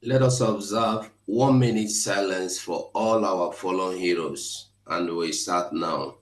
Let us observe 1 minute silence for all our fallen heroes, and we start now.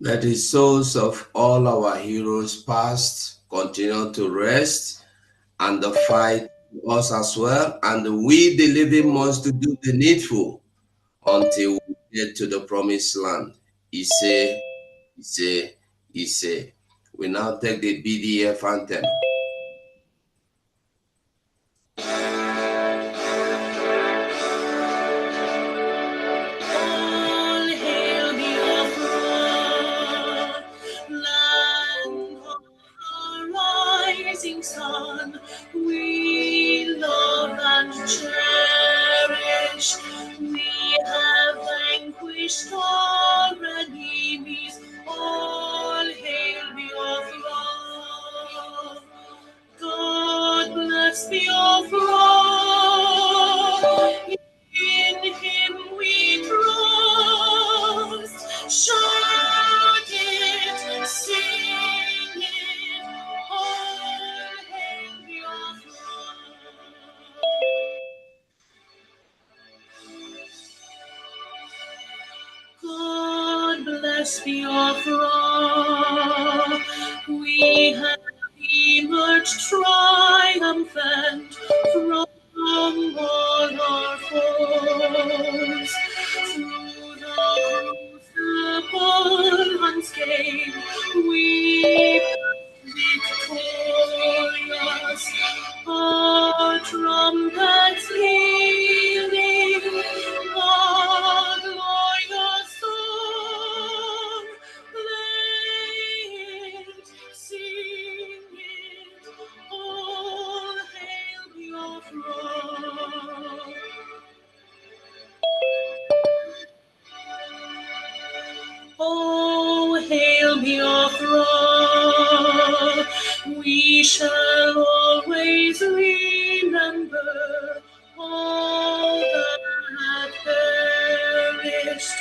Let the souls of all our heroes past continue to rest and the fight us as well, and we the living ones to do the needful until we get to the promised land. Ise, Ise, Ise. We now take the BDF anthem. All hail Biafra, land of the rising sun. We love and cherish. We have vanquished all enemies. All hail Biafra. God bless Biafra. In him we trust. Shout it, sing it, all hail Biafra. God bless Biafra. We have emerged triumphant from all our foes. Through the crucible unscathed, we victorious. Our trumpets pealing, our glorious song, play it, sing it, all hail Biafra. Oh, hail Biafra, we shall always remember all that perished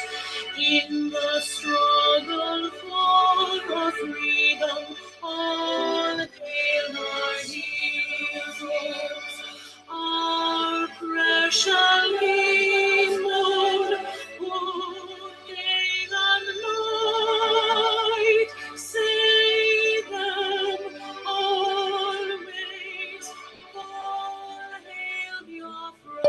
in the struggle for our freedom. All hail our heroes, our precious Lord, who day and night save them always. All hail Biafra.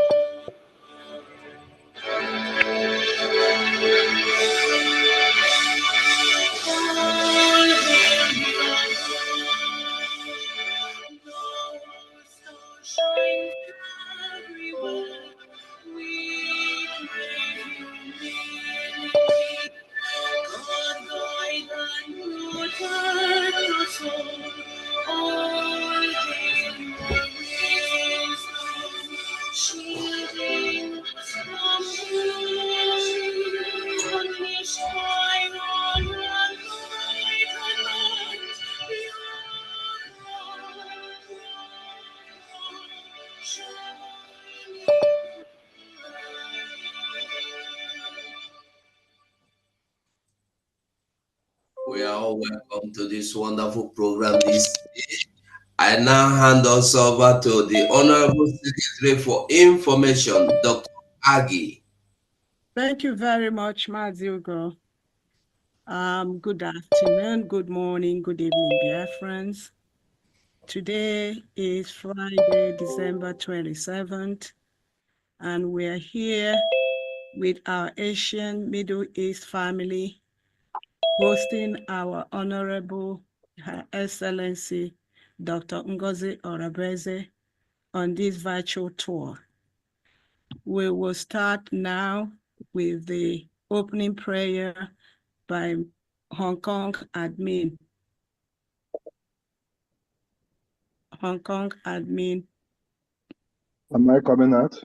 We are all welcome to this wonderful program this day. I now hand us over to the Honorable Secretary for Information, Dr. Agi. Thank you very much, Maziugo. Good afternoon, good morning, good evening, Biafrans. Today is Friday, December 27th, and we're here with our Asian Middle East family, hosting our Honorable Her Excellency, Dr. Ngozi Orabeze, on this virtual tour. We will start now with the opening prayer by Hong Kong admin. Hong Kong admin. Am I coming out?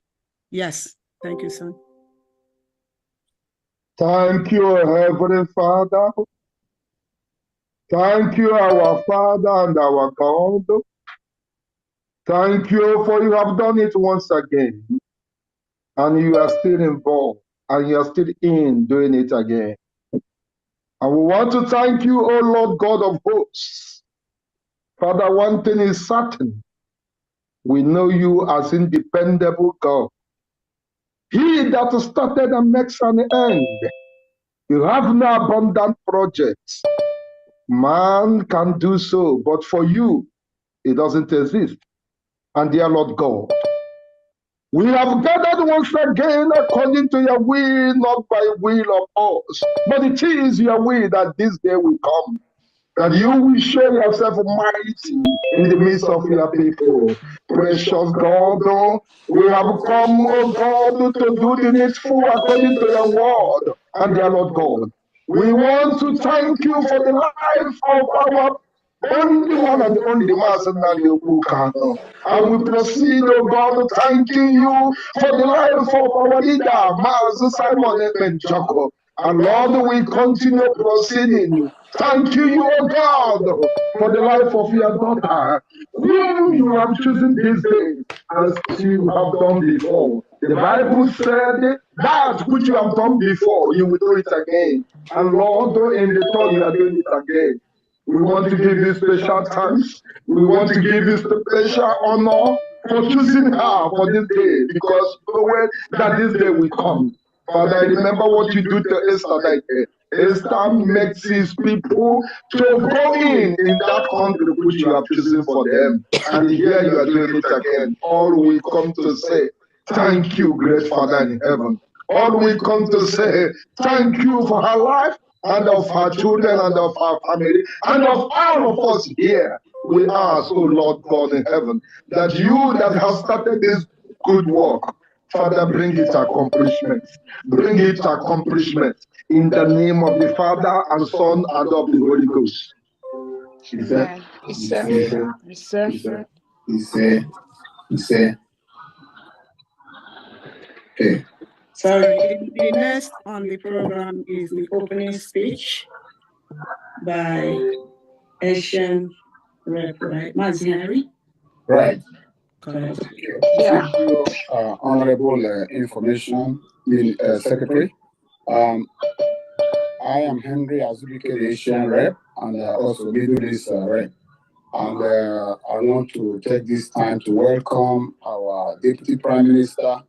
Yes, thank you, son. Thank you, Heavenly Father. Thank you, our Father and our God. Thank you for you have done it once again. And you are still involved. And you are still in doing it again. And we want to thank you, O Lord God of hosts. Father, one thing is certain. We know you as independable God. He that started and makes an end. You have no abundant projects. Man can do so, but for you, it doesn't exist. And dear Lord God, we have gathered once again according to your will, not by will of us, but it is your will that this day will come, that you will show yourself mighty in the midst of your people. Precious God, we have come, oh God, to do the needful according to your word. And dear Lord God, we want to thank you for the life of our only one and only Master Nanyokukano. And we proceed, oh God, thanking you for the life of our leader, Master Simon Jacob. And Lord, we continue proceeding. Thank you, oh God, for the life of your daughter, whom you have chosen this day, as you have done before. The Bible said that which you have done before, you will do it again. And Lord, in the third, you are doing it again. We want to give you special thanks. We want to give you special honor for choosing her for this day, because you know that this day will come. Father, I remember what you do to Esther that day. Esther makes his people to go in that country which you have chosen for them. And here you are doing it again. All we come to say, thank you, great Father in heaven. All we come to say, thank you for her life and of her children and of her family and of all of us here. We ask, oh Lord God in heaven, that you that have started this good work, Father, bring it to accomplishment. Bring it to accomplishment in the name of the Father and Son and of the Holy Ghost. He said, Okay. So the next on the program is the opening speech by Asian Rep, right? Mazi. Right. Correct. Thank you, Honorable Information Secretary. I am Henry Azubike, the Asian Rep, and also Middle East Rep. And I want to take this time to welcome our Deputy Prime Minister,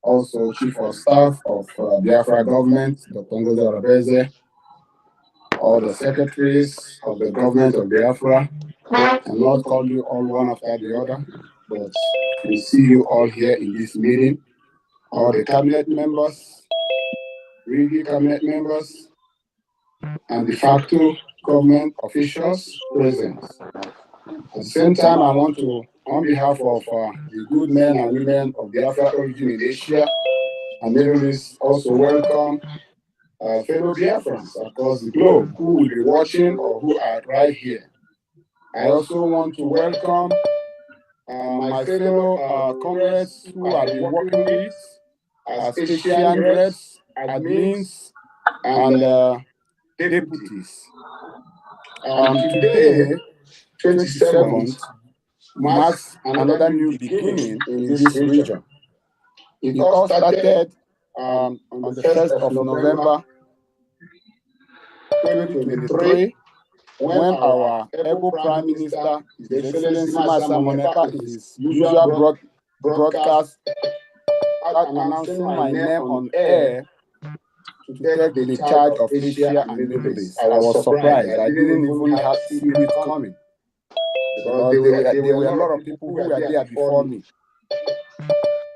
also Chief of Staff of Biafra government, Dr. Ngozi Orabeze, all the secretaries of the government of Biafra. I not call you all one after the other, but we see you all here in this meeting, all the cabinet members, really cabinet members, and de facto government officials present. At the same time, I want to, on behalf of the good men and women of Biafra origin in Asia and Middle East, also welcome fellow Biafrans across the globe who will be watching or who are right here. I also want to welcome my fellow comrades who I've been working with as Asian reps, admins, and deputies. Today, 27th, marks another new beginning in this region. It all started on the 1st of November 2023 when our able Prime Minister, His Excellency Masa Monepa, in his usual broadcast, started announcing my name on air to take the charge of Asia and Middle East, I was surprised. I didn't even see it coming, because there were a lot of people who were there before me.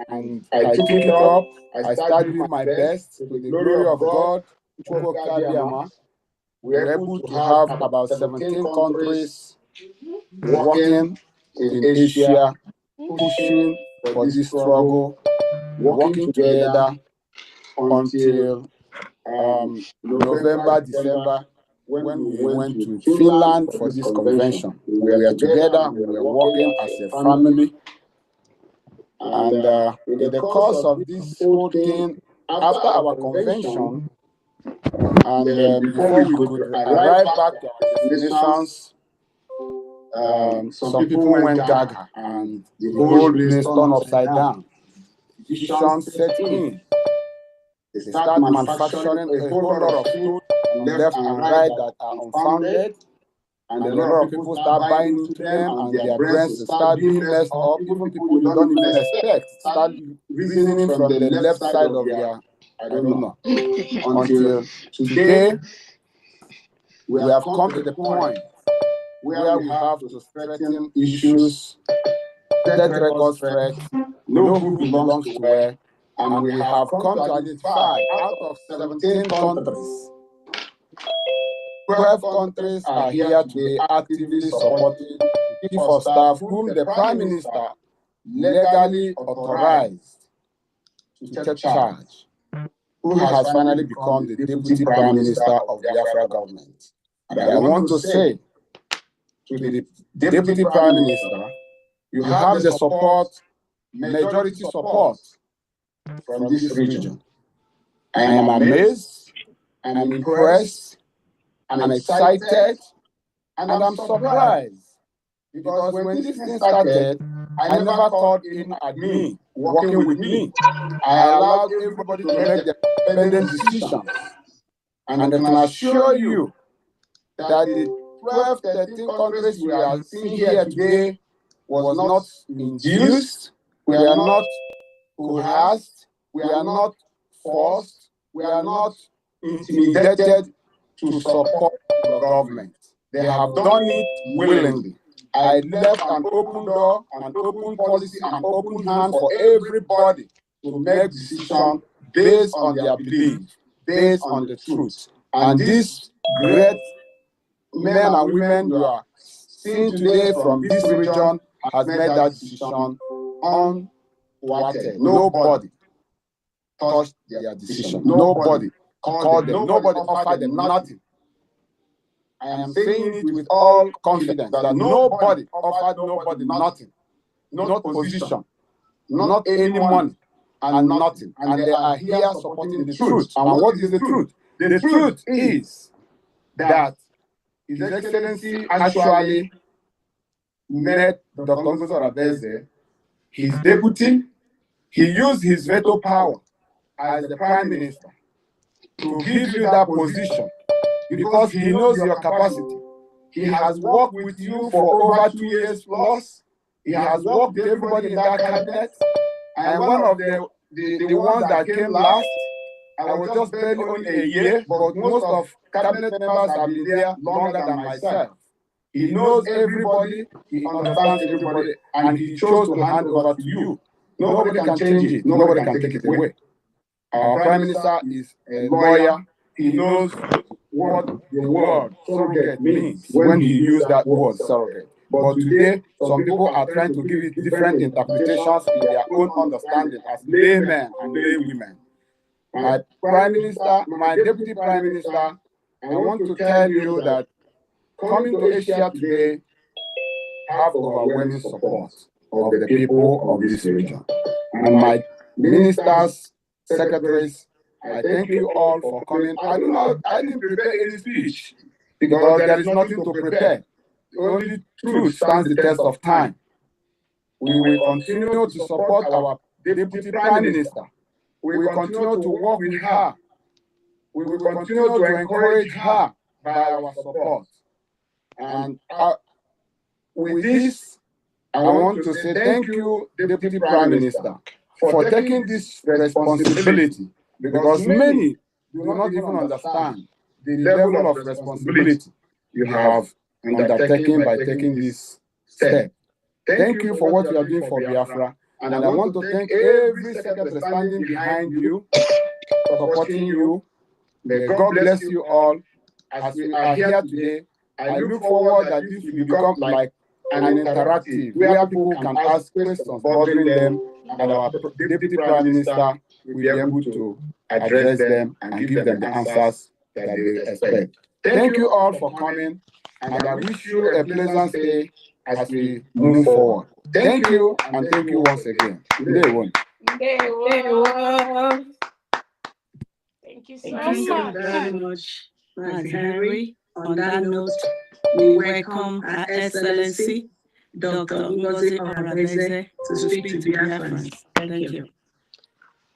And I took it up. I started doing my best. To the glory of God, we were able to have about 17 countries working in Asia, pushing for this struggle, working together until November, December, when we went to Finland for this convention. We were together, we were working as a family. And in the course of this whole thing, after our convention, and before we could arrive back to our destinations, some people went gaga and the whole place turned upside down. Decisions set in. They start manufacturing a whole lot of stories left and right that are unfounded, and a lot of people start buying into them, and their brains start being messed up. Even people you don't even expect start reasoning from the left side of their, I don't know. Until today, we have come to the point where we have to straighten issues, set records straight, know who belongs to where, and we have come to identify out of 17 countries, 12 countries are here today actively supporting the Chief of Staff, whom the Prime Minister legally authorized to take charge, who has finally become the Deputy Prime Minister of the Biafra government. And I want to say to the Deputy Prime Minister, you have the support, majority support from this region. I am amazed, I'm impressed, I'm excited, and I'm surprised, because when this thing started, I never called in at me, working with me. I allowed everybody to make their independent decisions. And I can assure you that the 12, 13 countries we are seeing here today was not induced, we are not coerced, we are not forced, we are not intimidated to support the government. They have done it willingly. I left an open door, an open policy, an open hand for everybody to make decisions based on their belief, based on the truth. And these great men and women you are seeing today from this region has made that decision unthwarted. Nobody touched their decision. Nobody called them. Nobody offered them nothing. I am saying it with all confidence that nobody offered nobody nothing, not position, not any money, and nothing. And they are here supporting the truth. And what is the truth? The truth is that His Excellency actually met Dr. Ngozi Arabeze, his deputy. He used his veto power as the Prime Minister to give you that position, because he knows your capacity. He has worked with you for over 2 years plus. He has worked with everybody in that cabinet. And one of the ones that came last, I was just barely on a year, but most of cabinet members have been there longer than myself. He knows everybody, he understands everybody, and he chose to hand over to you. Nobody can change it, nobody can take it away. Our Prime Minister is a lawyer. He knows what the word surrogate means when he used that word surrogate. But today, some people are trying to give it different interpretations in their own understanding as laymen and laywomen. My Prime Minister, my Deputy Prime Minister, I want to tell you that coming to Asia today have overwhelming support of the people of this region. And my ministers, secretaries, I thank you all for coming. I didn't prepare any speech because there is nothing to prepare. Only truth stands the test of time. We will continue to support our Deputy Prime Minister. We will continue to work with her. We will continue to encourage her by our support. And with this, I want to say thank you, Deputy Prime Minister, for taking this responsibility, because many do not even understand the level of responsibility you have undertaken by taking this step. Thank you for what you are doing for Biafra, and I want to thank every secretary standing behind you, supporting you. May God bless you all. As we are here today, I look forward that this will become like an interactive where people can ask questions bothering them, and our Deputy Prime Minister will be able to address them and give them the answers that they expect. Thank you all for coming, and I wish you a pleasant stay as we move forward. Thank you, and thank you once again. Ndewo. Thank you so Thank you much. very much, Mazi Henry. On that note, we welcome Her Excellency Dr. Ngozi Oradeze to speak to Biafrans. Thank you.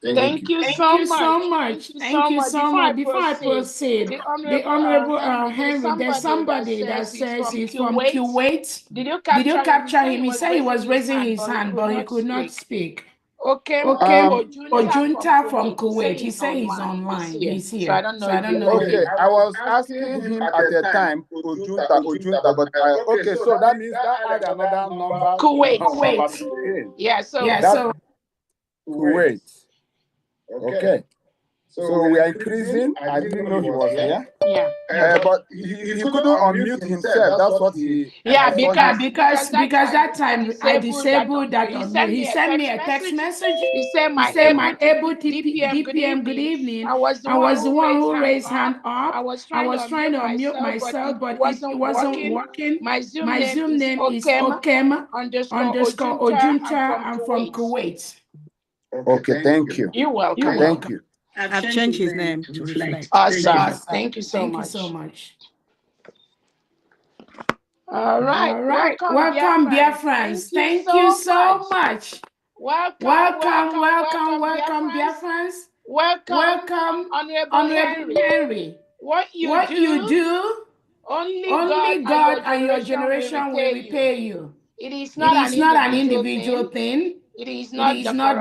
Thank you so much. Thank you so much. Before I proceed, the Honorable Henry, there's somebody that says he's from Kuwait. Did you Did you capture him? him? He said he was raising his hand, but he could not speak. Okay, Ojunta from Kuwait. He said he's online. He's here. So I don't know. Okay, I was asking him at the time, Ojunta, but okay, so that means that I had another number. Kuwait. Yeah, so Kuwait. Okay. So we are increasing. I didn't know he was here. Yeah. But he couldn't unmute himself. That's what he. Yeah, because that time I disabled that unmute. He sent me a text message. He said, my able DPM, good evening. I was the one who raised hand up. I was trying to unmute myself, but it wasn't working. My Zoom name is Okem _ Ojunta. I'm from Kuwait. Okay, thank you. You're welcome. Thank you. I've changed his name to reflect. Awesome. Thank you so much. All right. Welcome, Biafrans. Thank you so much. Welcome, Biafrans. Welcome, Honorable Henry. What you do, only God and your generation will repay you. It is not an individual thing. It is not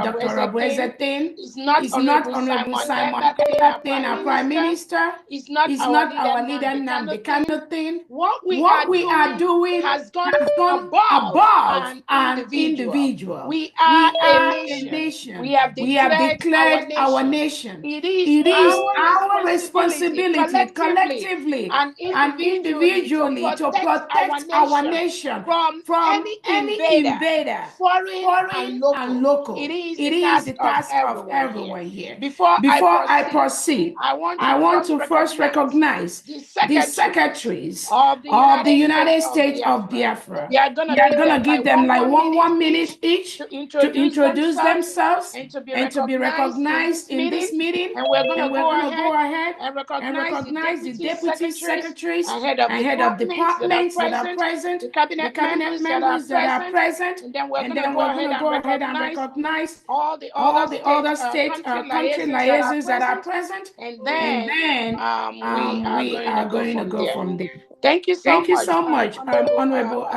Dr. Abueze thing. It's not Honorable Simon thing, our Prime Minister. It's not our leader Nnamdi Kanu thing. What we are doing has gone above an individual. We are a nation. We have declared our nation. It is our responsibility collectively and individually to protect our nation from any invader, foreign and local. It is the task of everyone here. Before I proceed, I want to first recognize the secretaries of the United States of Biafra. We are gonna give them like one minute each to introduce themselves and to be recognized in this meeting. And we're gonna go ahead and recognize the deputy secretaries and head of departments that are present, the cabinet members that are present, and then we're gonna go ahead and recognize all the other state country liaisons that are present, and then we are going to go from there. Thank you so much, Honorable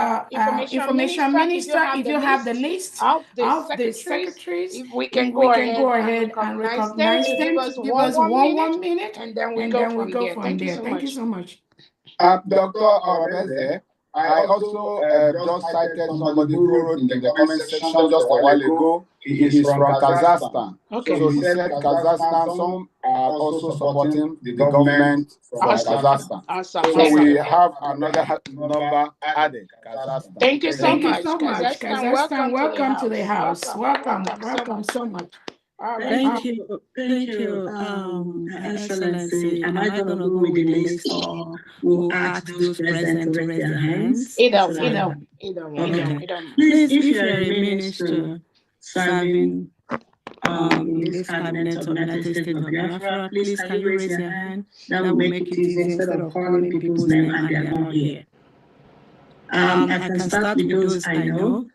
Information Minister. If you have the list of the secretaries, we can go ahead and recognize them. Give us one minute, and then we go from there. Thank you so much. Dr. Oradeze, I also just cited somebody who wrote in the comment section just a while ago. He is from Kazakhstan. Okay. So he said Kazakhstan, some are also supporting the government from Kazakhstan. Awesome. So we have another number added, Kazakhstan. Thank you so much. Kazakhstan, welcome to the house. Welcome so much. Thank you, Excellency. Am I going to go with the list, or will ask those present to raise their hands? Either. Please, if you are a minister serving in this cabinet of the United States of Biafra, please can you raise your hand? That will make it easy instead of calling people's name and they are not here. I can start with those I know.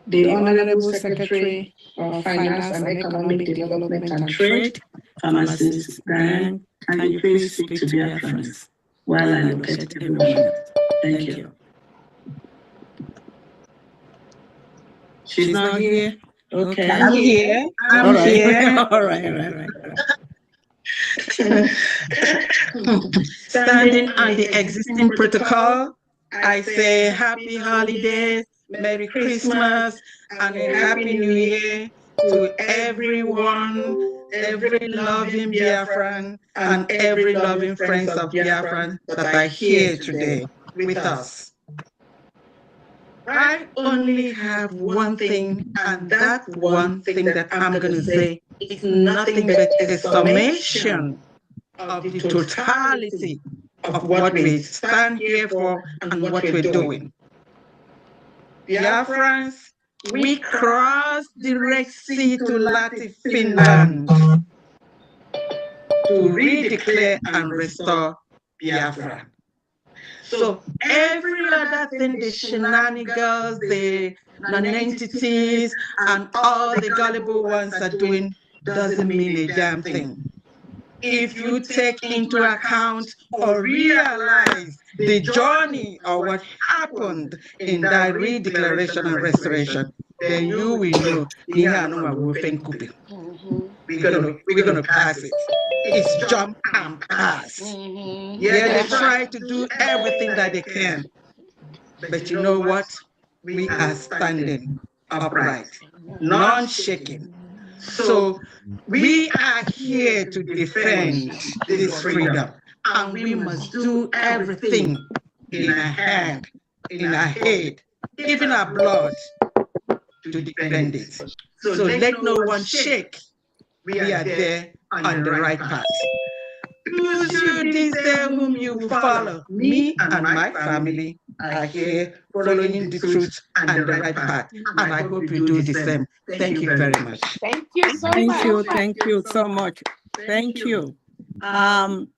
The Honorable Secretary of Finance and Economic Development and Trade, Pharmacist Brian, can you please speak to Biafrans while I locate everyone? Thank you. She's not here. Okay. I'm here. I'm All right. here. All right. Standing on the existing protocol, I say happy holidays, Merry Christmas, and a Happy New Year to everyone, every loving Biafran, and every loving friends of Biafran that are here today with us. I only have one thing, and that one thing that I'm going to say is nothing but a summation of the totality of what we stand here for and what we're doing. Biafrans, we crossed the Red Sea to Latin Finland to redeclare and restore Biafra. So every other thing, the shenanigans, the non-entities, and all the gullible ones are doing doesn't mean a damn thing. If you take into account or realize the journey or what happened in that redeclaration and restoration, then you will know we're gonna pass it. It's jump and pass. Yeah, they try to do everything that they can, but you know what? We are standing upright, non-shaking. So we are here to defend this freedom, and we must do everything in our hand, in our head, even our blood, to defend it. So let no one shake. We are there on the right path. Choose you this day whom you will follow. Me and my family are here following the truth and the right path, and I hope you do the same. Thank you very much. Thank you so Thank much. you. Thank you so much. Thank you. I'm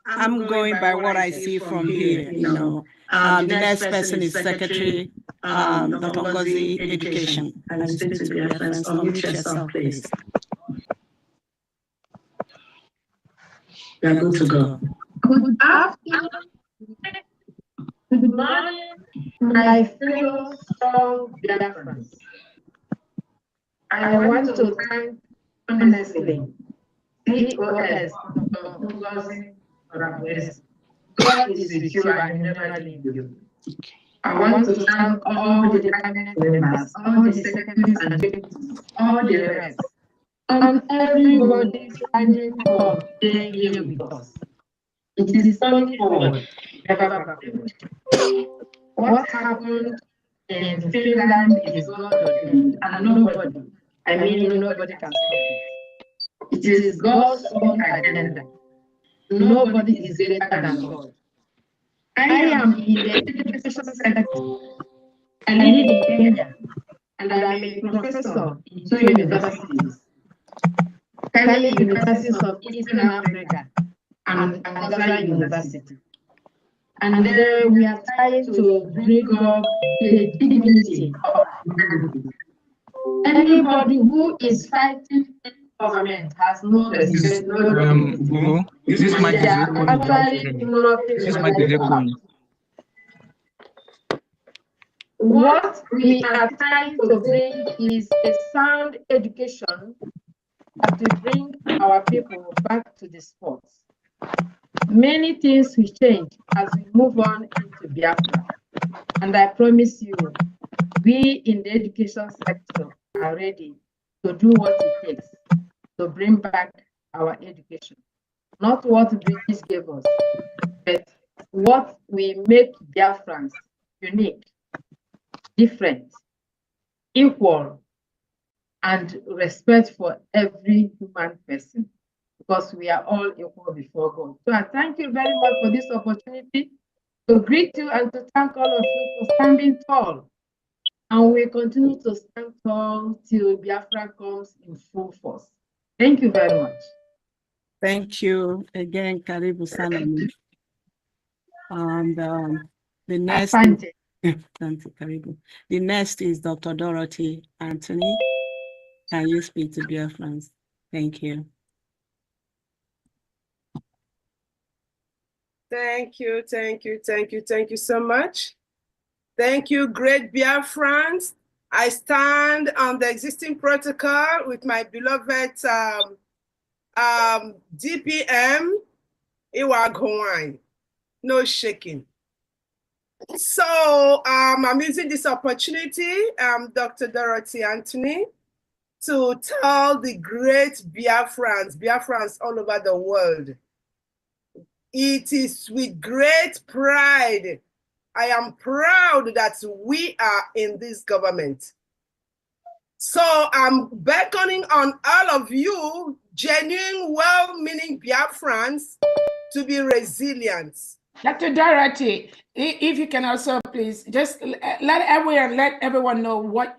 going by what I see from here. The next person is Secretary Dr. Ngozi Education. And you speak to your friends. Unmute yourself, please. We are good to go. Good afternoon. Good morning, my fellow strong Biafrans. I want to thank honestly COS God is with you and never leave you. I want to thank all the cabinet members, all the secretaries and deputies, all the rest, and everybody standing up here with us. It is only forward, never backward. What happened in Finland is God ordained, and nobody can stop it. It is God's own agenda. Nobody is greater than God. I am in the education sector. I live in Kenya, and I am a professor in 2 universities, Kenya Universities of Eastern Africa and Angola University. And we are trying to bring up the dignity of humanity. Anybody who is fighting government has no respect. This might be recording. What we are trying to bring is a sound education to bring our people back to the sports. Many things will change as we move on into Biafra. And I promise you, we in the education sector are ready to do what it takes to bring back our education. Not what British gave us, but what we make Biafrans unique, different, equal, and respect for every human person, because we are all equal before God. So I thank you very much for this opportunity to greet you and to thank all of you for standing tall. And we continue to stand tall till Biafra comes in full force. Thank you very much. Thank you again, Karibu Salami. And the next, thank you, Karibu. The next is Dr. Dorothy Anthony. Can you speak to Biafrans? Thank you. Thank you so much. Thank you, great Biafrans. I stand on the existing protocol with my beloved DPM, Iwagwine. No shaking. So I'm using this opportunity, Dr. Dorothy Anthony, to tell the great Biafrans all over the world. It is with great pride. I am proud that we are in this government. So I'm beckoning on all of you, genuine, well-meaning Biafrans, to be resilient. Dr. Dorothy, if you can also please just let everyone know what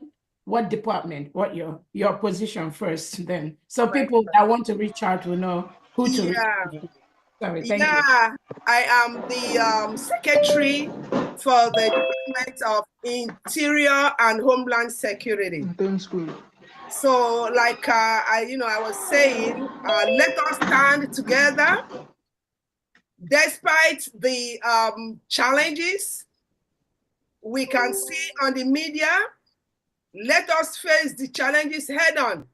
department, what your position first, then so people that want to reach out will know who to reach out to. Sorry, thank you. I am the secretary for the Department of Interior and Homeland Security. So, like I was saying, let us stand together, despite the challenges we can see on the media. Let us face the challenges head on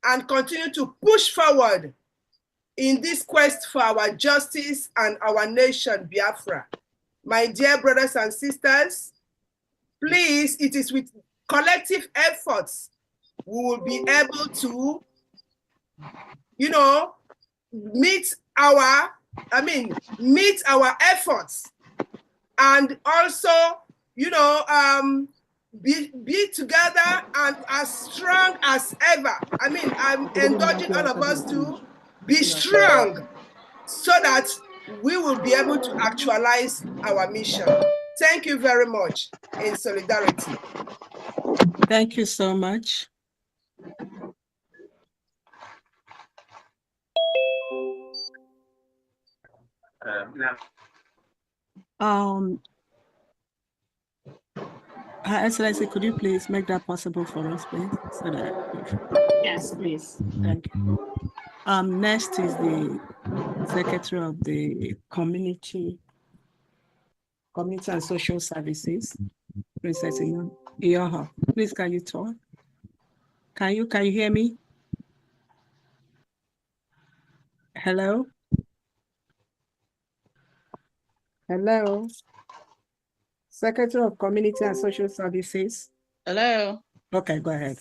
and continue to push forward in this quest for our justice and our nation, Biafra. My dear brothers and sisters, please, it is with collective efforts we will be able to, meet our efforts, and also, be together and as strong as ever. I'm encouraging all of us to be strong so that we will be able to actualize our mission. Thank you very much. In solidarity. Thank you so much. Her Excellency, could you please make that possible for us, please? So that yes, please. Thank you. Next is the Secretary of the Community and Social Services, Princess Iyoha. Please, can you talk? Can you hear me? Hello? Hello? Secretary of Community and Social Services. Hello. Okay, go ahead.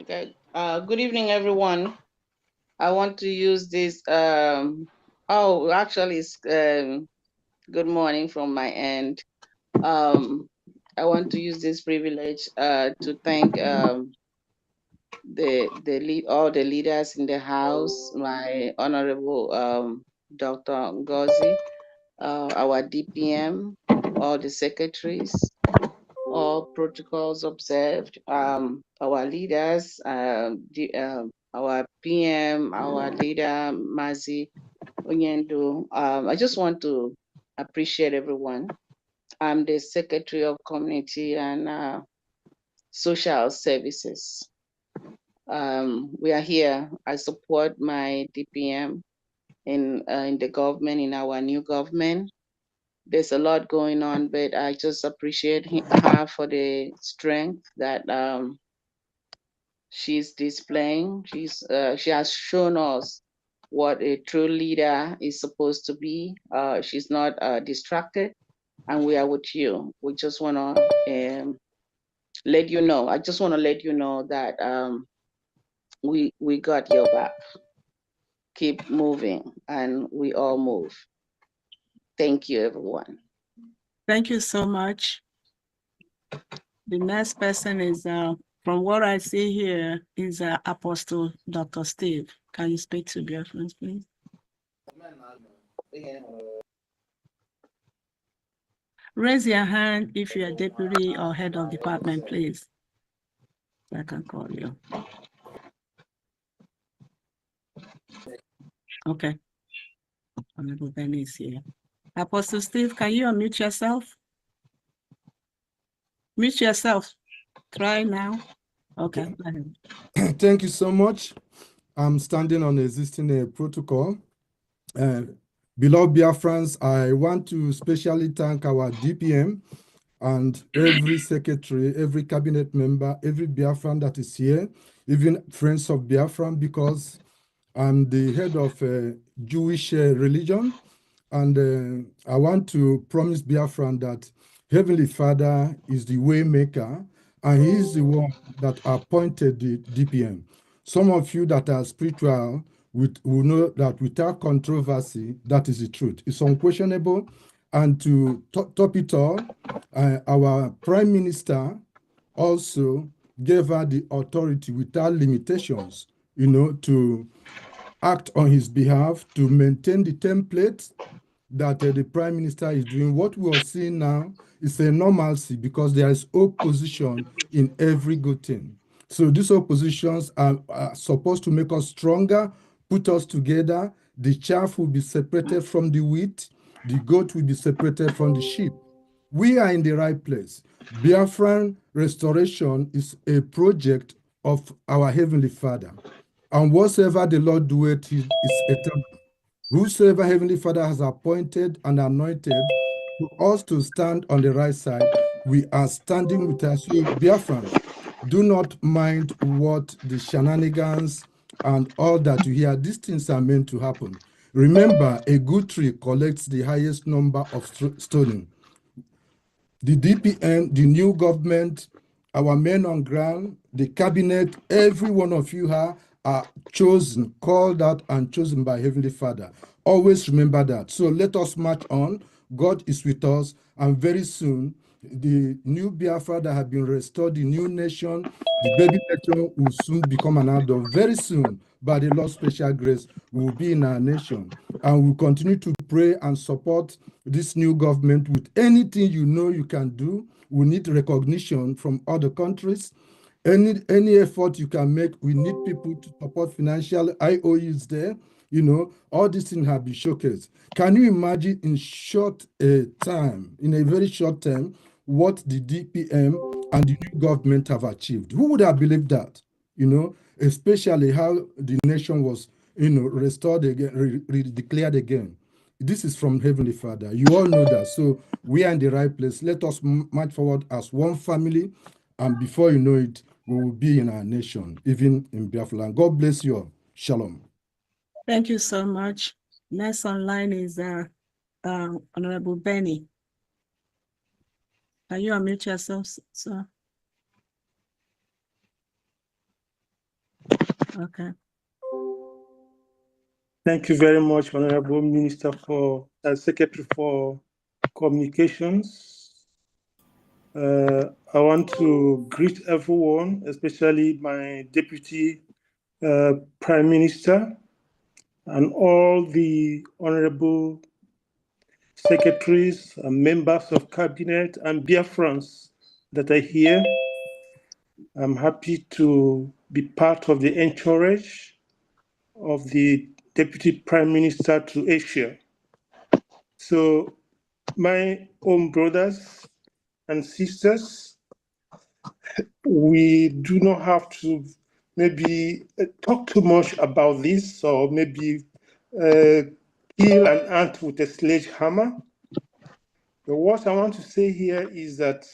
Okay. Good evening, everyone. I want to use this. Actually, it's good morning from my end. I want to use this privilege to thank all the leaders in the House, my Honorable Dr. Ngozi, our DPM, all the secretaries, all protocols observed, our leaders, our PM, our leader, Mazi Onyendo. I just want to appreciate everyone. I'm the Secretary of Community and Social Services. We are here. I support my DPM in the government, in our new government. There's a lot going on, but I just appreciate her for the strength that she's displaying. She has shown us what a true leader is supposed to be. She's not distracted, and we are with you. We just want to let you know. I just want to let you know that we got your back. Keep moving, and we all move. Thank you, everyone. Thank you so much. The next person is, from what I see here, is Apostle Dr. Steve. Can you speak to Biafrans, please? Raise your hand if you're deputy or head of department, please. I can call you. Okay. Honorable Benny is here. Apostle Steve, can you unmute yourself? Mute yourself. Try now. Okay. Thank you so much. I'm standing on existing protocol. Beloved Biafrans, I want to specially thank our DPM and every secretary, every cabinet member, every Biafran that is here, even friends of Biafran, because I'm the head of Jewish religion, and I want to promise Biafran that Heavenly Father is the way maker, and He is the one that appointed the DPM. Some of you that are spiritual will know that without controversy, that is the truth. It's unquestionable. And to top it all, our Prime Minister also gave her the authority without limitations, to act on his behalf, to maintain the template that the Prime Minister is doing. What we are seeing now is a normalcy because there is opposition in every good thing. So these oppositions are supposed to make us stronger, put us together. The chaff will be separated from the wheat. The goat will be separated from the sheep. We are in the right place. Biafran restoration is a project of our Heavenly Father. And whatsoever the Lord doeth is eternal. Whosoever Heavenly Father has appointed and anointed to us to stand on the right side, we are standing with us. So, Biafrans, do not mind what the shenanigans and all that you hear. These things are meant to happen. Remember, a good tree collects the highest number of stoning. The DPM, the new government, our men on ground, the cabinet, every one of you are chosen, called out and chosen by Heavenly Father. Always remember that. So let us march on. God is with us, and very soon, the new Biafra that have been restored, the new nation, the baby nation will soon become an adult. Very soon, by the Lord's special grace, we will be in our nation. And we'll continue to pray and support this new government with anything you can do. We need recognition from other countries. Any effort you can make, we need people to support financial IOUs there. All these things have been showcased. Can you imagine in a very short time, what the DPM and the new government have achieved? Who would have believed that? Especially how the nation was, restored again, declared again. This is from Heavenly Father. You all know that. So we are in the right place. Let us march forward as one family. And before you know it, we will be in our nation, even in Biafra. God bless you all. Shalom. Thank you so much. Next online is Honorable Benny. Can you unmute yourself, sir? Okay. Thank you very much, Honorable Minister Secretary for Communications. I want to greet everyone, especially my Deputy Prime Minister and all the honorable secretaries and members of cabinet and Biafrans that are here. I'm happy to be part of the entourage of the Deputy Prime Minister to Asia. So my own brothers and sisters, we do not have to maybe talk too much about this or maybe kill an ant with a sledgehammer. But what I want to say here is that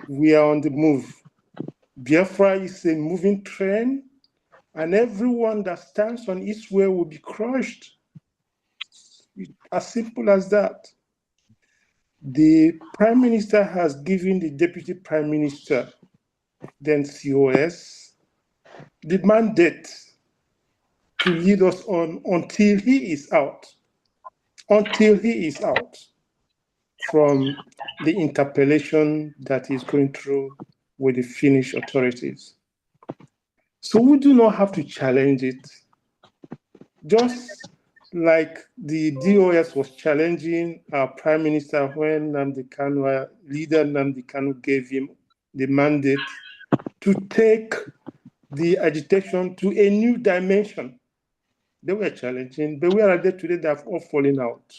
we are on the move. Biafra is a moving train, and everyone that stands on its way will be crushed. As simple as that. The Prime Minister has given the Deputy Prime Minister, then COS, the mandate to lead us on until he is out. Until he is out from the interpellation that he's going through with the Finnish authorities. So we do not have to challenge it. Just like the DOS was challenging our Prime Minister when our leader Nnamdi Kanu gave him the mandate to take the agitation to a new dimension. They were challenging, but where are they today? They have all fallen out.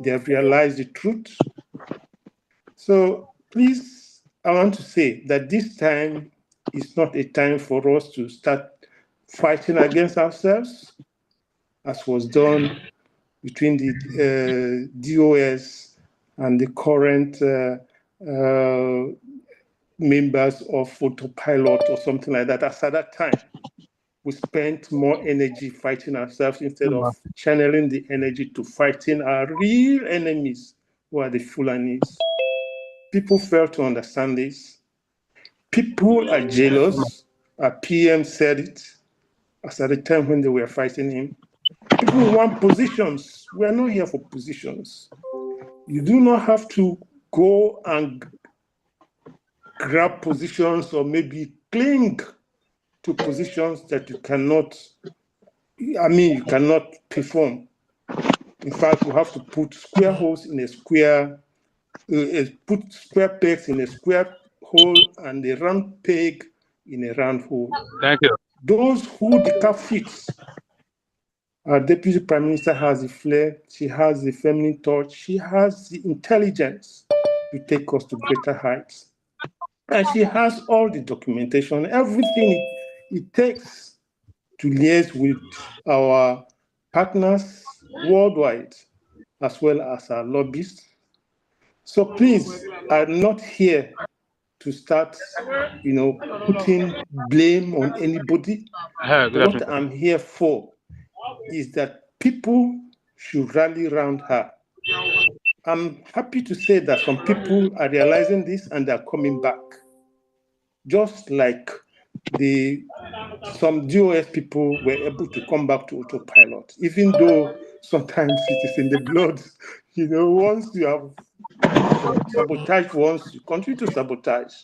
They have realized the truth. So please, I want to say that this time is not a time for us to start fighting against ourselves, as was done between the DOS and the current members of Autopilot or something like that. As at that time, we spent more energy fighting ourselves instead of channeling the energy to fighting our real enemies, who are the Fulanis. People fail to understand this. People are jealous. Our PM said it as at the time when they were fighting him. People want positions. We are not here for positions. You do not have to go and grab positions or maybe cling to positions that you cannot, you cannot perform. In fact, we have to put square holes in a square, put square pegs in a square hole and a round peg in a round hole. Thank you. Those who the cap fits. Our Deputy Prime Minister has the flair, she has the feminine touch, she has the intelligence to take us to greater heights. And she has all the documentation, everything it takes to liaise with our partners worldwide, as well as our lobbyists. So please, I'm not here to start, putting blame on anybody. What I'm here for is that people should rally around her. I'm happy to say that some people are realizing this and they're coming back. Just like some DOS people were able to come back to Autopilot, even though sometimes it is in the blood. Once you have sabotaged once, you continue to sabotage.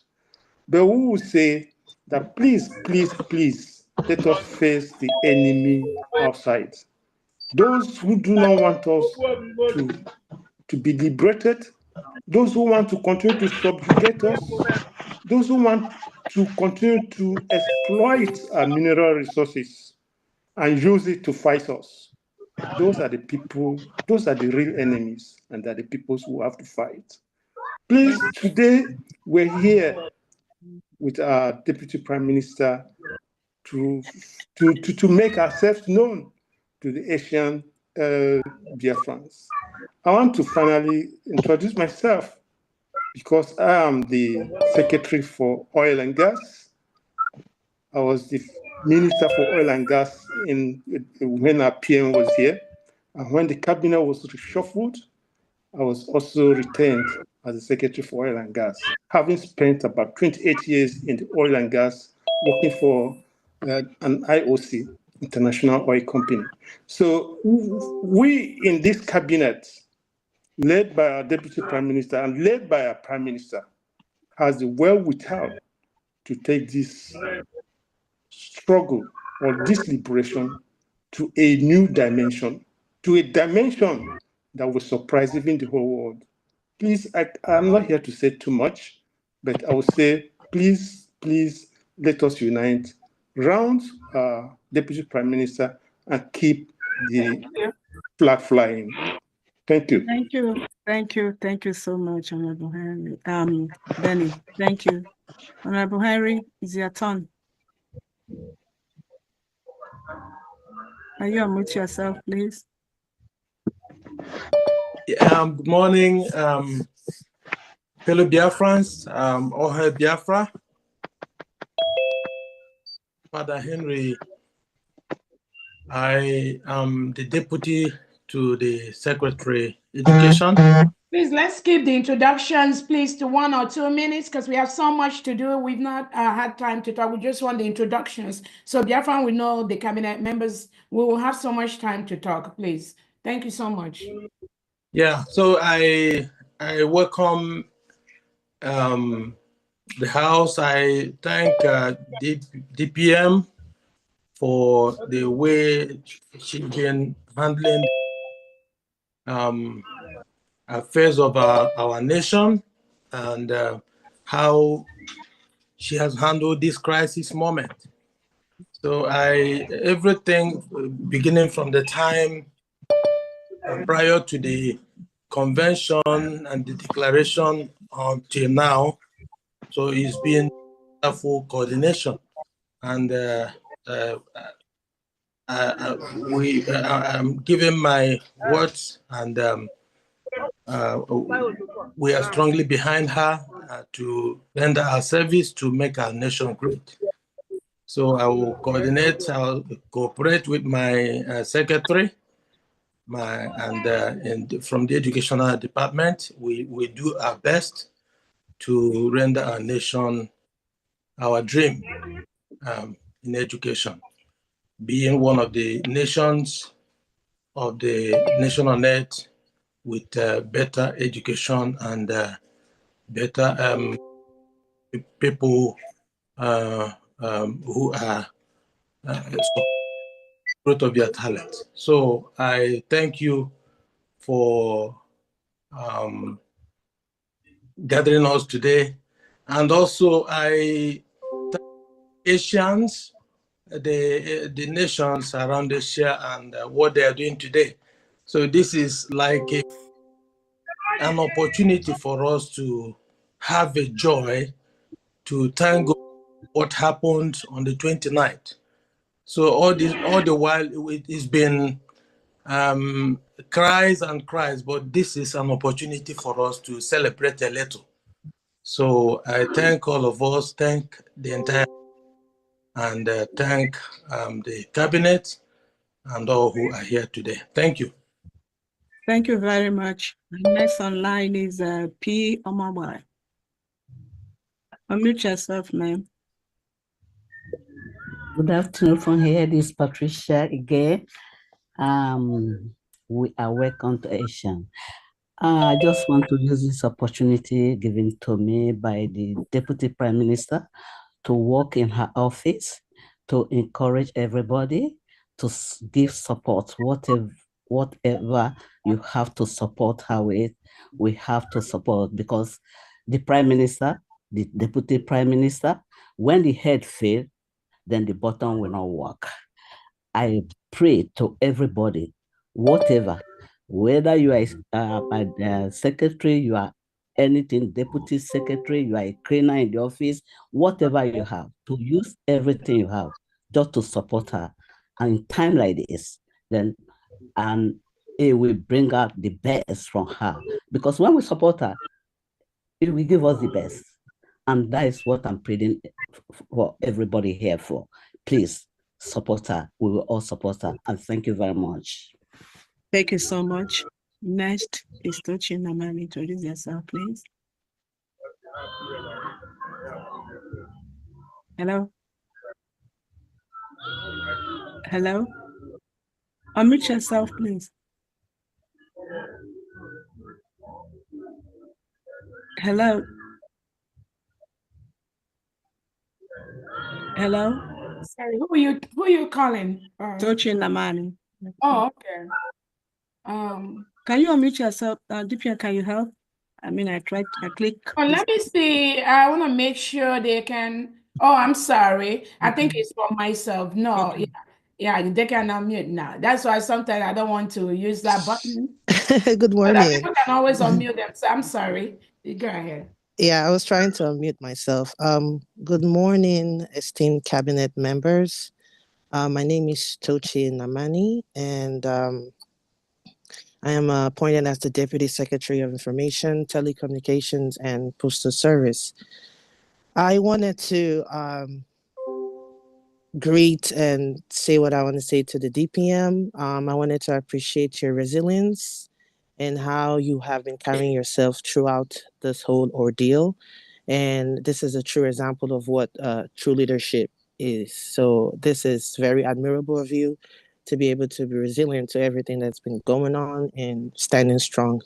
But we will say that please, please, please, let us face the enemy outside. Those who do not want us to be liberated, those who want to continue to subjugate us, those who want to continue to exploit our mineral resources and use it to fight us. Those are the people, those are the real enemies, and they're the people who have to fight. Please, today we're here with our Deputy Prime Minister to make ourselves known to the Asian Biafrans. I want to finally introduce myself because I am the Secretary for Oil and Gas. I was the Minister for Oil and Gas when our PM was here. And when the cabinet was reshuffled, I was also retained as the Secretary for Oil and Gas, having spent about 28 years in the oil and gas, working for an IOC, International Oil Company. So we in this cabinet, led by our Deputy Prime Minister and led by our Prime Minister, has the wherewithal to take this struggle or this liberation to a new dimension, to a dimension that will surprise even the whole world. Please, I'm not here to say too much, but I will say, please, please, let us unite round Deputy Prime Minister and keep the flag flying. Thank you. Thank you. Thank you. Thank you so much, Honorable Henry. Benny, thank you. Honorable Henry, it's your turn. Are you unmute yourself, please? Good morning, fellow Biafrans, all hail Biafra. Father Henry, I am the deputy to the Secretary Education. Please, let's keep the introductions, please, to 1 or 2 minutes because we have so much to do. We've not had time to talk. We just want the introductions. So Biafra, we know the cabinet members. We will have so much time to talk, please. Thank you so much. Yeah, so I welcome the House. I thank DPM for the way she's been handling affairs of our nation and how she has handled this crisis moment. So everything beginning from the time prior to the convention and the declaration until now, so it's been a full coordination, and I'm giving my words and we are strongly behind her to render our service to make our nation great. So I will coordinate, I'll cooperate with my secretary, from the educational department. We do our best to render our nation our dream in education, being one of the nations of the nation on earth with better education and better people who are growth of their talent. So I thank you for gathering us today. And also I thank Asians, the nations around Asia and what they are doing today. So this is like an opportunity for us to have a joy to thank God what happened on the 29th. So all the while it's been cries and cries, but this is an opportunity for us to celebrate a little. So I thank all of us, thank the entire, and thank the cabinet and all who are here today. Thank you. Thank you very much. Next online is P. Omabwai. Unmute yourself, ma'am. Good afternoon from here. This is Patricia again. We are welcome to Asian. I just want to use this opportunity given to me by the Deputy Prime Minister to work in her office, to encourage everybody, to give support, whatever you have to support her with, we have to support, because the Prime Minister, the Deputy Prime Minister, when the head fails, then the bottom will not work. I pray to everybody, whatever, whether you are a secretary, you are anything, deputy secretary, you are a cleaner in the office, whatever you have, to use everything you have just to support her. And in time like this, then it will bring out the best from her. Because when we support her, it will give us the best. And that is what I'm praying for everybody here for. Please support her. We will all support her. And thank you very much. Thank you so much. Next is Tochi Namani. Introduce yourself, please. Hello? Hello? Unmute yourself, please. Hello? Hello? Sorry, who are you calling? Tochi Namani. Oh, okay. Can you unmute yourself? DPM, can you help? I mean, I click. Oh, let me see. I want to make sure they can. Oh, I'm sorry. I think it's for myself. No, Okay. yeah, they can unmute now. That's why sometimes I don't want to use that button. Good But morning. people can always unmute them. So I'm sorry. Go ahead. Yeah, I was trying to unmute myself. Good morning, esteemed cabinet members. My name is Tochi Namani, and I am appointed as the Deputy Secretary of Information, Telecommunications, and Postal Service. I wanted to greet and say what I want to say to the DPM. I wanted to appreciate your resilience and how you have been carrying yourself throughout this whole ordeal. And this is a true example of what true leadership is. So this is very admirable of you to be able to be resilient to everything that's been going on and standing strong.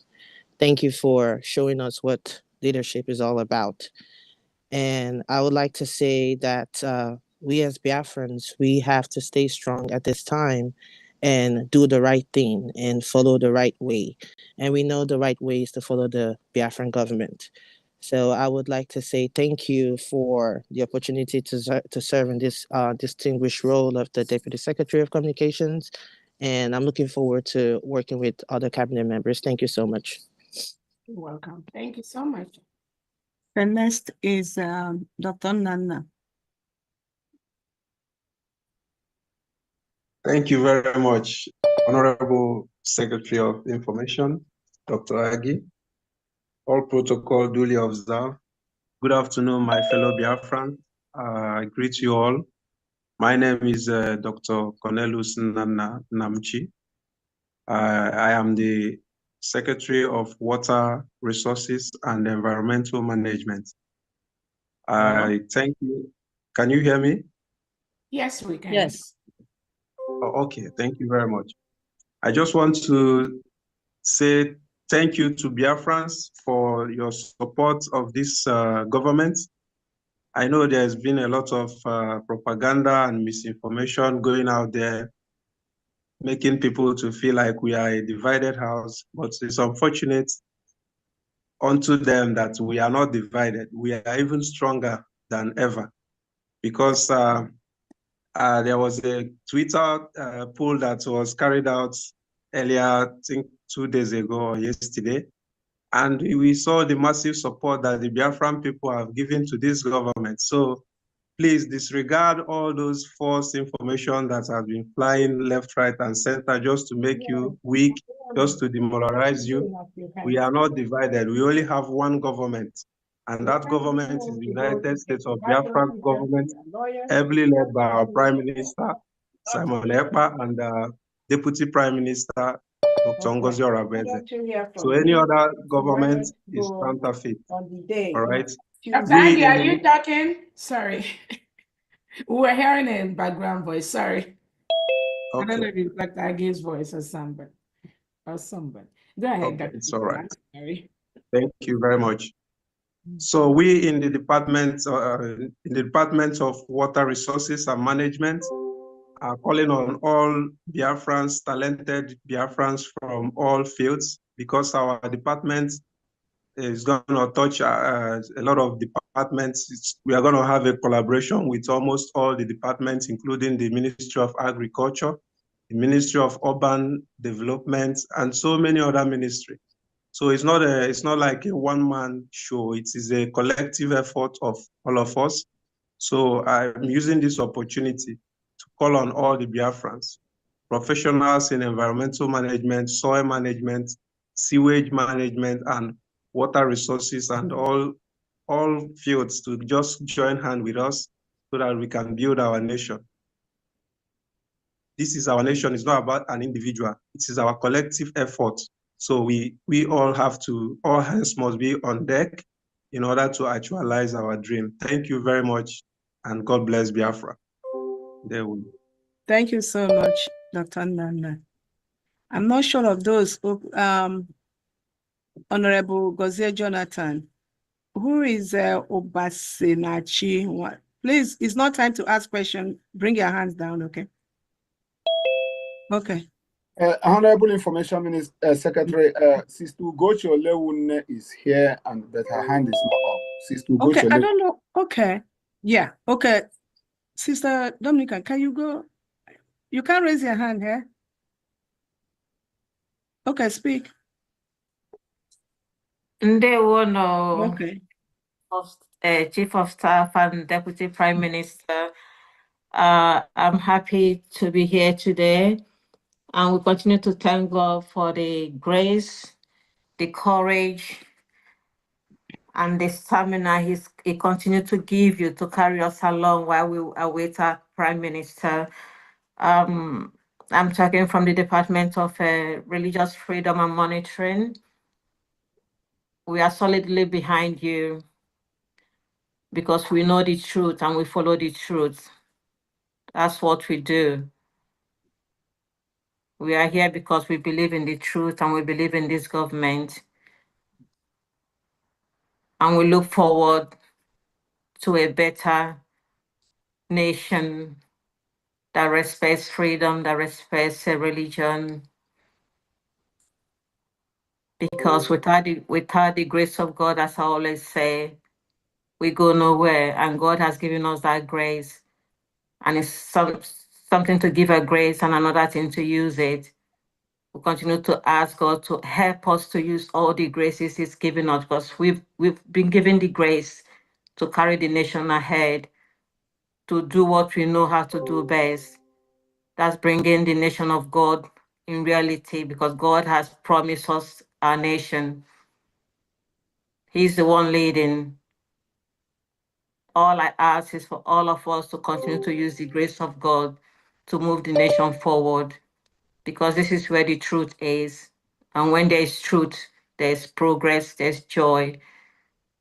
Thank you for showing us what leadership is all about. And I would like to say that we as Biafrans, we have to stay strong at this time and do the right thing and follow the right way. And we know the right way is to follow the Biafran government. So I would like to say thank you for the opportunity to serve in this distinguished role of the Deputy Secretary of Communications. And I'm looking forward to working with other cabinet members. Thank you so much. You're welcome. Thank you so much. The next is Dr. Nana. Thank you very much, Honorable Secretary of Information. Dr. Agi. All protocol duly observed. Good afternoon, my fellow Biafran. I greet you all. My name is Dr. Cornelius Namchi. I am the Secretary of Water Resources and Environmental Management. I thank you. Can you hear me? Yes, we can. Yes. Oh, okay, thank you very much. I just want to say thank you to Biafrans for your support of this government. I know there's been a lot of propaganda and misinformation going out there, making people to feel like we are a divided house, but it's unfortunate unto them that we are not divided. We are even stronger than ever because there was a Twitter poll that was carried out earlier, I think 2 days ago or yesterday, and we saw the massive support that the Biafran people have given to this government. So please disregard all those false information that has been flying left, right, and center just to make you weak, just to demoralize you. We are not divided. We only have one government, and that government is the United States of Biafra government, heavily led by our Prime Minister, Simon Ekpa, and Deputy Prime Minister, Dr. Ngozi Oraveze. So any other government is counterfeit, all right? Dr. Agi, are you talking? Sorry. We were hearing a background voice. Sorry. Okay. I don't know if it's Dr. Agi's voice or somebody. Go ahead, okay, Dr. it's all right. Sorry. Thank you very much. So we in the Department of Water Resources and Management are calling on all Biafrans, talented Biafrans from all fields, because our department is going to touch a lot of departments. We are going to have a collaboration with almost all the departments, including the Ministry of Agriculture, the Ministry of Urban Development, and so many other ministries. So it's not like a one-man show. It is a collective effort of all of us. So I'm using this opportunity to call on all the Biafrans, professionals in environmental management, soil management, sewage management, and water resources, and all fields to just join hand with us so that we can build our nation. This is our nation. It's not about an individual. It is our collective effort. So we all have to, all hands must be on deck in order to actualize our dream. Thank you very much, and God bless Biafra. There we go. Thank you so much, Dr. Nana. I'm not sure of those, Honorable Gozie Jonathan. Who is Obasinachi? Please, it's not time to ask questions. Bring your hands down, okay? Okay. Honorable Information Minister, Secretary, Sister Ugochi Olewune is here, but her hand is not up. Sister Ugochi Okay, I don't know. Okay. Yeah, okay. Sister Dominica, can you go? You can raise your hand here. Okay, speak. Ndewono. Okay. Chief of Staff and Deputy Prime Minister. I'm happy to be here today, and we continue to thank God for the grace, the courage, and the stamina He continued to give you to carry us along while we await our Prime Minister. I'm talking from the Department of Religious Freedom and Monitoring. We are solidly behind you because we know the truth and we follow the truth. That's what we do. We are here because we believe in the truth and we believe in this government. And we look forward to a better nation that respects freedom, that respects religion. Because without the grace of God, as I always say, we go nowhere. And God has given us that grace. And it's something to give a grace and another thing to use it. We continue to ask God to help us to use all the graces He's given us, because we've been given the grace to carry the nation ahead, to do what we know how to do best. That's bringing the nation of God in reality, because God has promised us our nation. He's the one leading. All I ask is for all of us to continue to use the grace of God to move the nation forward, because this is where the truth is. And when there is truth, there's progress, there's joy,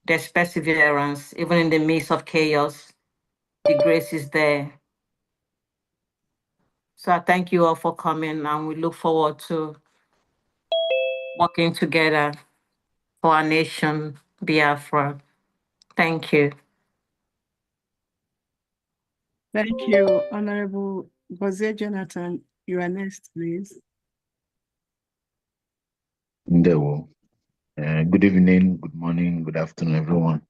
there's perseverance. Even in the midst of chaos, the grace is there. So I thank you all for coming, and we look forward to working together for our nation, Biafra. Thank you. Thank you, Honorable Jose Jonathan. You are next, please. Ndewo. Good evening, good morning, good afternoon, everyone.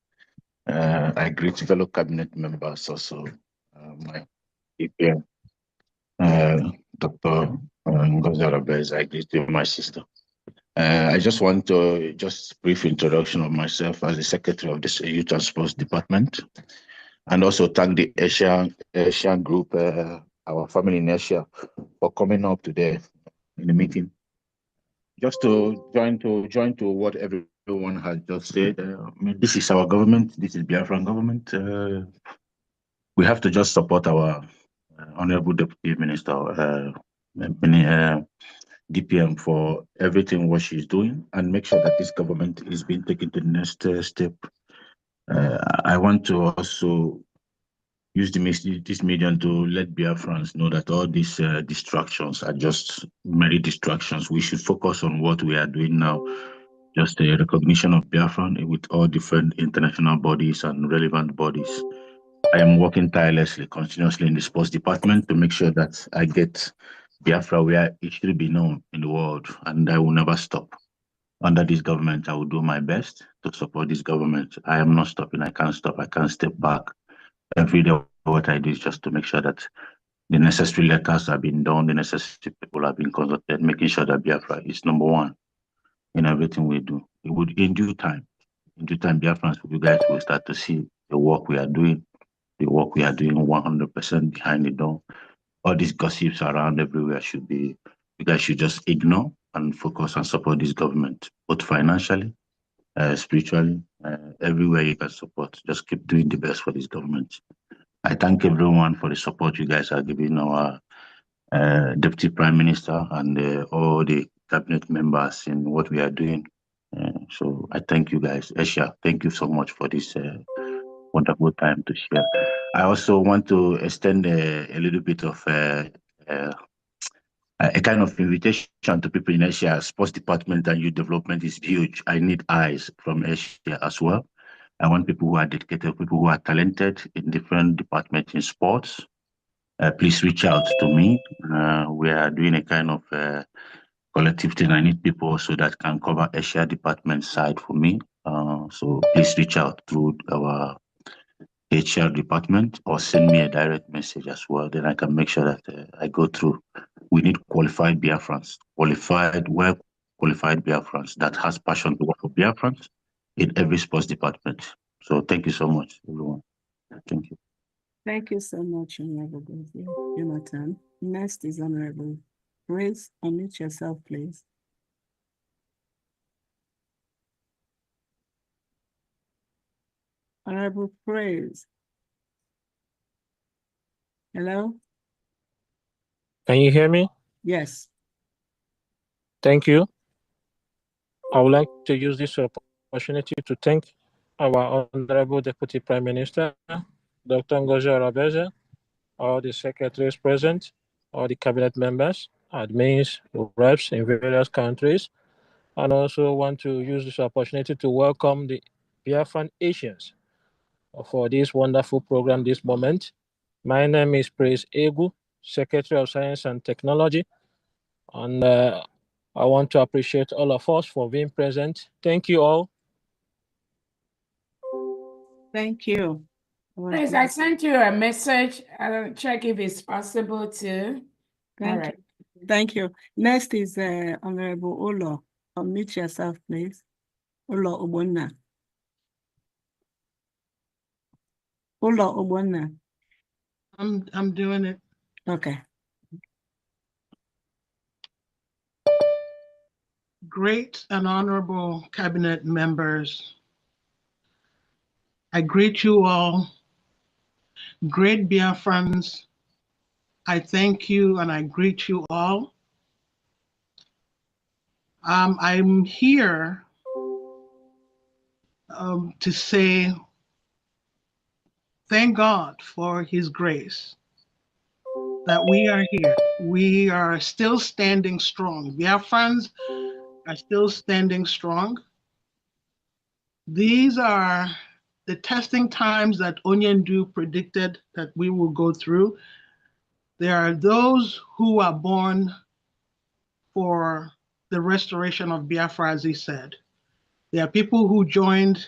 I greet fellow cabinet members also, my DPM, Dr. Ngozi Arabez. I greet you, my sister. I just want to brief introduction of myself as the secretary of the Youth and Sports Department, and also thank the Asian group, our family in Asia, for coming up today in the meeting. Just to join to what everyone has just said. This is our government. This is Biafran government. We have to just support our honorable deputy minister, DPM, for everything what she's doing, and make sure that this government is being taken to the next step. I want to also use this medium to let Biafrans know that all these distractions are just merely distractions. We should focus on what we are doing now, just a recognition of Biafran with all different international bodies and relevant bodies. I am working tirelessly, continuously in the sports department to make sure that I get Biafra where it should be known in the world, and I will never stop. Under this government, I will do my best to support this government. I am not stopping. I can't stop. I can't step back. Every day, what I do is just to make sure that the necessary letters have been done, the necessary people have been consulted, making sure that Biafra is number one in everything we do. It would, in due time, Biafrans, you guys will start to see the work we are doing, 100% behind the door. All these gossips around everywhere you guys should just ignore and focus and support this government, both financially, spiritually, everywhere you can support. Just keep doing the best for this government. I thank everyone for the support you guys are giving our Deputy Prime Minister and all the cabinet members in what we are doing. So I thank you guys. Esha, thank you so much for this wonderful time to share. I also want to extend a little bit of a kind of invitation to people in Asia. Sports department and youth development is huge. I need eyes from Asia as well. I want people who are dedicated, people who are talented in different departments in sports. Please reach out to me. We are doing a kind of collective thing. I need people so that can cover Asia department side for me. So please reach out through our HR department or send me a direct message as well. Then I can make sure that I go through. We need qualified Biafrans, well-qualified Biafrans that has passion to work for Biafrans in every sports department. So thank you so much, everyone. Thank you. Thank you so much, Honorable Jonathan. Next is Honorable Praise. Unmute yourself, please. Honorable Praise. Hello? Can you hear me? Yes. Thank you. I would like to use this opportunity to thank our Honorable Deputy Prime Minister, Dr. Ngozi Arabez, all the secretaries present, all the cabinet members, admins, reps in various countries, and also want to use this opportunity to welcome the Biafran Asians for this wonderful program this moment. My name is Praise Egu, Secretary of Science and Technology, and I want to appreciate all of us for being present. Thank you all. Thank you. Please, I sent you a message. I'll check if it's possible to. Thank you. Thank you. Next is Honorable Olo. Unmute yourself, please. Olo Obonna. Olo Obonna. I'm doing it. Okay. great and honorable cabinet members, I greet you all. Great Biafrans, I thank you and I greet you all. I'm here to say thank God for His grace that we are here. We are still standing strong. Biafrans are still standing strong. These are the testing times that Onyendu predicted that we will go through. There are those who are born for the restoration of Biafra, as he said. There are people who joined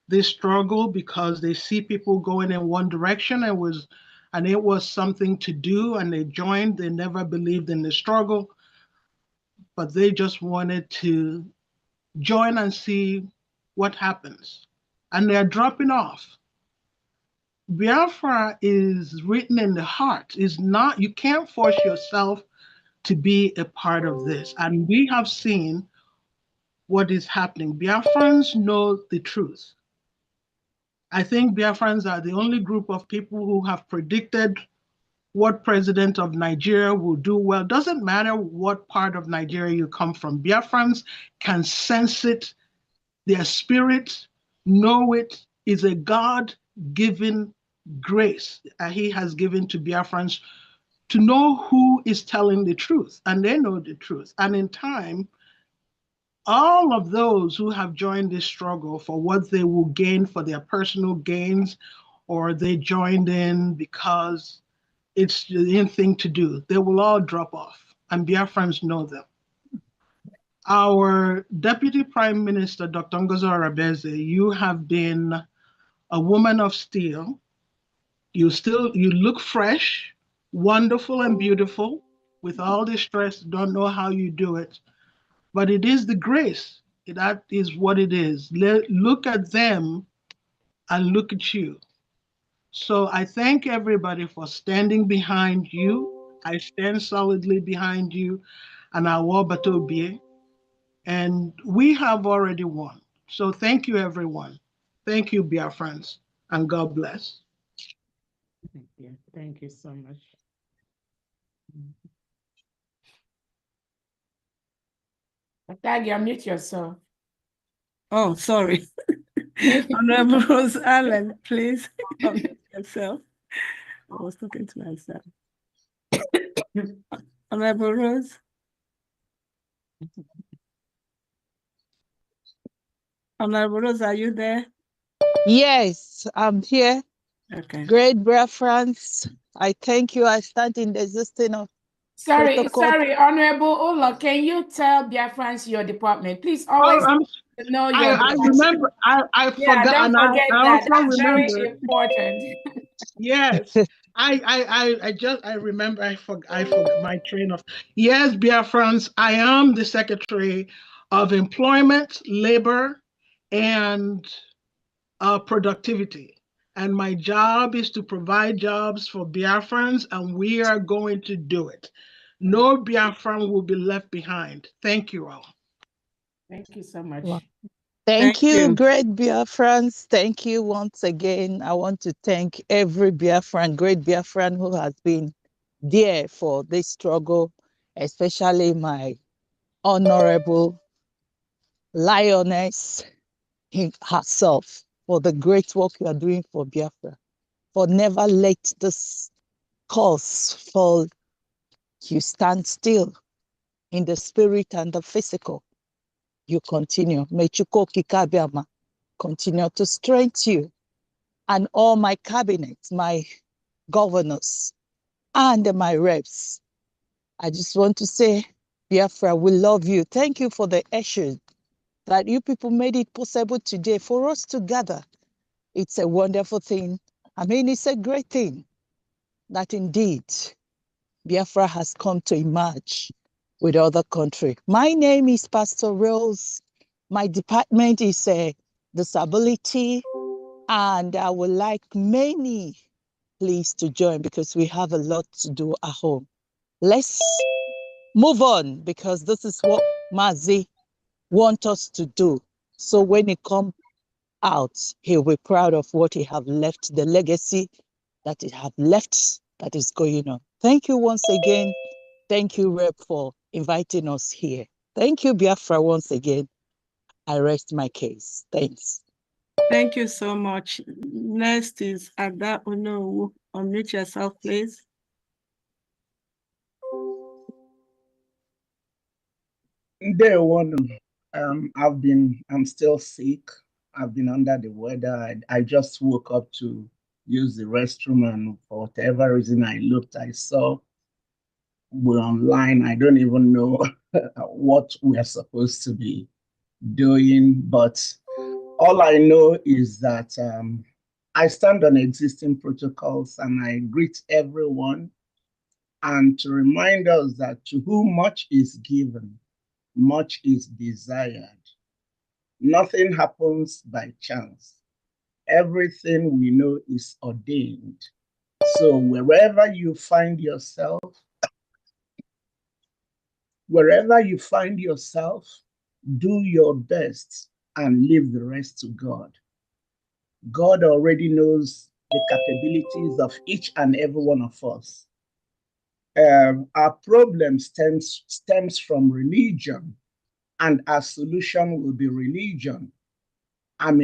this struggle because they see people going in one direction and it was something to do, and they joined. They never believed in the struggle, but they just wanted to join and see what happens. And they're dropping off. Biafra is written in the heart. Is not, you can't force yourself to be a part of this. And we have seen what is happening. Biafrans know the truth. I think Biafrans are the only group of people who have predicted what president of Nigeria will do well. Doesn't matter what part of Nigeria you come from. Biafrans can sense it. Their spirit know it is a God-given grace that He has given to Biafrans to know who is telling the truth, and they know the truth. And in time, all of those who have joined this struggle for what they will gain for their personal gains, or they joined in because it's the in thing to do, they will all drop off, and Biafrans know them. Our Deputy Prime Minister, Dr. Ngozi Arabeze, you have been a woman of steel. You look fresh, wonderful and beautiful. With all the stress, don't know how you do it. But it is the grace. That is what it is. Look at them and look at you. So I thank everybody for standing behind you. I stand solidly behind you and our Batobie. And we have already won. So thank you, everyone. Thank you, Biafrans, and God bless. Thank you so much. Tag, unmute yourself. Oh, sorry. Honorable Rose Allen, please unmute yourself. I was talking to myself. Honorable Rose. Honorable Rose, are you there? Yes, I'm here. Okay. Great Biafrans, I thank you. I stand in the existence of Sorry, Honorable Ola, can you tell Biafrans your department? Please always know your I remember, I forgot, don't forget I that. also That's remember. very important. Yes, I remember, I forgot my train of, yes, Biafrans, I am the Secretary of Employment, Labor, and Productivity. And my job is to provide jobs for Biafrans, and we are going to do it. No Biafran will be left behind. Thank you all. Thank you so much. Wow. Thank you, great Biafrans. Thank you once again. I want to thank every Biafran, great Biafran who has been there for this struggle, especially my honorable lioness herself, for the great work you are doing for Biafra, for never let this cause fall. You stand still in the spirit and the physical. You continue. May Chuko Kikabiama continue to strengthen you and all my cabinet, my governors, and my reps. I just want to say, Biafra, we love you. Thank you for the issue that you people made it possible today for us to gather. It's a wonderful thing. I mean, it's a great thing that indeed Biafra has come to emerge with other countries. My name is Pastor Rose. My department is disability, and I would like many please to join because we have a lot to do at home. Let's move on because this is what Mazi want us to do. So when he comes out, he'll be proud of what he have left, the legacy that he have left that is going on. Thank you once again. Thank you, Rep, for inviting us here. Thank you, Biafra, once again. I rest my case. Thanks. Thank you so much. Next is Ada Onowu. Unmute yourself, please. I'm still sick. I've been under the weather. I just woke up to use the restroom, and for whatever reason I looked, I saw we're online. I don't even know what we are supposed to be doing, but all I know is that I stand on existing protocols and I greet everyone, and to remind us that to whom much is given, much is desired. Nothing happens by chance. Everything we know is ordained. So wherever you find yourself, do your best and leave the rest to God. God already knows the capabilities of each and every one of us. Our problem stems from religion, and our solution will be religion. I'm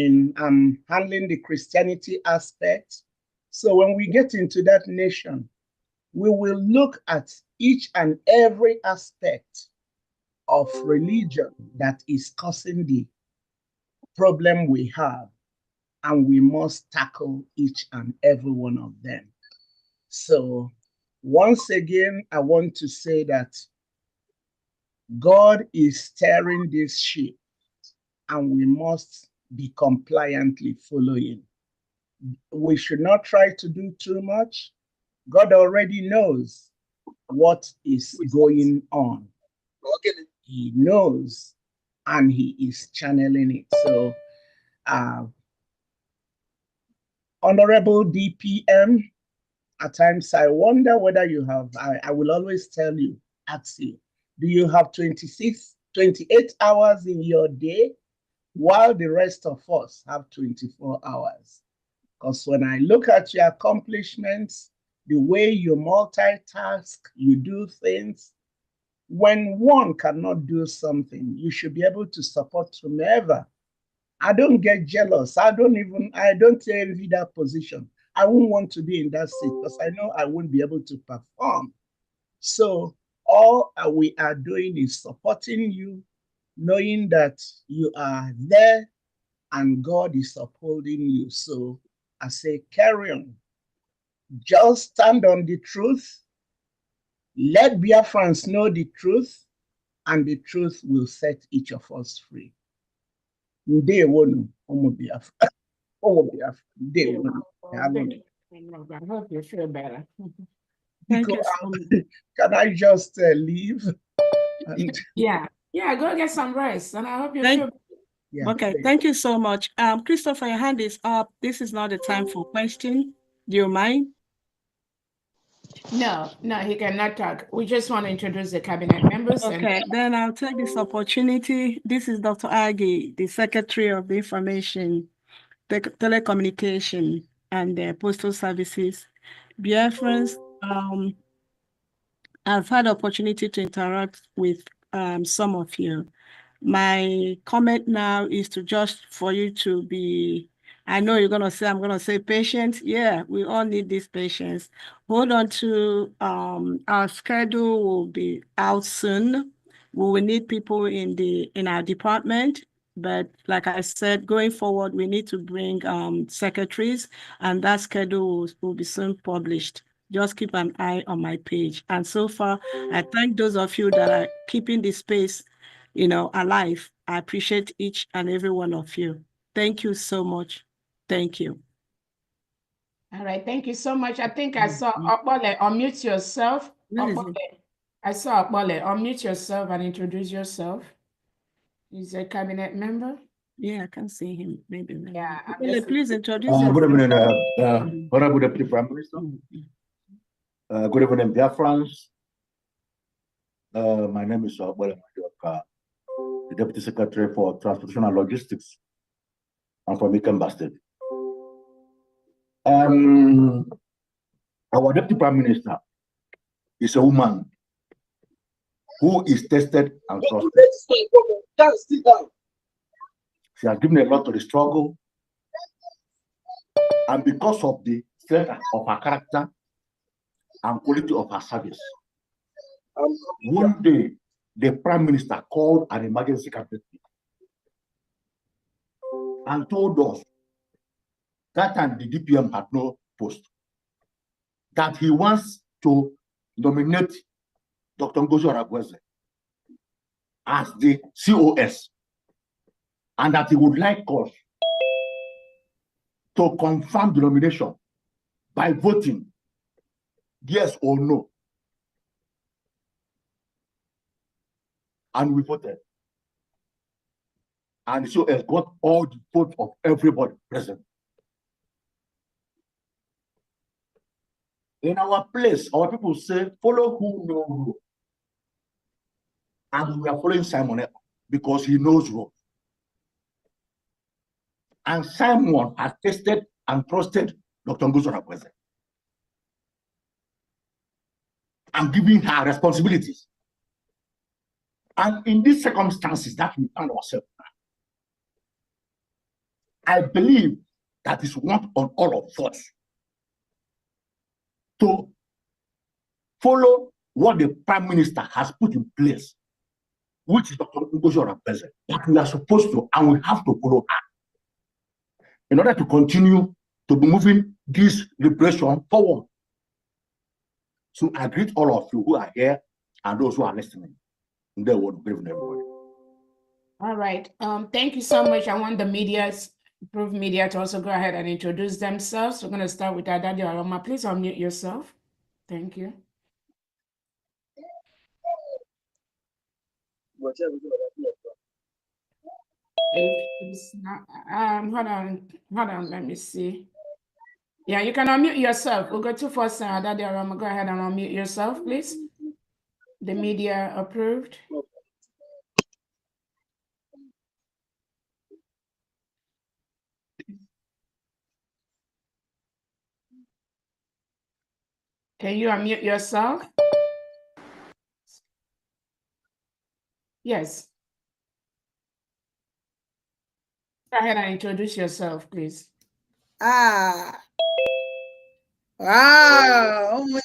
handling the Christianity aspect. So when we get into that nation, we will look at each and every aspect of religion that is causing the problem we have, and we must tackle each and every one of them. So once again, I want to say that God is steering this ship, and we must be compliantly following. We should not try to do too much. God already knows what is going on. He knows, and he is channeling it. So, Honorable DPM, at times I wonder whether you have, I will always ask you, do you have 28 hours in your day, while the rest of us have 24 hours? Because when I look at your accomplishments, the way you multitask, you do things, when one cannot do something, you should be able to support whomever. I don't get jealous. I don't envy that position. I wouldn't want to be in that seat because I know I wouldn't be able to perform. So all we are doing is supporting you, knowing that you are there and God is upholding you. So I say, carry on. Just stand on the truth. Let Biafrans know the truth, and the truth will set each of us free. Ndewonu, Omo Biafra. Omo Biafra. Ndewonu. I hope you feel better. Thank you so much. Can I just leave? Yeah, go get some rest, and I hope you feel better. Yeah, okay, thank you so much. Christopher, your hand is up. This is not the time for question. Do you mind? No, he cannot talk. We just want to introduce the cabinet members. Okay, then I'll take this opportunity. This is Dr. Agi, the Secretary of the Information, Telecommunication, and Postal Services. Biafrans, I've had the opportunity to interact with some of you. My comment now is for you to be, I know you're going to say, I'm going to say patient. Yeah, we all need this patience. Hold on to our schedule will be out soon. We will need people in our department. But like I said, going forward, we need to bring secretaries, and that schedule will be soon published. Just keep an eye on my page. And so far, I thank those of you that are keeping the space alive. I appreciate each and every one of you. Thank you so much. Thank you. All right, thank you so much. I think I saw Okpole, unmute yourself. I saw Okpole, unmute yourself and introduce yourself. He's a cabinet member. Yeah, I can see him. Maybe. Yeah. Please introduce yourself. Good evening, Honorable Deputy Prime Minister. Good evening, Biafrans. My name is Okpole, the Deputy Secretary for Transportation and Logistics. I'm from Ikemba State. Our Deputy Prime Minister is a woman who is tested and trusted. She has given a lot to the struggle, and because of the strength of her character and quality of her service, one day the Prime Minister called an emergency cabinet and told us that time the DPM had no post, that he wants to nominate Dr. Ngozi Aragweze as the COS, and that he would like us to confirm the nomination by voting yes or no. And we voted. And the COS got all the votes of everybody present. In our place, our people say, follow who knows road. And we are following Simon because he knows road. And Simon has tested and trusted Dr. Ngozi Aragweze and giving her responsibilities. And in these circumstances that we find ourselves now, I believe that is not on all of us to follow what the Prime Minister has put in place, which is Dr. Ngozi Aragweze, that we are supposed to, and we have to follow her in order to continue to be moving this liberation forward. So I greet all of you who are here and those who are listening. In the word, good evening, everybody. All right. Thank you so much. I want the approved media to also go ahead and introduce themselves. We're going to start with Adadi Aroma. Please unmute yourself. Thank you. It's not, hold on, let me see. Yeah, you can unmute yourself. We'll go to first Adadi Aroma. Go ahead and unmute yourself, please. The media approved. Can you unmute yourself? Yes. Go ahead and introduce yourself, please. Wow, onye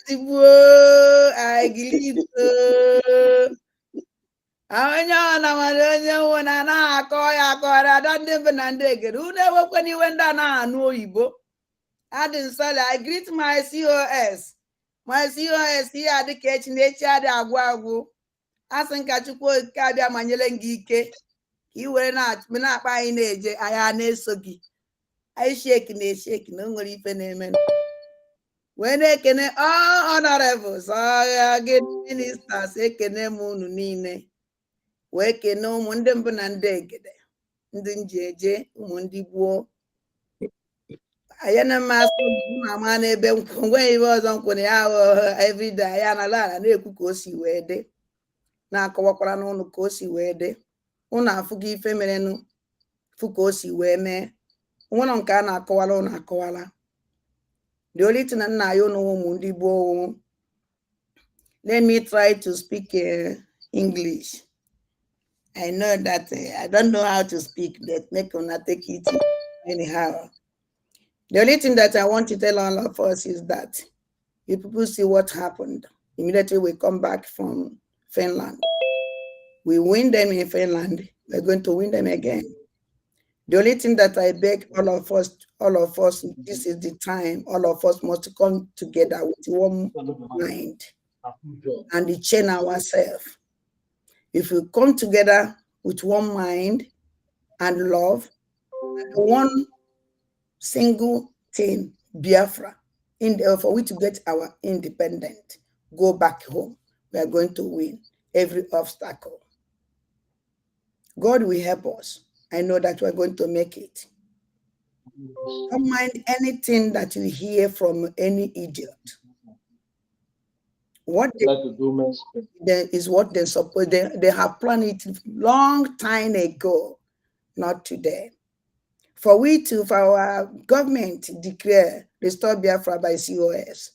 ọ na-amara onye nwe na na-akọ ya akọrọ ada ndị be na ndị egere unu ewekwana iwe ndị a na-anụ oyibo. Adị nsọla, I greet my COS. My COS ihe adị ka echi na echi adị agwụ agwụ. Asị nka Chukwu okike abịa manyere gị ike ka i were na-akpa anyị na-eje anyị na-eso gị. Anyị sheki na-esheki na o nwere ife na-eme. Wee na-ekene all honorables, all good ministers, ekene m unu niile. Wee kene ụmụ ndị mbụ na ndị egede, ndị njeje, ụmụ ndị gboo. Anyị na-amasị mama n'ebe nkwụ nweghị ibe ọzọ nkwụ na ya everyday ya na ala na-ekwu ka o si wee dị, na-akọwakwara n'ụnụ ka o si wee dị. Ụnụ afụgo ife merenụ fụ ka o si wee mee. Nwụrụ nke a na-akọwara ụnụ akọwara. The only thing na ya ụnụ ụmụ ndị gboo. Let me try to speak English. I know that I don't know how to speak, but make una take it anyhow. The only thing that I want to tell all of us is that you people see what happened. Immediately we come back from Finland. We win them in Finland. We're going to win them again. The only thing that I beg all of us, this is the time, all of us must come together with one mind and chain ourselves. If we come together with one mind and love, and one single thing, Biafra, for we to get our independence, go back home, we are going to win every obstacle. God will help us. I know that we're going to make it. Don't mind anything that you hear from any idiot. What is what they suppose they have planned it long time ago, not today. For our government declare restore Biafra by COS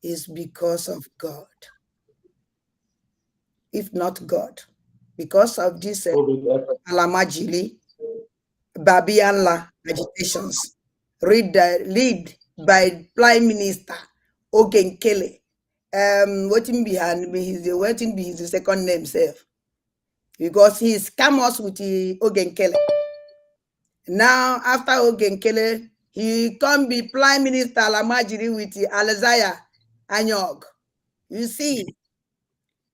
is because of God. If not God, because of this Alamajili, Babianla agitations, lead by Prime Minister Ogenkele. Waiting behind me, waiting be his second name self. Because he scam us with the Ogenkele. Now, after Ogenkele, he can be Prime Minister Alamajiri with the Alazaya Anyog. You see,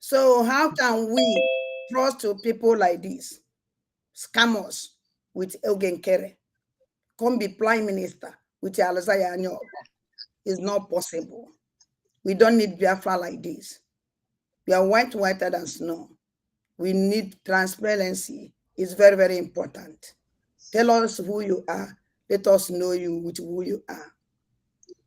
so how can we trust to people like this? Scammers with Ogenkele. Come be Prime Minister with the Alazaya Anyog. It's not possible. We don't need Biafra like this. We are whiter than snow. We need transparency. It's very, very important. Tell us who you are. Let us know you with who you are.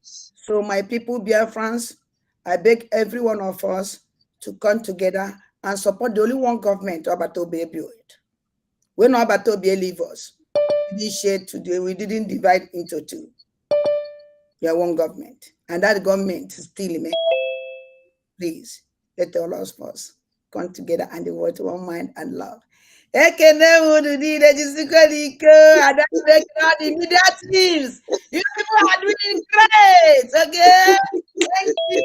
So my people, Biafrans, I beg every one of us to come together and support the only one government Obatobe build. When Obatobe leave us, we didn't share today, we didn't divide into two. We are one government. And that government is still in. Please, let all of us come together and devote one mind and love. Ekene would need a Jessica, and that's the media teams. You people are doing great. Okay. Thank you.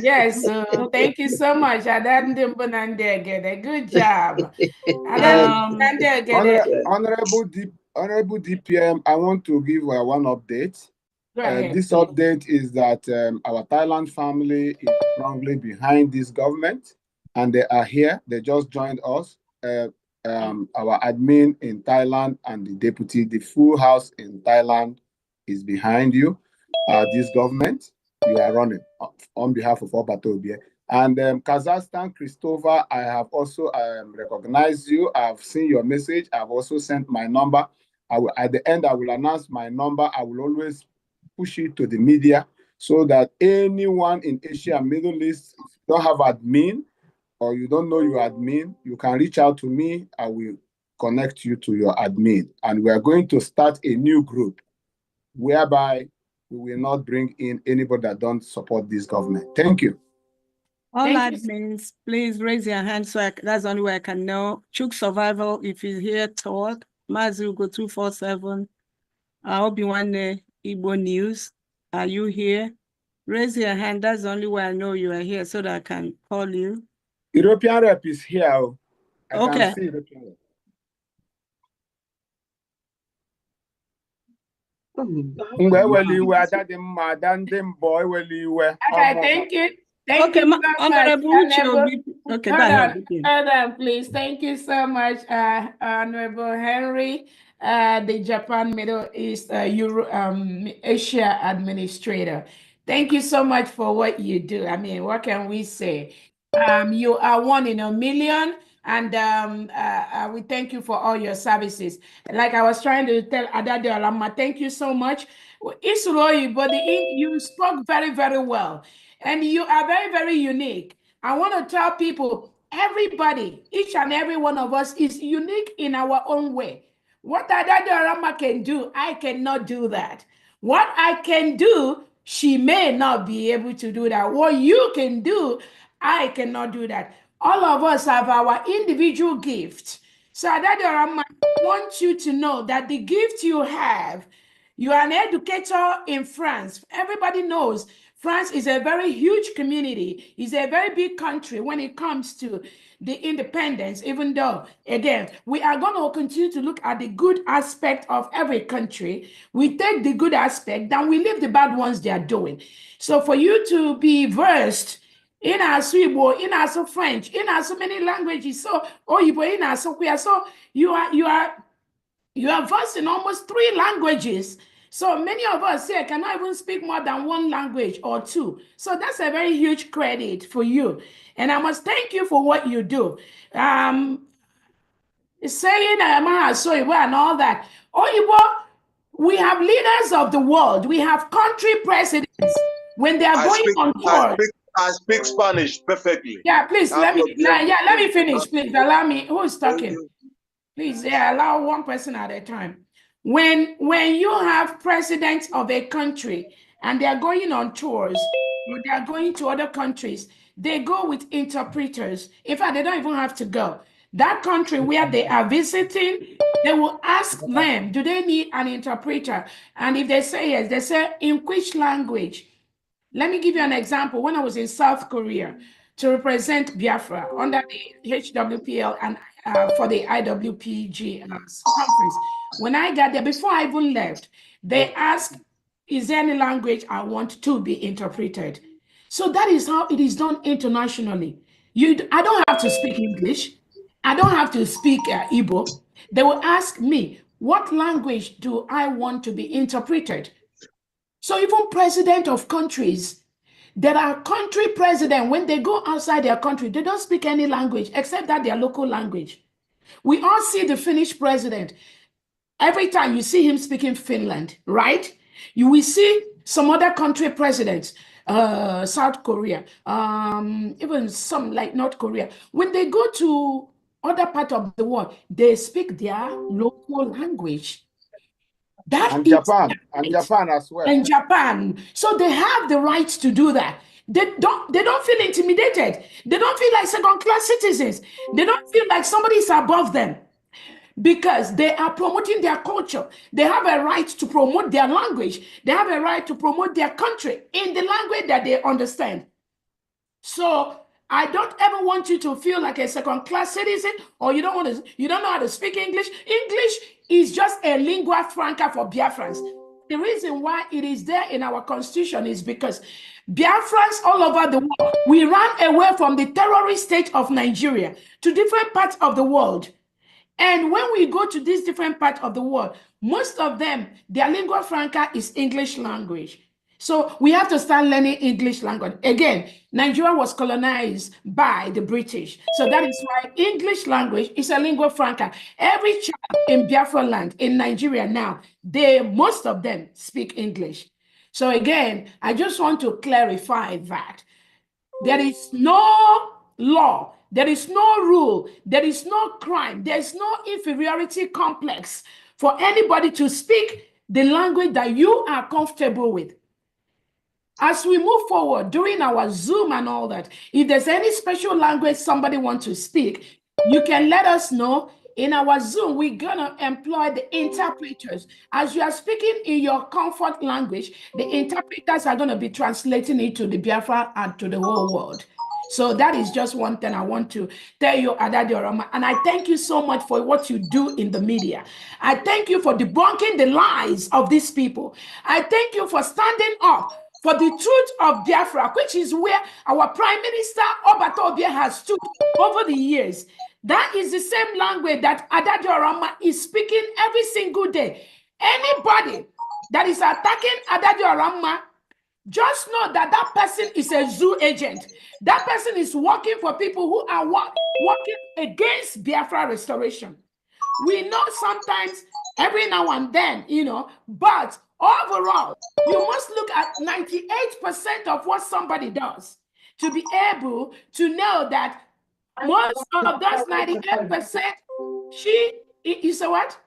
Yes, thank you so much. Good job. Honorable DPM, I want to give one update. This update is that our Thailand family is strongly behind this government, and they are here. They just joined us. Our admin in Thailand and the deputy, the full house in Thailand is behind you. This government, you are running on behalf of Obatobie. And Kazakhstan, Christopher, I have also recognized you. I've seen your message. I've also sent my number. At the end, I will announce my number. I will always push it to the media so that anyone in Asia and Middle East, if you don't have admin or you don't know your admin, you can reach out to me. I will connect you to your admin. And we are going to start a new group whereby we will not bring in anybody that don't support this government. Thank you. All admins, please raise your hand so that's the only way I can know. Chuk Survival, if you're here, talk. Mazugo 247. Obi-Wan Igbo News. Are you here? Raise your hand. That's the only way I know you are here so that I can call you. European rep is here. I can see European rep. Okay, thank you. Thank you so much. Okay, go ahead. Hold on, please. Thank you so much, Honorable Henry, the Japan Middle East Asia Administrator. Thank you so much for what you do. I mean, what can we say? You are one in a million. And we thank you for all your services. Like I was trying to tell Adade Olama, thank you so much. You spoke very, very well. And you are very, very unique. I want to tell people, everybody, each and every one of us is unique in our own way. What Adade Olama can do, I cannot do that. What I can do, she may not be able to do that. What you can do, I cannot do that. All of us have our individual gifts. So I want you to know that the gift you have, you are an educator in France. Everybody knows France is a very huge community. It's a very big country when it comes to the independence, even though, again, we are going to continue to look at the good aspect of every country. We take the good aspect, then we leave the bad ones they are doing. So for you to be versed in our Swibo, in our so French, in our so many languages, so Oyibo, in our so queer, so you are versed in almost 3 languages. So many of us here cannot even speak more than 1 language or 2. So that's a very huge credit for you. And I must thank you for what you do. Saying Soyibo and all that. Oyibo, we have leaders of the world. We have country presidents when they are going on tour. I speak Spanish perfectly. Yeah, please let me finish. Please allow me. Who is talking? Please, allow one person at a time. When you have presidents of a country and they are going on tours, or they are going to other countries, they go with interpreters. In fact, they don't even have to go. That country where they are visiting, they will ask them, do they need an interpreter? And if they say yes, they say, in which language? Let me give you an example. When I was in South Korea to represent Biafra under the HWPL and for the IWPG conference, when I got there, before I even left, they asked, is there any language I want to be interpreted? So that is how it is done internationally. I don't have to speak English. I don't have to speak Igbo. They will ask me, what language do I want to be interpreted? So even president of countries, there are country president, when they go outside their country, they don't speak any language except that their local language. We all see the Finnish president. Every time you see him speaking Finland, right? You will see some other country presidents, South Korea, even some like North Korea. When they go to other part of the world, they speak their local language. And Japan as well. And Japan. So they have the right to do that. They don't feel intimidated. They don't feel like second-class citizens. They don't feel like somebody is above them because they are promoting their culture. They have a right to promote their language. They have a right to promote their country in the language that they understand. So I don't ever want you to feel like a second-class citizen, or you don't know how to speak English. English is just a lingua franca for Biafrans. The reason why it is there in our constitution is because Biafrans all over the world, we ran away from the terrorist state of Nigeria to different parts of the world. And when we go to these different parts of the world, most of them, their lingua franca is English language. So we have to start learning English language. Again, Nigeria was colonized by the British. So that is why English language is a lingua franca. Every child in Biafra land, in Nigeria now, most of them speak English. So again, I just want to clarify that. There is no law, there is no rule, there is no crime, there is no inferiority complex for anybody to speak the language that you are comfortable with. As we move forward during our Zoom and all that, if there's any special language somebody wants to speak, you can let us know. In our Zoom, we're gonna employ the interpreters. As you are speaking in your comfort language, the interpreters are gonna be translating it to the Biafra and to the whole world. So that is just one thing I want to tell you, Adadi Orama. And I thank you so much for what you do in the media. I thank you for debunking the lies of these people. I thank you for standing up for the truth of Biafra, which is where our Prime Minister Obato Obie has stood over the years. That is the same language that Adadi Orama is speaking every single day. Anybody that is attacking Adadi Orama, just know that that person is a zoo agent. That person is working for people who are working against Biafra restoration. We know sometimes every now and then, but overall, you must look at 98% of what somebody does to be able to know that most of those 98%, you say what?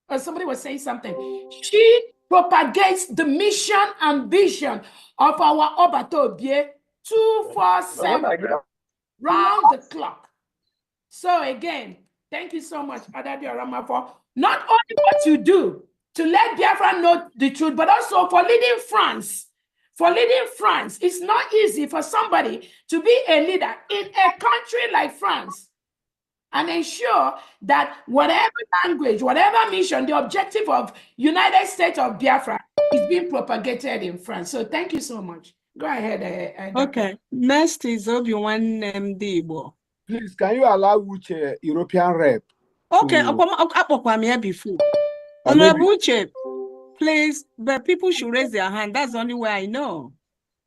Or somebody was saying something. She propagates the mission and vision of our Obato Obie 247 round the clock. So again, thank you so much, Adadi Orama, for not only what you do to let Biafra know the truth, but also for leading France. For leading France, it's not easy for somebody to be a leader in a country like France and ensure that whatever language, whatever mission, the objective of United States of Biafra is being propagated in France. So thank you so much. Go ahead. Okay, next is Obi-Wan Mdibo. Please, can you allow Uche, European rep? Okay, I'm here before. Honorable Uche, please, but people should raise their hand. That's the only way I know.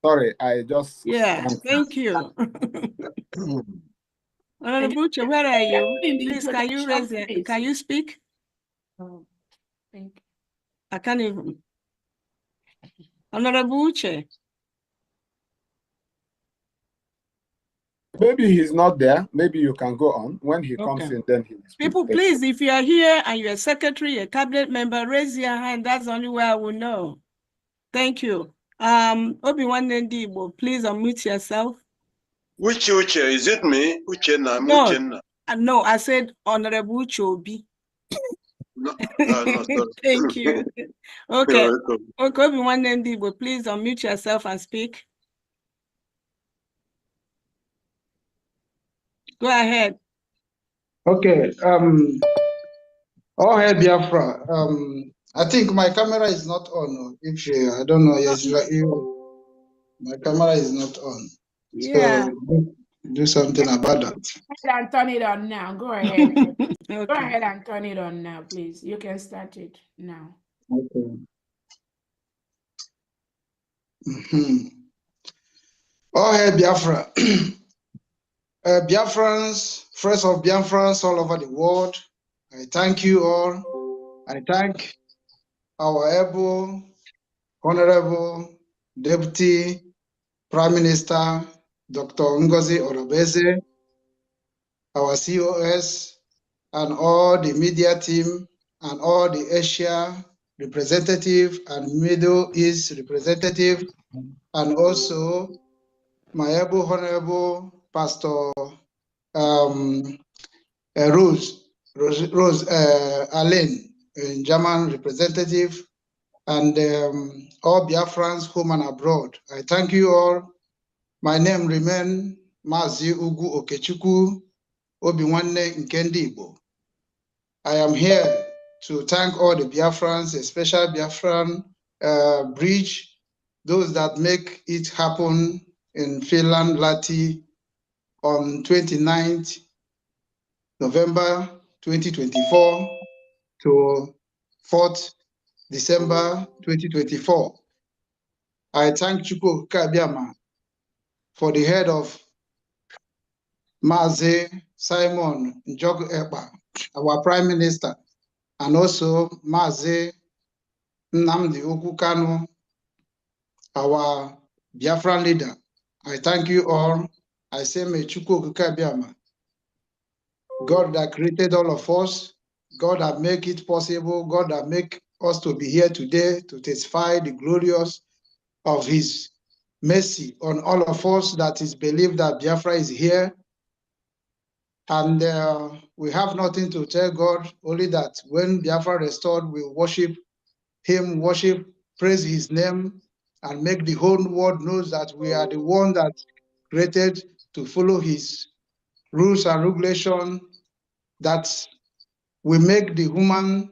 Sorry, I just... Yeah, thank you. Honorable Uche, where are you? Please, can you speak? Thank you. I can't even. Honorable Uche. Maybe he's not there. Maybe you can go on. When he comes Okay. in, then he will speak. People, please, if you are here and you're a secretary, a cabinet member, raise your hand. That's the only way I will know. Thank you. Obi-Wan Ndigbo, please unmute yourself. Which Uche? Is it me? Uchenna? No, Uchenna? no, I said Honorable Uche Obi. No, no, sorry. Thank you. Okay. You're welcome. Okay, Obi-Wan Ndigbo, please unmute yourself and speak. Go ahead. Okay. Oh, hey, Biafra. I think my camera is not on. If you, I don't know, yes, like you, my camera is not on. Yeah. So do something about that. Go ahead and turn it on now. Go ahead. Okay. Go ahead and turn it on now, please. You can start it now. Okay. Oh, hey, Biafra. Biafrans, friends of Biafrans all over the world, I thank you all. I thank our able, honorable Deputy Prime Minister, Dr. Ngozi Orobeze, our COS, and all the media team, and all the Asia representative and Middle East representative, and also my able, honorable Pastor Rose Allen, German representative, and all Biafrans home and abroad. I thank you all. My name remains Mazi Ugu Okechukwu Obiwanne Nkendibo. I am here to thank all the Biafrans, especially Biafran Bridge, those that make it happen in Finland, Lati, on 29th November 2024 to 4th December 2024. I thank Chukwu Kabiama for the head of Maze Simon Njog Ekpa, our Prime Minister, and also Maze Nnamdi Ukwu Kanu, our Biafran leader. I thank you all. I say, may Chukwu Kabiama, God that created all of us, God that make it possible, God that make us to be here today to testify the glorious of his mercy on all of us that is believed that Biafra is here. And we have nothing to tell God, only that when Biafra restored, we worship him, praise his name, and make the whole world knows that we are the one that created to follow his rules and regulations, that we make the human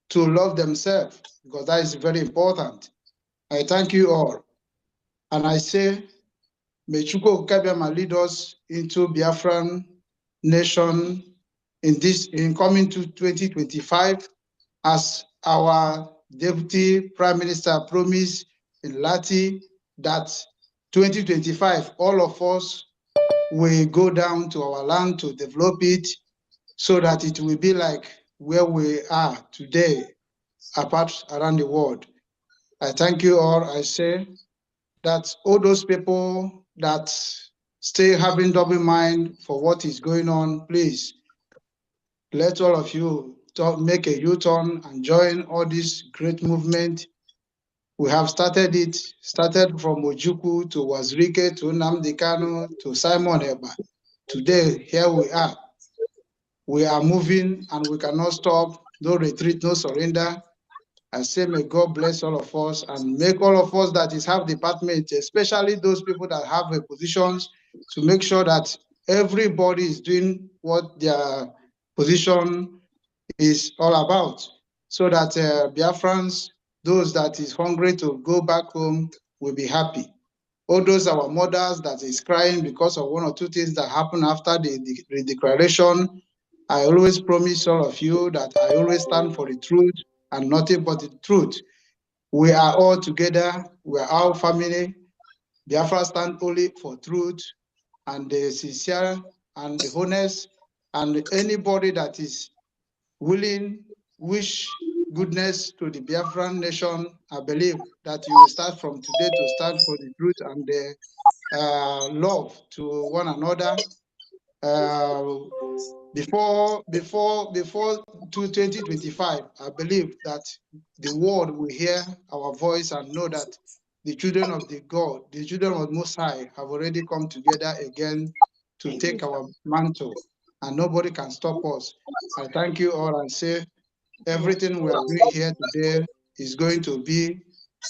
to love themselves, because that is very important. I thank you all. And I say, may Chukwu Kabiama lead us into Biafran nation in coming to 2025, as our Deputy Prime Minister promised in Lati, that 2025, all of us will go down to our land to develop it so that it will be like where we are today, apart around the world. I thank you all. I say that all those people that stay having double mind for what is going on, please let all of you make a U-turn and join all this great movement. We have started from Ojukwu to Wazirike to Nnamdi Kanu to Simon Eba. Today, here we are. We are moving and we cannot stop. No retreat, no surrender. I say, may God bless all of us and make all of us that is have department, especially those people that have positions, to make sure that everybody is doing what their position is all about, so that Biafrans, those that is hungry to go back home, will be happy. All those our mothers that is crying because of one or two things that happen after the declaration, I always promise all of you that I always stand for the truth and nothing but the truth. We are all together. We are our family. Biafra stand only for truth and the sincere and the honest, and anybody that is willing, wish goodness to the Biafran nation. I believe that you will start from today to stand for the truth and the love to one another. Before 2025, I believe that the world will hear our voice and know that the children of the God, the children of Most High, have already come together again to take our mantle, and nobody can stop us. I thank you all and say everything we are doing here today is going to be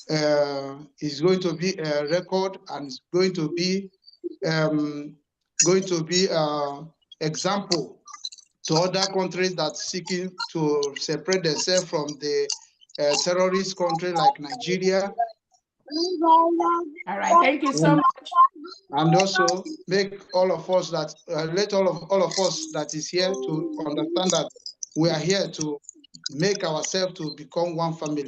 a record, and is going to be example to other countries that seeking to separate themselves from the terrorist country like Nigeria. All right, thank you so much. And also make all of us that let all of us that is here to understand that we are here to make ourselves to become one family.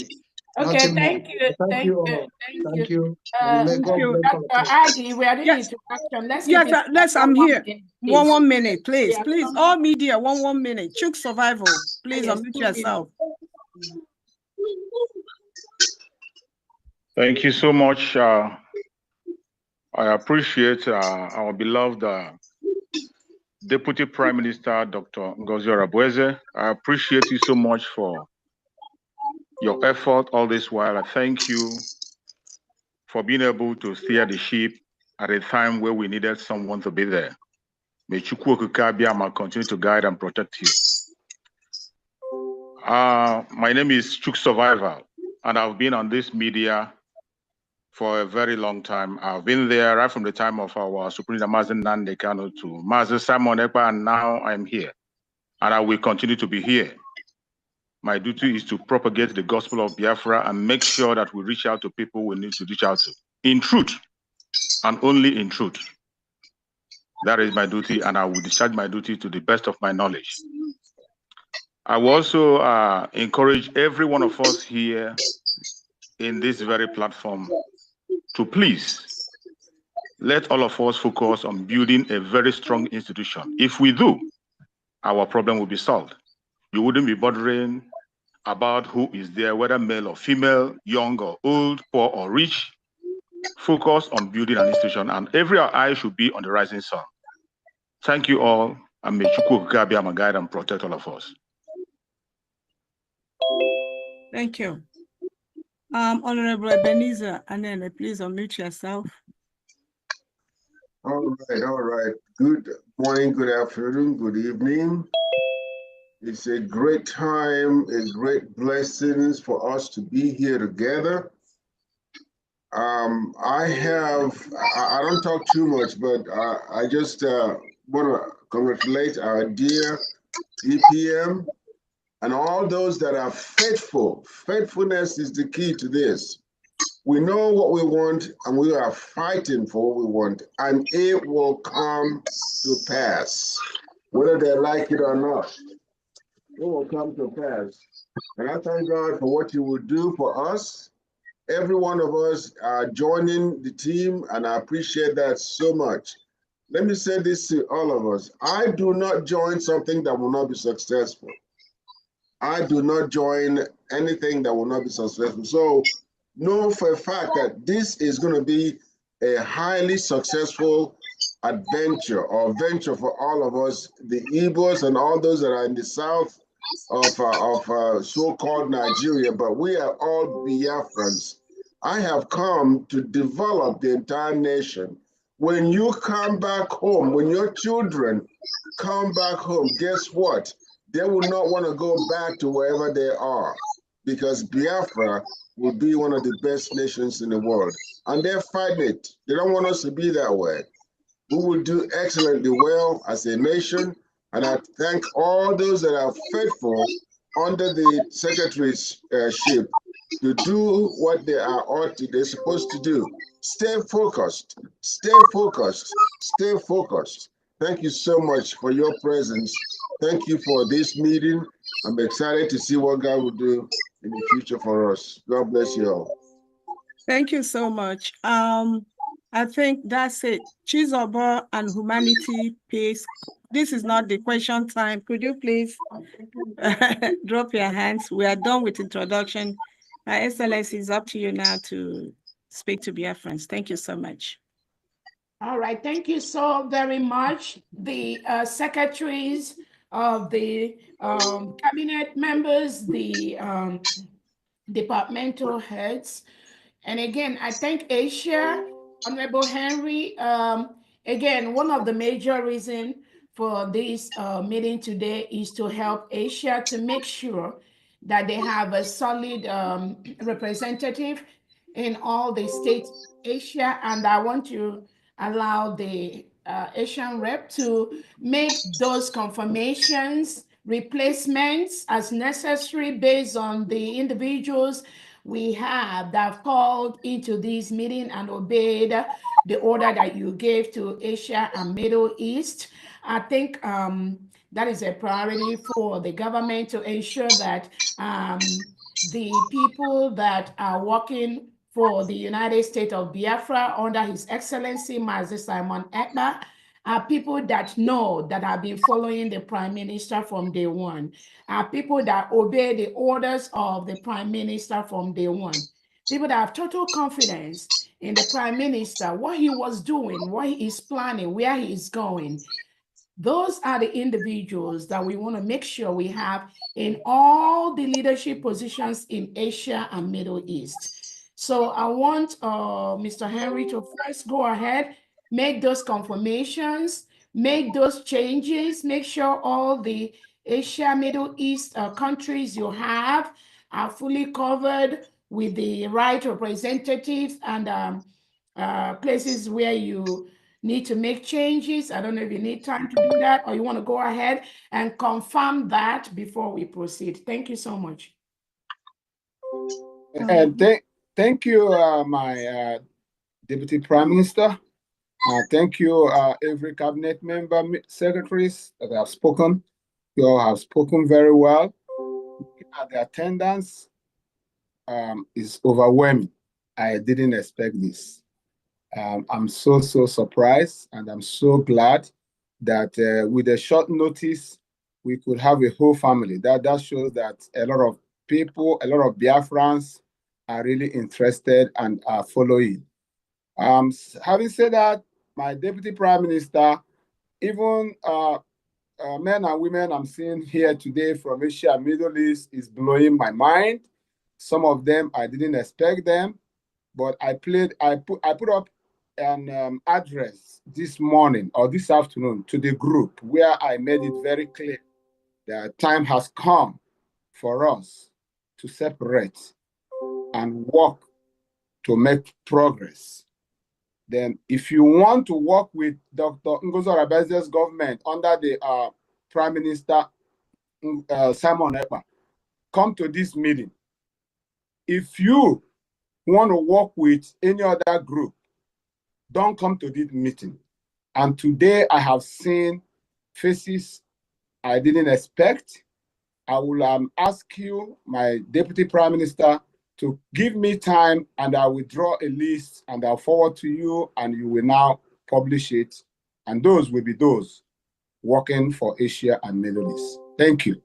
Okay, Nothing thank more. you, Thank you all. thank you. And may God bless all of Dr. us. Adi, we are doing introduction. Let's keep it. Yes, I'm here. One minute, please. Yeah, Please, all media, one minute. Chook Survival, please yes, unmute yourself. Thank you so much. I appreciate our beloved Deputy Prime Minister, Dr. Ngozi Oreboweze. I appreciate you so much for your effort all this while. I thank you for being able to steer the ship at a time where we needed someone to be there. May Chukwu Okike Abiyama continue to guide and protect you. My name is Chook Survival, and I've been on this media for a very long time. I've been there right from the time of our Supreme Leader Mazi Nnamdi Kanu to Mazi Simon Ekpa, and now I'm here. And I will continue to be here. My duty is to propagate the gospel of Biafra and make sure that we reach out to people we need to reach out to. In truth, and only in truth. That is my duty, and I will discharge my duty to the best of my knowledge. I will also encourage every one of us here in this very platform to please let all of us focus on building a very strong institution. If we do, our problem will be solved. You wouldn't be bothering about who is there, whether male or female, young or old, poor or rich. Focus on building an institution, and every eye should be on the rising sun. Thank you all, and may Chukwu Okike Abiyama guide and protect all of us. Thank you. Honorable Ebenezer Anene, please unmute yourself. All right. Good morning, good afternoon, good evening. It's a great time, a great blessing for us to be here together. I don't talk too much, but I just want to congratulate our dear DPM and all those that are faithful. Faithfulness is the key to this. We know what we want, and we are fighting for what we want, and it will come to pass, whether they like it or not. It will come to pass. And I thank God for what you will do for us. Every one of us are joining the team, and I appreciate that so much. Let me say this to all of us. I do not join something that will not be successful. I do not join anything that will not be successful. So know for a fact that this is going to be a highly successful adventure or venture for all of us, the Igbos and all those that are in the south of so-called Nigeria, but we are all Biafrans. I have come to develop the entire nation. When you come back home, when your children come back home, guess what? They will not want to go back to wherever they are, because Biafra will be one of the best nations in the world. And they're fighting it. They don't want us to be that way. We will do excellently well as a nation. And I thank all those that are faithful under the secretaryship to do what they're supposed to do. Stay focused, stay focused, stay focused. Thank you so much for your presence. Thank you for this meeting. I'm excited to see what God will do in the future for us. God bless you all. Thank you so much. I think that's it. Chizoba and humanity peace. This is not the question time. Could you please drop your hands? We are done with introduction. Excellency, it's up to you now to speak to Biafrans. Thank you so much. All right, thank you so very much. The secretaries of the cabinet members, the departmental heads, and again, I thank Asia, Honorable Henry. Again, one of the major reasons for this meeting today is to help Asia to make sure that they have a solid representative in all the states of Asia. And I want to allow the Asian rep to make those confirmations, replacements as necessary based on the individuals we have that have called into this meeting and obeyed the order that you gave to Asia and Middle East. I think that is a priority for the government to ensure that the people that are working for the United States of Biafra under His Excellency Mazi Simon Ekpa are people that know, that have been following the Prime Minister from day one, are people that obey the orders of the Prime Minister from day one, people that have total confidence in the Prime Minister, what he was doing, what he is planning, where he is going. Those are the individuals that we want to make sure we have in all the leadership positions in Asia and Middle East. So I want Mr. Henry to first go ahead, make those confirmations, make those changes, make sure all the Asia, Middle East countries you have are fully covered with the right representatives and places where you need to make changes. I don't know if you need time to do that or you want to go ahead and confirm that before we proceed. Thank you so much. And thank you, my Deputy Prime Minister. Thank you, every cabinet member, secretaries that have spoken. You all have spoken very well. The attendance is overwhelming. I didn't expect this. I'm so surprised, and I'm so glad that with a short notice, we could have a whole family. That shows that a lot of people, a lot of Biafrans are really interested and are following. Having said that, my Deputy Prime Minister, even men and women I'm seeing here today from Asia and Middle East is blowing my mind. Some of them, I didn't expect them, but I put up an address this morning or this afternoon to the group where I made it very clear that time has come for us to separate and work to make progress. Then if you want to work with Dr. Ngozi Orabeze's government under the Prime Minister Simon Ekpa, come to this meeting. If you want to work with any other group, don't come to this meeting. And today I have seen faces I didn't expect. I will ask you, my Deputy Prime Minister, to give me time and I will draw a list and I'll forward to you and you will now publish it. And those will be those working for Asia and Middle East. Thank you.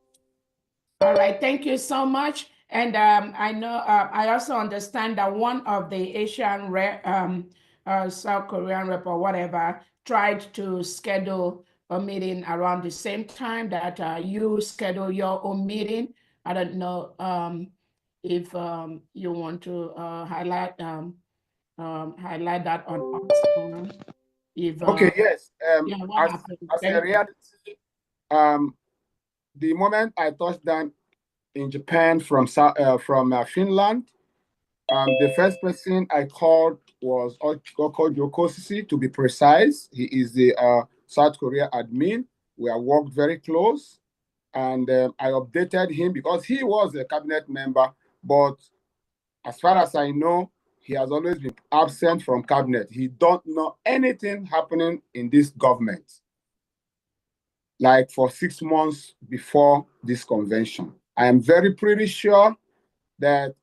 All right, thank you so much. And I know, I also understand that one of the Asian rep, South Korean rep or whatever, tried to schedule a meeting around the same time that you schedule your own meeting. I don't know if you want to highlight that on us. If, okay, yes. yeah, what happened? As a reality, the moment I touched down in Japan from Finland, the first person I called was Ochiko Yokosisi, to be precise. He is the South Korea admin. We have worked very close, and I updated him because he was a cabinet member, but as far as I know, he has always been absent from cabinet. He don't know anything happening in this government, like for 6 months before this convention. I am pretty sure that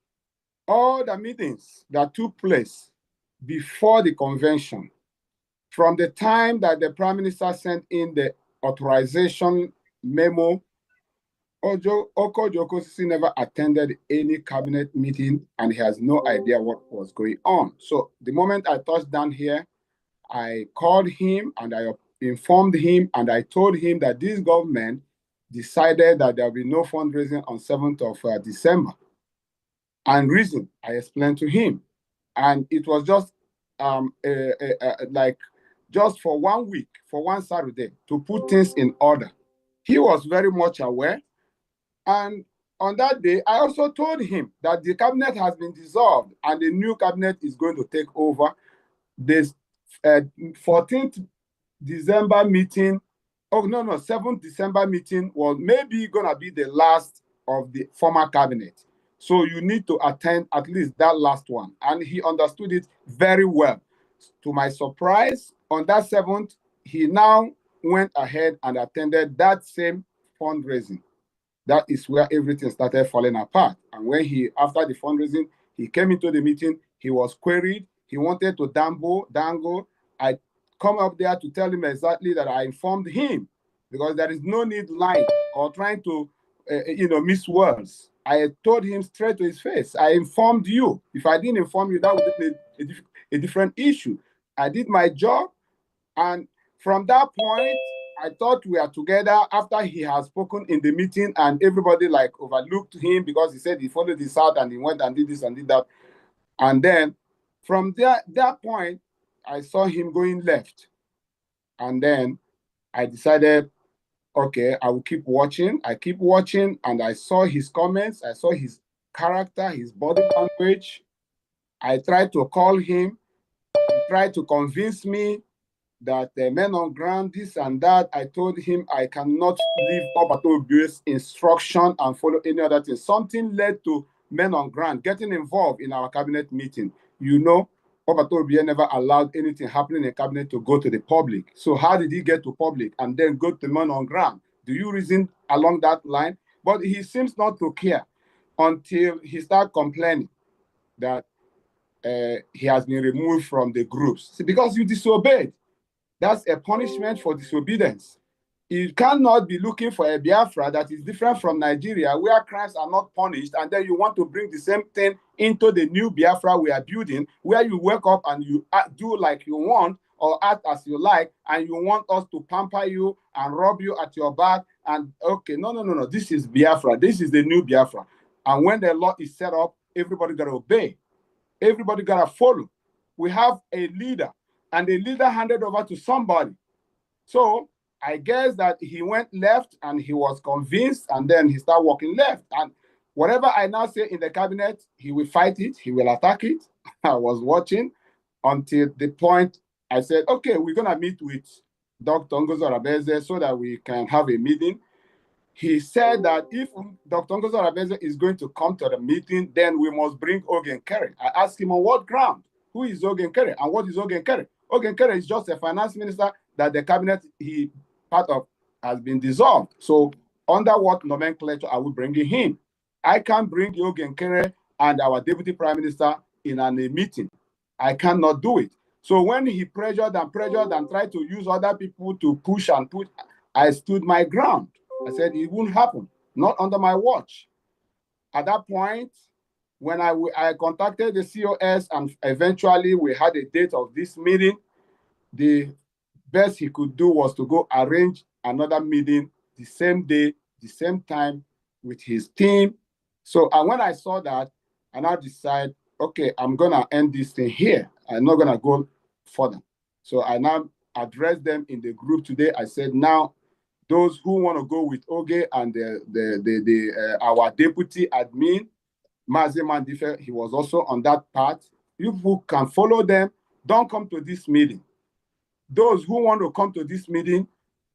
all the meetings that took place before the convention. From the time that the Prime Minister sent in the authorization memo, Oko Jokosisi never attended any cabinet meeting and he has no idea what was going on. So the moment I touched down here, I called him and I informed him and I told him that this government decided that there will be no fundraising on 7th of December. And reason, I explained to him. And it was just like just for 1 week, for one Saturday, to put things in order. He was very much aware. And on that day, I also told him that the cabinet has been dissolved and the new cabinet is going to take over. This 14th December meeting, 7th December meeting was maybe going to be the last of the former cabinet. So you need to attend at least that last one. And he understood it very well. To my surprise, on that 7th, he now went ahead and attended that same fundraising. That is where everything started falling apart. And when after the fundraising, he came into the meeting, he was queried. He wanted to dangle. I come up there to tell him exactly that I informed him, because there is no need lying or trying to, miss words. I told him straight to his face, I informed you. If I didn't inform you, that would be a different issue. I did my job. And from that point, I thought we are together after he has spoken in the meeting and everybody overlooked him because he said he followed this out and he went and did this and did that. And then from that point, I saw him going left. And then I decided, okay, I will keep watching. I keep watching and I saw his comments. I saw his character, his body language. I tried to call him. He tried to convince me that the men on ground, this and that. I told him I cannot leave Obato's instruction and follow any other thing. Something led to men on ground getting involved in our cabinet meeting. Obato never allowed anything happening in cabinet to go to the public. So how did he get to public and then go to men on ground? Do you reason along that line? But he seems not to care until he started complaining that he has been removed from the groups. See, because you disobeyed. That's a punishment for disobedience. You cannot be looking for a Biafra that is different from Nigeria, where crimes are not punished, and then you want to bring the same thing into the new Biafra we are building, where you wake up and you do like you want or act as you like, and you want us to pamper you and rub you at your back. And okay, no. This is Biafra. This is the new Biafra. And when the law is set up, everybody got to obey. Everybody got to follow. We have a leader, and the leader handed over to somebody. So I guess that he went left and he was convinced, and then he started walking left. And whatever I now say in the cabinet, he will fight it, he will attack it. I was watching until the point I said, okay, we're going to meet with Dr. Ngozo Rabeze so that we can have a meeting. He said that if Dr. Ngozo Rabeze is going to come to the meeting, then we must bring Ogen Kerry. I asked him on what ground? Who is Ogen Kerry and what is Ogen Kerry? Ogen Kerry is just a finance minister that the cabinet he part of has been dissolved. So under what nomenclature are we bringing him? I can't bring Ogen Kerry and our deputy prime minister in a meeting. I cannot do it. So when he pressured and tried to use other people to push and push, I stood my ground. I said it won't happen, not under my watch. At that point, when I contacted the COS and eventually we had a date of this meeting, the best he could do was to go arrange another meeting the same day, the same time with his team. So and when I saw that, I now decided, okay, I'm going to end this thing here. I'm not going to go further. So I now addressed them in the group today. I said, now, those who want to go with Oge and our deputy admin, Mazi Mandife, he was also on that part. You who can follow them, don't come to this meeting. Those who want to come to this meeting,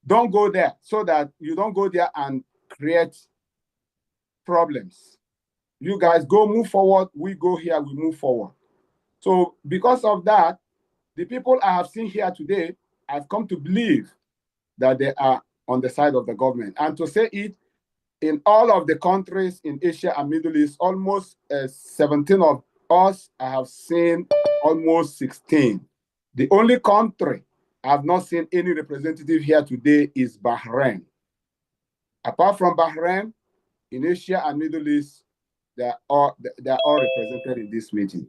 don't go there, so that you don't go there and create problems. You guys go move forward, we go here, we move forward. So because of that, the people I have seen here today, I've come to believe that they are on the side of the government. And to say it, in all of the countries in Asia and Middle East, almost 17 of us, I have seen almost 16. The only country I've not seen any representative here today is Bahrain. Apart from Bahrain, in Asia and Middle East, they're all represented in this meeting.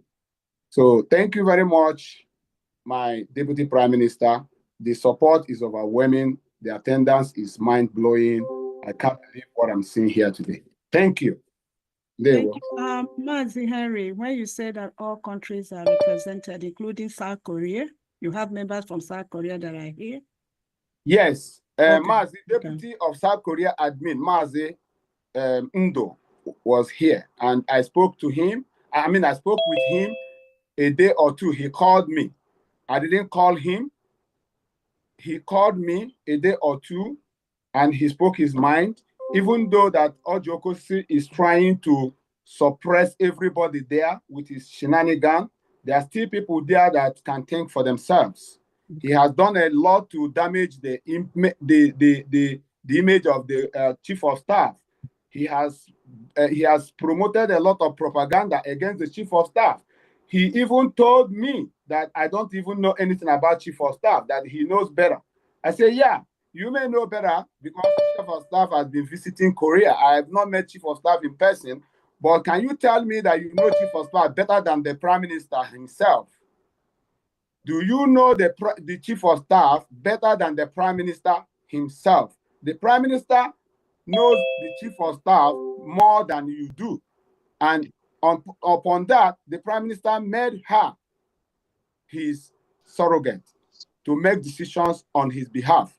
So thank you very much, my Deputy Prime Minister. The support is overwhelming. The attendance is mind-blowing. I can't believe what I'm seeing here today. Thank you. Thank you. Mazi Henry, when you say that all countries are represented, including South Korea, you have members from South Korea that are here? Yes. Okay. Mazi, Deputy of South Korea Admin, Mazi Ndo, was here, and I spoke to him. I spoke with him a day or two. He called me. I didn't call him. He called me a day or two, and he spoke his mind. Even though that Ojokosi is trying to suppress everybody there with his shenanigan, there are still people there that can think for themselves. He has done a lot to damage the image of the chief of staff. He has promoted a lot of propaganda against the chief of staff. He even told me that I don't even know anything about chief of staff, that he knows better. I say, yeah, you may know better because chief of staff has been visiting Korea. I have not met chief of staff in person, but can you tell me that you know chief of staff better than the prime minister himself? Do you know the chief of staff better than the prime minister himself? The prime minister knows the chief of staff more than you do. And upon that, the prime minister made her his surrogate to make decisions on his behalf.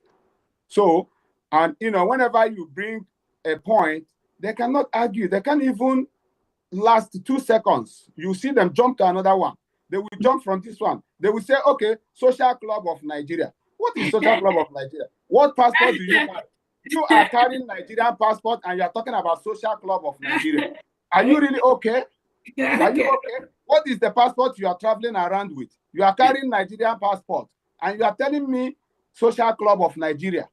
So, and whenever you bring a point, they cannot argue. They can't even last 2 seconds. You see them jump to another one. They will jump from this one. They will say, okay, Social Club of Nigeria. What is Social Club of Nigeria? What passport do you have? You are carrying Nigerian passport and you are talking about Social Club of Nigeria. Are you really okay? Are you okay? What is the passport you are traveling around with? You are carrying Nigerian passport and you are telling me Social Club of Nigeria.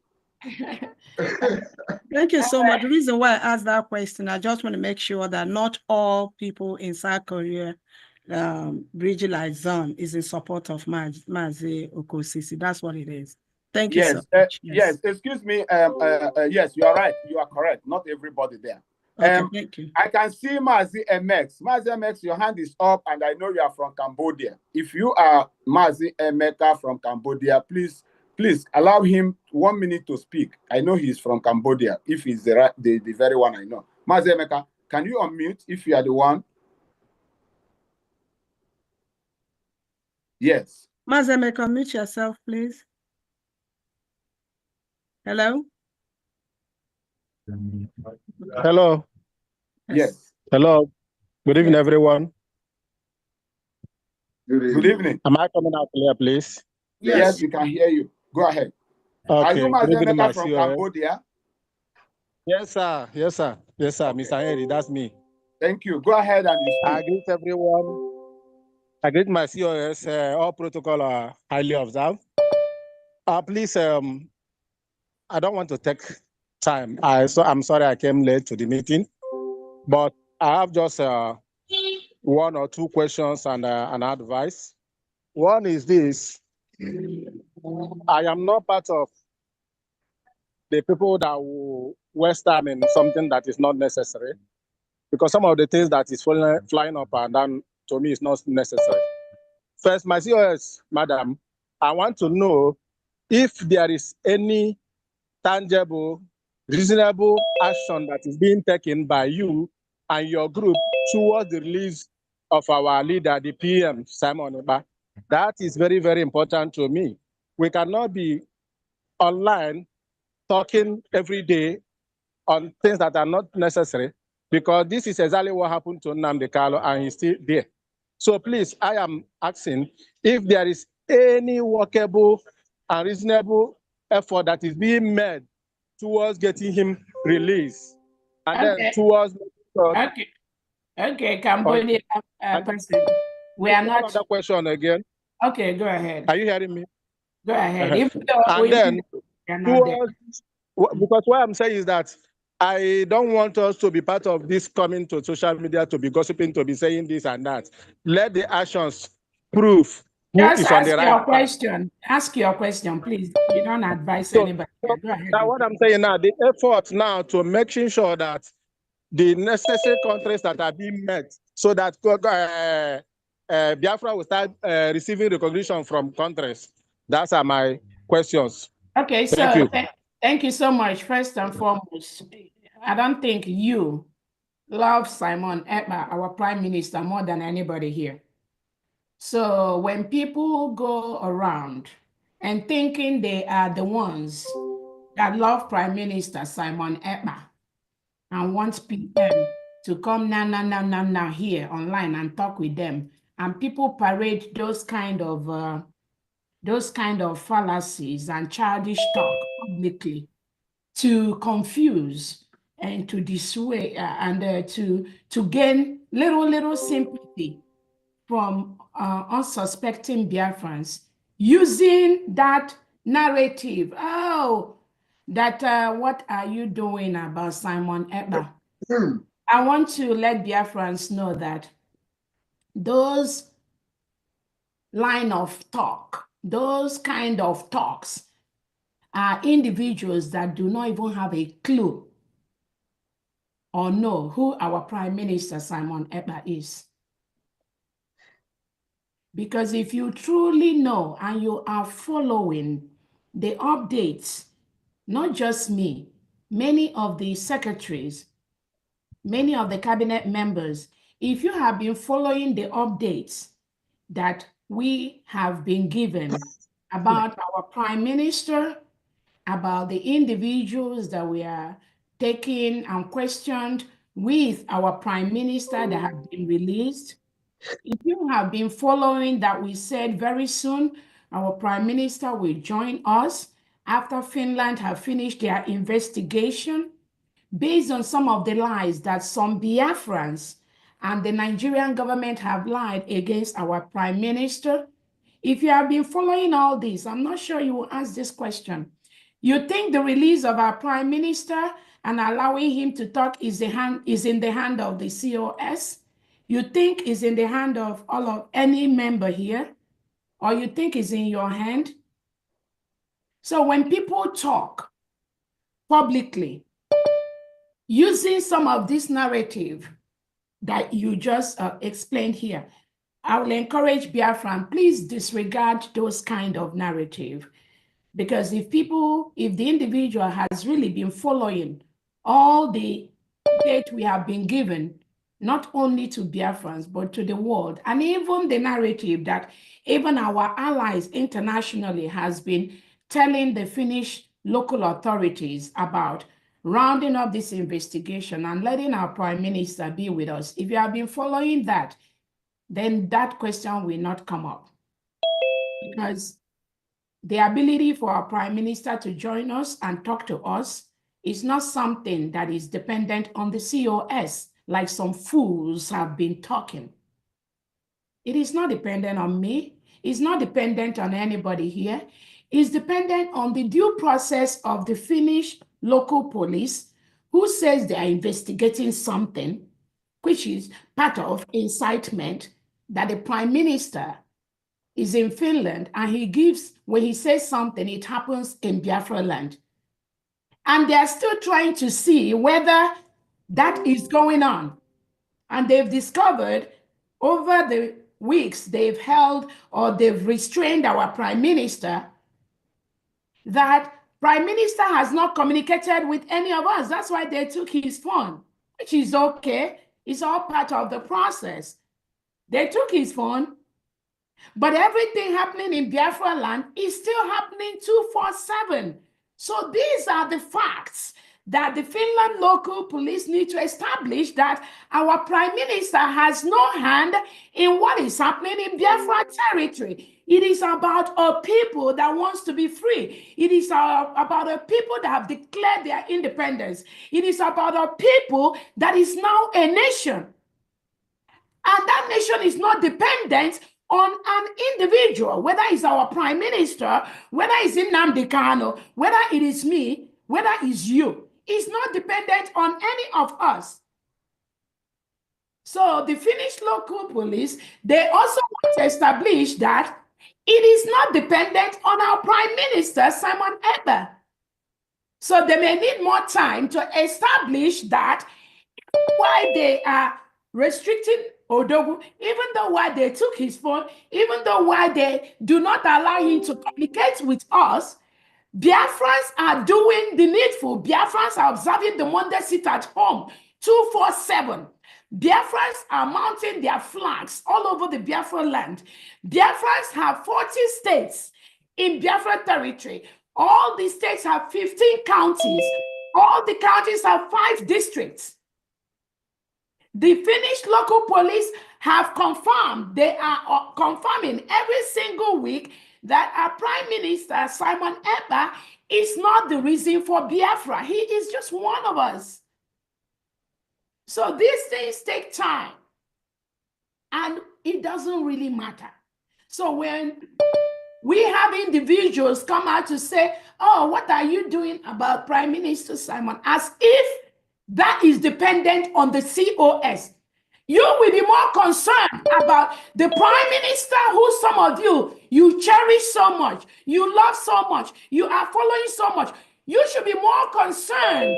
Thank you so much. The reason why I asked that question, I just want to make sure that not all people in South Korea, regionalized zone, is in support of Mazi Okosisi. That's what it is. Thank you so much. Yes, excuse me. Yes, you are right. You are correct. Not everybody there. Okay, thank you. I can see Mazi MX. Mazi MX, your hand is up, and I know you are from Cambodia. If you are Mazi Emeka from Cambodia, please allow him 1 minute to speak. I know he's from Cambodia, if he's the very one I know. Mazi Emeka, can you unmute if you are the one? Yes. Mazi Emeka, unmute yourself, please. Hello? Hello. Yes. Hello. Good evening, everyone. Good evening. Am I coming out clear, please? Yes, we can hear you. Go ahead. Okay. Are you Mazi Good evening, Emeka from COS. Cambodia? Yes, sir. Yes, sir. Yes, sir. Okay. Mr. Henry, that's me. Thank you. Go ahead and you speak. I greet everyone. I greet my COS. All protocol are highly observed. Please, I don't want to take time. I'm sorry I came late to the meeting, but I have just 1 or 2 questions and an advice. One is this: I am not part of the people that will waste time in something that is not necessary, because some of the things that is flying up and down to me is not necessary. First, my COS, madam, I want to know if there is any tangible, reasonable action that is being taken by you and your group towards the release of our leader, the PM, Simon Eba. That is very, very important to me. We cannot be online talking every day on things that are not necessary, because this is exactly what happened to Nnamdi Kanu and he's still there. So please, I am asking if there is any workable and reasonable effort that is being made towards getting him released, and then towards. Okay, Cambodia person. We are not. Another question again. Okay, go ahead. Are you hearing me? Go ahead. And then, because what I'm saying is that I don't want us to be part of this coming to social media to be gossiping, to be saying this and that. Let the actions prove who Just is on the ask right your path. question. Ask your question, please. You don't advise So, anybody. Go ahead. now what I'm saying now, the effort now to making sure that the necessary countries that are being met so that Biafra will start receiving recognition from countries. Those are my questions. Okay, Thank so you. thank you so much. First and foremost, I don't think you love Simon Ekpa, our prime minister, more than anybody here. So when people go around and thinking they are the ones that love Prime Minister Simon Ekpa and want PM to come now here online and talk with them, and people parade those kind of fallacies and childish talk publicly to confuse and to dissuade and to gain little sympathy from unsuspecting Biafrans using that narrative. Oh, that what are you doing about Simon Ekpa? I want to let Biafrans know that those line of talk, those kind of talks are individuals that do not even have a clue or know who our Prime Minister Simon Ekpa is. Because if you truly know and you are following the updates, not just me, many of the secretaries, many of the cabinet members, if you have been following the updates that we have been given about our prime minister, about the individuals that we are taking and questioned with our prime minister that have been released, if you have been following that, we said very soon our prime minister will join us after Finland have finished their investigation based on some of the lies that some Biafrans and the Nigerian government have lied against our prime minister. If you have been following all this, I'm not sure you will ask this question. You think the release of our prime minister and allowing him to talk is in the hand of the COS? You think is in the hand of any member here? Or you think is in your hand? So when people talk publicly, using some of this narrative that you just explained here, I will encourage Biafran, please disregard those kind of narrative. Because if the individual has really been following all the data we have been given, not only to Biafrans, but to the world, and even the narrative that even our allies internationally has been telling the Finnish local authorities about rounding up this investigation and letting our prime minister be with us. If you have been following that, then that question will not come up. Because the ability for our prime minister to join us and talk to us is not something that is dependent on the COS, like some fools have been talking. It is not dependent on me. It's not dependent on anybody here. It's dependent on the due process of the Finnish local police, who says they are investigating something, which is part of incitement that the prime minister is in Finland, and when he says something, it happens in Biafra land. And they're still trying to see whether that is going on. And they've discovered over the weeks they've held or they've restrained our prime minister that prime minister has not communicated with any of us. That's why they took his phone, which is okay. It's all part of the process. They took his phone, but everything happening in Biafra land is still happening 24/7. So these are the facts that the Finland local police need to establish, that our prime minister has no hand in what is happening in Biafra territory. It is about a people that wants to be free. It is about a people that have declared their independence. It is about a people that is now a nation. And that nation is not dependent on an individual, whether it's our prime minister, whether it's Nnamdi Kanu, whether it is me, whether it's you. It's not dependent on any of us. So the Finnish local police, they also want to establish that it is not dependent on our Prime Minister, Simon Ekpa. So they may need more time to establish that why they are restricting Odogu, even though why they took his phone, even though why they do not allow him to communicate with us, Biafrans are doing the needful. Biafrans are observing the Monday sit at home 247. Biafrans are mounting their flags all over the Biafra land. Biafrans have 40 states in Biafra territory. All the states have 15 counties. All the counties have 5 districts. The Finnish local police have confirmed, they are confirming every single week that our Prime Minister, Simon Ekpa, is not the reason for Biafra. He is just one of us. So these things take time, and it doesn't really matter. So when we have individuals come out to say, oh, what are you doing about Prime Minister Simon? As if that is dependent on the COS. You will be more concerned about the Prime Minister who some of you cherish so much, you love so much, you are following so much. You should be more concerned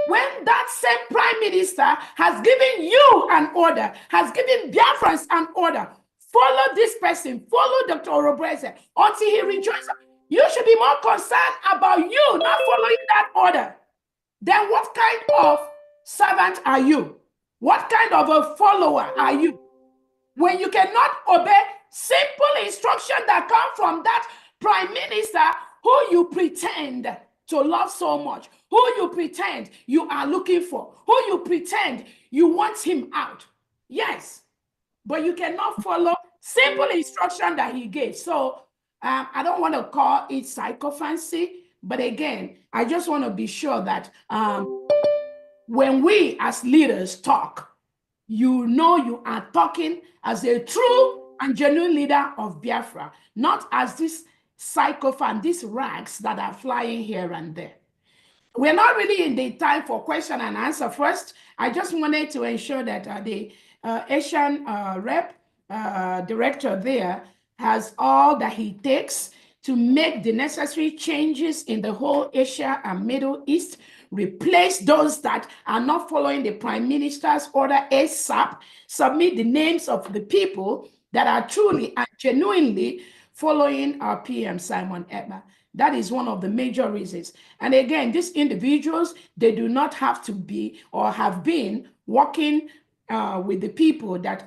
when that same Prime Minister has given you an order, has given Biafrans an order. Follow this person, follow Dr. Orobreze until he rejoices. You should be more concerned about you not following that order. Then what kind of servant are you? What kind of a follower are you? When you cannot obey simple instruction that come from that Prime Minister who you pretend to love so much, who you pretend you are looking for, who you pretend you want him out. Yes, but you cannot follow simple instruction that he gave. So I don't want to call it psychophancy, but again, I just want to be sure that when we as leaders talk, you know you are talking as a true and genuine leader of Biafra, not as this psychophant, these rags that are flying here and there. We're not really in the time for question and answer first. I just wanted to ensure that the Asian rep director there has all that he takes to make the necessary changes in the whole Asia and Middle East, replace those that are not following the Prime Minister's order ASAP, submit the names of the people that are truly and genuinely following our PM Simon Ekpa. That is one of the major reasons. And again, these individuals, they do not have to be or have been working with the people that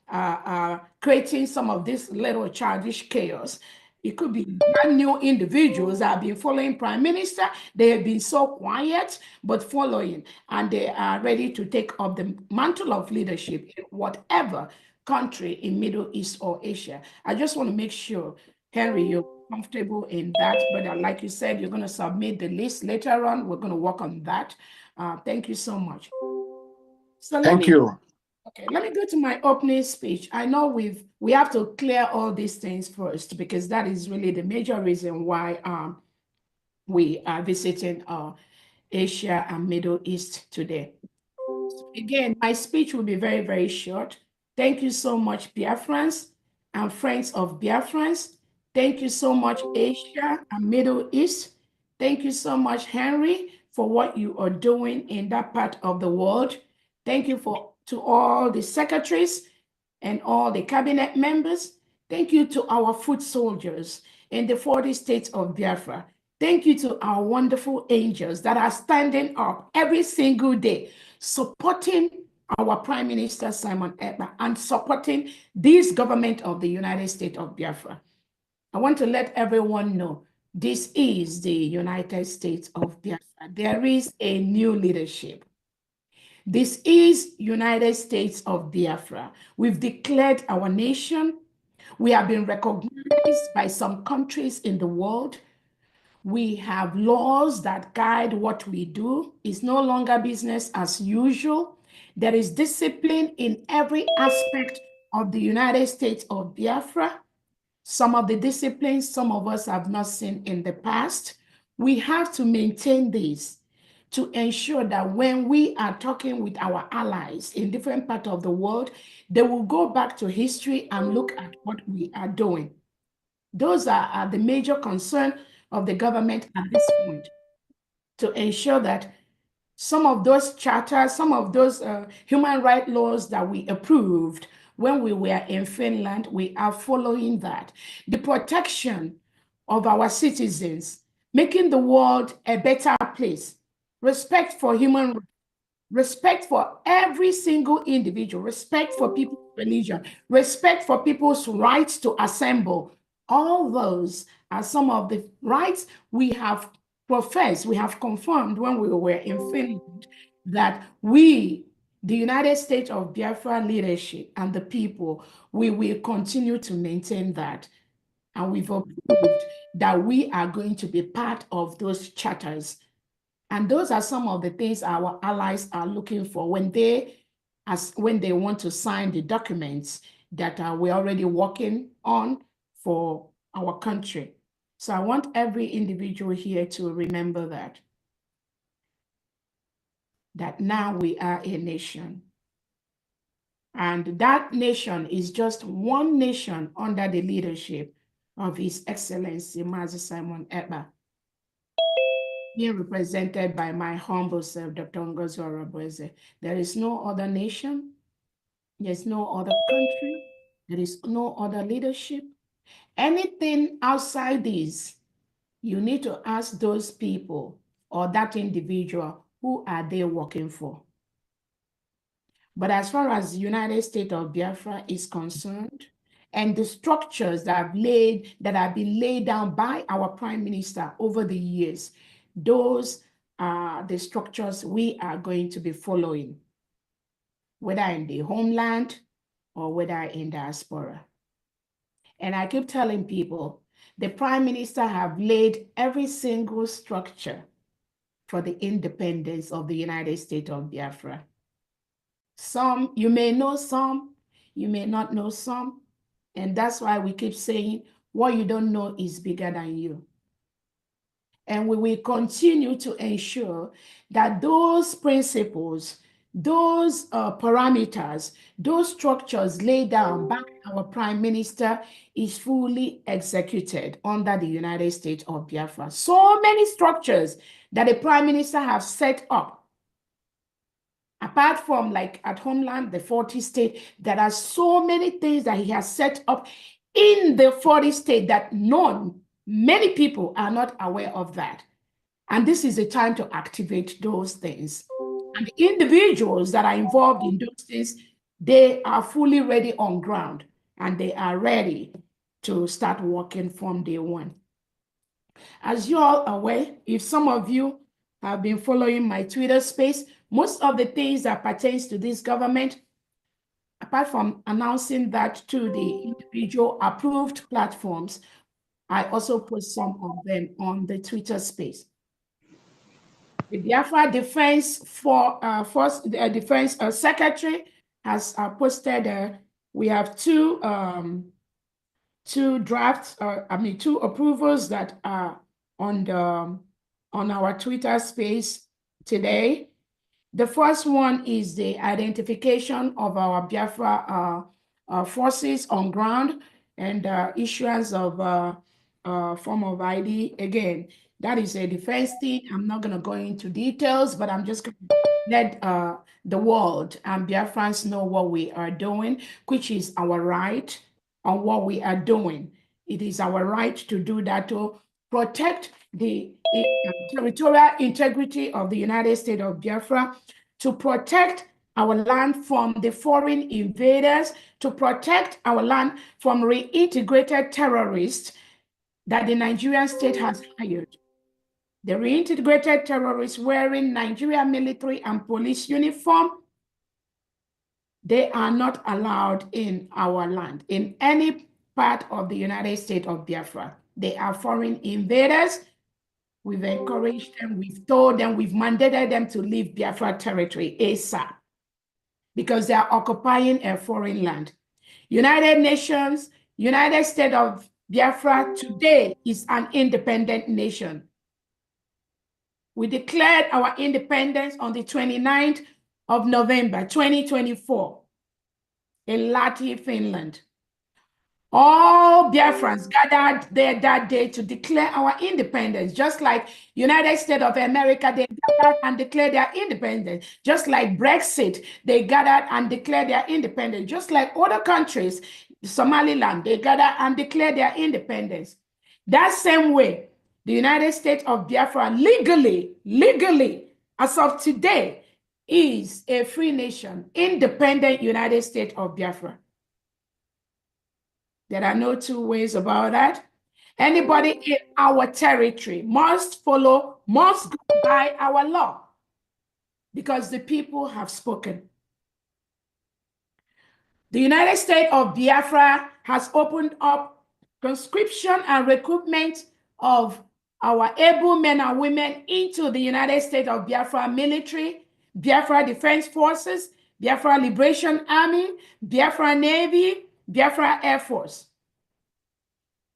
are creating some of this little childish chaos. It could be brand new individuals that have been following Prime Minister. They have been so quiet, but following, and they are ready to take up the mantle of leadership in whatever country in Middle East or Asia. I just want to make sure, Henry, you're comfortable in that. But like you said, you're going to submit the list later on. We're going to work on that. Thank you so much. So Thank you. Okay, let me go to my opening speech. I know we have to clear all these things first, because that is really the major reason why we are visiting Asia and Middle East today. So again, my speech will be very, very short. Thank you so much, Biafrans and friends of Biafrans. Thank you so much, Asia and Middle East. Thank you so much, Henry, for what you are doing in that part of the world. Thank you to all the secretaries and all the cabinet members. Thank you to our foot soldiers in the 40 states of Biafra. Thank you to our wonderful angels that are standing up every single day, supporting our Prime Minister Simon Ekpa and supporting this government of the United States of Biafra. I want to let everyone know this is the United States of Biafra. There is a new leadership. This is United States of Biafra. We've declared our nation. We have been recognized by some countries in the world. We have laws that guide what we do. It's no longer business as usual. There is discipline in every aspect of the United States of Biafra. Some of the disciplines some of us have not seen in the past. We have to maintain this to ensure that when we are talking with our allies in different parts of the world, they will go back to history and look at what we are doing. Those are the major concern of the government at this point, to ensure that some of those charters, some of those human rights laws that we approved when we were in Finland, we are following that. The protection of our citizens, making the world a better place, respect for human rights, respect for every single individual, respect for people's religion, respect for people's rights to assemble. All those are some of the rights we have professed, we have confirmed when we were in Finland, that we, the United States of Biafra leadership and the people, we will continue to maintain that. And we've approved that we are going to be part of those charters. And those are some of the things our allies are looking for when they want to sign the documents that we're already working on for our country. So I want every individual here to remember that now we are a nation. And that nation is just one nation under the leadership of His Excellency Mazi Simon Ekpa, being represented by my humble self, Dr. Ngozi Orabueze. There is no other nation, there's no other country, there is no other leadership. Anything outside this, you need to ask those people or that individual, who are they working for? But as far as the United States of Biafra is concerned, and the structures that have been laid down by our Prime Minister over the years, those are the structures we are going to be following, whether in the homeland or whether in diaspora. And I keep telling people, the Prime Minister have laid every single structure for the independence of the United States of Biafra. Some, you may know some, you may not know some. And that's why we keep saying, what you don't know is bigger than you. And we will continue to ensure that those principles, those parameters, those structures laid down by our Prime Minister is fully executed under the United States of Biafra. So many structures that the Prime Minister has set up. Apart from like at Homeland, the 40 state, there are so many things that he has set up in the 40 state that many people are not aware of that. And this is the time to activate those things. And the individuals that are involved in those things, they are fully ready on ground and they are ready to start working from day one. As you're all aware, if some of you have been following my Twitter space, most of the things that pertains to this government, apart from announcing that to the individual approved platforms, I also put some of them on the Twitter space. The Biafra Defense Defense Secretary has posted. We have two drafts. Two approvals that are on our Twitter space today. The first one is the identification of our Biafra forces on ground and issuance of form of ID. Again, that is a defense thing. I'm not going to go into details, but I'm just going to let the world and Biafrans know what we are doing, which is our right on what we are doing. It is our right to do that, to protect the territorial integrity of the United States of Biafra, to protect our land from the foreign invaders, to protect our land from reintegrated terrorists that the Nigerian state has hired. The reintegrated terrorists wearing Nigerian military and police uniform, they are not allowed in our land, in any part of the United States of Biafra. They are foreign invaders. We've encouraged them, we've told them, we've mandated them to leave Biafra territory ASAP because they are occupying a foreign land. United Nations, United States of Biafra today is an independent nation. We declared our independence on the 29th of November, 2024 in Lahti, Finland. All Biafrans gathered there that day to declare our independence, just like United States of America, they gathered and declared their independence. Just like Brexit, they gathered and declared their independence. Just like other countries, Somaliland, they gathered and declared their independence. That same way, the United States of Biafra legally, as of today, is a free nation, independent United States of Biafra. There are no two ways about that. Anybody in our territory must go by our law, because the people have spoken. The United States of Biafra has opened up conscription and recruitment of our able men and women into the United States of Biafra military, Biafra Defense Forces, Biafra Liberation Army, Biafra Navy, Biafra Air Force.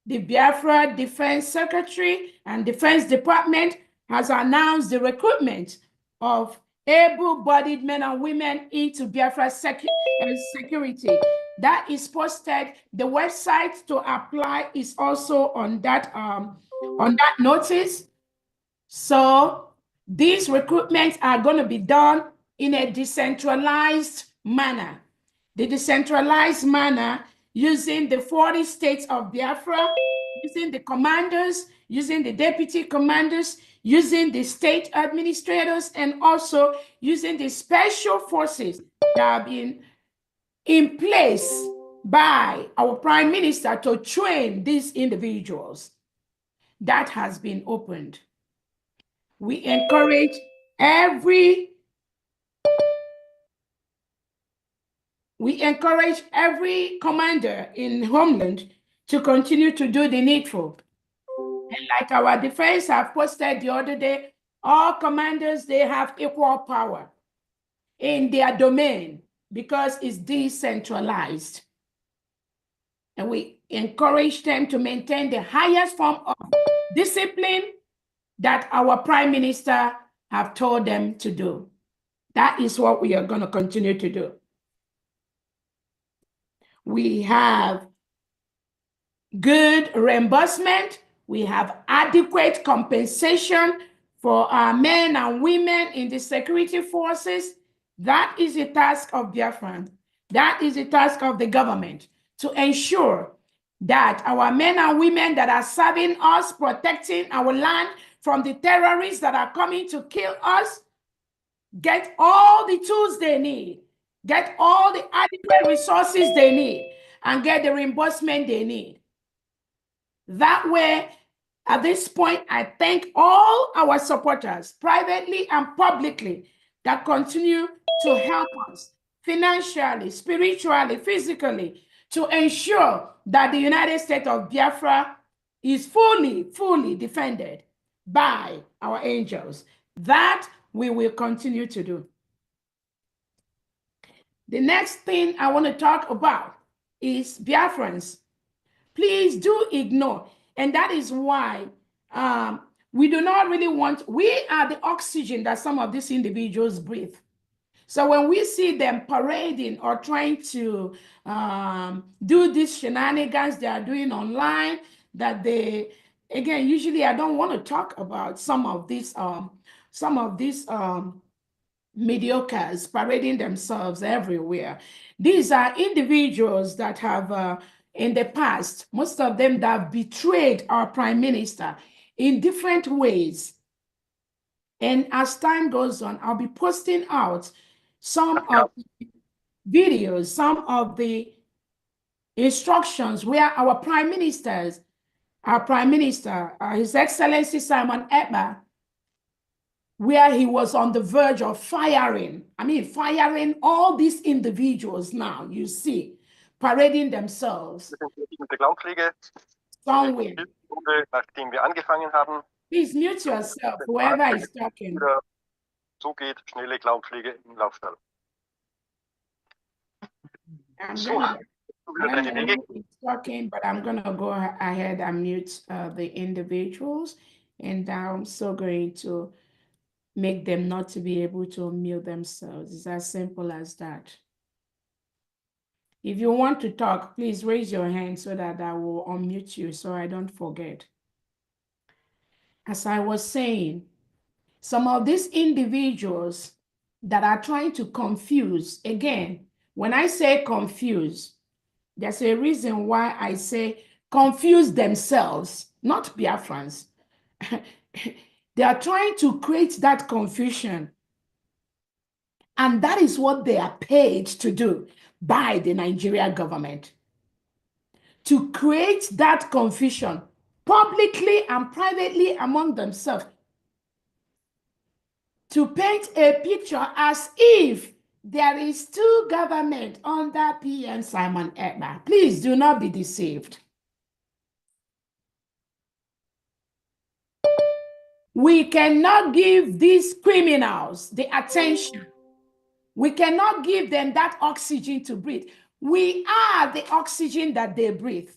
The Biafra Defense Secretary and Defense Department has announced the recruitment of able-bodied men and women into Biafra security. That is posted. The website to apply is also on that notice. So these recruitments are going to be done in a decentralized manner. The decentralized manner using the 40 states of Biafra, using the commanders, using the deputy commanders, using the state administrators, and also using the special forces that have been in place by our Prime Minister to train these individuals. That has been opened. We encourage every commander in Homeland to continue to do the needful. And like our defense have posted the other day, all commanders, they have equal power in their domain because it's decentralized. And we encourage them to maintain the highest form of discipline that our Prime Minister have told them to do. That is what we are going to continue to do. We have good reimbursement. We have adequate compensation for our men and women in the security forces. That is the task of Biafran. That is the task of the government, to ensure that our men and women that are serving us, protecting our land from the terrorists that are coming to kill us, get all the tools they need, get all the adequate resources they need, and get the reimbursement they need. That way, at this point, I thank all our supporters, privately and publicly, that continue to help us financially, spiritually, physically, to ensure that the United States of Biafra is fully defended by our angels. That we will continue to do. The next thing I want to talk about is Biafrans. Please do ignore. And that is why we do not really want, we are the oxygen that some of these individuals breathe. So when we see them parading or trying to do these shenanigans they are doing online, that they, again, usually I don't want to talk about some of these mediocres parading themselves everywhere. These are individuals that have, in the past, most of them that have betrayed our Prime Minister in different ways. And as time goes on, I'll be posting out some of the videos, some of the instructions where our Prime Minister, His Excellency Simon Ekpa, where he was on the verge of firing all these individuals now, you see, parading themselves somewhere. Nachdem wir angefangen haben, Please mute yourself, whoever is talking. Zugeht, schnelle Clownpflege im Laufstall. I'm talking, but I'm going to go ahead and mute the individuals. And I'm so going to make them not to be able to unmute themselves. It's as simple as that. If you want to talk, please raise your hand so that I will unmute you so I don't forget. As I was saying, some of these individuals that are trying to confuse, again, when I say confuse, there's a reason why I say confuse themselves, not Biafrans. They are trying to create that confusion. And that is what they are paid to do by the Nigeria government. To create that confusion publicly and privately among themselves. To paint a picture as if there is two government under PM Simon Ekpa. Please do not be deceived. We cannot give these criminals the attention. We cannot give them that oxygen to breathe. We are the oxygen that they breathe.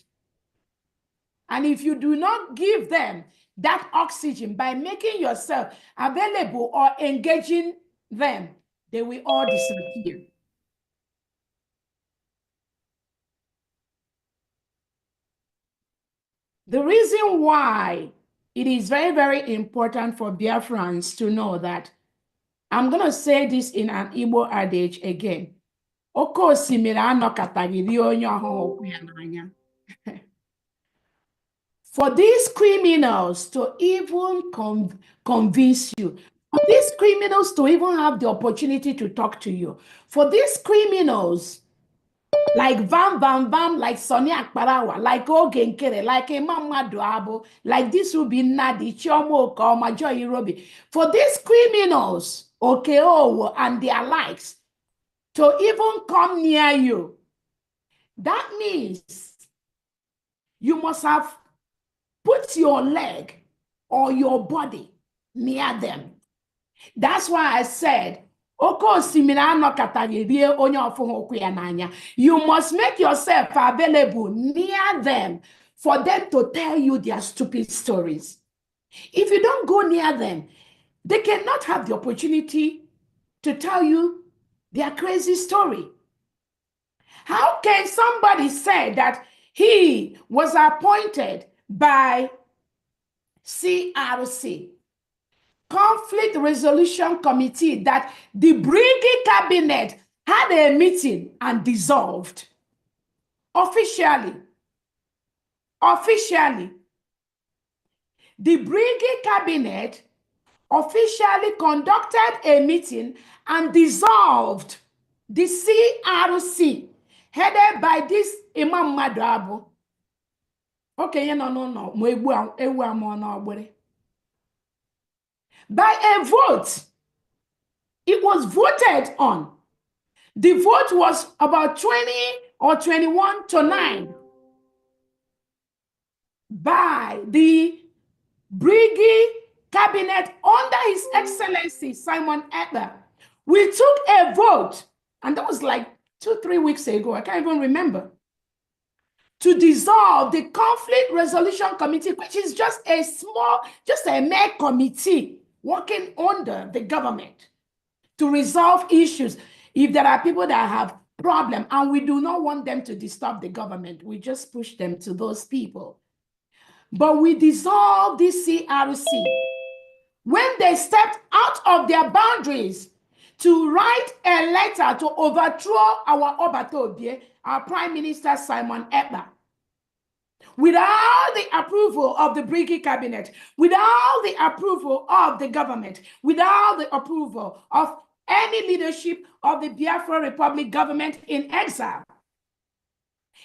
And if you do not give them that oxygen by making yourself available or engaging them, they will all disappear. The reason why it is very, very important for Biafrans to know that, I'm going to say this in an Igbo adage again. Oko osimiri anọkataghị rie onye ọhụụ okwu ya n'anya. For these criminals to even convince you, for these criminals to even have the opportunity to talk to you, for these criminals like like Sonny Akparawa, like Oge Nkere, like Imam Maduabo, like this will be Nadi, Chiomo Okoma, Joy Irobi, for these criminals, Okeo and their likes, to even come near you, that means you must have put your leg or your body near them. That's why I said, you must make yourself available near them for them to tell you their stupid stories. If you don't go near them, they cannot have the opportunity to tell you their crazy story. How can somebody say that he was appointed by CRC, Conflict Resolution Committee, that the Brigade Cabinet had a meeting and dissolved officially? The Brigade Cabinet officially conducted a meeting and dissolved the CRC headed by this Imam Maduabo. Okay, no. By a vote, it was voted on. The vote was about 20 or 21 to 9 by the Brigade Cabinet under His Excellency Simon Ekpa. We took a vote, and that was like 2-3 weeks ago, I can't even remember, to dissolve the Conflict Resolution Committee, which is just a mere committee working under the government to resolve issues. If there are people that have problems and we do not want them to disturb the government, we just push them to those people. But we dissolved the CRC when they stepped out of their boundaries to write a letter to overthrow our Obatobie, our Prime Minister Simon Ekpa, without the approval of the Brigade Cabinet, without the approval of the government, without the approval of any leadership of the Biafra Republic government in exile.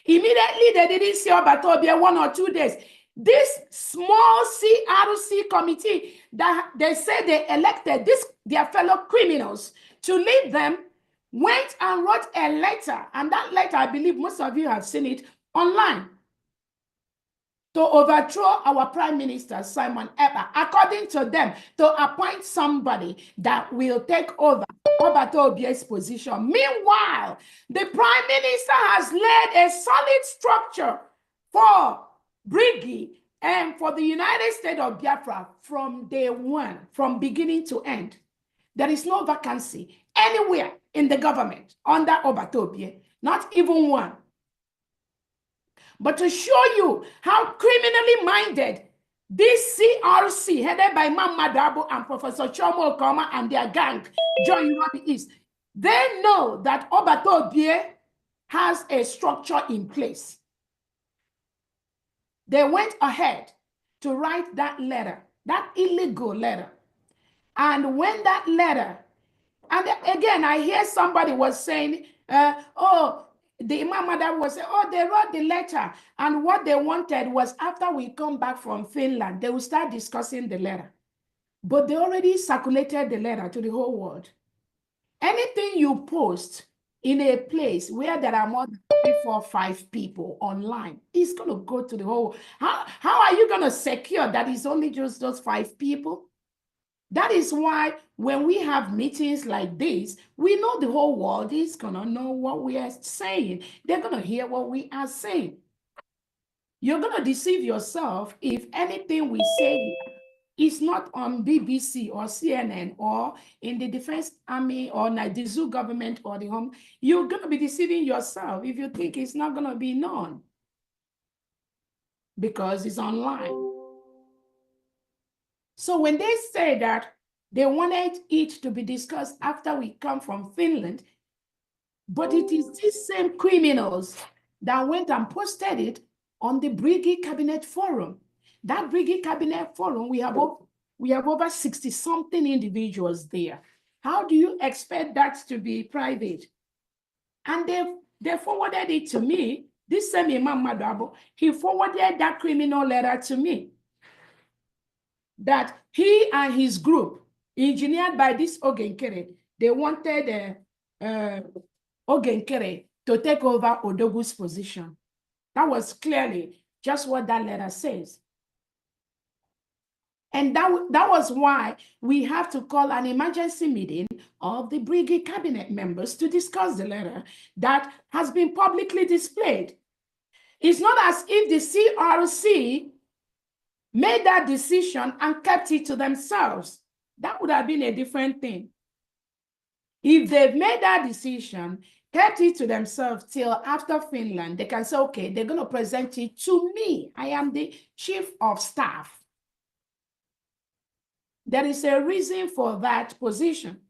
Immediately, they didn't see Obatobie 1 or 2 days. This small CRC committee that they said they elected their fellow criminals to lead them went and wrote a letter, and that letter, I believe most of you have seen it online, to overthrow our Prime Minister Simon Ekpa, according to them, to appoint somebody that will take over Obatobie's position. Meanwhile, the Prime Minister has laid a solid structure for Brigade And for the United States of Biafra, from day one, from beginning to end, there is no vacancy anywhere in the government under Obatobie, not even one. But to show you how criminally minded this CRC, headed by Imam Madabo and Professor Chomo Okoma and their gang, John Irobi is, they know that Obatobie has a structure in place. They went ahead to write that letter, that illegal letter. And when that letter, and again, I hear somebody was saying, oh, the Imam Madam was saying, oh, they wrote the letter. And what they wanted was after we come back from Finland, they will start discussing the letter. But they already circulated the letter to the whole world. Anything you post in a place where there are more than 3, 4, 5 people online, it's going to go to the whole. How are you going to secure that it's only just those 5 people? That is why when we have meetings like this, we know the whole world is going to know what we are saying. They're going to hear what we are saying. You're going to deceive yourself if anything we say is not on BBC or CNN or in the Defense Army or the zoo government or the home. You're going to be deceiving yourself if you think it's not going to be known because it's online. So when they say that they wanted it to be discussed after we come from Finland, but it is these same criminals that went and posted it on the Brigade Cabinet Forum. That Brigade Cabinet Forum, we have over 60-something individuals there. How do you expect that to be private? And they forwarded it to me. This same Imam Madabo, he forwarded that criminal letter to me. That he and his group, engineered by this Ogenkere, they wanted Ogenkere to take over Odogu's position. That was clearly just what that letter says. And that was why we have to call an emergency meeting of the Brigade Cabinet members to discuss the letter that has been publicly displayed. It's not as if the CRC made that decision and kept it to themselves. That would have been a different thing. If they've made that decision, kept it to themselves till after Finland, they can say, okay, they're going to present it to me. I am the chief of staff. There is a reason for that position.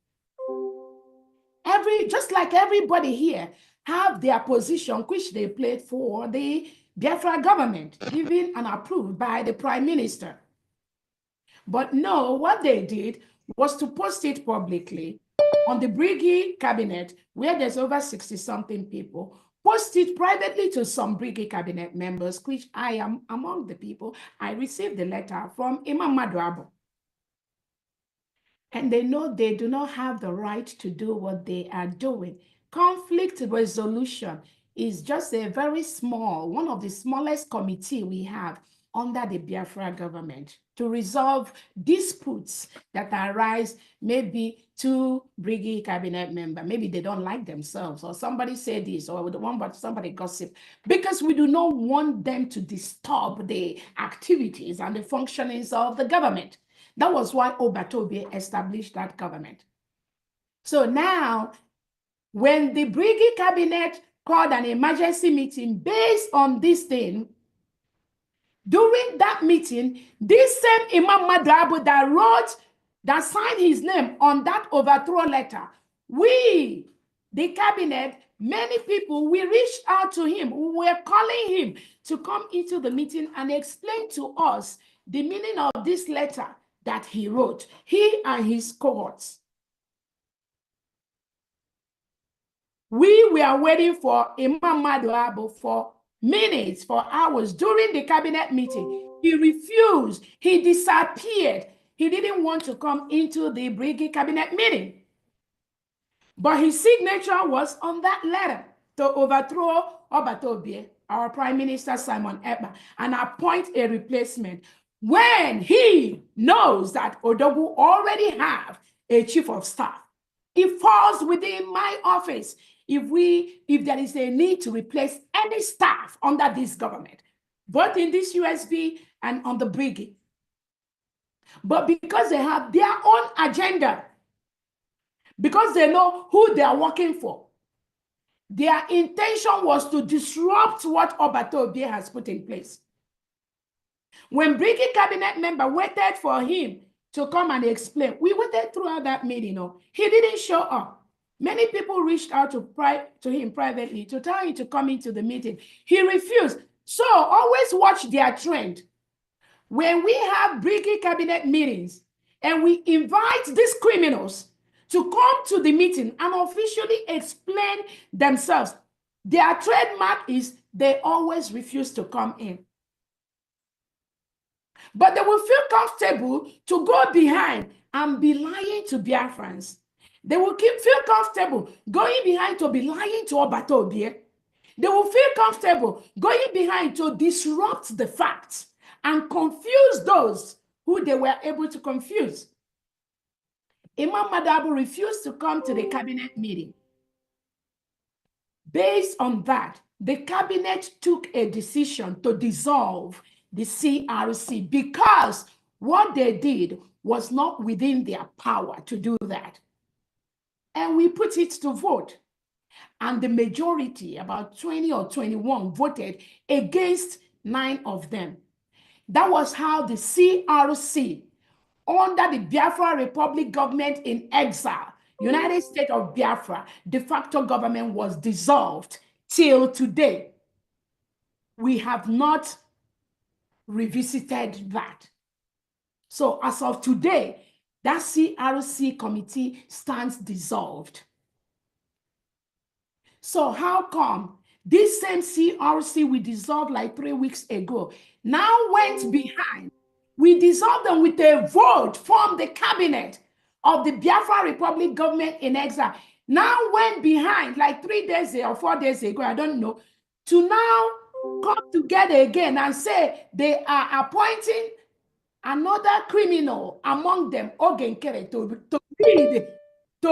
Just like everybody here have their position, which they played for the Biafra government, given and approved by the Prime Minister. But no, what they did was to post it publicly on the Brigade Cabinet, where there's over 60-something people, post it privately to some Brigade Cabinet members, which I am among the people. I received the letter from Imam Madabo. And they know they do not have the right to do what they are doing. Conflict resolution is just a very small, one of the smallest committee we have under the Biafra government to resolve disputes that arise, maybe two Brigade Cabinet members, maybe they don't like themselves, or somebody said this, or somebody gossip, because we do not want them to disturb the activities and the functionings of the government. That was why Obatobie established that government. So now, when the Brigade Cabinet called an emergency meeting based on this thing, during that meeting, this same Imam Madabo that signed his name on that overthrow letter, we, the cabinet, many people, we reached out to him. We were calling him to come into the meeting and explain to us the meaning of this letter that he wrote, he and his cohorts. We were waiting for Imam Madabo for minutes, for hours during the cabinet meeting. He refused. He disappeared. He didn't want to come into the Brigade Cabinet meeting. But his signature was on that letter to overthrow Obatobie, our Prime Minister Simon Ekpa, and appoint a replacement when he knows that Odogu already have a chief of staff. It falls within my office if there is a need to replace any staff under this government. both in this USB and on the brigade. But because they have their own agenda, because they know who they are working for, their intention was to disrupt what Obatobi has put in place. When brigade cabinet member waited for him to come and explain, we waited throughout that meeting. He didn't show up. Many people reached out to him privately to tell him to come into the meeting. He refused. So always watch their trend. When we have brigade cabinet meetings and we invite these criminals to come to the meeting and officially explain themselves, their trademark is they always refuse to come in. But they will feel comfortable to go behind and be lying to Biafrans. They will feel comfortable going behind to be lying to Obatobie. They will feel comfortable going behind to disrupt the facts and confuse those who they were able to confuse. Imam Madabu refused to come to the cabinet meeting. Based on that, the cabinet took a decision to dissolve the CRC because what they did was not within their power to do that. And we put it to vote. And the majority, about 20 or 21, voted against 9 of them. That was how the CRC, under the Biafra Republic government in exile, United States of Biafra, de facto government was dissolved till today. We have not revisited that. So as of today, that CRC committee stands dissolved. So how come this same CRC we dissolved like 3 weeks ago now went behind? We dissolved them with a vote from the cabinet of the Biafra Republic government in exile. Now went behind like 3 days or 4 days ago, I don't know, to now come together again and say they are appointing another criminal among them, Ogenkere, to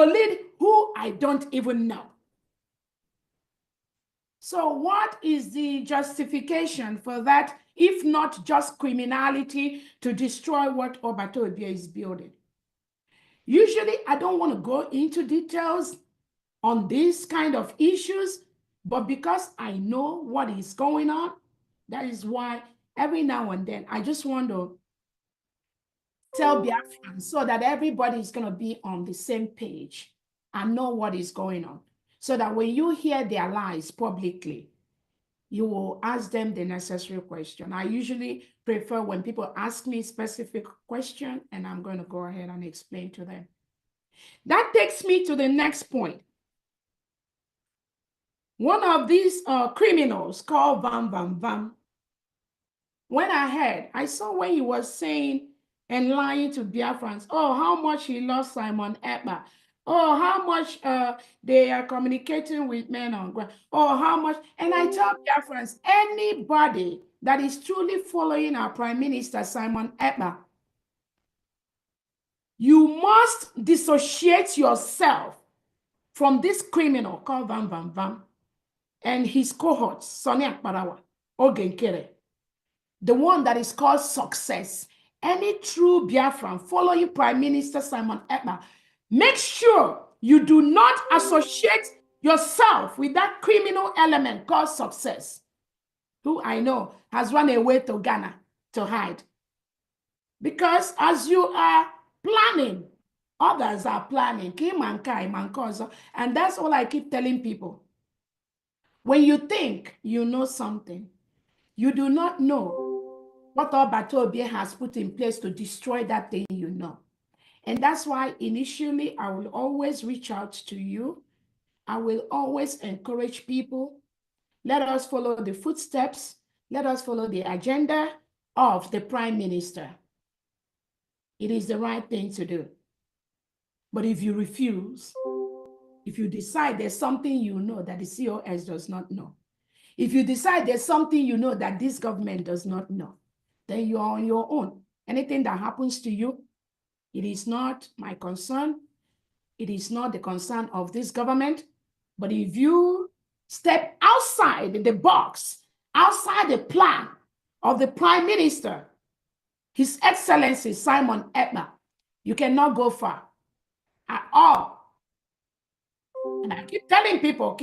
lead who I don't even know. So what is the justification for that, if not just criminality to destroy what Obatobia is building? Usually, I don't want to go into details on these kind of issues, but because I know what is going on, that is why every now and then I just want to tell Biafrans so that everybody is going to be on the same page and know what is going on. So that when you hear their lies publicly, you will ask them the necessary question. I usually prefer when people ask me specific question, and I'm going to go ahead and explain to them. That takes me to the next point. One of these criminals called Vam Vam Vam, when I saw when he was saying and lying to Biafrans, oh, how much he lost Simon Ekpa. Oh, how much they are communicating with men on ground. Oh, how much. And I tell Biafrans, anybody that is truly following our Prime Minister, Simon Ekpa, you must dissociate yourself from this criminal called Vam Vam Vam and his cohorts, Sonny Akparawa, Ogenkere, the one that is called Success. Any true Biafran following Prime Minister Simon Ekpa, make sure you do not associate yourself with that criminal element called Success, who I know has run away to Ghana to hide. Because as you are planning, others are planning. And that's all I keep telling people. When you think you know something, you do not know what Obatobie has put in place to destroy that thing you know. And that's why initially I will always reach out to you. I will always encourage people. Let us follow the footsteps. Let us follow the agenda of the Prime Minister. It is the right thing to do. But if you refuse, if you decide there's something you know that the COS does not know, if you decide there's something you know that this government does not know, then you are on your own. Anything that happens to you, it is not my concern. It is not the concern of this government. But if you step outside the box, outside the plan, of the Prime Minister, His Excellency Simon Ekpa, you cannot go far at all. And I keep telling people,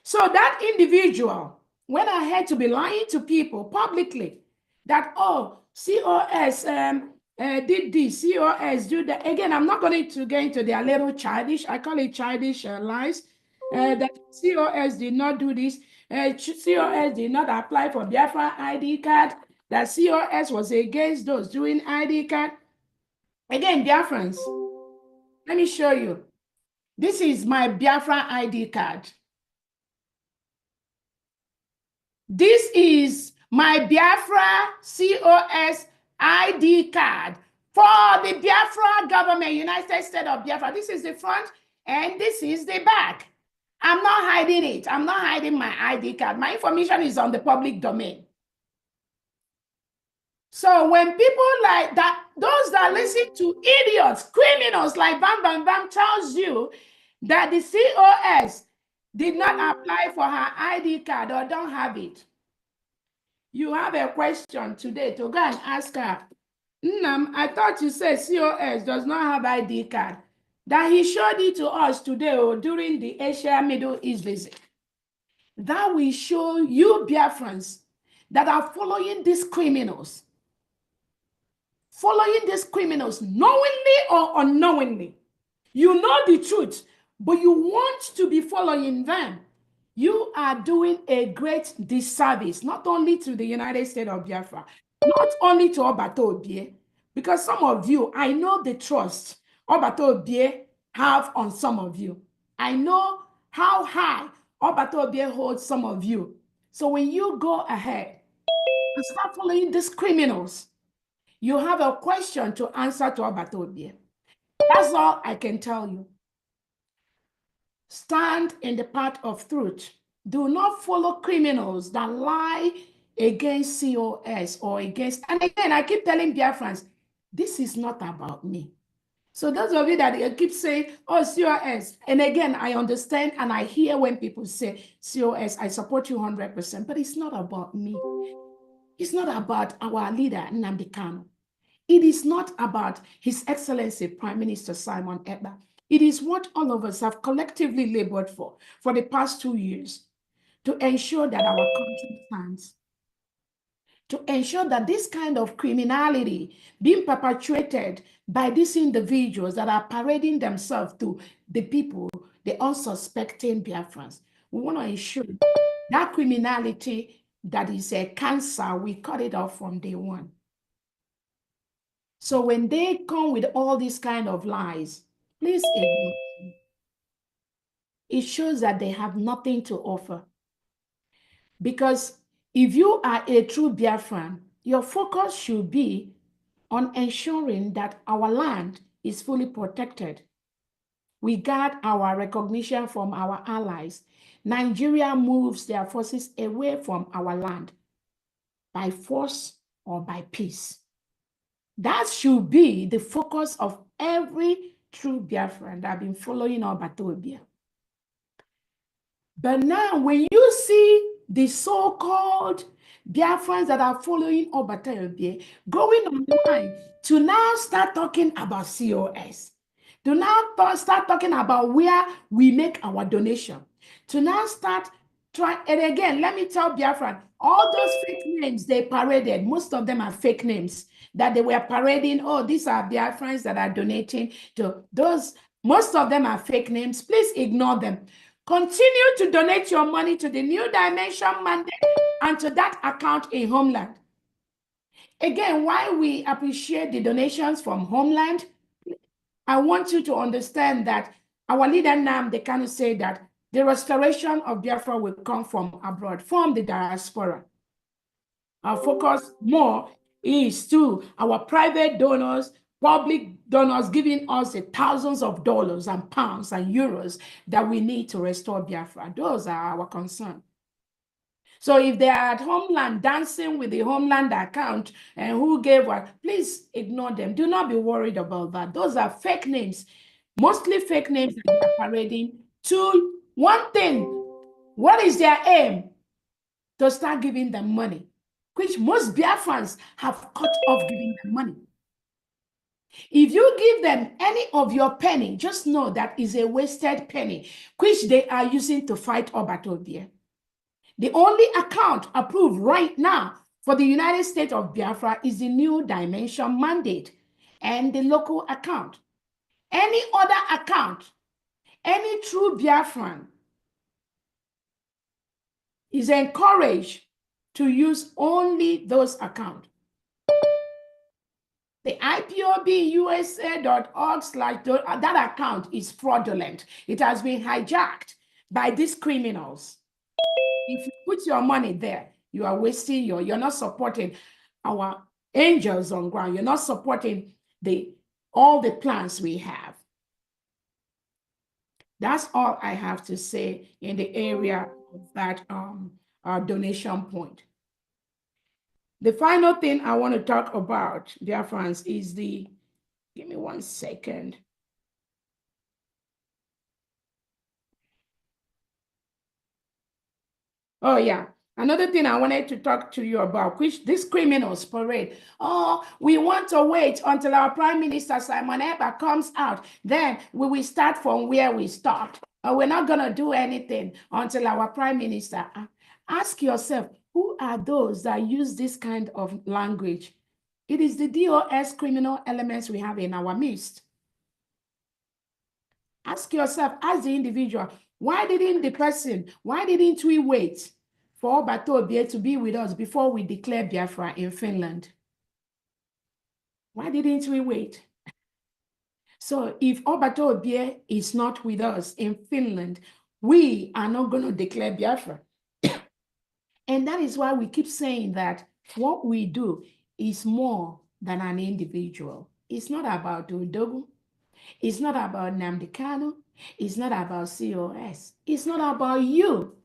so that individual went ahead to be lying to people publicly that, oh, COS did this, COS do that. Again, I'm not going to get into their little childish, I call it childish lies, that COS did not do this, COS did not apply for Biafra ID card, that COS was against those doing ID card. Again, Biafrans, let me show you. This is my Biafra ID card. This is my Biafra COS ID card for the Biafra government, United States of Biafra. This is the front and this is the back. I'm not hiding it. I'm not hiding my ID card. My information is on the public domain. So when people like that, those that listen to idiots, criminals like Bam Bam Bam tells you that the COS did not apply for her ID card or don't have it, you have a question today to go and ask her, Nnam, I thought you said COS does not have ID card. That he showed it to us today or during the Asia Middle East visit. That will show you Biafrans that are following these criminals. Following these criminals knowingly or unknowingly. You know the truth, but you want to be following them. You are doing a great disservice, not only to the United States of Biafra, not only to Obato Obie, because some of you, I know the trust Obato Obie have on some of you. I know how high Obato Obie holds some of you. So when you go ahead and start following these criminals, you have a question to answer to Obato Obie. That's all I can tell you. Stand in the path of truth. Do not follow criminals that lie against COS or against, and again, I keep telling Biafrans, this is not about me. So those of you that keep saying, oh, COS, and again, I understand and I hear when people say, COS, I support you 100%, but it's not about me. It's not about our leader, Nnamdi Kanu. It is not about His Excellency Prime Minister Simon Ekpa. It is what all of us have collectively labored for the past 2 years, to ensure that our country stands, to ensure that this kind of criminality being perpetuated by these individuals that are parading themselves to the people, the unsuspecting Biafrans, we want to ensure that criminality that is a cancer, we cut it off from day one. So when they come with all these kind of lies, please ignore them. It shows that they have nothing to offer. Because if you are a true Biafran, your focus should be on ensuring that our land is fully protected. We guard our recognition from our allies. Nigeria moves their forces away from our land by force or by peace. That should be the focus of every true Biafran that have been following Obato Obie. But now, when you see the so-called Biafrans that are following Obato Obie going online to now start talking about COS, to now start talking about where we make our donation, to now start trying, and again, let me tell Biafran, all those fake names they paraded, most of them are fake names that they were parading. Oh, these are Biafrans that are donating to those. Most of them are fake names. Please ignore them. Continue to donate your money to the New Dimension mandate and to that account in Homeland. Again, while we appreciate the donations from Homeland, I want you to understand that our leader Nnamdi Kanu said that the restoration of Biafra will come from abroad, from the diaspora. Our focus more is to our private donors, public donors giving us the thousands of dollars and pounds and euros that we need to restore Biafra. Those are our concern. So if they are at Homeland dancing with the Homeland account and who gave what, please ignore them. Do not be worried about that. Those are fake names, mostly fake names that they are parading to one thing. What is their aim? to start giving them money, which most Biafrans have cut off giving them money. If you give them any of your penny, just know that is a wasted penny, which they are using to fight Obatobie. The only account approved right now for the United States of Biafra is the New Dimension mandate and the local account. Any other account, any true Biafran is encouraged to use only those accounts. The IPOBUSA.org/ that account is fraudulent. It has been hijacked by these criminals. If you put your money there, you are wasting you're not supporting our angels on ground. You're not supporting all the plans we have. That's all I have to say in the area of that donation point. The final thing I want to talk about, dear friends, is give me 1 second. Oh, yeah. Another thing I wanted to talk to you about, which this criminals parade. Oh, we want to wait until our Prime Minister Simon Ekpa comes out. Then we will start from where we start. We're not going to do anything until our Prime Minister. Ask yourself, who are those that use this kind of language? It is the DOS criminal elements we have in our midst. Ask yourself, as the individual, why didn't we wait for Obatobie to be with us before we declare Biafra in Finland? Why didn't we wait? So if Obatobie is not with us in Finland, we are not going to declare Biafra. And that is why we keep saying that what we do is more than an individual. It's not about Odogu. It's not about Nnamdi Kanu. It's not about COS. It's not about you.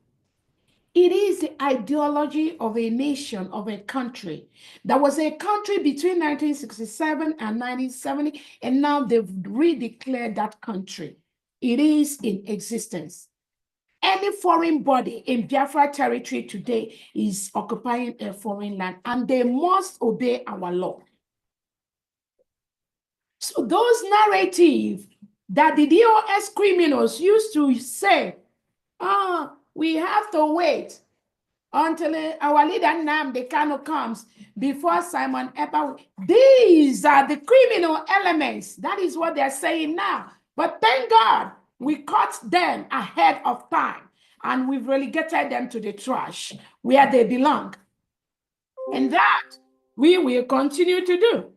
It is the ideology of a nation, of a country. There was a country between 1967 and 1970, and now they've redeclared that country. It is in existence. Any foreign body in Biafra territory today is occupying a foreign land, and they must obey our law. So those narratives that the DOS criminals used to say, we have to wait until our leader Nnamdi Kanu comes before Simon Ekpa. These are the criminal elements. That is what they're saying now. But thank God, we caught them ahead of time, and we've relegated them to the trash where they belong. And that we will continue to do.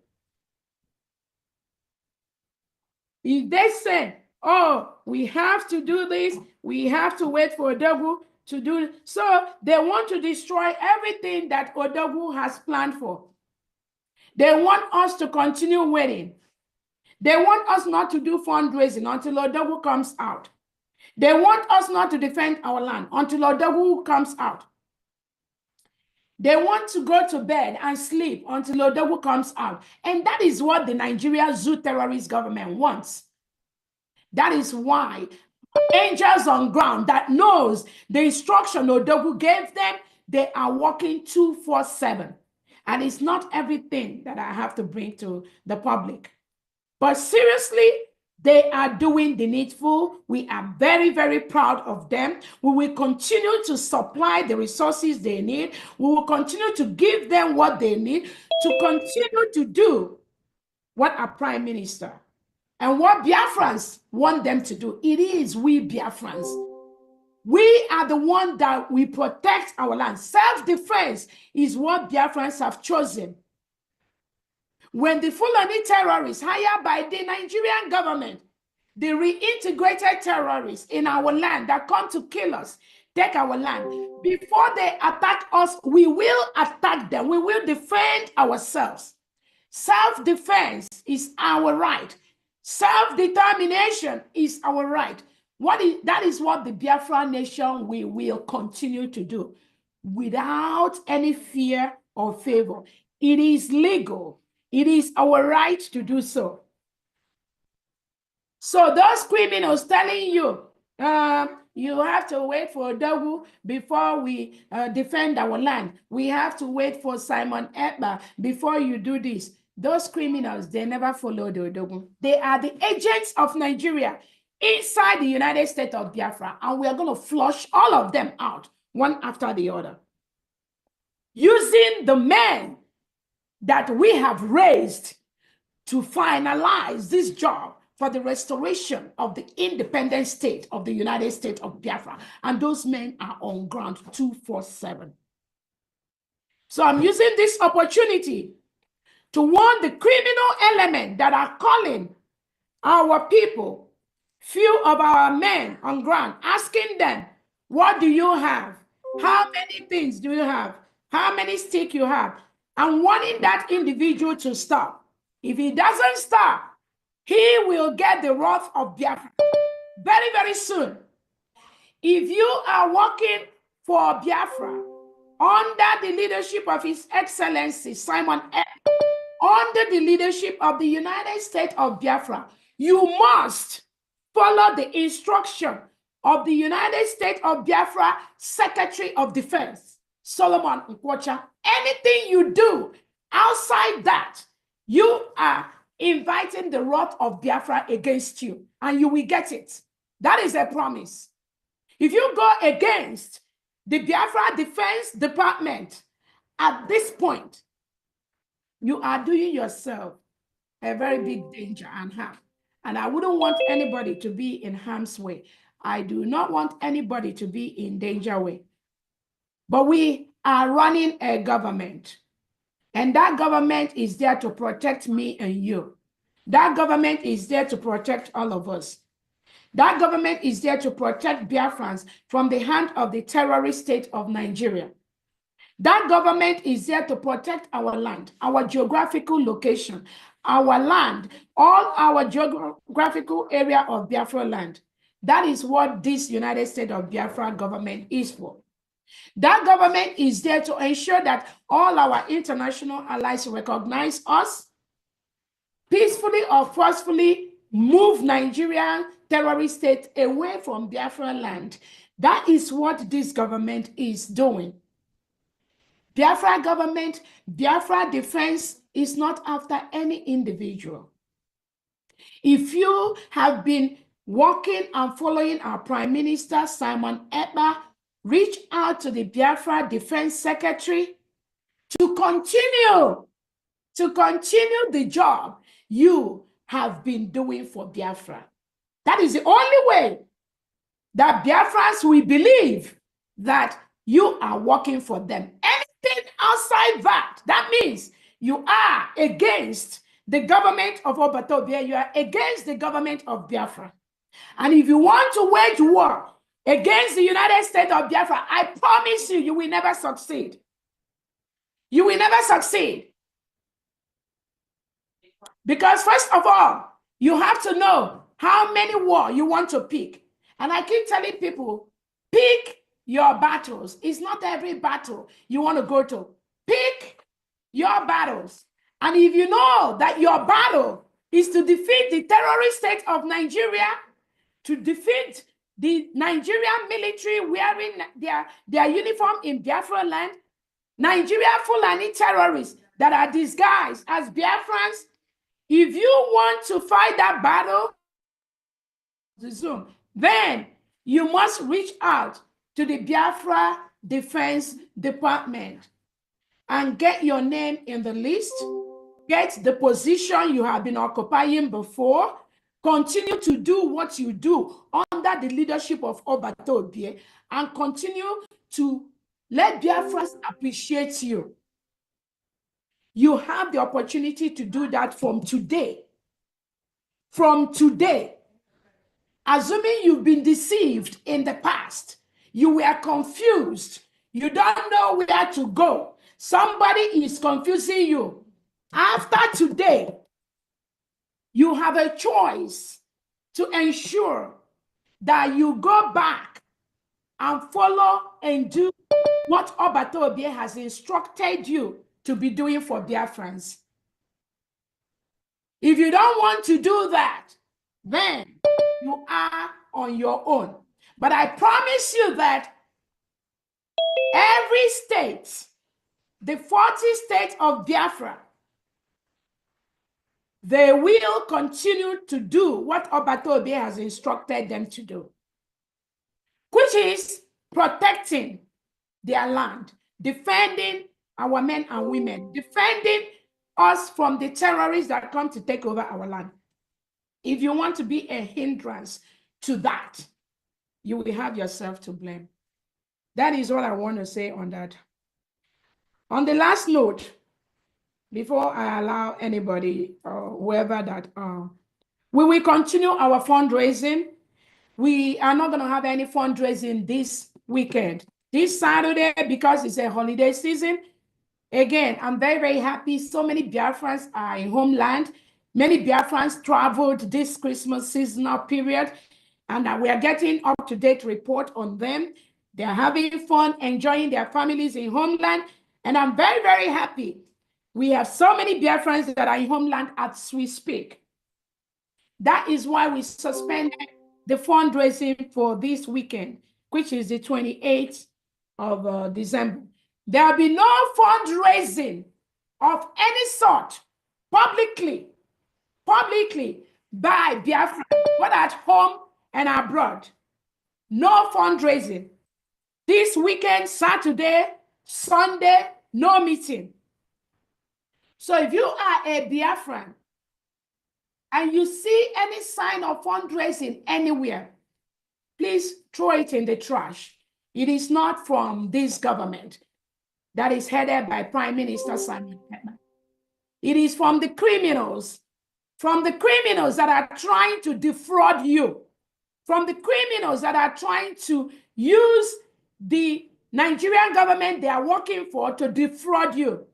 If they say, oh, we have to do this, we have to wait for Odogu to do it. So they want to destroy everything that Odogu has planned for. They want us to continue waiting. They want us not to do fundraising until Odogu comes out. They want us not to defend our land until Odogu comes out. They want to go to bed and sleep until Odogu comes out. And that is what the Nigeria zoo terrorist government wants. That is why angels on ground that knows the instruction Odogu gave them, they are working 24/7. And it's not everything that I have to bring to the public. But seriously, they are doing the needful. We are very, very proud of them. We will continue to supply the resources they need. We will continue to give them what they need to continue to do what our Prime Minister and what Biafrans want them to do. It is we Biafrans. We are the one that we protect our land. Self-defense is what Biafrans have chosen. When the Fulani terrorists hired by the Nigerian government, the reintegrated terrorists in our land that come to kill us, take our land, before they attack us, we will attack them. We will defend ourselves. Self-defense is our right. Self-determination is our right. That is what the Biafra nation we will continue to do without any fear or favor. It is legal. It is our right to do so. So those criminals telling you, you have to wait for Odogu before we defend our land. We have to wait for Simon Ekpa before you do this. Those criminals, they never follow the Odogu. They are the agents of Nigeria inside the United States of Biafra, and we are going to flush all of them out, one after the other, using the men that we have raised to finalize this job for the restoration of the independent state of the United States of Biafra. And those men are on ground 247. So I'm using this opportunity to warn the criminal element that are calling our people, few of our men on ground, asking them, what do you have? How many things do you have? How many sticks you have? And wanting that individual to stop. If he doesn't stop, he will get the wrath of Biafra very, very soon. If you are working for Biafra under the leadership of His Excellency Simon Ekpa, under the leadership of the United States of Biafra, you must follow the instruction of the United States of Biafra Secretary of Defense, Solomon Nkwocha. Anything you do outside that, you are inviting the wrath of Biafra against you, and you will get it. That is a promise. If you go against the Biafra Defense Department at this point, you are doing yourself a very big danger and harm. And I wouldn't want anybody to be in harm's way. I do not want anybody to be in danger way. But we are running a government. And that government is there to protect me and you. That government is there to protect all of us. That government is there to protect Biafrans from the hand of the terrorist state of Nigeria. That government is there to protect our land, our geographical location, our land, all our geographical area of Biafra land. That is what this United States of Biafra government is for. That government is there to ensure that all our international allies recognize us, peacefully or forcefully move Nigerian terrorist state away from Biafra land. That is what this government is doing. Biafra government, Biafra defense is not after any individual. If you have been working and following our Prime Minister, Simon Ekpa, reach out to the Biafra Defense Secretary to continue the job you have been doing for Biafra. That is the only way that Biafrans will believe that you are working for them. Anything outside that, that means you are against the government of Obatobia, you are against the government of Biafra. And if you want to wage war against the United States of Biafra, I promise you, you will never succeed. You will never succeed. Because first of all, you have to know how many war you want to pick. And I keep telling people, pick your battles. It's not every battle you want to go to. Pick your battles. And if you know that your battle is to defeat the terrorist state of Nigeria, to defeat the Nigerian military wearing their uniform in Biafra land, Nigeria Fulani terrorists that are disguised as Biafrans, if you want to fight that battle, then you must reach out to the Biafra Defense Department and get your name in the list, get the position you have been occupying before, continue to do what you do under the leadership of Obatobie, and continue to let Biafrans appreciate you. You have the opportunity to do that from today. From today. Assuming you've been deceived in the past, you were confused, you don't know where to go, somebody is confusing you. After today, you have a choice to ensure that you go back and follow and do what Obatobie has instructed you to be doing for Biafrans. If you don't want to do that, then you are on your own. But I promise you that every state, the 40 states of Biafra, they will continue to do what Obatobe has instructed them to do, which is protecting their land, defending our men and women, defending us from the terrorists that come to take over our land. If you want to be a hindrance to that, you will have yourself to blame. That is what I want to say on that. On the last note, before I allow anybody or whoever that, we will continue our fundraising. We are not going to have any fundraising this weekend. This Saturday, because it's a holiday season, again, I'm very, very happy. So many Biafrans are in homeland. Many Biafrans traveled this Christmas seasonal period, and we are getting up-to-date report on them. They are having fun, enjoying their families in homeland, and I'm very, very happy. We have so many Biafrans that are in homeland as we speak. That is why we suspended the fundraising for this weekend, which is the 28th of December. There will be no fundraising of any sort publicly by Biafra, whether at home and abroad. No fundraising. This weekend, Saturday, Sunday, no meeting. So if you are a Biafran and you see any sign of fundraising anywhere, please throw it in the trash. It is not from this government that is headed by Prime Minister Simon Ekpa. It is from the criminals that are trying to defraud you, from the criminals that are trying to use the Nigerian government they are working for to defraud you.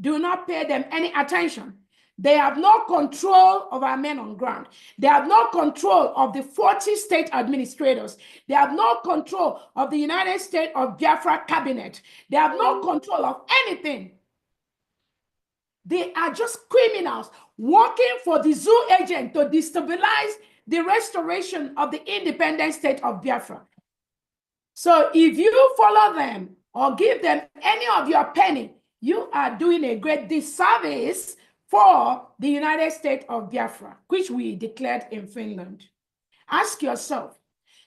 Do not pay them any attention. They have no control of our men on ground. They have no control of the 40 state administrators. They have no control of the United States of Biafra cabinet. They have no control of anything. They are just criminals working for the zoo agent to destabilize the restoration of the independent state of Biafra. So if you follow them or give them any of your penny, you are doing a great disservice for the United States of Biafra, which we declared in Finland. Ask yourself,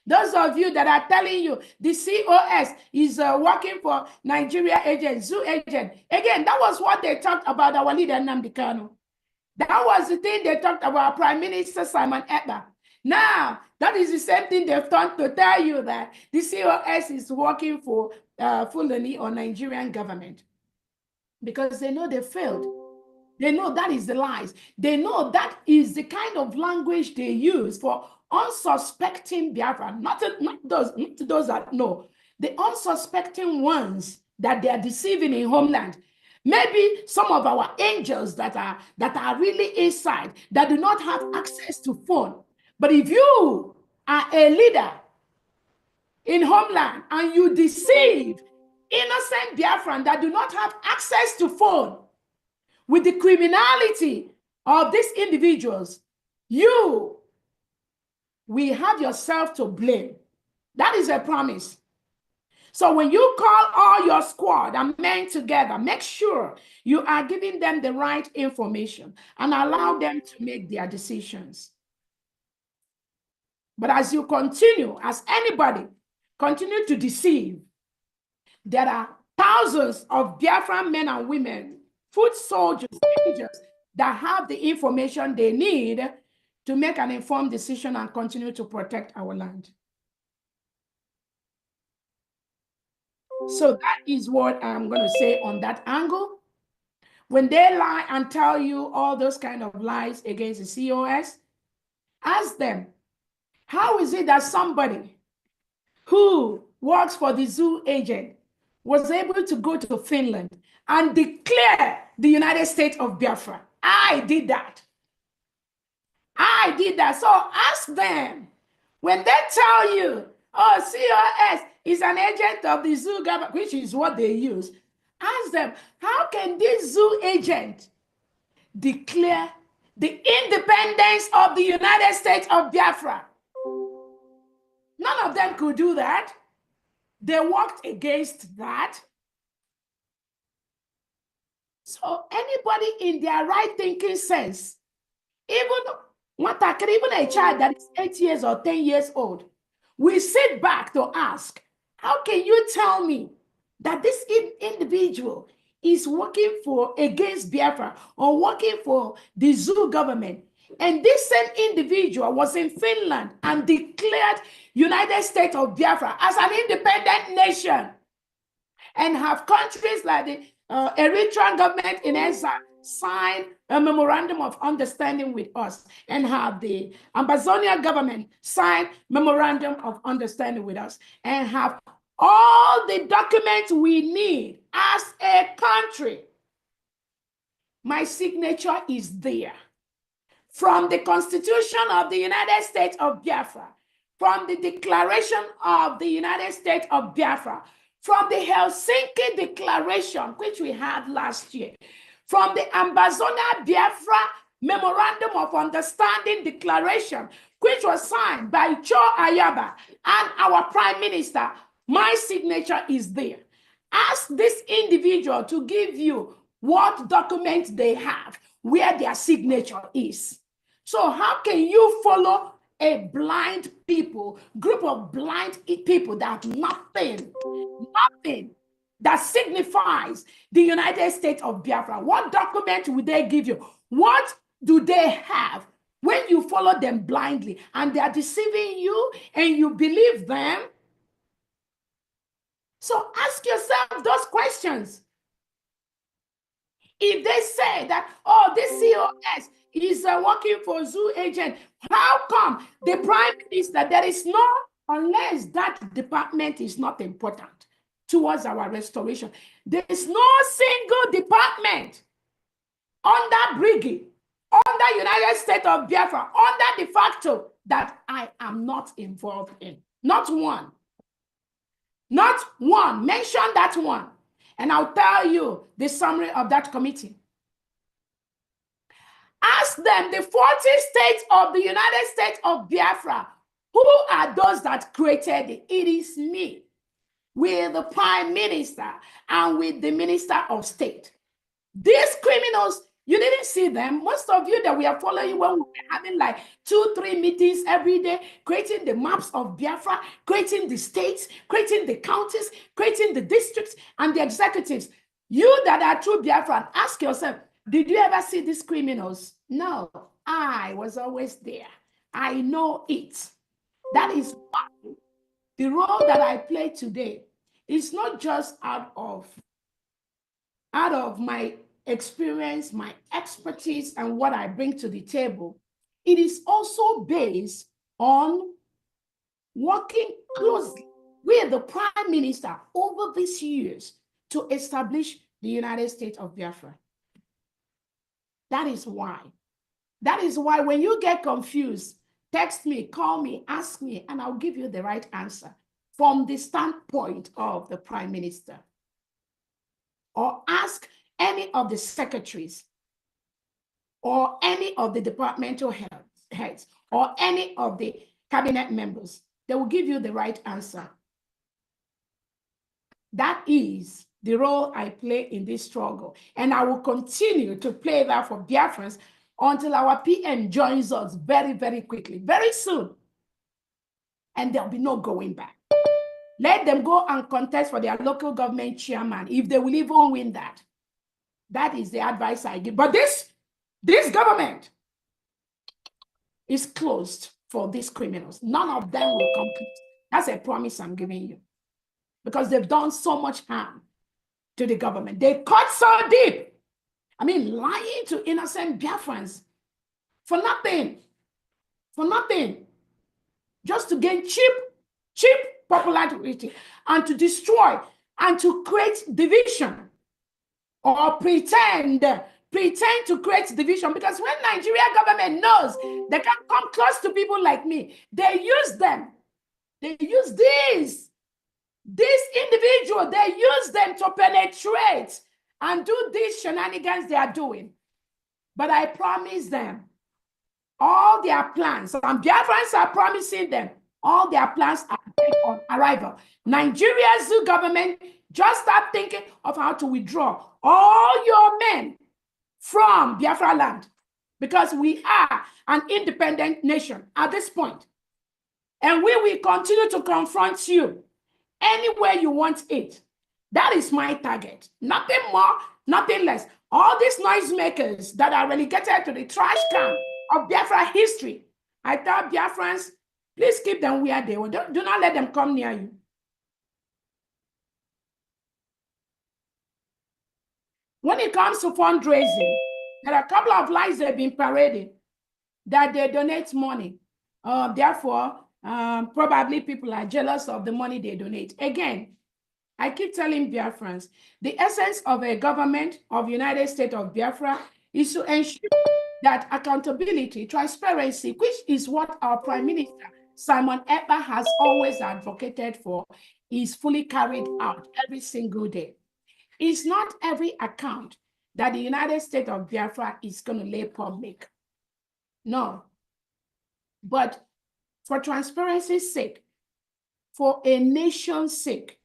those of you that are telling you the COS is working for Nigeria agent, zoo agent, again, that was what they talked about our leader, Nnamdi Kanu. That was the thing they talked about Prime Minister Simon Ekpa. Now, that is the same thing they've done to tell you that the COS is working for Fulani or Nigerian government, because they know they failed. They know that is the lies. They know that is the kind of language they use for unsuspecting Biafra, not those that know, the unsuspecting ones that they are deceiving in homeland. Maybe some of our angels that are really inside, that do not have access to phone. But if you are a leader in homeland and you deceive innocent Biafran that do not have access to phone, with the criminality of these individuals, you will have yourself to blame. That is a promise. So when you call all your squad and men together, make sure you are giving them the right information and allow them to make their decisions. But as you continue, as anybody continue to deceive, there are thousands of Biafran men and women, foot soldiers, angels, that have the information they need to make an informed decision and continue to protect our land. So that is what I'm going to say on that angle. When they lie and tell you all those kind of lies against the COS, ask them, how is it that somebody who works for the zoo agent was able to go to Finland and declare the United States of Biafra? I did that. I did that. So ask them, when they tell you, oh, COS is an agent of the zoo government, which is what they use, ask them, how can this zoo agent declare the independence of the United States of Biafra? None of them could do that. They worked against that. So anybody in their right thinking sense, even a child that is 8 years or 10 years old, we sit back to ask, how can you tell me that this individual is working against Biafra or working for the zoo government? And this same individual was in Finland and declared United States of Biafra as an independent nation, and have countries like the Eritrean government in exile sign a memorandum of understanding with us, and have the Ambazonian government sign memorandum of understanding with us, and have all the documents we need as a country. My signature is there. From the Constitution of the United States of Biafra, from the Declaration of the United States of Biafra, from the Helsinki Declaration, which we had last year, from the Ambazonia Biafra Memorandum of Understanding Declaration, which was signed by Cho Ayaba and our Prime Minister, my signature is there. Ask this individual to give you what documents they have, where their signature is. So how can you follow a blind group of blind people that nothing that signifies the United States of Biafra? What document would they give you? What do they have when you follow them blindly and they are deceiving you and you believe them? So ask yourself those questions. If they say that, oh, this COS is working for zoo agent, how come the Prime Minister, there is no, unless that department is not important towards our restoration, there is no single department under Briggy, under United States of Biafra, under de facto that I am not involved in. Not one. Not one. Mention that one. And I'll tell you the summary of that committee. Ask them, the 40 states of the United States of Biafra, who are those that created it? It is me, with the Prime Minister and with the Minister of State. These criminals, you didn't see them. Most of you that we are following when we were having like 2-3 meetings every day, creating the maps of Biafra, creating the states, creating the counties, creating the districts and the executives. You that are true Biafran, ask yourself, did you ever see these criminals? No, I was always there. I know it. That is why the role that I play today is not just out of my experience, my expertise, and what I bring to the table. It is also based on working closely with the Prime Minister over these years to establish the United States of Biafra. That is why. That is why when you get confused, text me, call me, ask me, and I'll give you the right answer from the standpoint of the Prime Minister. Or ask any of the secretaries or any of the departmental heads or any of the cabinet members. They will give you the right answer. That is the role I play in this struggle. And I will continue to play that for Biafrans until our PM joins us very, very quickly, very soon. And there'll be no going back. Let them go and contest for their local government chairman if they will even win that. That is the advice I give. But this government is closed for these criminals. None of them will compete. That's a promise I'm giving you. Because they've done so much harm to the government. They cut so deep. I mean, lying to innocent Biafrans for nothing. For nothing. Just to gain cheap popularity and to destroy and to create division or pretend to create division. Because when Nigeria government knows they can come close to people like me, they use them. They use this individual, they use them to penetrate and do these shenanigans they are doing. But I promise them all their plans, and Biafrans are promising them All their plans are dead on arrival. Nigeria's government just start thinking of how to withdraw all your men from Biafra land, because we are an independent nation at this point. And we will continue to confront you anywhere you want it. That is my target. Nothing more, nothing less. All these noisemakers that are relegated to the trash can of Biafra history, I tell Biafrans, please keep them where they were. Do not let them come near you. When it comes to fundraising, there are a couple of lies that have been paraded that they donate money. Therefore, probably people are jealous of the money they donate. Again, I keep telling Biafrans, the essence of a government of United States of Biafra is to ensure that accountability, transparency, which is what our Prime Minister, Simon Ekpa, has always advocated for, is fully carried out every single day. It's not every account that the United States of Biafra is going to lay public. No. But for transparency's sake, for a nation's sake,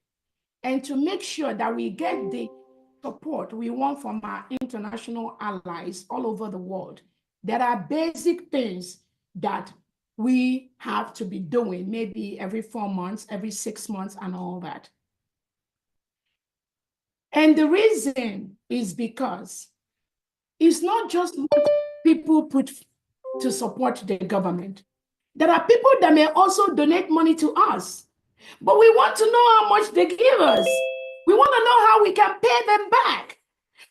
and to make sure that we get the support we want from our international allies all over the world, there are basic things that we have to be doing, maybe every 4 months, every 6 months, and all that. And the reason is because it's not just what people put to support the government. There are people that may also donate money to us, but we want to know how much they give us. We want to know how we can pay them back.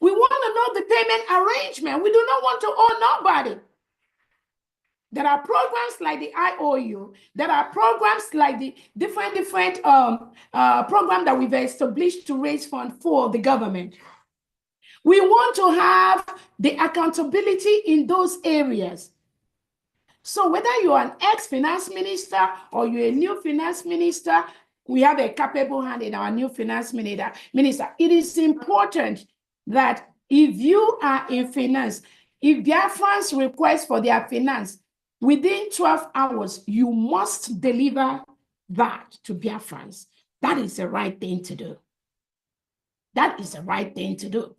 We want to know the payment arrangement. We do not want to owe nobody. There are programs like the IOU. There are programs like the different programs that we've established to raise funds for the government. We want to have the accountability in those areas. So whether you're an ex-finance minister or you're a new finance minister, we have a capable hand in our new finance minister. It is important that if you are in finance, if Biafrans request for their finance, within 12 hours, you must deliver that to Biafrans. That is the right thing to do. That is the right thing to do.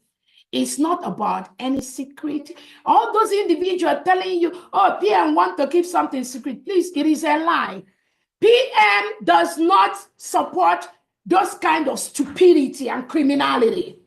It's not about any secret. All those individuals telling you, oh, PM want to keep something secret. Please, it is a lie. PM does not support those kind of stupidity and criminality.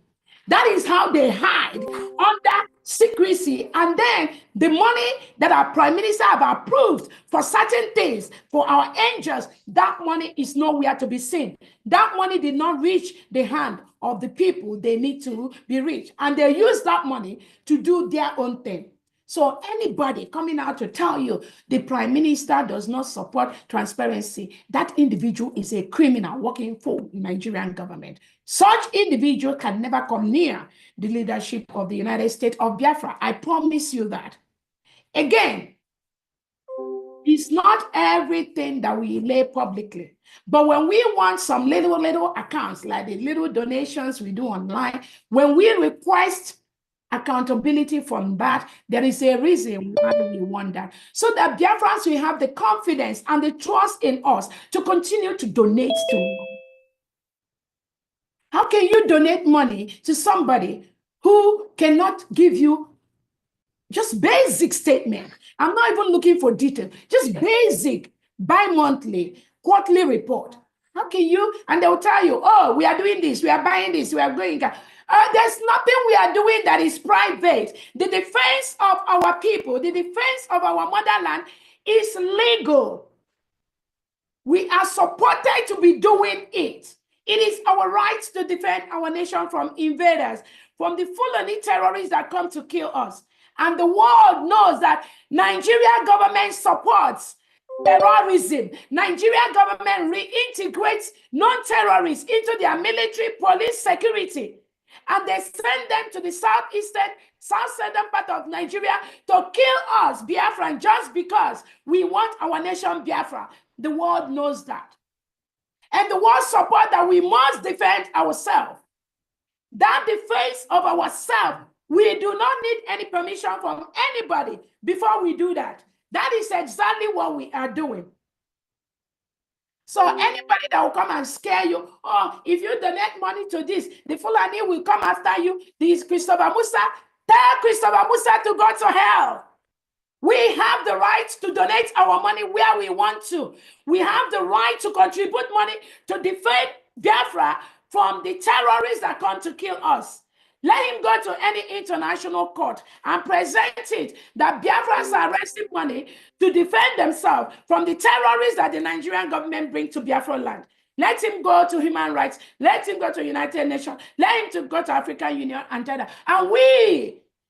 That is how they hide under secrecy. And then the money that our Prime Minister have approved for certain things, for our angels, that money is nowhere to be seen. That money did not reach the hand of the people they need to be reached. And they use that money to do their own thing. So anybody coming out to tell you the Prime Minister does not support transparency, that individual is a criminal working for the Nigerian government. Such individual can never come near the leadership of the United States of Biafra. I promise you that. Again, it's not everything that we lay publicly. But when we want some little accounts, like the little donations we do online, when we request accountability from that, there is a reason why we want that. So that Biafrans will have the confidence and the trust in us to continue to donate to us. How can you donate money to somebody who cannot give you just basic statement? I'm not even looking for detail, just basic bi-monthly, quarterly report. How can you? And they'll tell you, oh, we are doing this, we are buying this, we are going. There's nothing we are doing that is private. The defense of our people, the defense of our motherland is legal. We are supported to be doing it. It is our right to defend our nation from invaders, from the Fulani terrorists that come to kill us. And the world knows that Nigeria government supports terrorism. Nigeria government reintegrates non-terrorists into their military, police, security. And they send them to the south southern part of Nigeria to kill us, Biafran, just because we want our nation Biafra. The world knows that. And the world support that we must defend ourselves. That defense of ourselves, we do not need any permission from anybody before we do that. That is exactly what we are doing. So anybody that will come and scare you, oh, if you donate money to this, the Fulani will come after you. This Christopher Musa, tell Christopher Musa to go to hell. We have the right to donate our money where we want to. We have the right to contribute money to defend Biafra from the terrorists that come to kill us. Let him go to any international court and present it that Biafrans are raising money to defend themselves from the terrorists that the Nigerian government bring to Biafra land. Let him go to human rights. Let him go to United Nations. Let him to go to African Union and tell them. And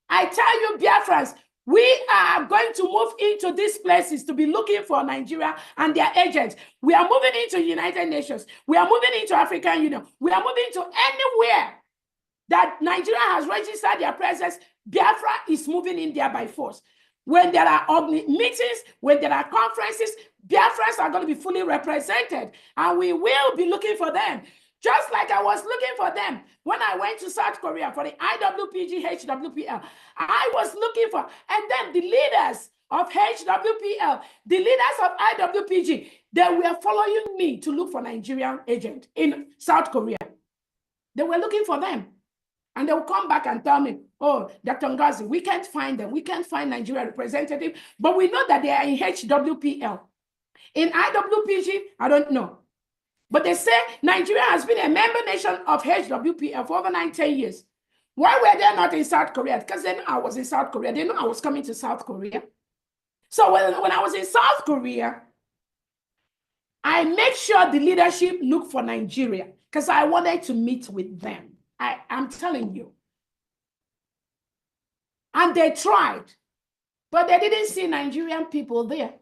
I tell you, Biafrans, we are going to move into these places to be looking for Nigeria and their agents. We are moving into United Nations. We are moving into African Union. We are moving to anywhere that Nigeria has registered their presence. Biafra is moving in there by force. When there are meetings, when there are conferences, Biafrans are going to be fully represented, and we will be looking for them. Just like I was looking for them when I went to South Korea for the IWPG, HWPL. I was looking for, and then the leaders of HWPL, the leaders of IWPG, they were following me to look for Nigerian agent in South Korea. They were looking for them. And they will come back and tell me, oh, Dr. Ngozi, we can't find them. We can't find Nigeria representative, but we know that they are in HWPL. In IWPG, I don't know. But they say Nigeria has been a member nation of HWPL for over 10 years. Why were they not in South Korea? Because they knew I was in South Korea. They knew I was coming to South Korea. So when I was in South Korea, I make sure the leadership look for Nigeria because I wanted to meet with them. I'm telling you. And they tried, but they didn't see Nigerian people there.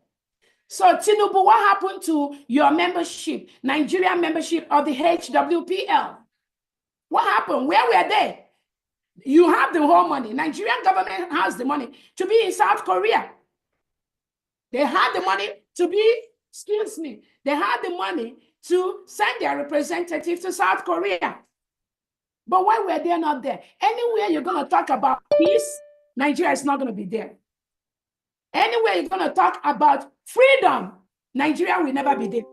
So Tinubu, what happened to your membership, Nigerian membership of the HWPL? What happened? Where were they? You have the whole money. Nigerian government has the money to be in South Korea. They had the money to be, excuse me, they had the money to send their representative to South Korea. But why were they not there? Anywhere you're going to talk about peace, Nigeria is not going to be there. Anywhere you're going to talk about freedom, Nigeria will never be there.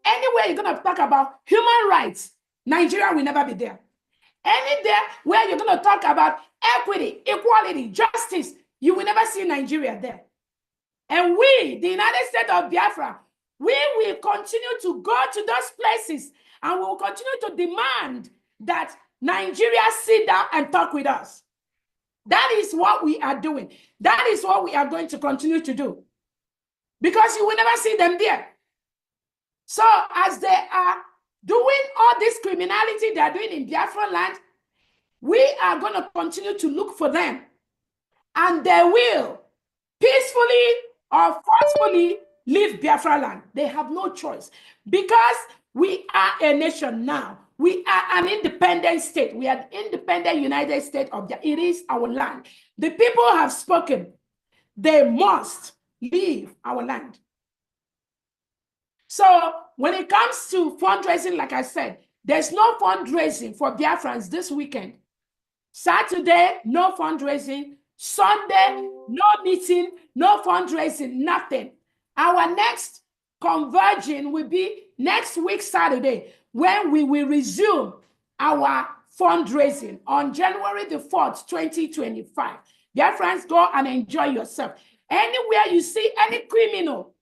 Anywhere you're going to talk about human rights, Nigeria will never be there. Anywhere where you're going to talk about equity, equality, justice, you will never see Nigeria there. And we, the United States of Biafra, we will continue to go to those places and we will continue to demand that Nigeria sit down and talk with us. That is what we are doing. That is what we are going to continue to do. Because you will never see them there. So as they are doing all this criminality they are doing in Biafra land, we are going to continue to look for them. And they will peacefully or forcefully leave Biafra land. They have no choice. Because we are a nation now. We are an independent state. We are the independent United States of Biafra. It is our land. The people have spoken. They must leave our land. So when it comes to fundraising, like I said, there's no fundraising for Biafrans this weekend. Saturday, no fundraising. Sunday, no meeting, no fundraising, nothing. Our next converging will be next week, Saturday, when we will resume our fundraising on January the 4th, 2025. Biafrans, go and enjoy yourself. Anywhere you see any criminal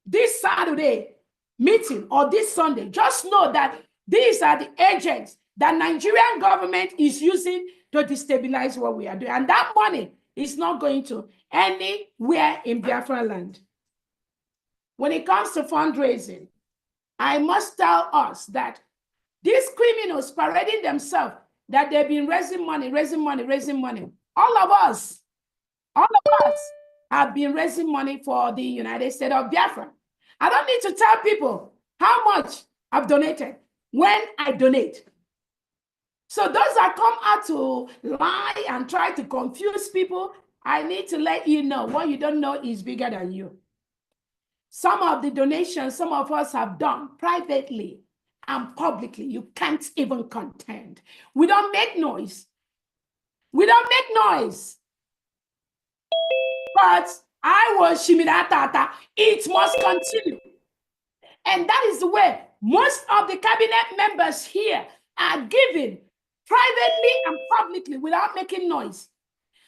this Saturday meeting or this Sunday, just know that these are the agents that Nigerian government is using to destabilize what we are doing. And that money is not going to anywhere in Biafra land. When it comes to fundraising, I must tell us that these criminals parading themselves that they've been raising money. All of us have been raising money for the United States of Biafra. I don't need to tell people how much I've donated when I donate. So those that come out to lie and try to confuse people, I need to let you know what you don't know is bigger than you. Some of the donations some of us have done privately and publicly, you can't even contend. We don't make noise. We don't make noise. But I was Shimidatata. It must continue. And that is where most of the cabinet members here are given privately and publicly without making noise.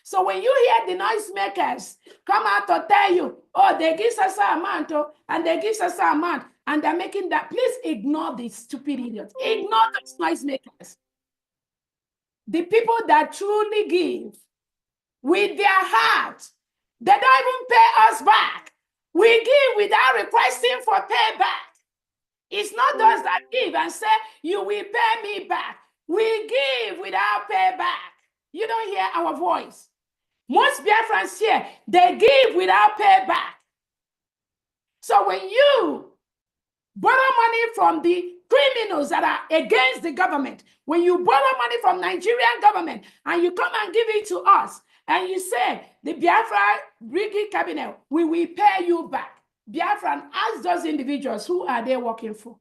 So when you hear the noisemakers come out to tell you, oh, they give us a amount, and they give us a amount, and they're making that, please ignore these stupid idiots. Ignore those noisemakers. The people that truly give with their heart, they don't even pay us back. We give without requesting for payback. It's not those that give and say, you will pay me back. We give without payback. You don't hear our voice. Most Biafrans here, they give without payback. So when you borrow money from the criminals that are against the government, when you borrow money from Nigerian government and you come and give it to us, and you say, the Biafra Brigade Cabinet, we will pay you back. Biafran, ask those individuals, who are they working for?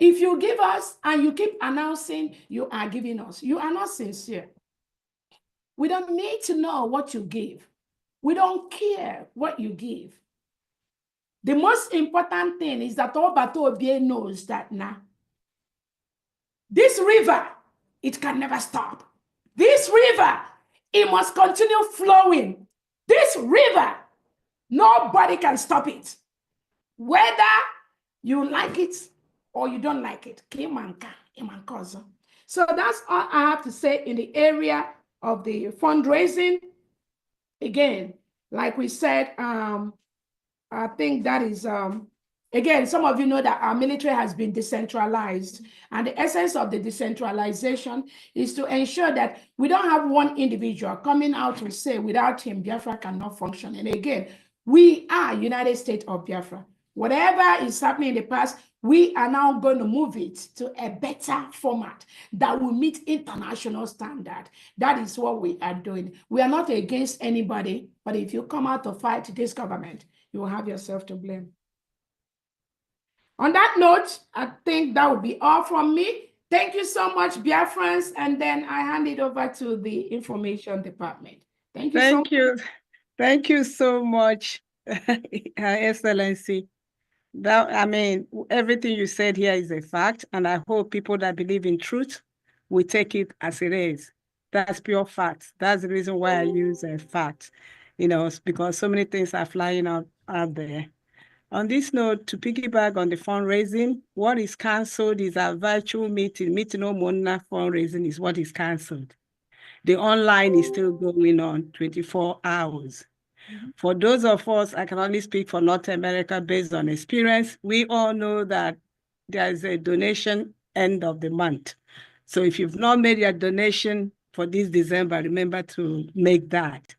If you give us and you keep announcing you are giving us, you are not sincere. We don't need to know what you give. We don't care what you give. The most important thing is that Obato Obie knows that now, this river, it can never stop. This river, it must continue flowing. This river, nobody can stop it. Whether you like it or you don't like it. So that's all I have to say in the area of the fundraising. Again, like we said, I think that is, again, some of you know that our military has been decentralized, and the essence of the decentralization is to ensure that we don't have one individual coming out to say, without him, Biafra cannot function. And again, we are United States of Biafra. Whatever is happening in the past, we are now going to move it to a better format that will meet international standard. That is what we are doing. We are not against anybody, but if you come out to fight this government, you will have yourself to blame. On that note, I think that would be all from me. Thank you so much, Biafrans, and then I hand it over to the information department. Thank you so much. Thank you so much, Excellency. That, I mean, everything you said here is a fact, and I hope people that believe in truth will take it as it is. That's pure fact. That's the reason why I use a fact, you know, because so many things are flying out there. On this note, to piggyback on the fundraising, what is canceled is our virtual meeting. Meeting Omona fundraising is what is canceled. The online is still going on 24 hours. For those of us, I can only speak for North America based on experience. We all know that there is a donation end of the month. So if you've not made your donation for this December, remember to make that.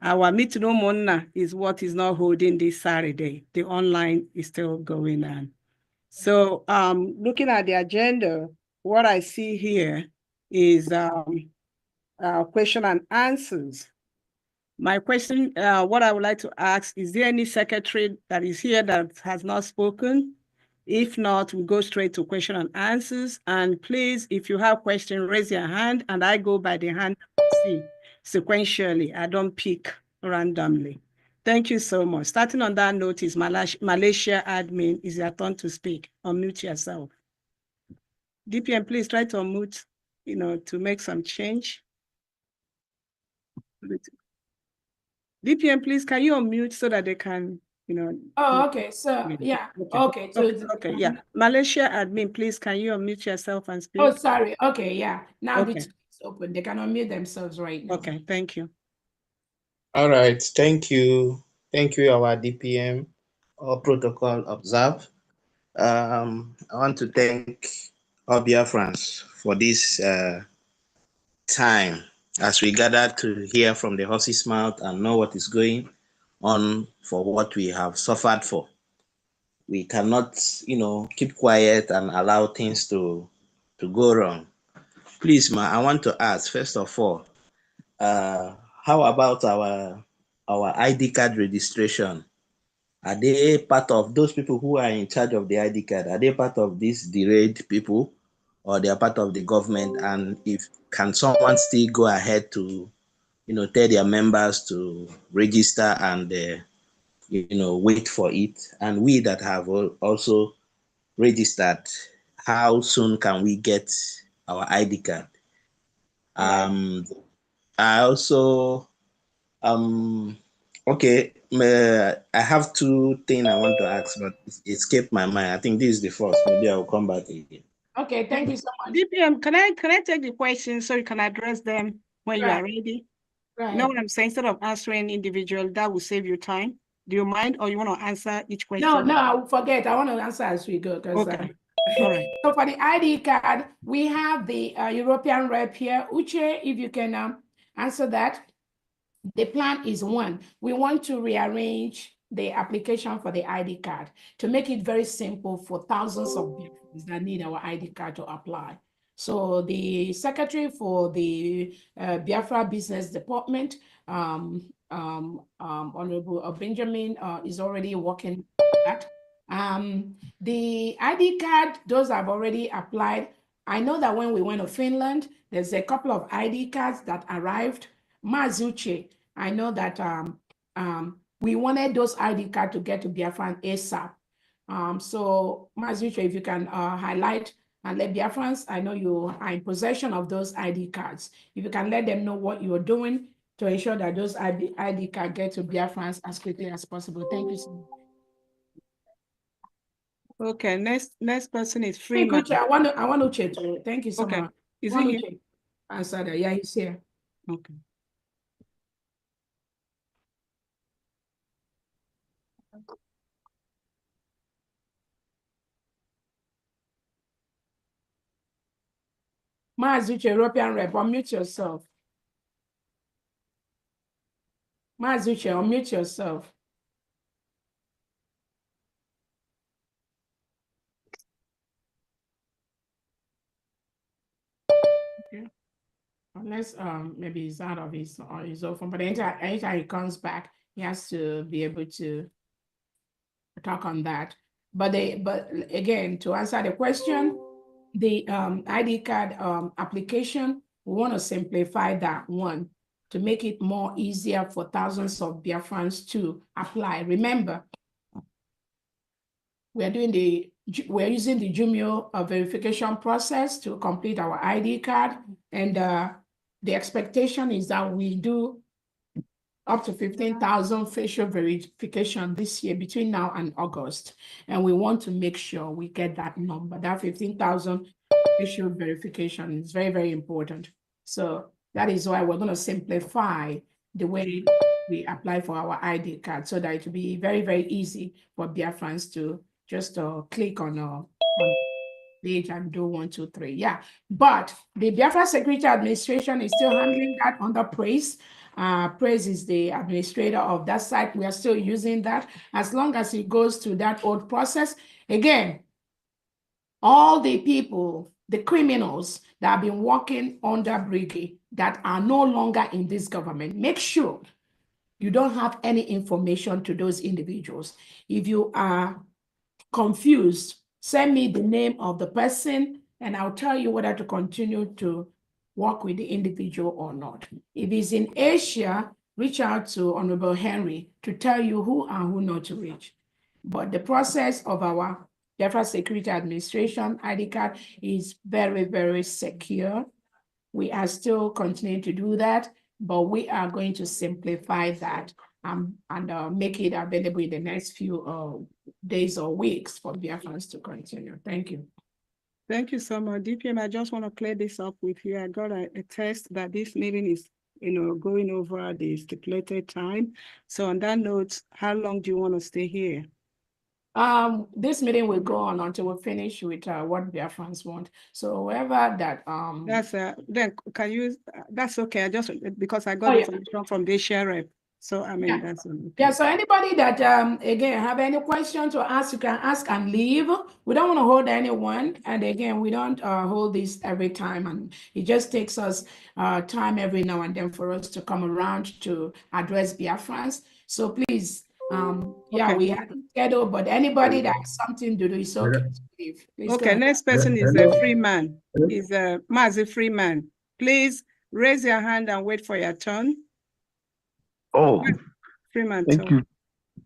Our meeting Omona is what is not holding this Saturday. The online is still going on. So looking at the agenda, what I see here is question and answers. My question, what I would like to ask, is there any secretary that is here that has not spoken? If not, we'll go straight to question and answers. And please, if you have questions, raise your hand, and I go by the hand sequentially. I don't pick randomly. Thank you so much. Starting on that note is Malaysia admin. Is your turn to speak. Unmute yourself. DPM, please try to unmute, you know, to make some change. DPM, please, can you unmute so that they can, you know. Oh, okay. So, yeah. Okay. So okay, yeah. Malaysia admin, please, can you unmute yourself and speak? Oh, sorry. Okay, yeah. Now Okay. the chat is open. They can unmute themselves right now. Okay, thank you. All right, thank you. Thank you, our DPM, all protocol observed. I want to thank all Biafrans for this time as we gather to hear from the horse's mouth and know what is going on for what we have suffered for. We cannot, you know, keep quiet and allow things to go wrong. Please, ma, I want to ask, first of all, how about our ID card registration? Are they part of those people who are in charge of the ID card? Are they part of these derailed people, or they are part of the government? And if can someone still go ahead to, you know, tell their members to register and wait for it. And we that have also registered, how soon can we get our ID card? I also, okay, I have two things I want to ask, but it escaped my mind. I think this is the first. Maybe I will come back again. Okay, thank you so much. DPM, can I take the questions so you can address them when you are ready? Right. You know what I'm saying? Instead of answering individual, that will save you time. Do you mind, or you want to answer each question? No, I will forget. I want to answer as we go. Okay. All right. So for the ID card, we have the European rep here. Uche, if you can answer that. The plan is one, we want to rearrange the application for the ID card to make it very simple for thousands of Biafrans that need our ID card to apply. So the secretary for the Biafra Business Department, Honorable Benjamin, is already working on that. The ID card, those have already applied. I know that when we went to Finland, there's a couple of ID cards that arrived. Mazuche, I know that we wanted those ID cards to get to Biafran ASAP. So Mazuche, if you can highlight and let Biafrans, I know you are in possession of those ID cards. If you can let them know what you're doing to ensure that those ID cards get to Biafrans as quickly as possible. Thank you so much. Okay, next person is Freeman. I want to check. Thank you so Okay. much. Is he here? Answer that. Yeah, he's here. Okay. Mazuche, European rep, unmute yourself. Mazuche, unmute yourself. Okay. Unless maybe he's out of his open, but anytime he comes back, he has to be able to talk on that. But again, to answer the question, the ID card application, we want to simplify that one to make it more easier for thousands of Biafrans to apply. Remember, we're using the Jumio verification process to complete our ID card, and the expectation is that we do up to 15,000 facial verification this year between now and August. And we want to make sure we get that number. That 15,000 facial verification is very, very important. So that is why we're going to simplify the way we apply for our ID card so that it will be very, very easy for Biafrans to just click on page and do 1, 2, 3. Yeah, but the Biafra Security Administration is still handling that under Praise. Praise is the administrator of that site. We are still using that as long as it goes to that old process. Again, all the people, the criminals that have been working under Brigade that are no longer in this government, make sure you don't have any information to those individuals. If you are confused, send me the name of the person and I'll tell you whether to continue to work with the individual or not. If it's in Asia, reach out to Honorable Henry to tell you who and who not to reach. But the process of our Biafra Security Administration ID card is very, very secure. We are still continuing to do that, but we are going to simplify that and make it available in the next few days or weeks for Biafrans to continue. Thank you. Thank you so much. DPM, I just want to clear this up with you. I got a text that this meeting is, going over the stipulated time. So on that note, how long do you want to stay here? This meeting will go on until we finish with what Biafrans want. So whoever that that's then can you that's okay. I just because I got information from the share rep. So I mean that's okay. Yeah, so anybody that again have any questions to ask, you can ask and leave. We don't want to hold anyone, and again, we don't hold this every time, and it just takes us time every now and then for us to come around to address Biafrans. So please, yeah, we have a schedule, but anybody that has something to do is okay to leave. Please okay, next person is a Freeman. Is a Mazi Freeman. Please raise your hand and wait for your turn. Oh, Freeman, thank you.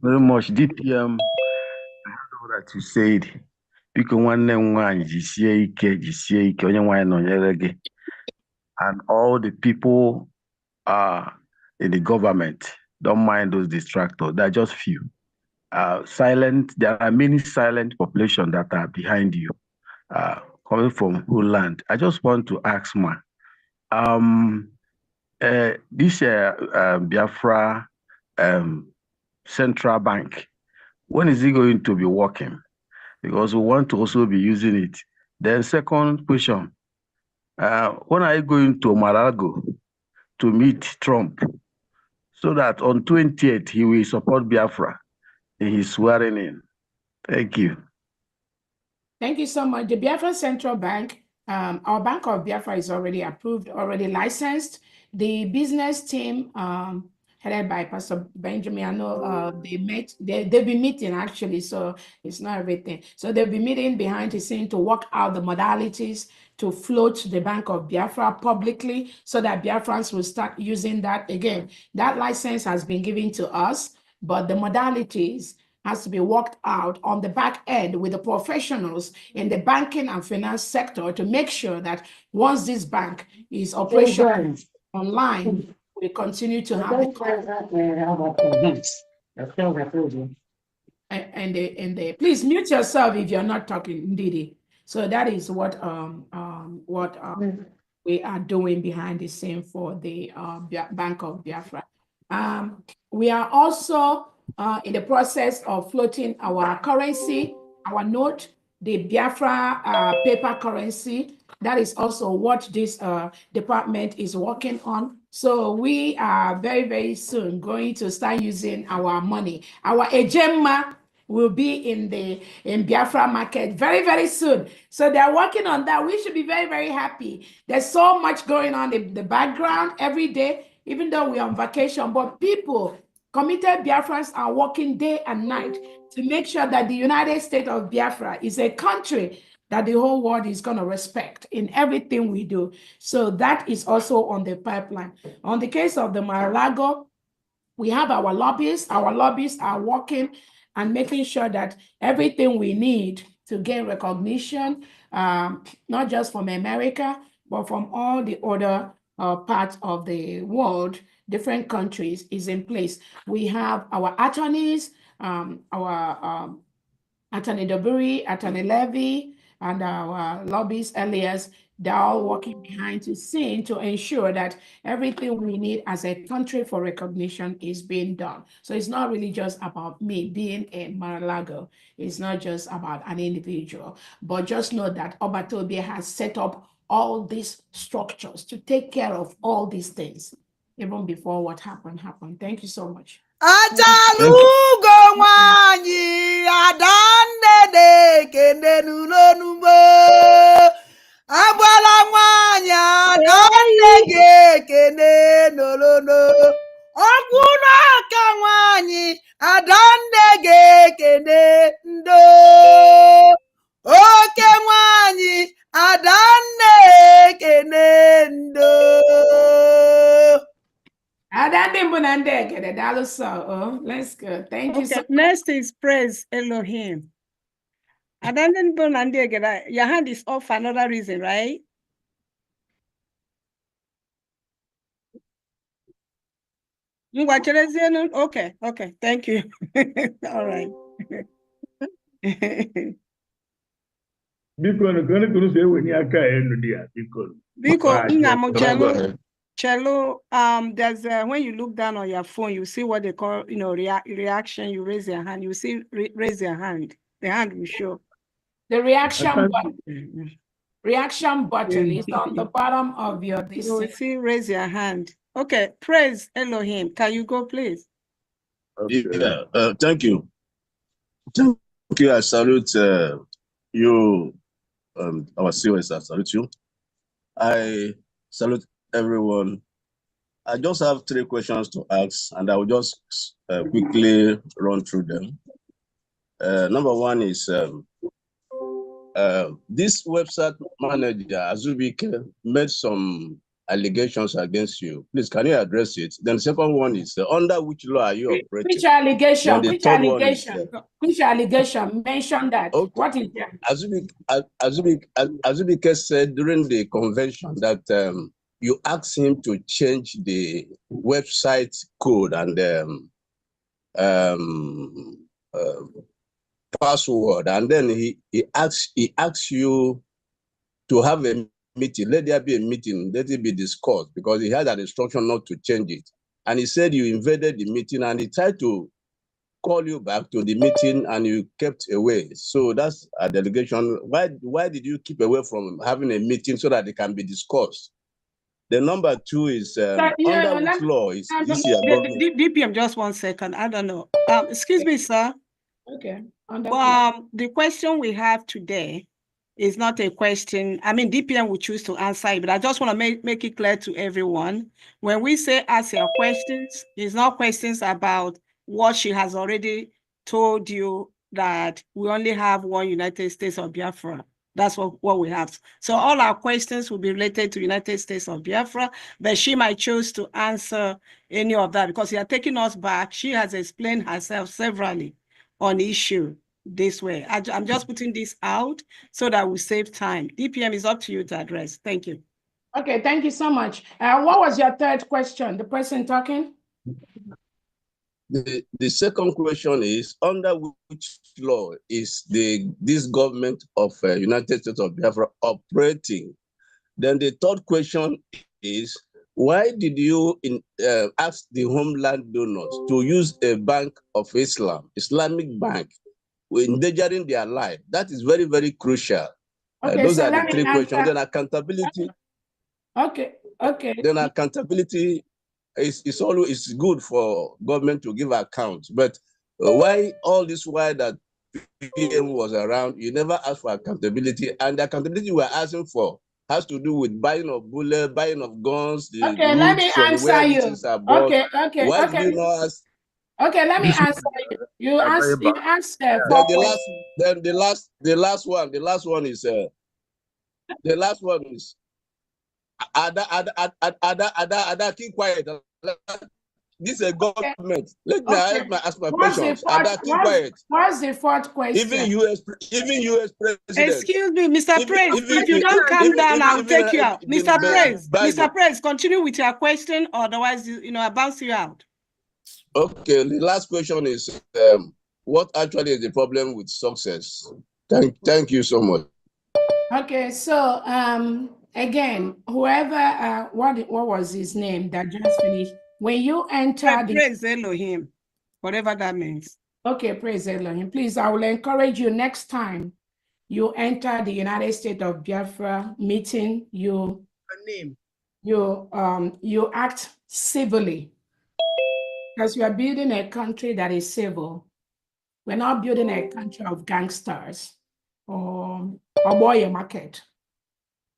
very much. DPM, I heard all that you said. Because one name one, GCA, and all the people in the government don't mind those distractors. They're just few. Silent. There are many silent population that are behind you, coming from whole land. I just want to ask, Ma, this Biafra central bank, when is it going to be working? Because we want to also be using it. Then second question, when are you going to Malago to meet Trump so that on 28th he will support Biafra in his swearing in? Thank you. Thank you so much. The Biafra Central Bank, our Bank of Biafra is already approved, already licensed. The business team, headed by Pastor Benjamin, I know they've been meeting actually, so it's not everything. So they'll be meeting behind the scene to work out the modalities to float the Bank of Biafra publicly so that Biafrans will start using that. Again, that license has been given to us, but the modalities has to be worked out on the back end with the professionals in the banking and finance sector to make sure that once this bank is operational online, we continue to have and please mute yourself if you're not talking, Ndidi. So that is what we are doing behind the scene for the Bank of Biafra. We are also in the process of floating our currency, our note, the Biafra paper currency. That is also what this department is working on. So we are very, very soon going to start using our money. Our Ejemma will be in Biafra market very, very soon. So they're working on that. We should be very, very happy. There's so much going on in the background every day, even though we're on vacation, but people, committed Biafrans are working day and night to make sure that the United States of Biafra is a country that the whole world is going to respect in everything we do. So that is also on the pipeline. On the case of the Mar-a-Lago, we have our lobbyists. Our lobbyists are working and making sure that everything we need to gain recognition, not just from America, but from all the other parts of the world, different countries, is in place. We have our attorneys, our Attorney Doburi, Attorney Levy, and our lobbyists, Elias. They're all working behind the scene to ensure that everything we need as a country for recognition is being done. So it's not really just about me being in Mar-a-Lago. It's not just about an individual, but just know that Obatobia has set up all these structures to take care of all these things, even before what happened. Thank you so much. Achalugo nwanyi adandede kende n'ụlọnugbo agbala nwanyi adandege kende n'olono ọkwụ n'aka nwanyi adandege kende ndo oke nwanyi adande kende ndo. Let's go. Thank you so much. Next is praise Elohim. Your hand is off for another reason, right? Okay, thank you. All right. Cello, there's when you look down on your phone, you see what they call, reaction. You raise your hand. You see, raise your hand. The hand will show. The reaction button. Reaction button is on the bottom of your this. You will see, raise your hand. Okay, praise Elohim. Can you go, please? Okay. Yeah, thank you. Thank you. I salute you, our COS. I salute you. I salute everyone. I just have 3 questions to ask, and I will just quickly run through them. Number 1 is this website manager, Azubike, made some allegations against you. Please, can you address it? Then the second one is, under which law are you operating? Which allegation? Then the Which third one is, allegation? Which allegation? Mention that. okay. What is that? Azubike said during the convention that you asked him to change the website code and password, and then he asks you to have a meeting. Let there be a meeting. Let it be discussed, because he had an instruction not to change it. And he said you invaded the meeting, and he tried to call you back to the meeting, and you kept away. So that's a delegation. Why did you keep away from having a meeting so that it can be discussed? The number two is under which law is this your government? DPM, just 1 second. I don't know. Excuse me, sir. Okay. The question we have today is not a question. I mean, DPM will choose to answer it, but I just want to make it clear to everyone. When we say ask your questions, it's not questions about what she has already told you, that we only have one United States of Biafra. That's what we have. So all our questions will be related to United States of Biafra, but she might choose to answer any of that because you are taking us back. She has explained herself severally on issue this way. I'm just putting this out so that we save time. DPM is up to you to address. Thank you. Okay, thank you so much. What was your third question? The person talking? The second question is, under which law is this government of United States of Biafra operating? Then the third question is, why did you ask the homeland donors to use a bank of Islam, Islamic bank, endangering their life? That is very, very crucial. Okay, Those so are the let me three questions. answer. Then accountability. Okay. Then accountability is always good for government to give accounts. But why all this while that PM was around, you never asked for accountability, and the accountability we're asking for has to do with buying of bullets, buying of guns, the Okay, let me routes answer where you. these things are bought. Okay. Why did you not ask? Okay, let me answer you. You asked Then four the questions. last one is Ada, keep quiet. This is a government. Let me ask my questions. Ada, keep quiet. What's the fourth question? Even US president. Excuse me, Mr. Praise. If you don't calm down, I'll take you out. Mr. Praise, Mr. Praise, continue with your question. Otherwise, I bounce you out. Okay, the last question is, what actually is the problem with success? Thank you so much. Okay, so again, whoever what was his name that just finished? When you enter Praise Elohim, whatever that means. Okay, praise Elohim. Please, I will encourage you next time you enter the United States of Biafra meeting, you act civilly, because we are building a country that is civil. We're not building a country of gangsters or boy market.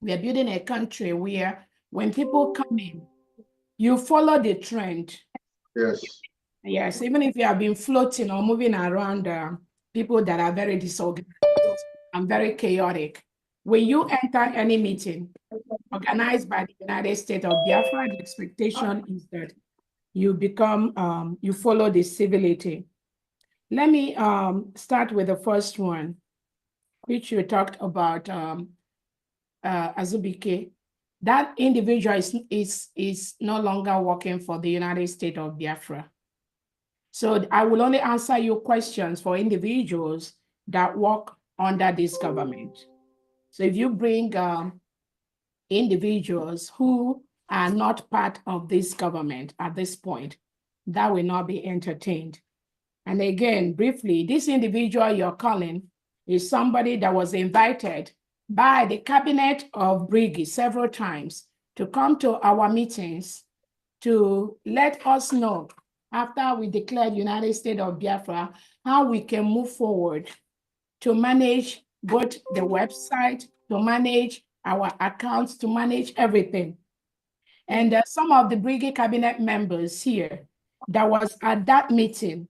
We are building a country where when people come in, you follow the trend. Yes, even if you have been floating or moving around people that are very disorganized and very chaotic, when you enter any meeting organized by the United States of Biafra, the expectation is that you become, you follow the civility. Let me start with the first one, which you talked about, Azubike. That individual is no longer working for the United States of Biafra. So I will only answer your questions for individuals that work under this government. So if you bring individuals who are not part of this government at this point, that will not be entertained. And again, briefly, this individual you're calling is somebody that was invited by the cabinet of Briggy several times to come to our meetings to let us know, after we declared United States of Biafra, how we can move forward to manage both the website, to manage our accounts, to manage everything. And some of the Brigade cabinet members here that was at that meeting,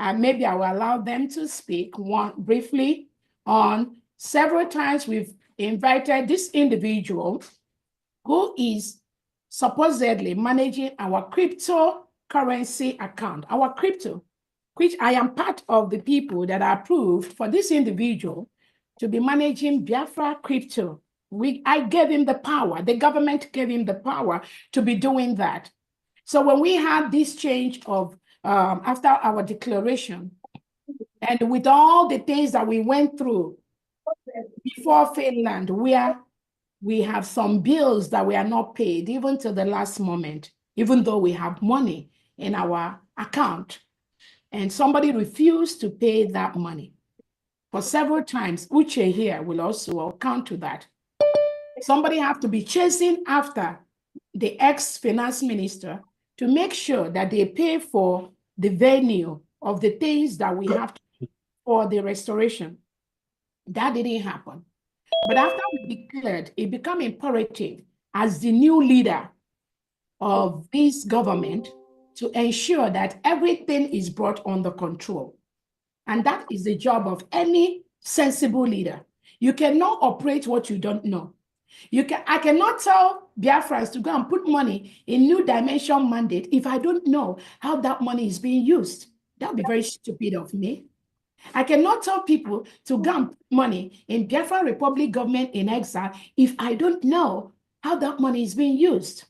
and maybe I will allow them to speak briefly on several times we've invited this individual who is supposedly managing our cryptocurrency account, our crypto, which I am part of the people that are approved for this individual to be managing Biafra crypto. I gave him the power, the government gave him the power to be doing that. So when we had this change of, after our declaration, and with all the things that we went through before Finland, where we have some bills that we are not paid, even to the last moment, even though we have money in our account, and somebody refused to pay that money for several times. Uche here will also account to that. Somebody have to be chasing after the ex-finance minister to make sure that they pay for the venue of the things that we have to do for the restoration. That didn't happen. But after we declared, it became imperative as the new leader of this government to ensure that everything is brought under control. And that is the job of any sensible leader. You cannot operate what you don't know. I cannot tell Biafrans to go and put money in New Dimension mandate if I don't know how that money is being used. That would be very stupid of me. I cannot tell people to go and put money in Biafra Republic government in exile if I don't know how that money is being used.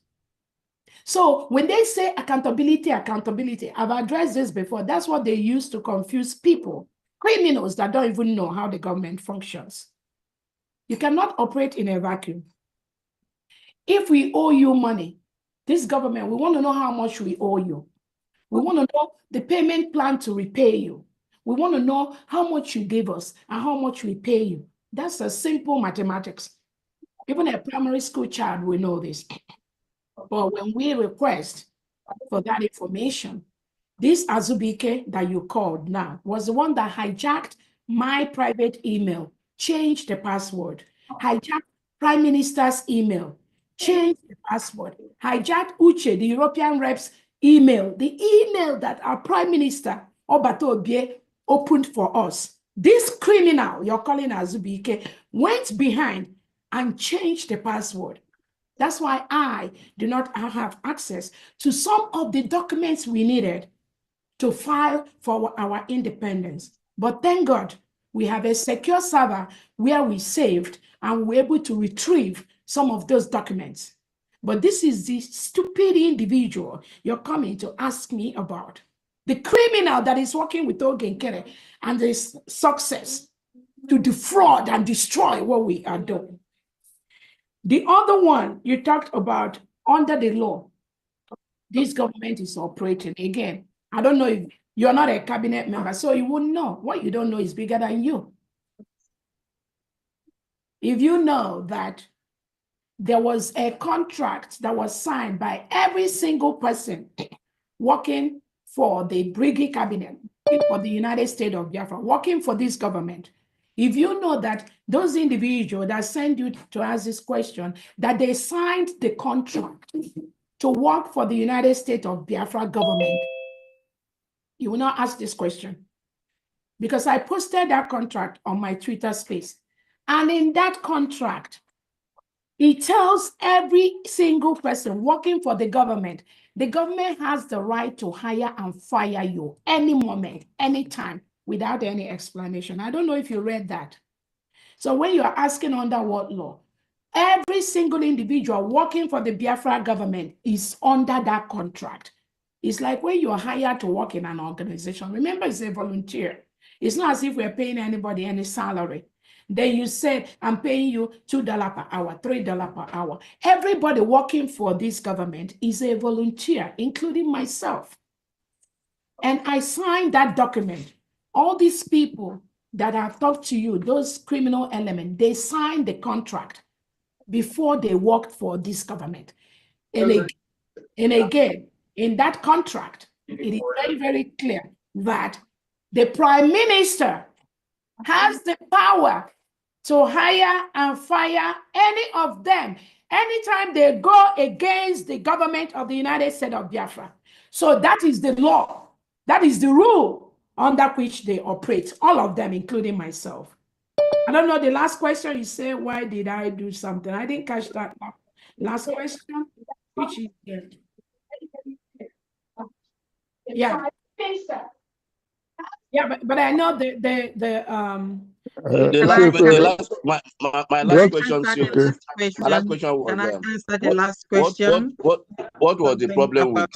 So when they say accountability, accountability, I've addressed this before. That's what they use to confuse people, criminals that don't even know how the government functions. You cannot operate in a vacuum. If we owe you money, this government, we want to know how much we owe you. We want to know the payment plan to repay you. We want to know how much you gave us and how much we pay you. That's a simple mathematics. Even a primary school child will know this. But when we request for that information, this Azubike that you called now was the one that hijacked my private email, changed the password, hijacked Prime Minister's email, changed the password, hijacked Uche, the European rep's email, the email that our Prime Minister, Obato Obie, opened for us. This criminal, you're calling Azubike, went behind and changed the password. That's why I do not have access to some of the documents we needed to file for our independence. But thank God, we have a secure server where we saved and we're able to retrieve some of those documents. But this is the stupid individual you're coming to ask me about. The criminal that is working with Ogenkere and his success to defraud and destroy what we are doing. The other one you talked about, under the law, this government is operating. Again, I don't know if you're not a cabinet member, so you wouldn't know. What you don't know is bigger than you. If you know that there was a contract that was signed by every single person working for the Brigade cabinet, for the United States of Biafra, working for this government, if you know that those individuals that send you to ask this question, that they signed the contract to work for the United States of Biafra government, you will not ask this question. Because I posted that contract on my Twitter space. And in that contract, it tells every single person working for the government has the right to hire and fire you any moment, anytime, without any explanation. I don't know if you read that. So when you are asking under what law, every single individual working for the Biafra government is under that contract. It's like when you are hired to work in an organization. Remember, it's a volunteer. It's not as if we're paying anybody any salary. Then you say, I'm paying you $2 per hour, $3 per hour. Everybody working for this government is a volunteer, including myself. And I signed that document. All these people that I've talked to you, those criminal elements, they signed the contract before they worked for this government. And again, in that contract, it is very, very clear that the Prime Minister has the power to hire and fire any of them anytime they go against the government of the United States of Biafra. So that is the law. That is the rule under which they operate, all of them, including myself. I don't know, the last question you said, why did I do something? I didn't catch that last question. which is yeah. Yeah, but I know the The my last question, too. My last question was, can I answer the last question? what was the problem with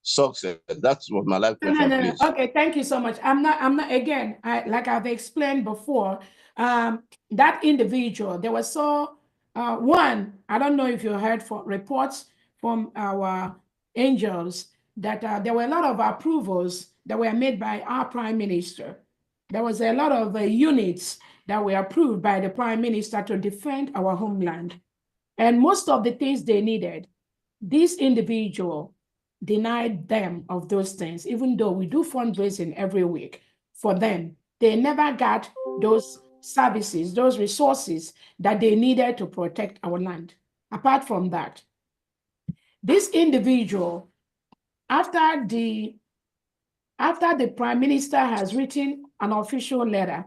success? That was my last question, please. Okay, thank you so much. I'm not again, like I've explained before, that individual, there was one, I don't know if you heard for reports from our angels that there were a lot of approvals that were made by our prime minister. There was a lot of units that were approved by the prime minister to defend our homeland. And most of the things they needed, this individual denied them of those things, even though we do fundraising every week for them. They never got those services, those resources that they needed to protect our land. Apart from that, this individual, after the prime minister has written an official letter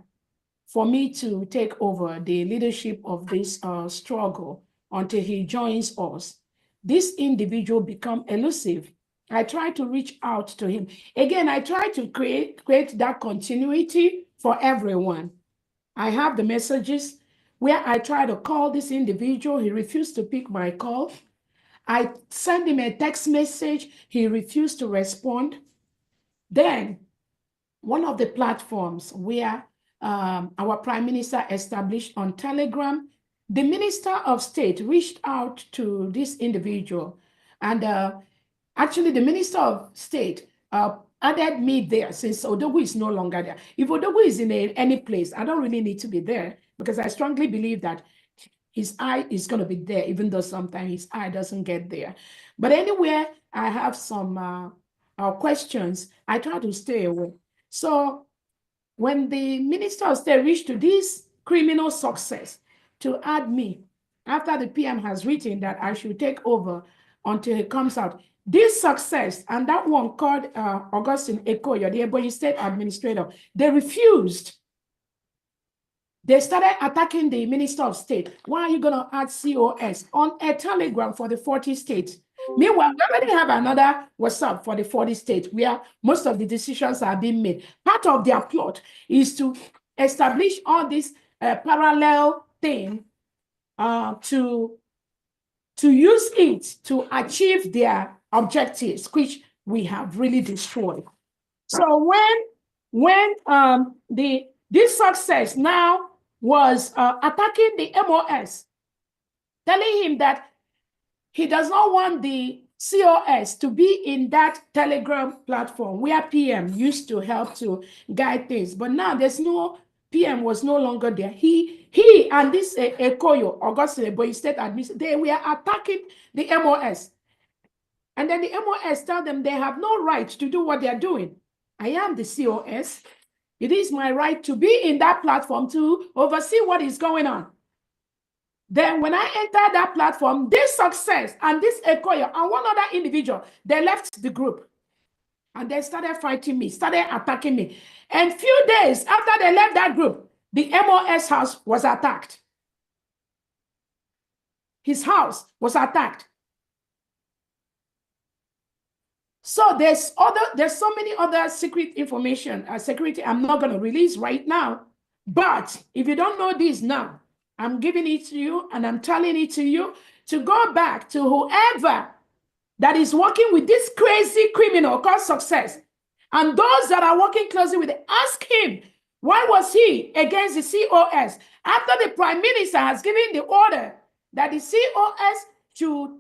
for me to take over the leadership of this struggle until he joins us, this individual become elusive. I try to reach out to him. Again, I try to create that continuity for everyone. I have the messages where I try to call this individual. He refused to pick my call. I send him a text message. He refused to respond. Then one of the platforms where our prime minister established on Telegram, the minister of state reached out to this individual. And actually, the minister of state added me there since Odogwu is no longer there. If Odogwu is in any place, I don't really need to be there because I strongly believe that his eye is going to be there, even though sometimes his eye doesn't get there. But anywhere I have some questions, I try to stay away. So when the minister of state reached to this criminal success to add me, after the PM has written that I should take over until it comes out, this success and that one called Augustine Ekoyo, the Ebonyi State Administrator, they refused. They started attacking the Minister of State. Why are you going to add COS on a telegram for the 40 states? Meanwhile, we already have another WhatsApp for the 40 states where most of the decisions are being made. Part of their plot is to establish all this parallel thing to use it to achieve their objectives, which we have really destroyed. So when this success now was attacking the MOS, telling him that he does not want the COS to be in that Telegram platform where PM used to help to guide things. But now there's no, PM was no longer there. He and this Ekoyo, Augustine Ebonyi State Administrator, they were attacking the MOS. And then the MOS tell them they have no right to do what they're doing. I am the COS. It is my right to be in that platform to oversee what is going on. Then when I entered that platform, this success and this Ekoyo and one other individual, they left the group. And they started fighting me, started attacking me. And few days after they left that group, the MOS house was attacked. His house was attacked. So there's so many other secret information, security I'm not going to release right now. But if you don't know this now, I'm giving it to you and I'm telling it to you to go back to whoever that is working with this crazy criminal called Success. And those that are working closely with it, ask him, why was he against the COS? After the prime minister has given the order that the COS should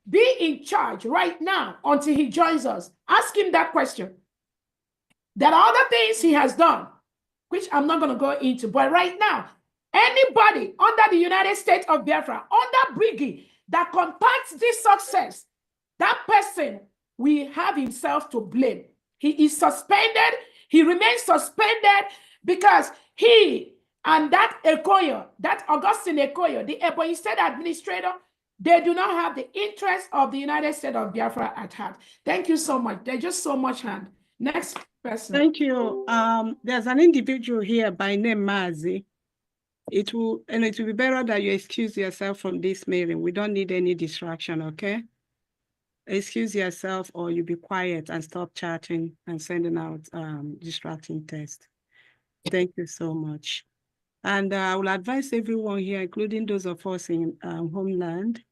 be in charge right now until he joins us. Ask him that question. There are other things he has done, which I'm not going to go into. But right now, anybody under the United States of Biafra, under Briggy, that contacts this success, that person will have himself to blame. He is suspended. He remains suspended because he and that Ekoyo, that Augustine Ekoyo, the Ebonyi State Administrator, they do not have the interest of the United States of Biafra at heart. Thank you so much. There's just so much hand. Next person. Thank you. There's an individual here by name Mazi. It will be better that you excuse yourself from this mailing. We don't need any distraction, okay? excuse yourself or you be quiet and stop chatting and sending out distracting text. Thank you so much. And I will advise everyone here, including those of us in Homeland,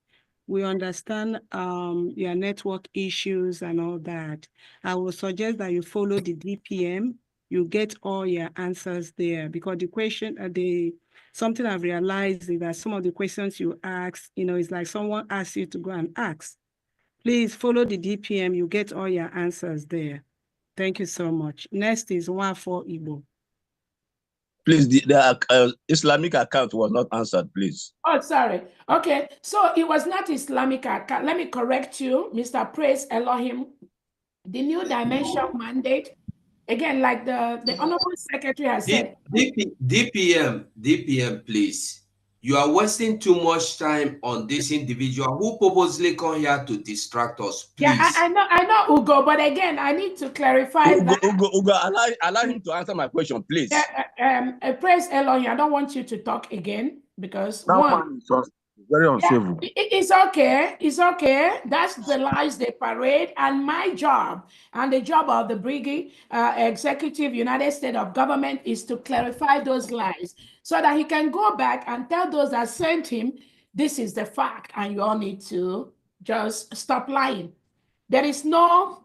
we understand your network issues and all that. I will suggest that you follow the DPM. You get all your answers there, because the question, something I've realized is that some of the questions you ask, it's like someone asks you to go and ask. Please follow the DPM. You get all your answers there. Thank you so much. Next is 14 Igbo. Please, the Islamic account was not answered, please. Oh, sorry. Okay, so it was not Islamic account. Let me correct you, Mr. Praise Elohim. The New Dimension mandate, again, like the Honorable Secretary has said. DPM, please. You are wasting too much time on this individual who purposely come here to distract us, please. Yeah, I know, Ugo, but again, I need to clarify that. Ugo, allow him to answer my question, please. Praise Elohim, I don't want you to talk again, because that one is very uncivil. Yeah, it's okay. It's okay. That's the lies they parade. And my job and the job of the Brigade Executive United States of Government is to clarify those lies so that he can go back and tell those that sent him, this is the fact, and you all need to just stop lying. There is no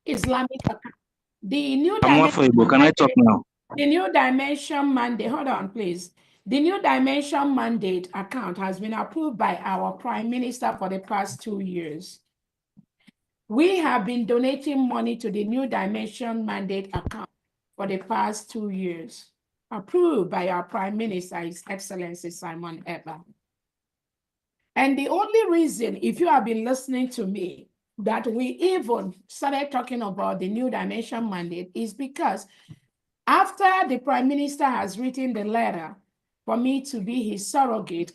Islamic account. The new Can I talk now? The New Dimension mandate, hold on, please. The New Dimension mandate account has been approved by our Prime Minister for the past 2 years. We have been donating money to the New Dimension mandate account for the past 2 years, approved by our Prime Minister, His Excellency Simon Ekpa. And the only reason, if you have been listening to me, that we even started talking about the New Dimension mandate is because after the Prime Minister has written the letter for me to be his surrogate,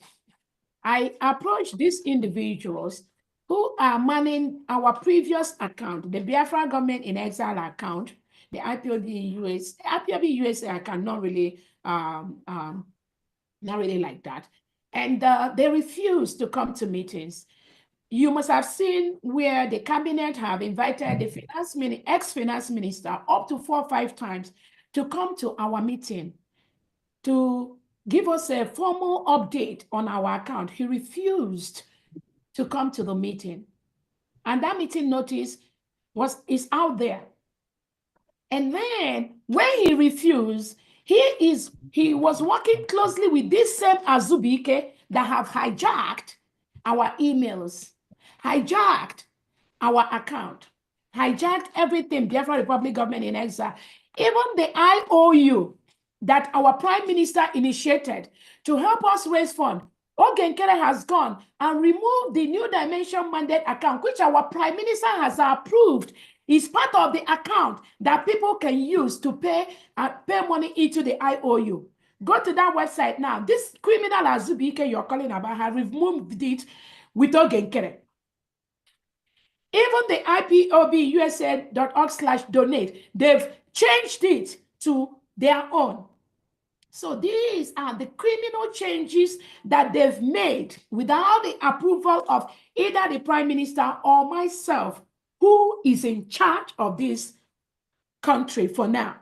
I approached these individuals who are manning our previous account, the Biafra Government in Exile account, the IPOB USA account, not really like that. And they refused to come to meetings. You must have seen where the cabinet have invited the ex-finance minister up to 4 or 5 times to come to our meeting to give us a formal update on our account. He refused to come to the meeting. And that meeting notice is out there. And then when he refused, he was working closely with this same Azubike that have hijacked our emails, hijacked our account, hijacked everything, Biafra Republic Government in Exile. Even the IOU that our Prime Minister initiated to help us raise funds, Ogenkere has gone and removed the New Dimension mandate account, which our Prime Minister has approved. Is part of the account that people can use to pay money into the IOU. Go to that website now. This criminal Azubike you're calling about has removed it with Ogenkere. Even the IPOBUSA.org/donate, they've changed it to their own. So these are the criminal changes that they've made without the approval of either the Prime Minister or myself, who is in charge of this country for now.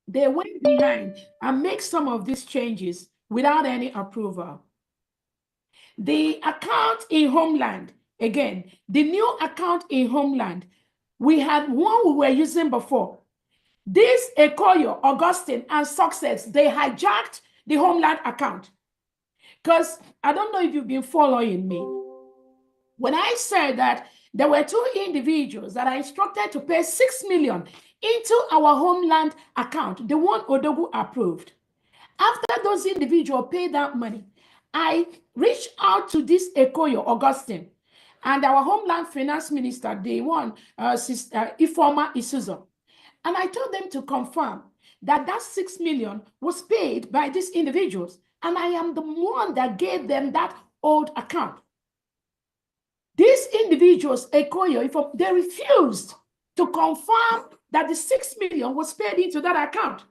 They went behind and make some of these changes without any approval. The account in Homeland, again, the new account in Homeland, we had one we were using before. This Ekoyo, Augustine, and Success, they hijacked the Homeland account. Because I don't know if you've been following me. When I said that there were 2 individuals that I instructed to pay 6 million into our Homeland account, the one Odogu approved. After those individuals paid that money, I reached out to this Ekoyo, Augustine, and our Homeland Finance Minister, the one, Ifeoma Isuzo. And I told them to confirm that that 6 million was paid by these individuals. And I am the one that gave them that old account. These individuals, Ekoyo, they refused to confirm that the 6 million was paid into that account.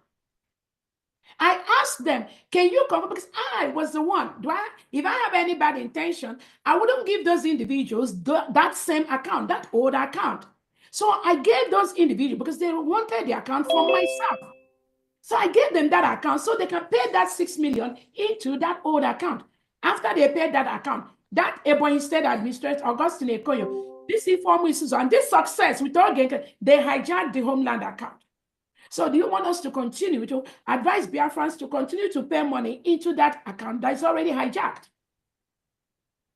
I asked them, can you confirm? Because I was the one. If I have any bad intention, I wouldn't give those individuals that same account, that old account. So I gave those individuals because they wanted the account from myself. So I gave them that account so they can pay that 6 million into that old account. After they paid that account, that Ebonyi State Administrator, Augustine Ekoyo, this information and this success with all they hijacked the Homeland account. So do you want us to continue to advise Biafrans to continue to pay money into that account that is already hijacked?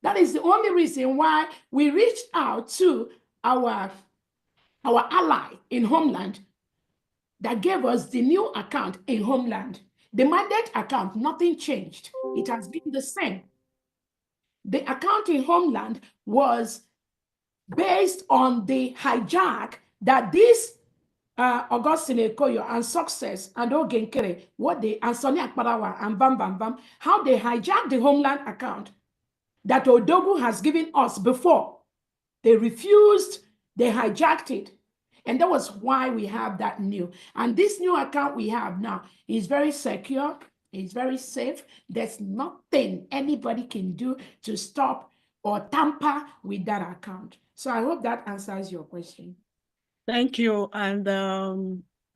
That is the only reason why we reached out to our ally in Homeland that gave us the new account in Homeland. The mandate account, nothing changed. It has been the same. The account in Homeland was based on the hijack that this Augustine Ekoyo and Success and Ogenkere, and Sonny Akparawa and Bam Bam Bam, how they hijacked the Homeland account that Odogu has given us before. They refused, they hijacked it. And that was why we have that new. And this new account we have now is very secure, it's very safe. There's nothing anybody can do to stop or tamper with that account. So I hope that answers your question. Thank you. And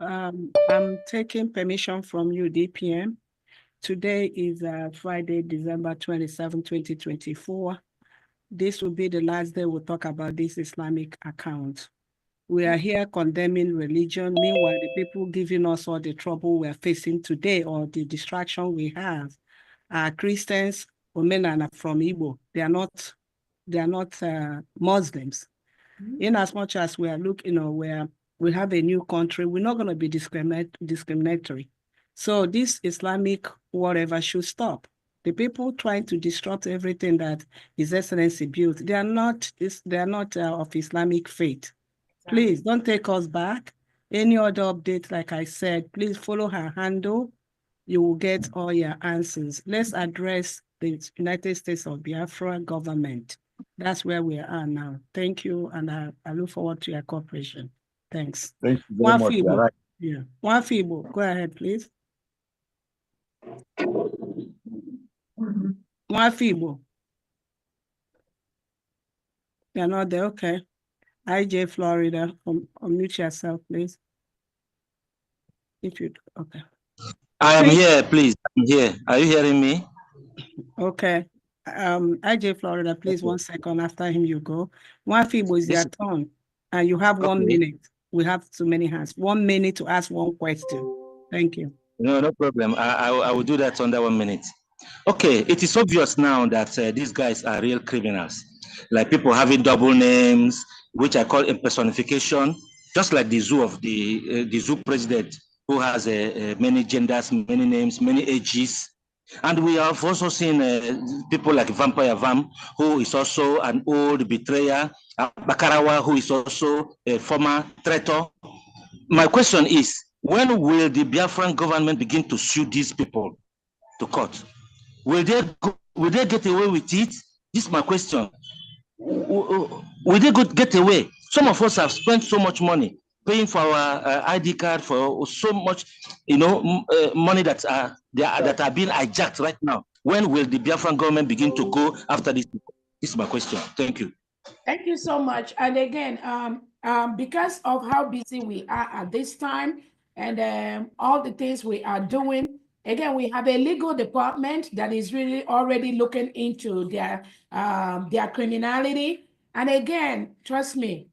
I'm taking permission from you, DPM. Today is Friday, December 27, 2024. This will be the last day we'll talk about this Islamic account. We are here condemning religion. Meanwhile, the people giving us all the trouble we're facing today or the distraction we have are Christians, Omenana from Igbo. They are not Muslims. In as much as we are looking, where we have a new country, we're not going to be discriminatory. So this Islamic whatever should stop. The people trying to disrupt everything that His Excellency built, they are not of Islamic faith. Please don't take us back. Any other update, like I said, please follow her handle. You will get all your answers. Let's address the United States of Biafra government. That's where we are now. Thank you, and I look forward to your cooperation. Thanks. Thank you very much. Feeble. Right. Yeah. One feeble. Go ahead, please. One feeble. You're not there. Okay. IJ Florida. Unmute yourself, please. If you okay. I am here, please. I'm here. Are you hearing me? Okay. IJ Florida, please, 1 second. After him, you go. One feeble is your turn, and you have 1 minute. We have too many hands. 1 minute to ask one question. Thank you. No problem. I will do that under 1 minute. Okay, it is obvious now that these guys are real criminals. Like people having double names, which I call impersonification, just like the zoo of the zoo president, who has many genders, many names, many ages. And we have also seen people like Vampire Vam, who is also an old betrayer, Bakarawa, who is also a former traitor. My question is, when will the Biafran government begin to sue these people to court? Will they get away with it? This is my question. Will they get away? Some of us have spent so much money paying for our ID card, for so much, money that are being hijacked right now. When will the Biafran government begin to go after this? This is my question. Thank you. Thank you so much. And again, because of how busy we are at this time and all the things we are doing, again, we have a legal department that is really already looking into their criminality. And again, trust me,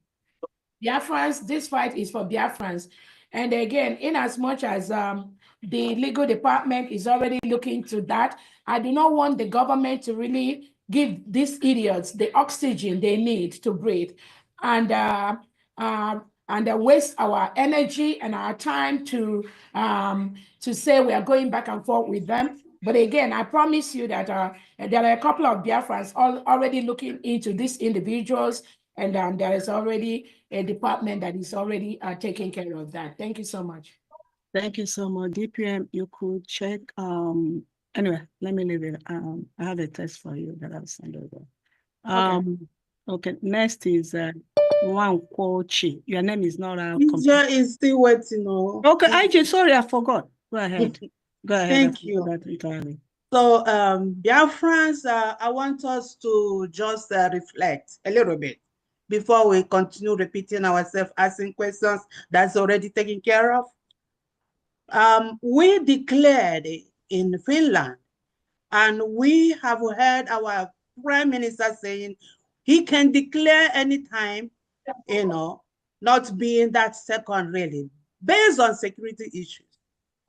Biafrans, this fight is for Biafrans. And again, in as much as the legal department is already looking to that, I do not want the government to really give these idiots the oxygen they need to breathe and waste our energy and our time to say we are going back and forth with them. But again, I promise you that there are a couple of Biafrans already looking into these individuals, and there is already a department that is already taking care of that. Thank you so much. Thank you so much. DPM, you could check. Anyway, let me leave it. I have a test for you that I'll send over. Okay, next is Juan Kochi. Your name is not out. Is still waiting. Okay, IJ, sorry, I forgot. Go ahead. Go ahead. Thank you. So, Biafrans, I want us to just reflect a little bit before we continue repeating ourselves, asking questions that's already taken care of. We declared in Finland, and we have heard our Prime Minister saying he can declare anytime, you know, not being that second really, based on security issues.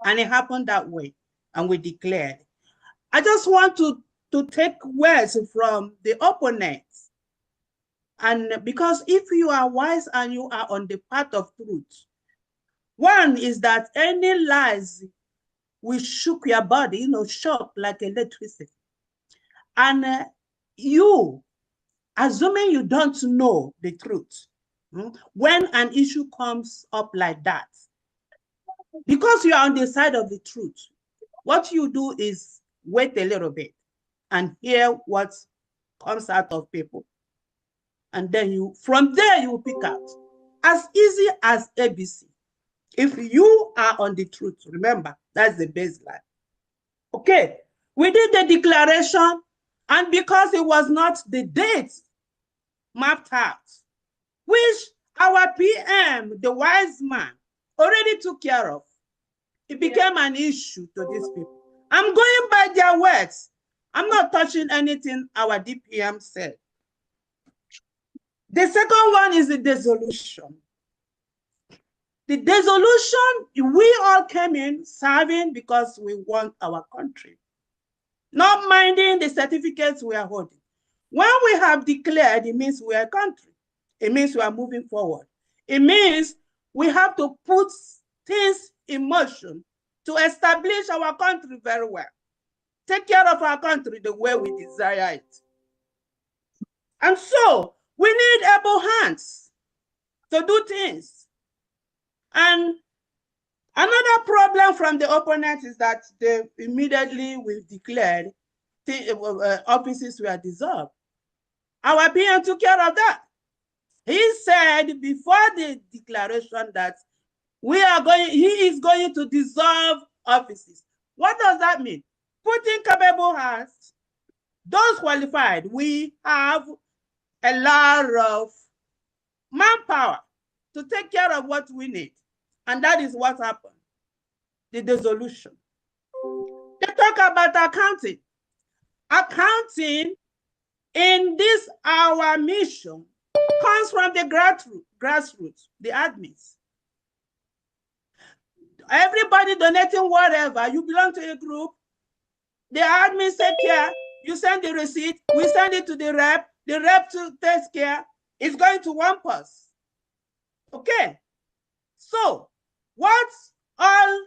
And it happened that way, and we declared. I just want to take words from the opponents. And because if you are wise and you are on the path of truth, one is that any lies will shook your body, you know, shock like electricity. And you, assuming you don't know the truth, when an issue comes up like that, because you are on the side of the truth, what you do is wait a little bit and hear what comes out of people. And then you, from there, you pick out. As easy as ABC. If you are on the truth, remember, that's the baseline. Okay, we did the declaration, and because it was not the date mapped out, which our PM, the wise man, already took care of, it became an issue to these people. I'm going by their words. I'm not touching anything our DPM said. The second one is the dissolution. The dissolution, we all came in serving because we want our country, not minding the certificates we are holding. When we have declared, it means we are a country. It means we are moving forward. It means we have to put things in motion to establish our country very well. Take care of our country the way we desire it. And so we need able hands to do things. And another problem from the opponents is that they immediately will declare offices were dissolved. Our PM took care of that. He said before the declaration that he is going to dissolve offices. What does that mean? Putting capable hands, those qualified. We have a lot of manpower to take care of what we need. And that is what happened, the dissolution. They talk about accounting. Accounting in this, our mission, comes from the grassroots, the admins. Everybody donating whatever, you belong to a group, the admins take care, you send the receipt, we send it to the rep takes care, it's going to one person. Okay, so what's all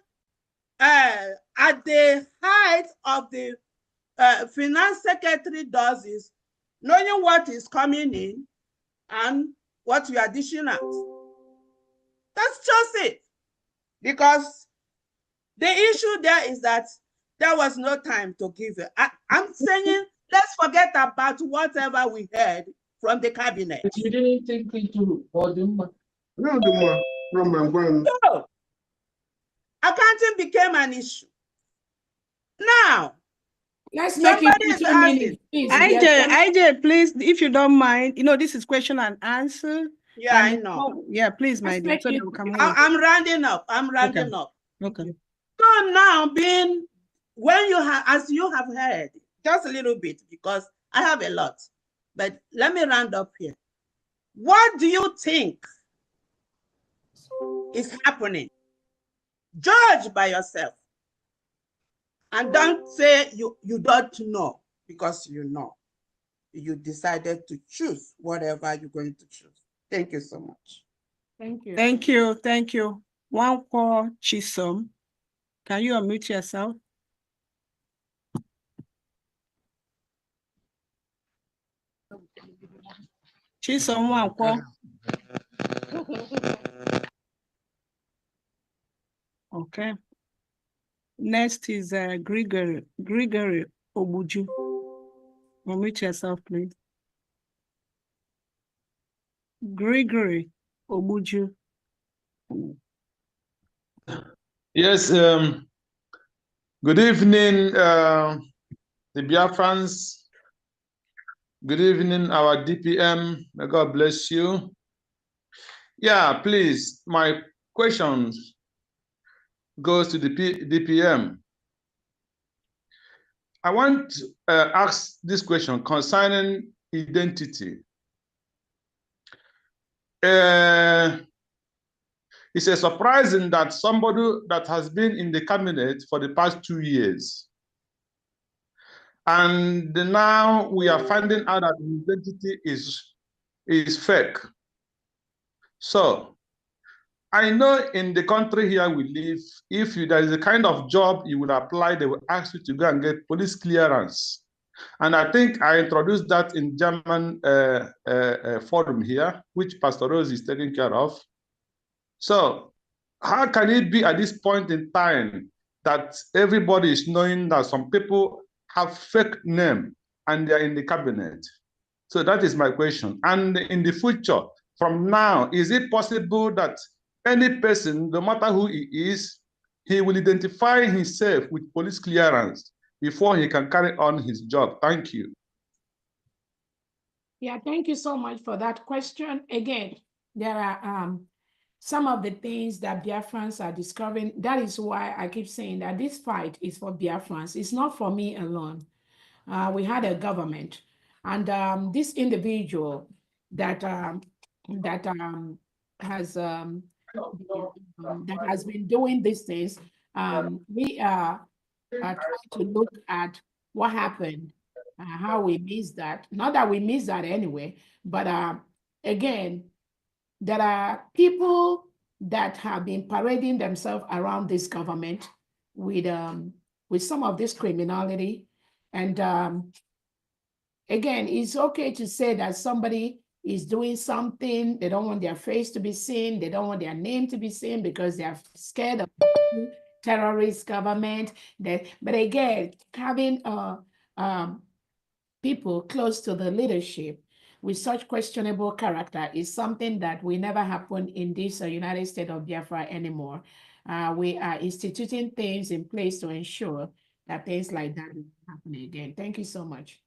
at the height of the finance secretary does is knowing what is coming in and what you are dishing out. That's just it. Because the issue there is that there was no time to give it. I'm saying let's forget about whatever we heard from the cabinet. You didn't think into Boduma. No. Accounting became an issue. Now, let's make it 2 minutes. IJ, please, if you don't mind, you know, this is question and answer. Yeah, I know. Yeah, please, my dear. So I'm rounding up. I'm rounding up. Okay. So now, when you have, as you have heard, just a little bit, because I have a lot, but let me round up here. What do you think is happening? Judge by yourself. And don't say you don't know, because you know. You decided to choose whatever you're going to choose. Thank you so much. Thank you. Thank you. Thank you. One call, Chisom. Can you unmute yourself? Chisom, one call. Okay. Next is Gregory Obuju. Unmute yourself, please. Gregory Obuju. Yes, good Good evening, the Biafrans. Good evening, our DPM. May God bless you. Yeah, please, my question goes to the DPM. I want to ask this question concerning identity. It's surprising that somebody that has been in the cabinet for the past 2 years, and now we are finding out that the identity is fake. So I know in the country here we live, if there is a kind of job you would apply, they will ask you to go and get police clearance. And I think I introduced that in German forum here, which Pastor Rose is taking care of. So how can it be at this point in time that everybody is knowing that some people have fake name and they're in the cabinet? So that is my question. And in the future, from now, is it possible that any person, no matter who he is, he will identify himself with police clearance before he can carry on his job? Thank you. Yeah, thank you so much for that question. Again, there are some of the things that Biafrans are discovering. That is why I keep saying that this fight is for Biafrans. It's not for me alone. We had a government, and this individual that has been doing these things. We are trying to look at what happened, how we missed that. Not that we missed that anyway, but again, there are people that have been parading themselves around this government with some of this criminality. And again, it's okay to say that somebody is doing something. They don't want their face to be seen. They don't want their name to be seen because they are scared of terrorist government. But again, having people close to the leadership with such questionable character is something that will never happen in this United States of Biafra anymore. We are instituting things in place to ensure that things like that will happen again. Thank you so much.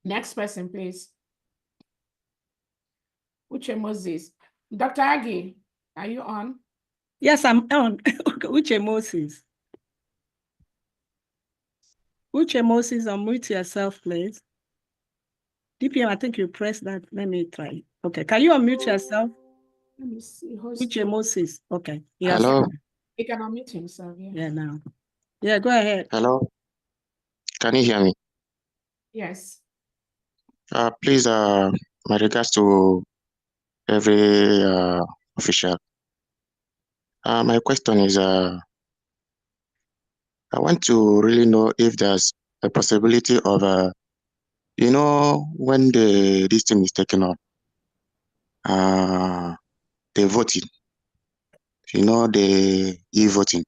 Next person, please. Uche Moses. Dr. Aggie, are you on? Yes, I'm on. Uche Moses. Uche Moses, unmute yourself, please. DPM, I think you pressed that. Let me try. Okay, can you unmute yourself? Let me see. Uche Moses. Okay. Yes. Hello. He can unmute himself. Yeah, now. Yeah, go ahead. Hello. Can you hear me? Yes. Please, my regards to every official. My question is, I want to really know if there's a possibility of, when this thing is taken on, the voting, the e-voting,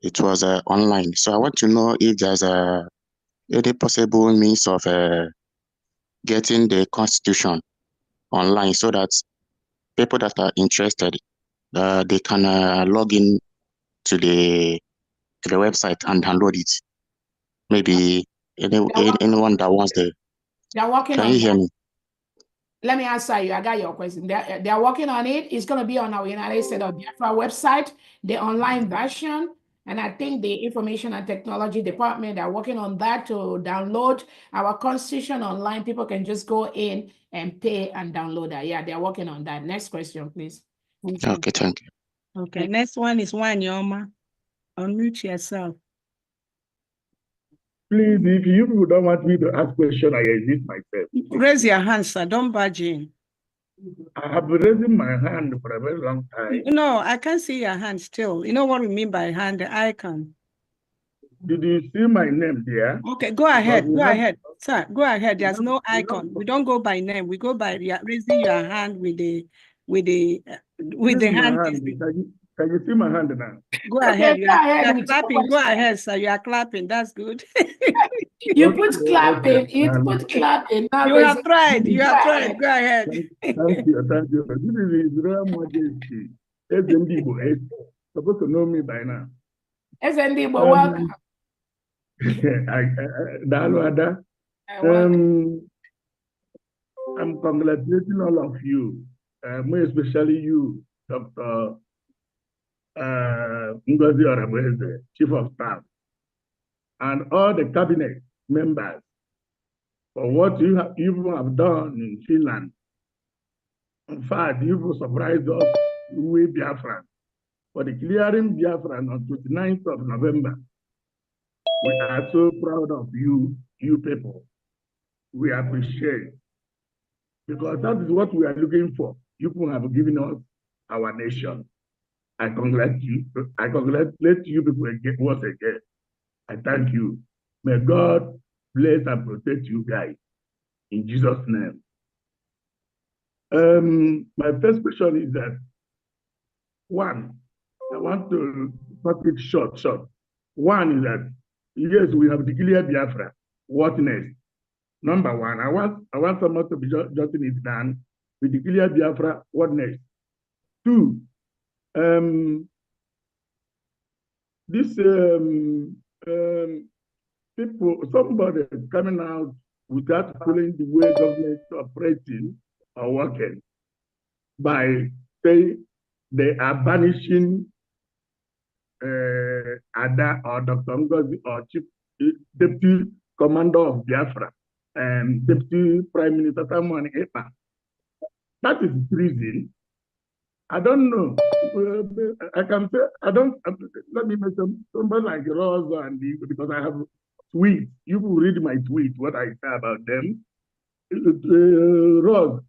it was online. So I want to know if there's any possible means of getting the constitution online so that people that are interested, they can log in to the website and download it. Maybe anyone that wants the. They're working Can on you hear that. me? Let me answer you. I got your question. They're working on it. It's going to be on our United States of Biafra website, the online version. And I think the Information and Technology Department are working on that to download our Constitution online. People can just go in and pay and download that. Yeah, they're working on that. Next question, please. Okay, thank you. Okay, next one is Wanyoma. Unmute yourself. Please, if you people don't want me to ask questions, I exit myself. Raise your hand, sir. Don't budge in. I have been raising my hand for a very long time. No, I can't see your hand still. You know what we mean by hand, the icon. Did you see my name there? Okay, go ahead. Go ahead, sir. Go ahead. There's no icon. We don't go by name. We go by raising your hand with the hand. Can you see my hand now? Go ahead. You are clapping. Go ahead, sir. You are clapping. That's good. You put clapping. You put clapping. You have tried. You have tried. Go ahead. Thank you. Thank you. This is His Royal Majesty, Supposed to know me by now. welcome. Daluada, I'm congratulating all of you, more especially you, Dr. Ngozi Orabweze, Chief of Staff, and all the cabinet members for what you have done in Finland. In fact, you surprised us with Biafra for declaring Biafra on 29th of November. We are so proud of you people. We appreciate, because that is what we are looking for. You people have given us our nation. I congratulate you people again, once again. I thank you. May God bless and protect you guys. In Jesus' name. My first question is that, one, I want to put it short. One is that, yes, we have declared Biafra. What next? Number one, I want someone to be jotting it down. We declare Biafra. What next? Two, people, somebody coming out without following the way government is operating or working by saying they are banishing Ada or Dr. Ngozi or Chief Deputy Commander of Biafra and Deputy Prime Minister Simon Ekpa. That is treason. I don't know. I can say, let me mention somebody like Rose and because I have tweets. You will read my tweet, what I say about them. Rose,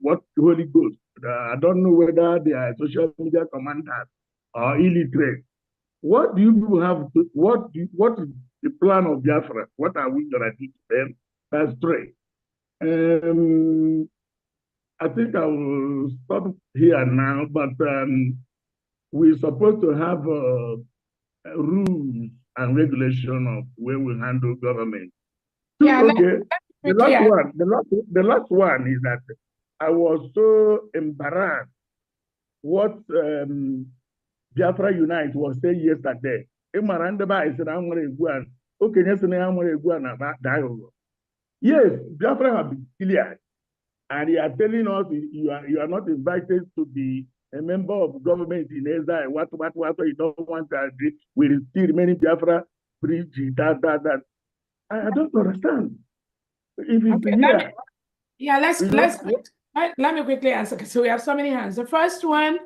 what Holy Ghost. I don't know whether they are social media commanders or illiterate. What do you have to, what is the plan of Biafra? What are we gonna do to them? That's three. I think I will stop here now, but we're supposed to have rules and regulation of where we handle government. Yeah, okay. The last one is that I was so embarrassed what Biafra Unite was saying yesterday. Yes, Biafra have been cleared. And you are telling us you are not invited to be a member of government in Israel. What you don't want to agree with still remaining Biafra bridge, that. I don't understand. If it's okay, let me quickly answer. So we have so many hands. The first one,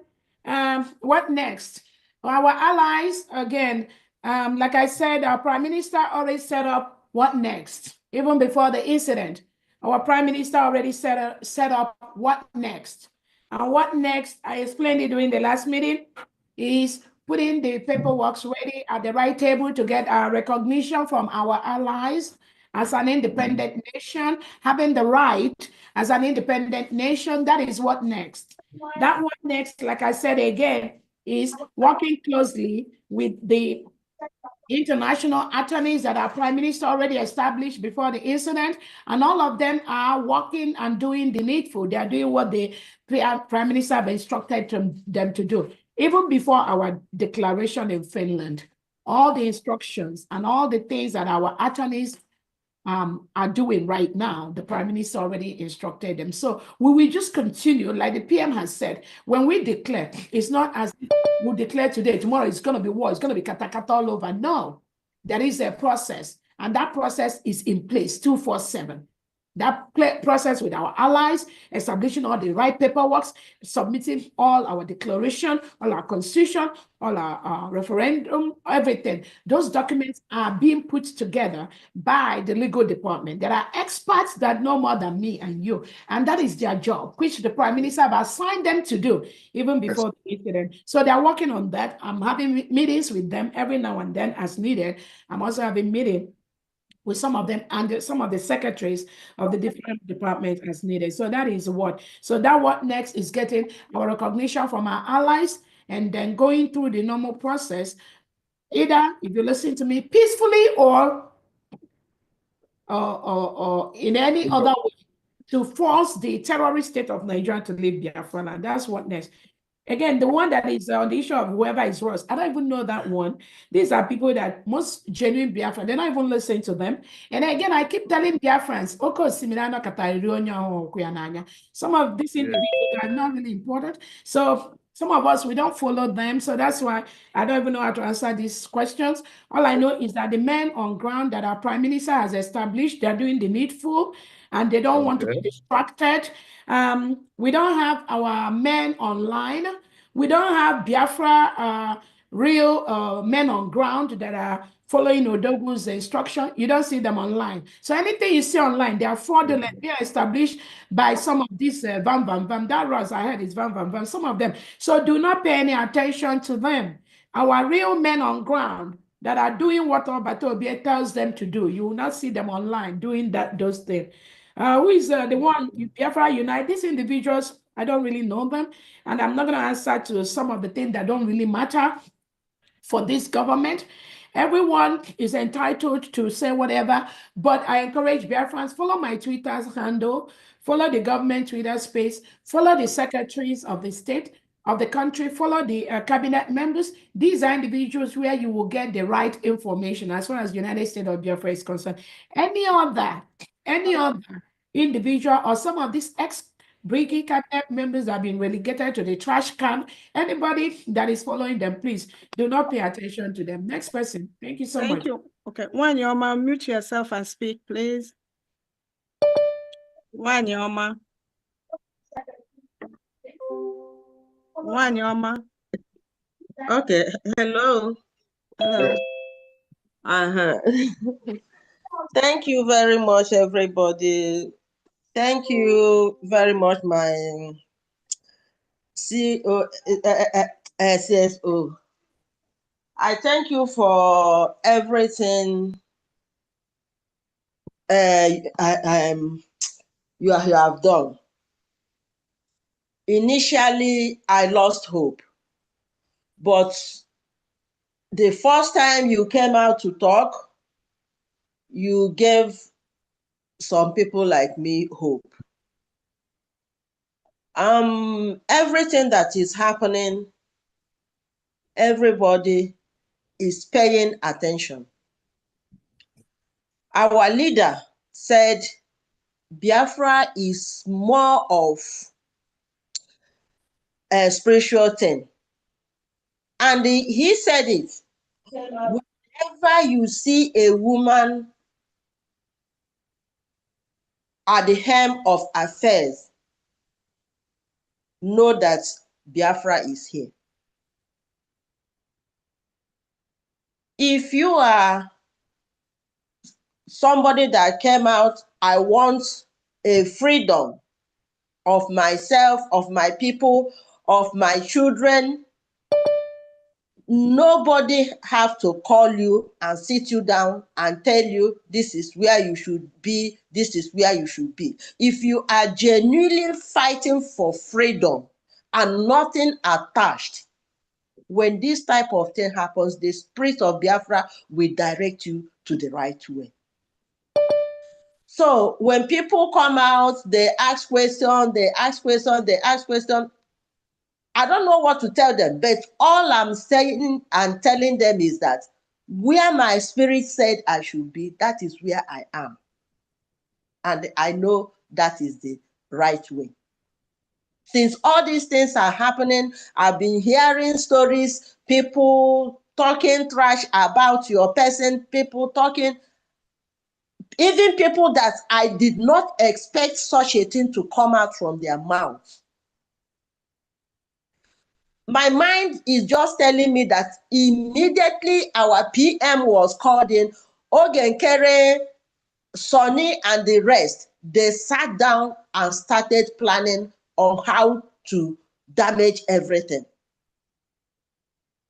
what next? Our allies, again, like I said, our Prime Minister already set up what next, even before the incident. Our Prime Minister already set up what next. And what next, I explained it during the last meeting, is putting the paperwork ready at the right table to get our recognition from our allies as an independent nation, having the right as an independent nation. That is what next. That what next, like I said again, is working closely with the international attorneys that our Prime Minister already established before the incident, and all of them are working and doing the needful. They are doing what the Prime Minister have instructed them to do. Even before our declaration in Finland, all the instructions and all the things that our attorneys are doing right now, the Prime Minister already instructed them. So we will just continue, like the PM has said, when we declare, it's not as we'll declare today, tomorrow it's going to be war, it's going to be katakata all over. No, there is a process, and that process is in place 24/7. That process with our allies, establishing all the right paperwork, submitting all our declaration, all our constitution, all our referendum, everything. Those documents are being put together by the legal department. There are experts that know more than me and you, and that is their job, which the Prime Minister have assigned them to do even before the incident. So they're working on that. I'm having meetings with them every now and then as needed. I'm also having meetings with some of them and some of the secretaries of the different departments as needed. So that is what. So that what next is getting our recognition from our allies and then going through the normal process, either if you listen to me peacefully or in any other way. to force the terrorist state of Nigeria to leave Biafra land. That's what next. Again, the one that is on the issue of whoever is worse, I don't even know that one. These are people that most genuine Biafra, they're not even listening to them. And again, I keep telling Biafrans, some of these individuals are not really important. So some of us, we don't follow them. So that's why I don't even know how to answer these questions. All I know is that the men on ground that our prime minister has established, they're doing the needful and they don't want to be distracted. We don't have our men online. We don't have Biafra real men on ground that are following Odogu's instruction. You don't see them online. So anything you see online, they are fraudulent. They are established by some of these Vam Vam Vam. That Ross I heard is Vam Vam Vam, some of them. So do not pay any attention to them. Our real men on ground that are doing what Obatobie tells them to do. You will not see them online doing those things. Who is the one, Biafra Unite? These individuals, I don't really know them, and I'm not going to answer to some of the things that don't really matter for this government. Everyone is entitled to say whatever, but I encourage Biafrans, follow my Twitter handle, follow the government Twitter space, follow the secretaries of the state, of the country, follow the cabinet members. These are individuals where you will get the right information as far as United States of Biafra is concerned. Any other individual or some of these ex-Brigade cabinet members have been relegated to the trash can. Anybody that is following them, please do not pay attention to them. Next person. Thank you so much. Thank you. Okay, Wanyoma, mute yourself and speak, please. Wanyoma. Wanyoma. Okay, hello. Hello. Thank you very much, everybody. Thank you very much, my CEO, CSO. I thank you for everything you have done. Initially, I lost hope, but the first time you came out to talk, you gave some people like me hope. Everything that is happening, everybody is paying attention. Our leader said Biafra is more of a spiritual thing. And he said it. Whenever you see a woman at the helm of affairs, know that Biafra is here. If you are somebody that came out, I want a freedom of myself, of my people, of my children, nobody have to call you and sit you down and tell you this is where you should be, this is where you should be. If you are genuinely fighting for freedom and nothing attached, when this type of thing happens, the spirit of Biafra will direct you to the right way. So when people come out, they ask questions, I don't know what to tell them, but all I'm saying and telling them is that where my spirit said I should be, that is where I am. And I know that is the right way. Since all these things are happening, I've been hearing stories, people talking trash about your person, people talking, even people that I did not expect such a thing to come out from their mouths. My mind is just telling me that immediately our PM was called in, Ogenkere, Sonny, and the rest, they sat down and started planning on how to damage everything.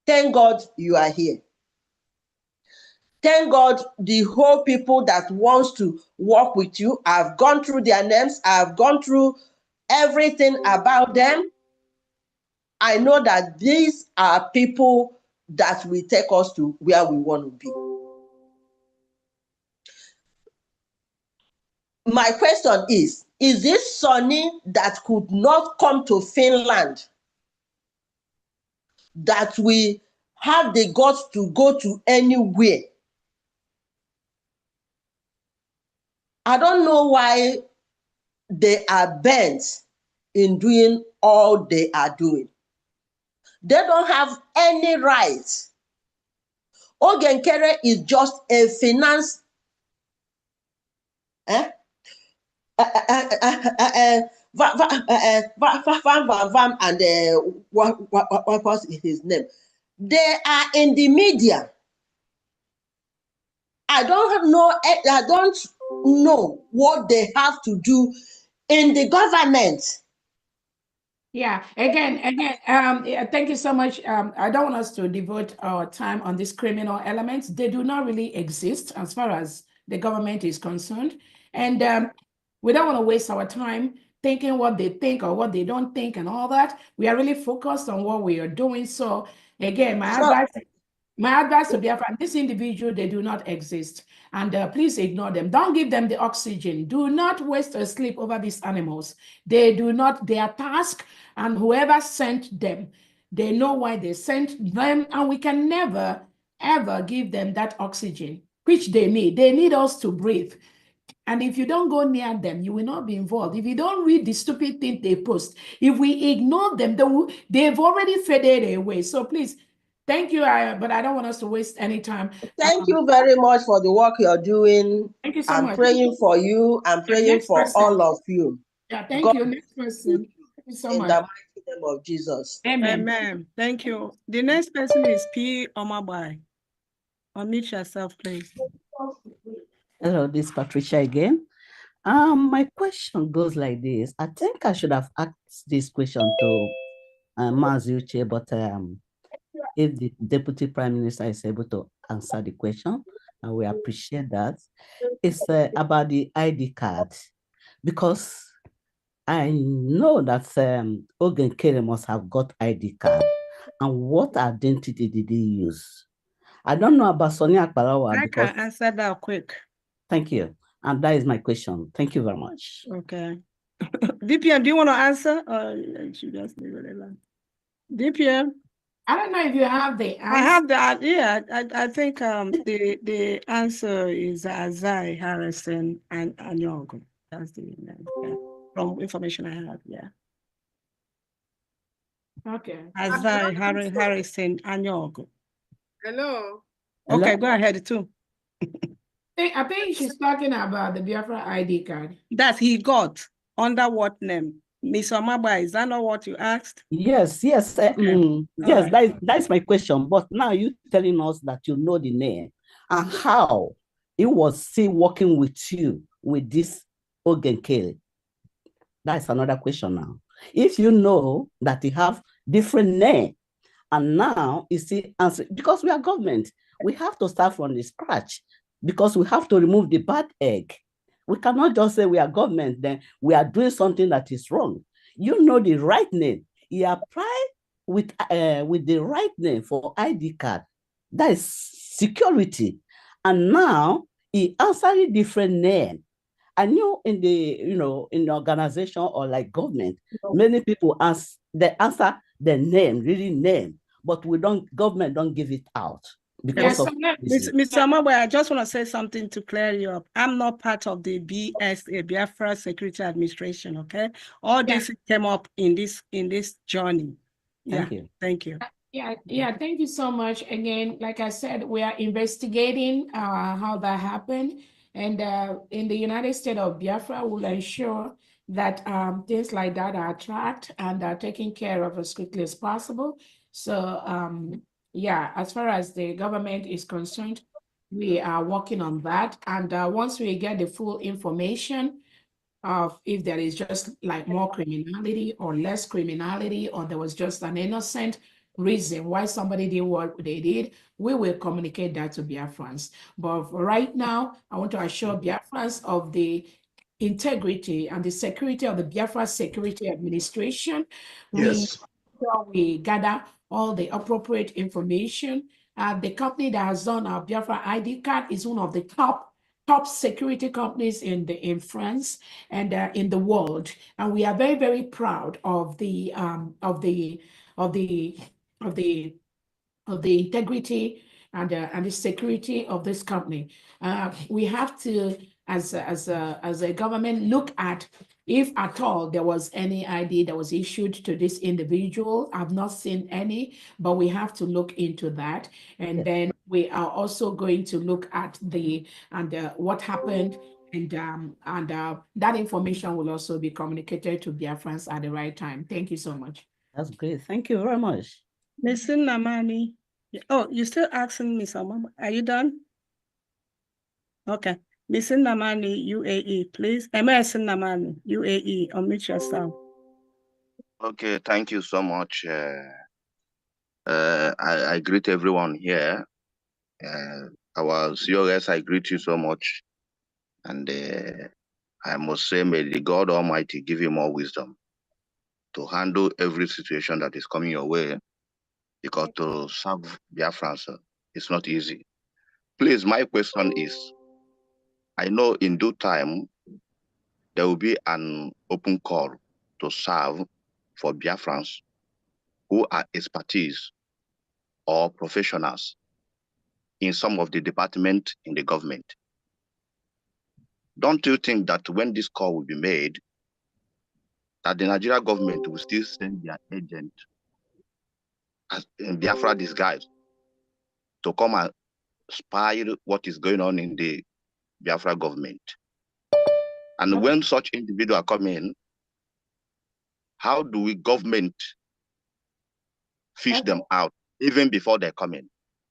Thank God you are here. Thank God the whole people that wants to work with you, I've gone through their names, I've gone through everything about them. I know that these are people that will take us to where we want to be. my question is this Sonny that could not come to Finland that we have the guts to go to anywhere? I don't know why they are bent in doing all they are doing. They don't have any right. Ogenkere is just a finance Vam and what was his name? They are in the media. I don't know what they have to do in the government. Yeah, again, yeah, thank you so much. I don't want us to devote our time on these criminal elements. They do not really exist as far as the government is concerned. And we don't want to waste our time thinking what they think or what they don't think and all that. We are really focused on what we are doing. So again, my advice to Biafra, this individual, they do not exist. And please ignore them. Don't give them the oxygen. Do not waste a sleep over these animals. They do not, their task, and whoever sent them, they know why they sent them, and we can never, ever give them that oxygen, which they need. They need us to breathe. And if you don't go near them, you will not be involved. If you don't read the stupid thing they post, if we ignore them, they've already faded away. So please, thank you, but I don't want us to waste any time. Thank you very much for the work you're doing. Thank you so I'm much. praying for you. I'm praying for all of you. Yeah, thank God you. Next person. Thank you so in much. the mighty name of Jesus. Amen. Amen. Thank you. The next person is P. Omabai. Unmute yourself, please. Hello, this is Patricia again. My question goes like this. I think I should have asked this question to Mazi Uche, but if the Deputy Prime Minister is able to answer the question, and we appreciate that. It's about the ID card, because I know that Ogenkere must have got ID card, and what identity did he use? I don't know about Sonia Akbarawa. I can answer that quick. Thank you. And that is my question. Thank you very much. Okay. DPM, do you want to answer? Or you just leave it alone? DPM? I don't know if you have the answer. I have that. Yeah, I think the answer is Azai, Harrison, and Anyogo. That's the from information I have. Yeah. Okay. Azai, Harrison, Anyogo. Hello. Okay, go ahead too. I think she's talking about the Biafra ID card. That he got under what name? Miss Omaba, is that not what you asked? Yes, yes. Okay. Yes, right. that's my question. But now you telling us that you know the name and how it was still working with you with this Ogenkere. That's another question now. If you know that you have different name and now you see answer, because we are government, we have to start from the scratch because we have to remove the bad egg. We cannot just say we are government, then we are doing something that is wrong. You know the right name. You apply with the right name for ID card. That is security. And now he answered a different name. I know in the organization or like government, many people answer the name, really name, but government don't give it out. Because of Mr. Amaboy, I just want to say something to clear you up. I'm not part of the BSA, Biafra Security Administration, okay? All this came up in this journey. Thank you. Thank you. Yeah, thank you so much. Again, like I said, we are investigating how that happened. And in the United States of Biafra, we'll ensure that things like that are tracked and are taken care of as quickly as possible. So, yeah, as far as the government is concerned, we are working on that. And once we get the full information of if there is just like more criminality or less criminality, or there was just an innocent reason why somebody did what they did, we will communicate that to Biafrans. But right now, I want to assure Biafrans of the integrity and the security of the Biafra Security Administration. Yes. We gather all the appropriate information. The company that has done our Biafra ID card is one of the top top security companies in France and in the world, and we are very, very proud of the integrity and the security of this company. We have to, as a government, look at if at all there was any ID that was issued to this individual. I've not seen any, but we have to look into that. And then we are also going to look at what happened, and that information will also be communicated to Biafrans at the right time. Thank you so much. That's great. Thank you very much. Ms. Namani. Oh, you're still asking me, Mama. Are you done? Okay. Ms. Namani, UAE, please. MS Namani, UAE, unmute yourself. Okay, thank you so much. I greet everyone here. Our COS, I greet you so much. And I must say, may the God Almighty give you more wisdom to handle every situation that is coming your way, because to serve Biafrans is not easy. Please, my question is, I know in due time, there will be an open call to serve for Biafrans who are expertise or professionals in some of the departments in the government. Don't you think that when this call will be made, that the Nigeria government will still send their agent as in Biafra disguise to come and spy what is going on in the Biafra government? And when such individuals come in, how do we government fish them out even before they come in?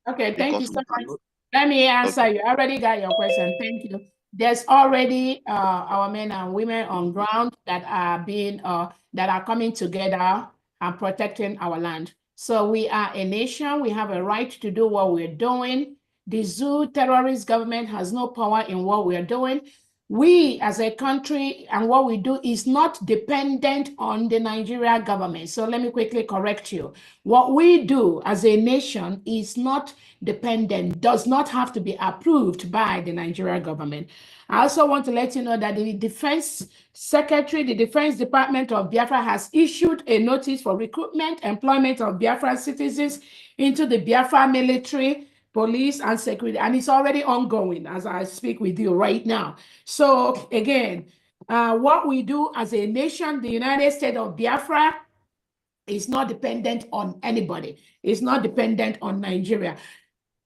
Okay, thank you Because so much. Let me answer you. I already got your question. Thank you. There's already our men and women on ground that are coming together and protecting our land. So we are a nation. We have a right to do what we're doing. The zoo terrorist government has no power in what we're doing. We as a country and what we do is not dependent on the Nigeria government. So let me quickly correct you. What we do as a nation is not dependent, does not have to be approved by the Nigeria government. I also want to let you know that the Defense Secretary, the Defense Department of Biafra has issued a notice for recruitment, employment of Biafran citizens into the Biafra military, police, and security, and it's already ongoing as I speak with you right now. So again, what we do as a nation, the United States of Biafra, is not dependent on anybody. It's not dependent on Nigeria.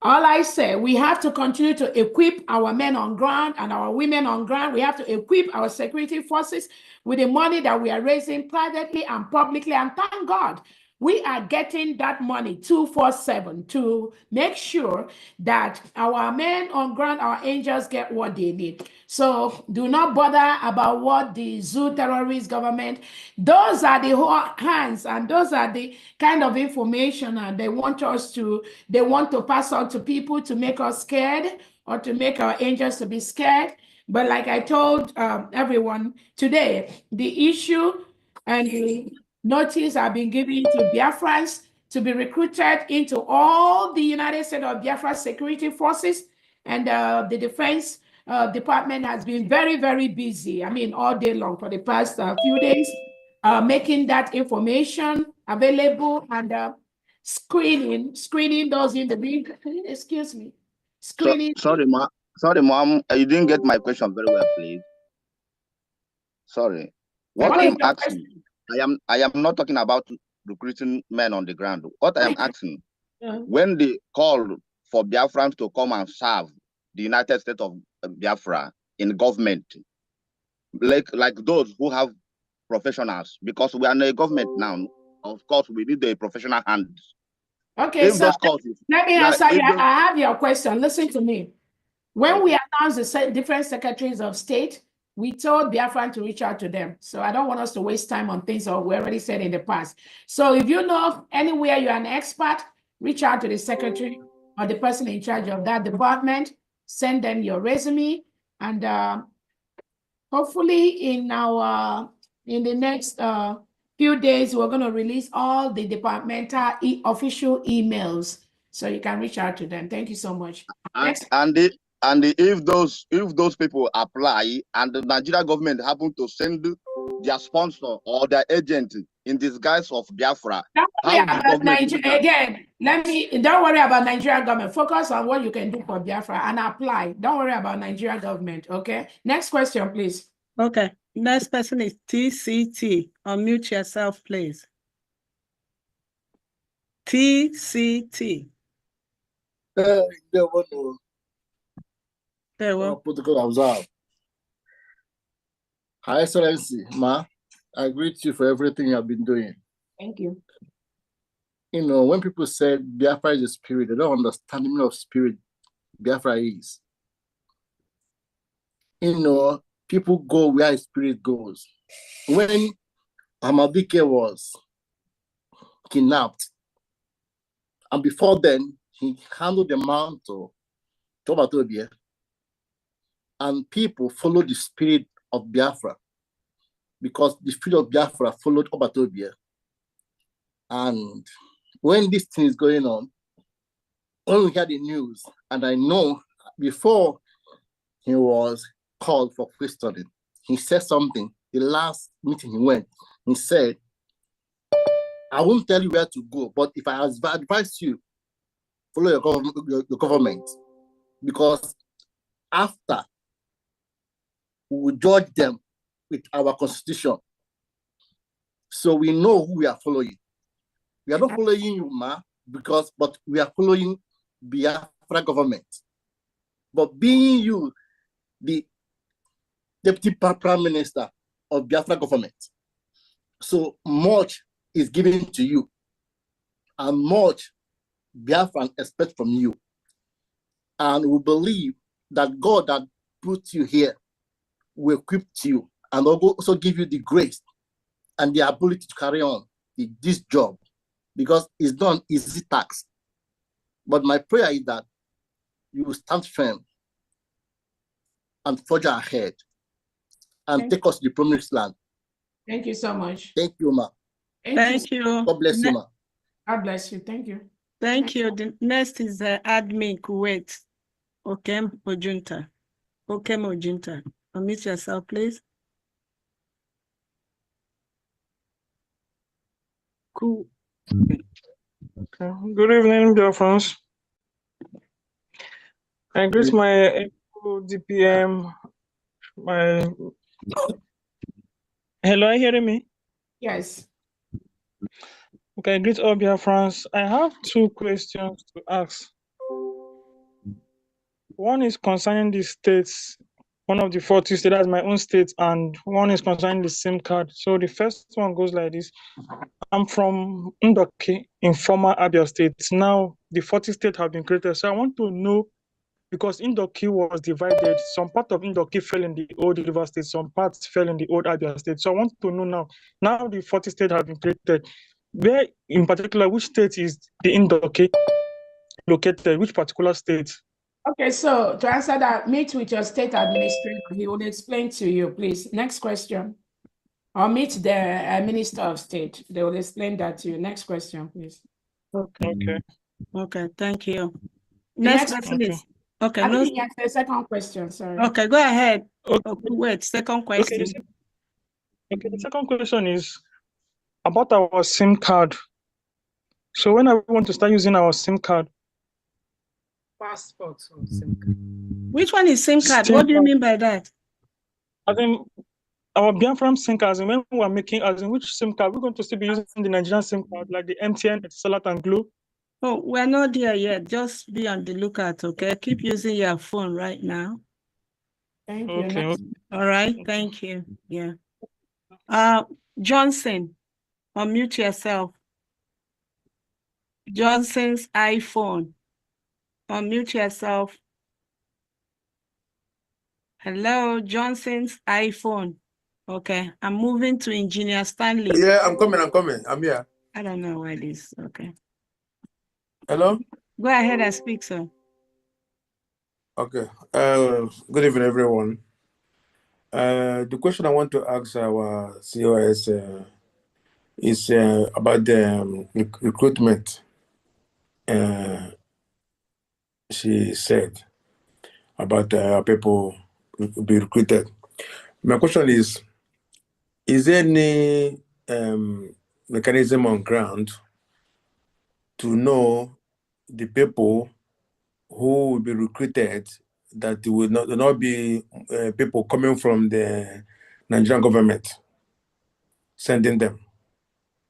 All I say, we have to continue to equip our men on ground and our women on ground. We have to equip our security forces with the money that we are raising privately and publicly. And thank God, we are getting that money 24/7 to make sure that our men on ground, our angels, get what they need. So do not bother about what the zoo terrorist government, those are the hands and those are the kind of information and they want to pass on to people to make us scared or to make our angels to be scared. But like I told everyone today, the issue and the notice have been given to Biafrans to be recruited into all the United States of Biafra security forces, and the Defense Department has been very, very busy. I mean, all day long for the past few days, making that information available and screening those individuals. Excuse me. Screening. Sorry, ma'am. You didn't get my question very well, please. Sorry. What I'm asking, I am not talking about recruiting men on the ground. What I am asking, when they call for Biafrans to come and serve the United States of Biafra in government, like those who have professionals, because we are in a government now, of course, we need a professional hands. Okay, so let me answer you. I have your question. Listen to me. When we announced the different secretaries of state, we told Biafran to reach out to them. So I don't want us to waste time on things that we already said in the past. So if you know anywhere you're an expert, reach out to the secretary or the person in charge of that department, send them your resume, and hopefully in the next few days, we're going to release all the departmental official emails so you can reach out to them. Thank you so much. And And if those people apply and the Nigeria government happen to send their sponsor or their agent in disguise of Biafra, Don't worry how will the about government do Nigeria that? don't worry about Nigerian government. Focus on what you can do for Biafra and apply. Don't worry about Nigerian government. Okay. Next question, please. Okay. Next person is TCT. Unmute yourself, please. TCT. There were no protocol observed. High Excellency, Ma, I greet you for everything you have been doing. Thank you. You know, when people say Biafra is a spirit, they don't understand the meaning of spirit Biafra is. You know, people go where his spirit goes. When Amadike was kidnapped, and before then, he handed the mantle to Obatobia, and people followed the spirit of Biafra because the spirit of Biafra followed Obatobia. And when this thing is going on, when we hear the news, and I know before he was called for questioning, he said something. The last meeting he went, he said, I won't tell you where to go, but if I advise you, follow your government, because after we will judge them with our constitution. So we know who we are following. We are not following you, Ma, but we are following Biafra government. But being you, the Deputy Prime Minister of Biafra government, so much is given to you, and much Biafran expect from you. And we believe that God that put you here will equip you and also give you the grace and the ability to carry on this job, because it's not an easy task. But my prayer is that you will stand firm and forge ahead and take us to the promised land. Thank you so much. Thank you, Ma. Thank you. God bless you, Ma. God bless you. Thank you. Thank you. The next is admin Kuwait. Okem Ojunta. Okem Ojunta. Unmute yourself, please. Cool. Okay. Good evening, Biafrans. I greet my DPM. Hello, are you hearing me? Yes. Okay, greet all Biafrans. I have two questions to ask. One is concerning the states, one of the 40 states, that's my own state, and one is concerning the SIM card. So the first one goes like this. I'm from Ndoki in former Abia State. Now the 40 states have been created. So I want to know, because Ndoki was divided, some part of Ndoki fell in the old River State, some parts fell in the old Abia State. So I want to know now the 40 states have been created. Where in particular, which state is the Ndoki located? Which particular state? Okay, so to answer that, meet with your state administrator. He will explain to you, please. Next question. Or meet the Minister of State. They will explain that to you. Next question, please. Okay. Okay, thank you. The Next person is okay. I think that's the second question. Sorry. Okay, go ahead. Okay, wait, second question. Okay, the second question is about our SIM card. So when I want to start using our SIM card, passport or SIM card. Which one is SIM card? What do you mean by that? I think our Biafran SIM card, when we are making, as in which SIM card, we're going to still be using the Nigerian SIM card, like the MTN, Etisalat, and Glo. Oh, we're not there yet. Just be on the lookout, okay? Keep using your phone right now. Thank you. Okay. All right, thank you. Yeah. Johnson, unmute yourself. Johnson's iPhone. Unmute yourself. Hello, Johnson's iPhone. Okay, I'm moving to Engineer Stanley. Yeah, I'm coming. I'm here. I don't know why this. Okay. Hello? Go ahead and speak, sir. Okay. Good evening, everyone. The question I want to ask our COS is about the recruitment. She said, about people be recruited. My question is there any mechanism on ground to know the people who will be recruited, that will not be people coming from the Nigerian government sending them?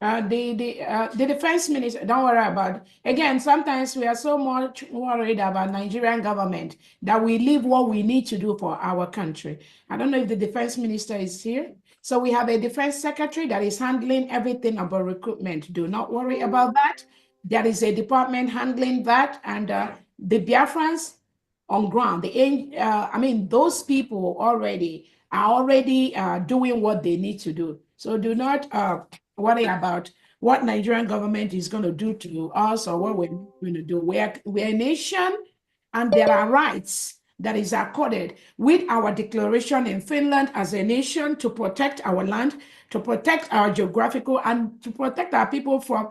The defense minister, don't worry about it. Again, sometimes we are so much worried about Nigerian government that we leave what we need to do for our country. I don't know if the defense minister is here. So we have a defense secretary that is handling everything about recruitment. Do not worry about that. There is a department handling that, and the Biafrans on ground, those people are already doing what they need to do. So do not worry about what Nigerian government is going to do to us or what we're going to do. We're a nation, and there are rights that is accorded with our declaration in Finland as a nation to protect our land, to protect our geographical, and to protect our people from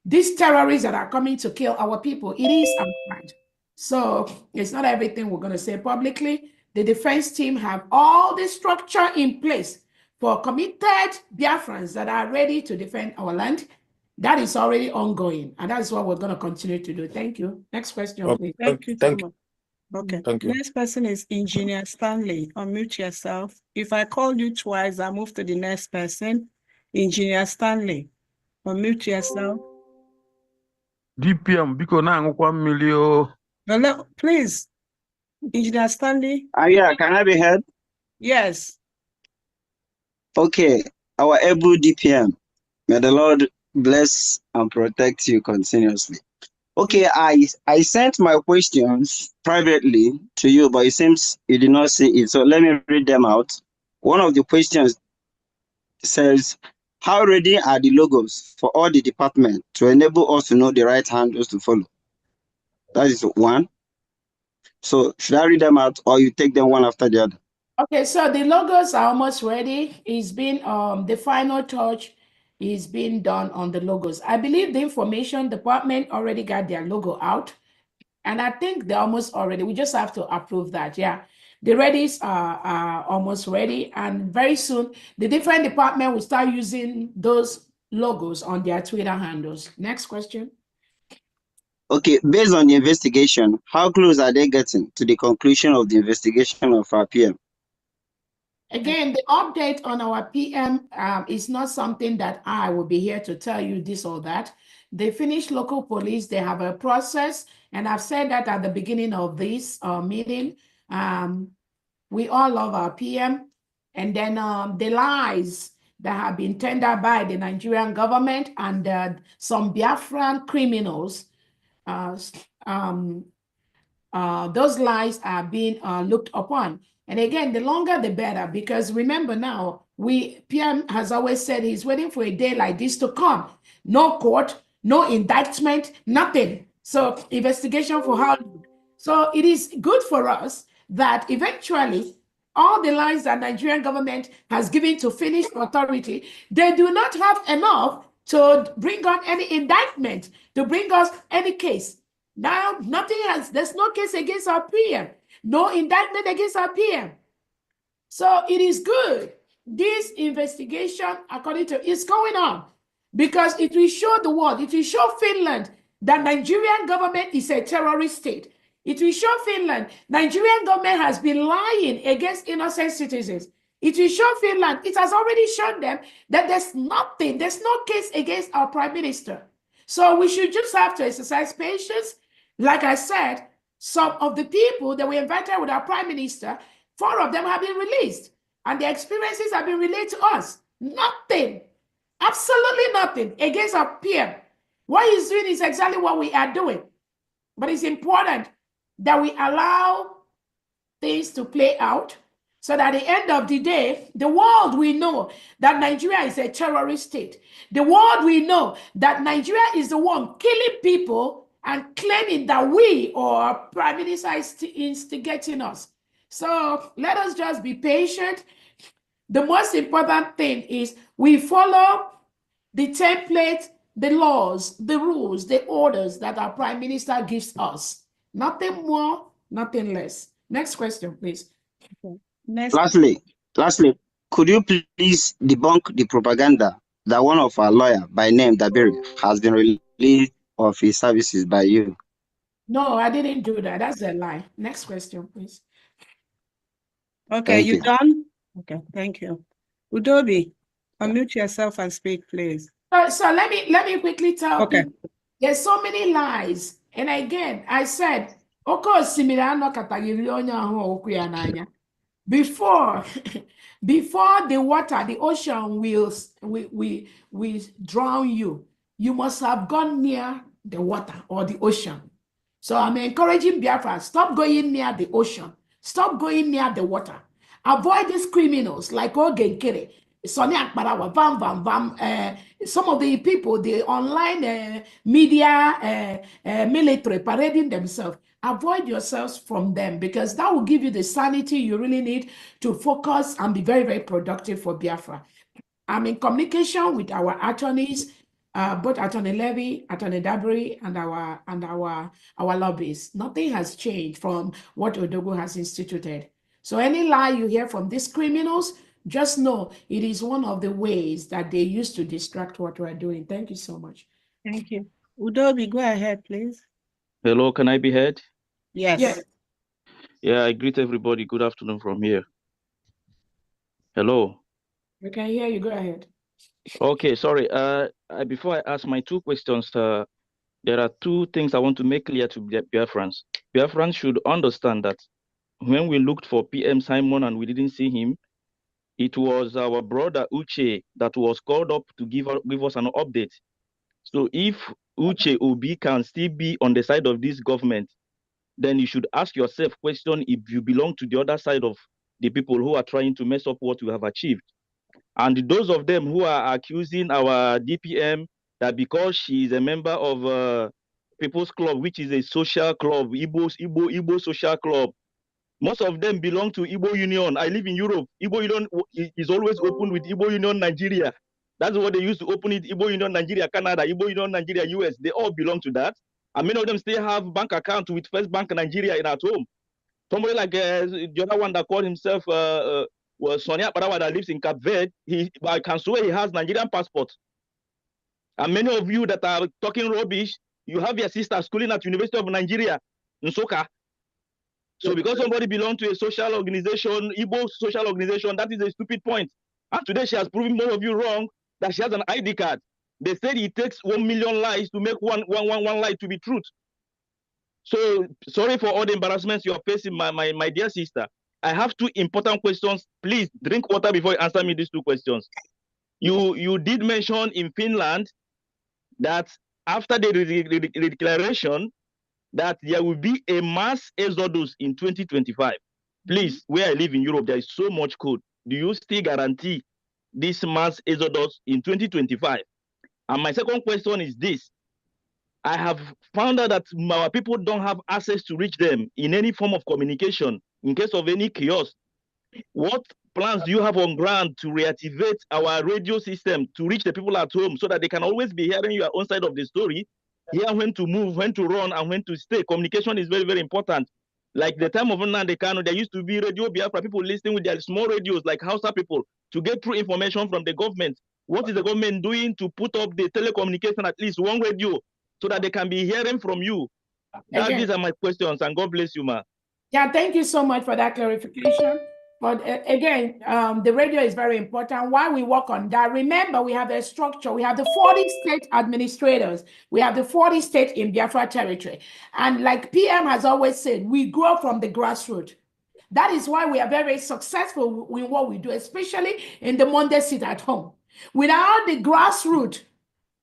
these terrorists that are coming to kill our people. It is our right. So it's not everything we're going to say publicly. The defense team have all the structure in place for committed Biafrans that are ready to defend our land. That is already ongoing, and that is what we're going to continue to do. Thank you. Next question, please. Thank you so much. Okay. Thank you. Next person is Engineer Stanley. Unmute yourself. If I call you twice, I move to the next person. Engineer Stanley, unmute yourself. DPM, biko na angukwa mmiri o. No, please, Engineer Stanley. Yeah, can I be heard? Yes. Okay, our able DPM. May the Lord bless and protect you continuously. Okay, I sent my questions privately to you, but it seems you did not see it. So let me read them out. One of the questions says, how ready are the logos for all the departments to enable us to know the right handles to follow? That is one. So should I read them out, or you take them one after the other? Okay, so the logos are almost ready. It's been the final touch is being done on the logos. I believe the information department already got their logo out, and I think they're almost already. We just have to approve that. Yeah, the readies are almost ready, and very soon the different department will start using those logos on their Twitter handles. Next question. Okay, based on the investigation, how close are they getting to the conclusion of the investigation of our PM? Again, the update on our PM is not something that I will be here to tell you this or that. They finish local police, they have a process, and I've said that at the beginning of this meeting. We all love our PM, and then the lies that have been tendered by the Nigerian government and some Biafran criminals, those lies are being looked upon. And again, the longer the better, because remember now, PM has always said he's waiting for a day like this to come. No court, no indictment, nothing. So investigation for how long? So it is good for us that eventually all the lies that Nigerian government has given to Finnish authority, they do not have enough to bring on any indictment, to bring us any case. Now, there's no case against our PM, no indictment against our PM. So it is good. This investigation, according to, is going on because it will show the world, it will show Finland that Nigerian government is a terrorist state. It will show Finland, Nigerian government has been lying against innocent citizens. It will show Finland, it has already shown them that there's no case against our prime minister. So we should just have to exercise patience. Like I said, some of the people that we invited with our prime minister, 4 of them have been released, and their experiences have been relayed to us. Nothing, absolutely nothing against our PM. What he's doing is exactly what we are doing. But it's important that we allow things to play out so that at the end of the day, the world will know that Nigeria is a terrorist state. The world will know that Nigeria is the one killing people and claiming that we or prime minister is instigating us. So let us just be patient. The most important thing is we follow the template, the laws, the rules, the orders that our prime minister gives us. Nothing more, nothing less. Next question, please. Okay. Next. Lastly, could you please debunk the propaganda that one of our lawyer by name Dabiri has been released of his services by you? No, I didn't do that. That's a lie. Next question, please. Okay, Thank you you. done? Okay, thank you. Udobi, unmute yourself and speak, please. So let me quickly tell Okay. people, there's so many lies. And again, I said, before before the water, the ocean will drown you, you must have gone near the water or the ocean. So I'm encouraging Biafra, stop going near the ocean, stop going near the water. Avoid these criminals like Ogenkere, Sonny Akbarawa, Vam Vam. Some of the people, the online media military parading themselves. Avoid yourselves from them, because that will give you the sanity you really need to focus and be very, very productive for Biafra. I'm in communication with our attorneys, both Attorney Levy, Attorney Dabri, and our lobbyists. Nothing has changed from what Odogo has instituted. So any lie you hear from these criminals, just know it is one of the ways that they use to distract what we're doing. Thank you so much. Thank you. Udobi, go ahead, please. Hello, can I be heard? Yes. Yes. Yeah, I greet everybody. Good afternoon from here. Hello. We can hear you. Go ahead. Okay, sorry. Before I ask my two questions, there are two things I want to make clear to Biafrans. Biafrans should understand that when we looked for PM Simon and we didn't see him, it was our brother Uche that was called up to give us an update. So if Uche Obi can still be on the side of this government, then you should ask yourself question if you belong to the other side of the people who are trying to mess up what we have achieved. And those of them who are accusing our DPM that because she is a member of People's Club, which is a social club, Igbo social club, most of them belong to Igbo Union. I live in Europe. Igbo Union is always open with Igbo Union Nigeria. That's what they used to open it. Igbo Union Nigeria, Canada, Igbo Union Nigeria, US. They all belong to that. And many of them still have bank account with First Bank Nigeria at home. Somebody like the other one that called himself was Sonny Akbarawa that lives in Cape Verde. I can swear he has Nigerian passport. And many of you that are talking rubbish, you have your sister schooling at University of Nigeria, Nsukka. So because somebody belongs to a social organization, Igbo social organization, that is a stupid point. And today she has proven most of you wrong that she has an ID card. They said it takes 1 million lies to make one lie to be truth. So sorry for all the embarrassments you are facing, my dear sister. I have two important questions. Please drink water before you answer me these two questions. You did mention in Finland that after the declaration, that there will be a mass exodus in 2025. Please, where I live in Europe, there is so much cold. Do you still guarantee this mass exodus in 2025? And my second question is this. I have found out that our people don't have access to reach them in any form of communication in case of any chaos. What plans do you have on ground to reactivate our radio system to reach the people at home so that they can always be hearing your own side of the story, hear when to move, when to run, and when to stay? Communication is very, very important. Like the time of Nnamdi Kanu, there used to be Radio Biafra, people listening with their small radios like Hausa people to get through information from the government. What is the government doing to put up the telecommunication, at least one radio, so that they can be hearing from you? These are my questions, and God bless you, ma. Yeah, thank you so much for that clarification. But again, the radio is very important. While we work on that, remember we have a structure. We have the 40 state administrators. We have the 40 states in Biafra territory. And like PM has always said, we grow from the grassroots. That is why we are very successful in what we do, especially in the Monday sit at home. Without the grassroots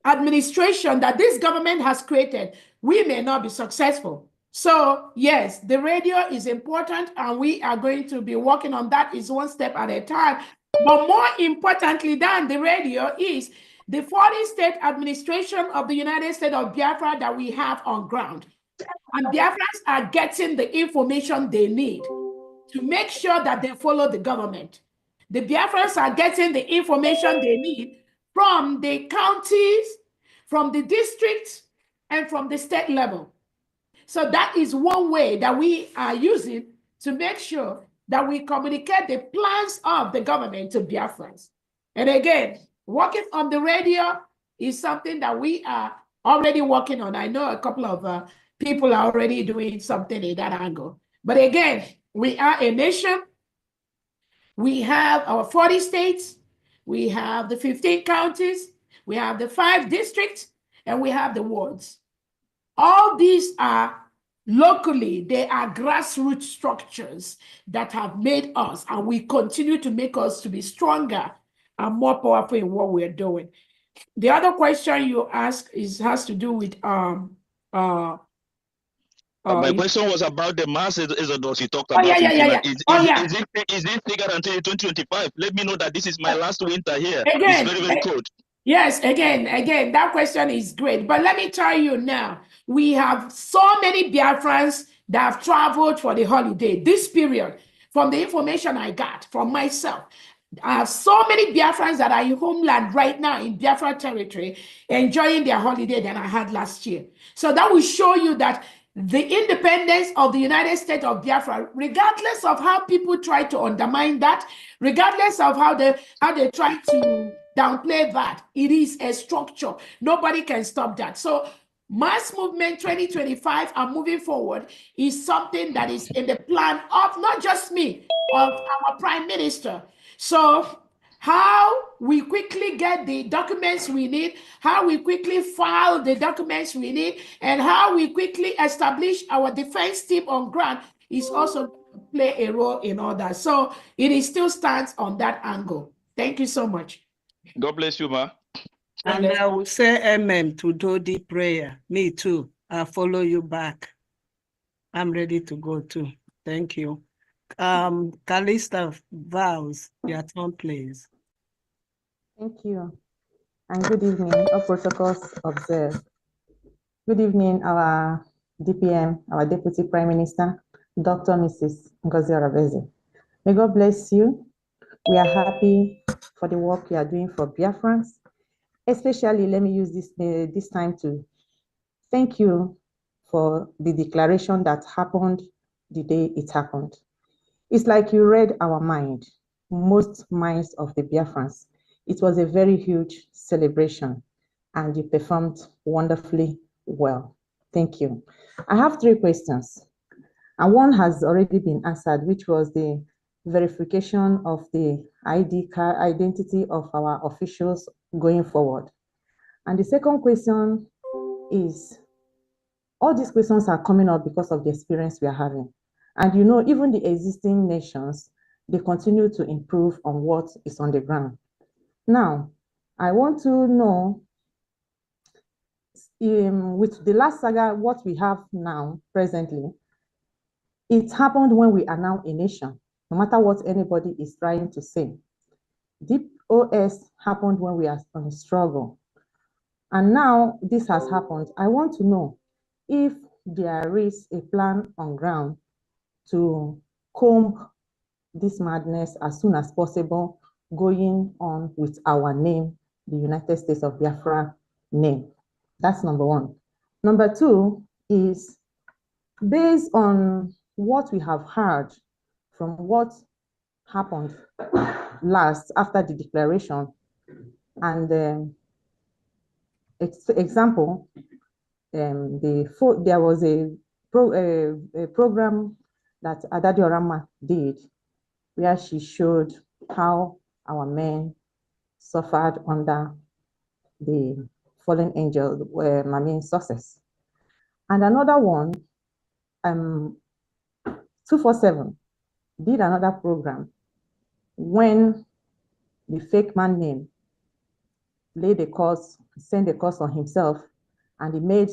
administration that this government has created, we may not be successful. So yes, the radio is important and we are going to be working on that is one step at a time. But more importantly than the radio is the 40 state administration of the United States of Biafra that we have on ground. And Biafrans are getting the information they need to make sure that they follow the government. The Biafrans are getting the information they need from the counties, from the districts, and from the state level. So that is one way that we are using to make sure that we communicate the plans of the government to Biafrans. And again, working on the radio is something that we are already working on. I know a couple of people are already doing something in that angle. But again, we are a nation. We have our 40 states. We have the 15 counties. We have the 5 districts, and we have the wards. All these are locally, they are grassroots structures that have made us, and we continue to make us to be stronger and more powerful in what we're doing. The other question you ask has to do with my question was about the mass exodus you talked Oh, about yeah, in yeah, Finland. yeah. Is it figured until 2025? Let me know that this is my last winter here. Again, it's very, very cold. Yes, again, that question is great. But let me tell you now, we have so many Biafrans that have traveled for the holiday this period. From the information I got from myself, I have so many Biafrans that are in homeland right now in Biafra territory enjoying their holiday than I had last year. So that will show you that the independence of the United States of Biafra, regardless of how people try to undermine that, regardless of how they try to downplay that, it is a structure. Nobody can stop that. So mass movement 2025 and moving forward is something that is in the plan of not just me, of our Prime Minister. So how we quickly get the documents we need, how we quickly file the documents we need, and how we quickly establish our defense team on ground is also play a role in all that. So it still stands on that angle. Thank you so much. God bless you, ma. And I will say amen to do the prayer. Me too. I'll follow you back. I'm ready to go too. Thank you. Callista Vows, your turn, please. Thank you. And good evening, all protocols observed. Good evening, our DPM, our Deputy Prime Minister, Dr. Mrs. Ngozi Oraveze. May God bless you. We are happy for the work you are doing for Biafrans. Especially, let me use this time to thank you for the declaration that happened the day it happened. It's like you read our mind, most minds of the Biafrans. It was a very huge celebration, and you performed wonderfully well. Thank you. I have 3 questions, and one has already been answered, which was the verification of the ID card identity of our officials going forward. And the second question is, all these questions are coming up because of the experience we are having. And you know, even the existing nations, they continue to improve on what is on the ground. Now, I want to know, with the last saga, what we have now, presently, it happened when we are now a nation, no matter what anybody is trying to say. COS happened when we are on a struggle. And now this has happened. I want to know if there is a plan on ground to comb this madness as soon as possible, going on with our name, the United States of Biafra name. That's number 1. Number 2 is, based on what we have heard from what happened last after the declaration, and example, there was a program that Adadiorama did, where she showed how our men suffered under the fallen angel, success. And another one, 247 did another program when the fake man name sent a curse on himself, and he made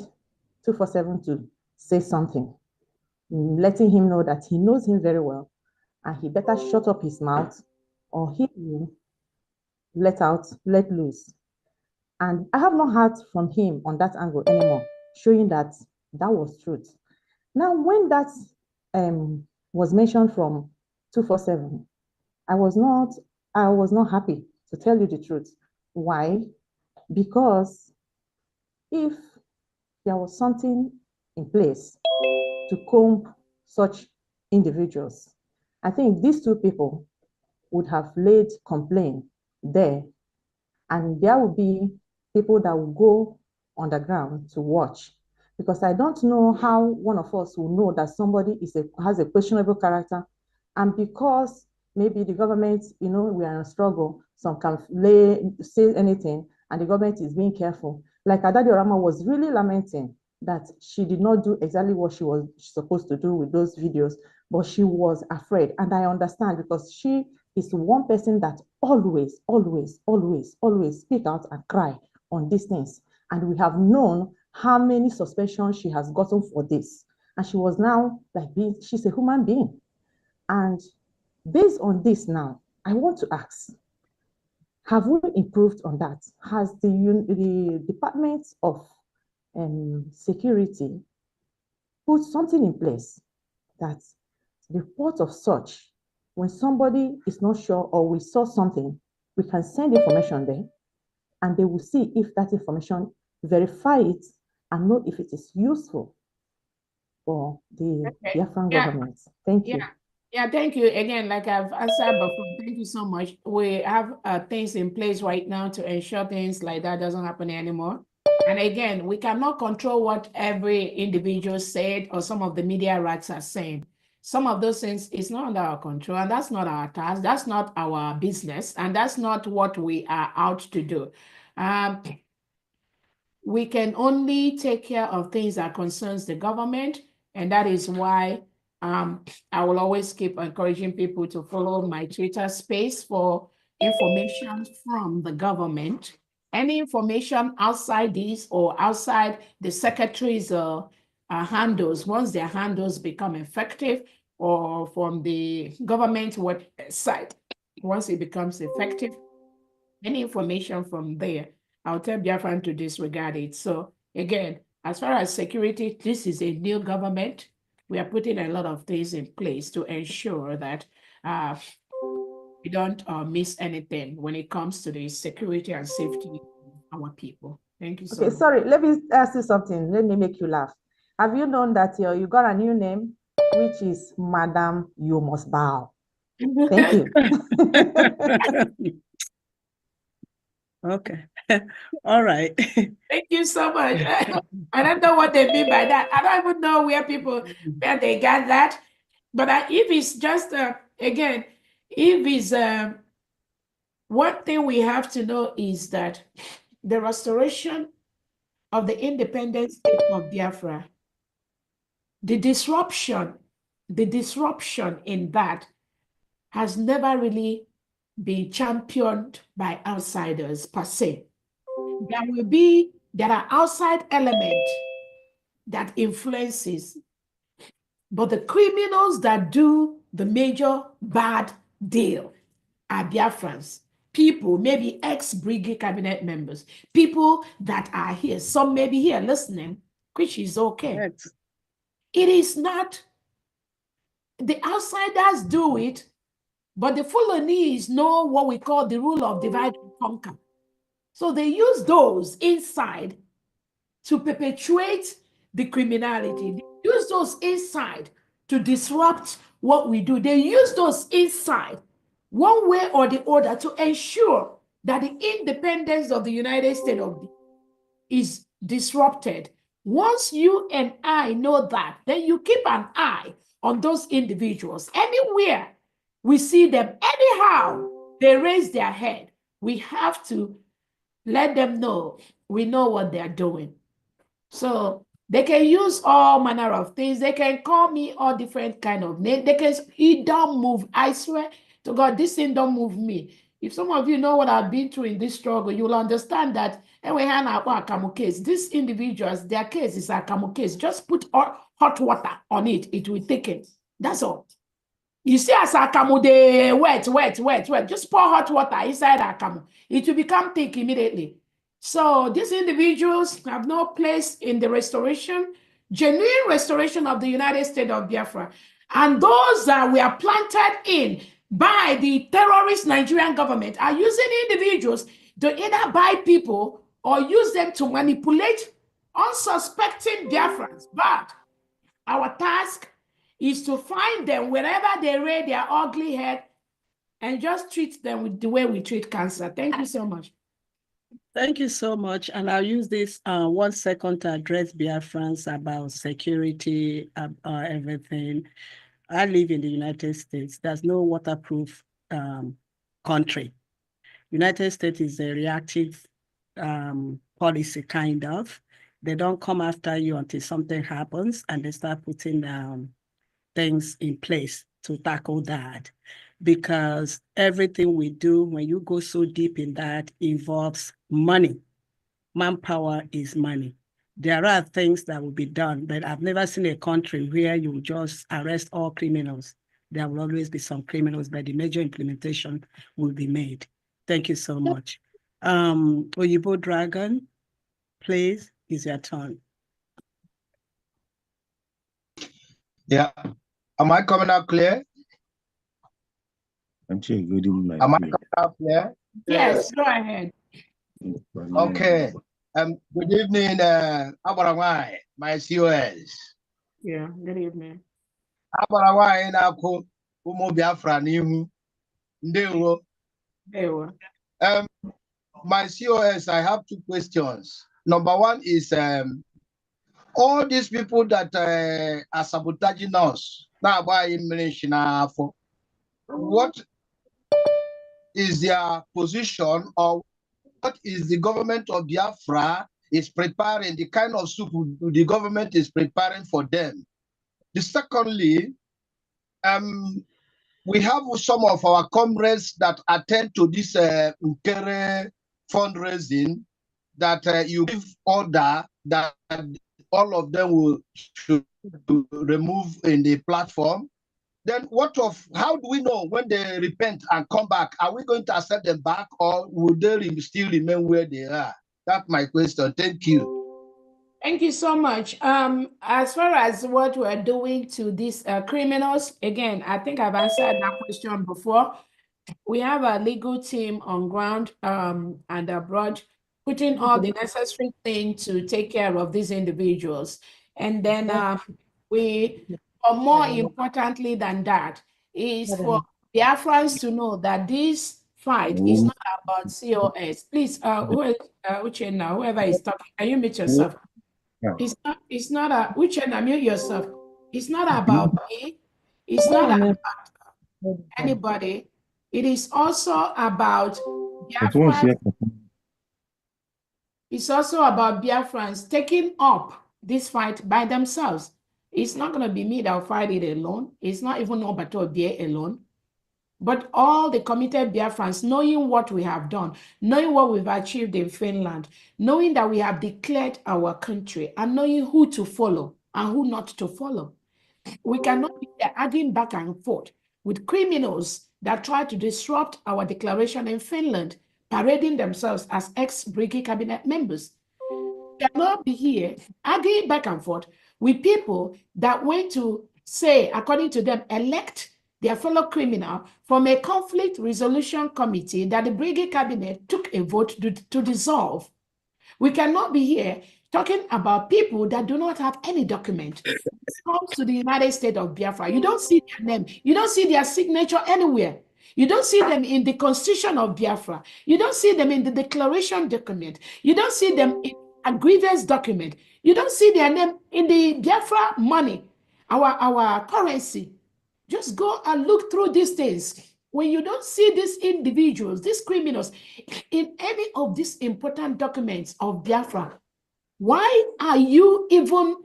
247 to say something, letting him know that he knows him very well, and he better shut up his mouth or he will let loose. And I have not heard from him on that angle anymore, showing that that was truth. Now, when that was mentioned from 247, I was not happy, to tell you the truth. Why? Because if there was something in place to comb such individuals. I think these two people would have laid complaint there, and there will be people that will go on the ground to watch, because I don't know how one of us will know that somebody has a questionable character, and because maybe the government, we are in a struggle, some can say anything, and the government is being careful. Like Adadi Orama was really lamenting that she did not do exactly what she was supposed to do with those videos, but she was afraid, and I understand, because she is one person that always speak out and cry on these things. And we have known how many suspicions she has gotten for this. And she was now she's a human being. And based on this now, I want to ask, have we improved on that? Has the Department of Security put something in place that report of such, when somebody is not sure or we saw something, we can send information there and they will see if that information, verify it and know if it is useful for the Biafran government. Thank you. Yeah, thank you. Again, like I've answered before, thank you so much. We have things in place right now to ensure things like that doesn't happen anymore. And again, we cannot control what every individual said or some of the media rats are saying. Some of those things is not under our control, and that's not our task. That's not our business, and that's not what we are out to do. We can only take care of things that concerns the government, and that is why I will always keep encouraging people to follow my Twitter space for information from the government. Any information outside this or outside the secretary's handles, once their handles become effective, or from the government website, once it becomes effective, any information from there, I'll tell Biafran to disregard it. So again, as far as security, this is a new government. We are putting a lot of things in place to ensure that we don't miss anything when it comes to the security and safety of our people. Thank you so much. Sorry, let me ask you something. Let me make you laugh. Have you known that you got a new name, which is Madam You Must Bow? Thank you. Okay. All right. Thank you so much. I don't know what they mean by that. I don't even know where they got that. But if it's just, again, if it's, one thing we have to know is that the restoration of the independent state of Biafra, the disruption in that has never really been championed by outsiders per se. There are outside elements that influences, but the criminals that do the major bad deal are Biafrans. People, maybe ex-brigade cabinet members, people that are here, some may be here listening, which is okay. Yes. It is not, the outsiders do it, but the Fulanese know what we call the rule of divide and conquer. So they use those inside to perpetuate the criminality. They use those inside to disrupt what we do. They use those inside, one way or the other, to ensure that the independence of the United States is disrupted. Once you and I know that, then you keep an eye on those individuals. Anywhere we see them, anyhow they raise their head, we have to let them know we know what they're doing. So they can use all manner of things. They can call me all different kind of names. They can, it don't move. I swear to God, this thing don't move me. If some of you know what I've been through in this struggle, you will understand that these individuals, their case is a Akamu case. Just put hot water on it, it will thicken. That's all. You see, as Akamu, they wet. Just pour hot water inside Akamu. It will become thick immediately. So these individuals have no place in the genuine restoration of the United States of Biafra. And those that were planted in by the terrorist Nigerian government are using individuals to either buy people or use them to manipulate unsuspecting Biafrans. But our task is to find them wherever they rear their ugly head and just treat them with the way we treat cancer. Thank you so much. Thank you so much. And I'll use this 1 second to address Biafrans about security, everything. I live in the United States. There's no waterproof country. United States is a reactive policy, kind of. They don't come after you until something happens, and they start putting things in place to tackle that. Because everything we do, when you go so deep in that, involves money. Manpower is money. There are things that will be done, but I've never seen a country where you just arrest all criminals. There will always be some criminals, but the major implementation will be made. Thank you so much. Oyibo Dragon, please, it's your turn. Yeah. Am I coming out clear? I'm sure good in my Am I coming out clear? Yes, go ahead. Okay. Good evening, Abarawai, my COS. Yeah, good evening. Abarawai na-akụ ụmụ Biafra n'ihu. Ndewo. Ndewo. My COS, I have 2 questions. Number 1 is all these people that are sabotaging us. What is their position, or what is the government of Biafra is preparing, the kind of soup the government is preparing for them? Secondly, we have some of our comrades that attend to this Nkere fundraising, that you give order that all of them should remove in the platform. Then how do we know when they repent and come back? Are we going to accept them back, or will they still remain where they are? That's my question. Thank you. Thank you so much. As far as what we're doing to these criminals, again, I think I've answered that question before. We have a legal team on ground and abroad, putting all the necessary things to take care of these individuals. And then but more importantly than that, is for Biafrans to know that this fight is not about COS. Please, Uchenna, whoever is talking, can you mute yourself? It's not Uchenna, mute yourself. It's not about me. It's not about anybody. It is also about Biafrans. It's also about Biafrans taking up this fight by themselves. It's not going to be me that will fight it alone. It's not even Obato Bie alone. But all the committed Biafrans, knowing what we have done, knowing what we've achieved in Finland, knowing that we have declared our country, and knowing who to follow and who not to follow. We cannot be arguing back and forth with criminals that try to disrupt our declaration in Finland, parading themselves as ex-Brigade cabinet members. We cannot be here arguing back and forth with people that went to say, according to them, elect their fellow criminal from a conflict resolution committee that the Brigade cabinet took a vote to dissolve. We cannot be here talking about people that do not have any document. It comes to the United States of Biafra. You don't see their name. You don't see their signature anywhere. You don't see them in the Constitution of Biafra. You don't see them in the declaration document. You don't see them in a grievance document. You don't see their name in the Biafra money, our currency. Just go and look through these things. When you don't see these individuals, these criminals, in any of these important documents of Biafra, why are you even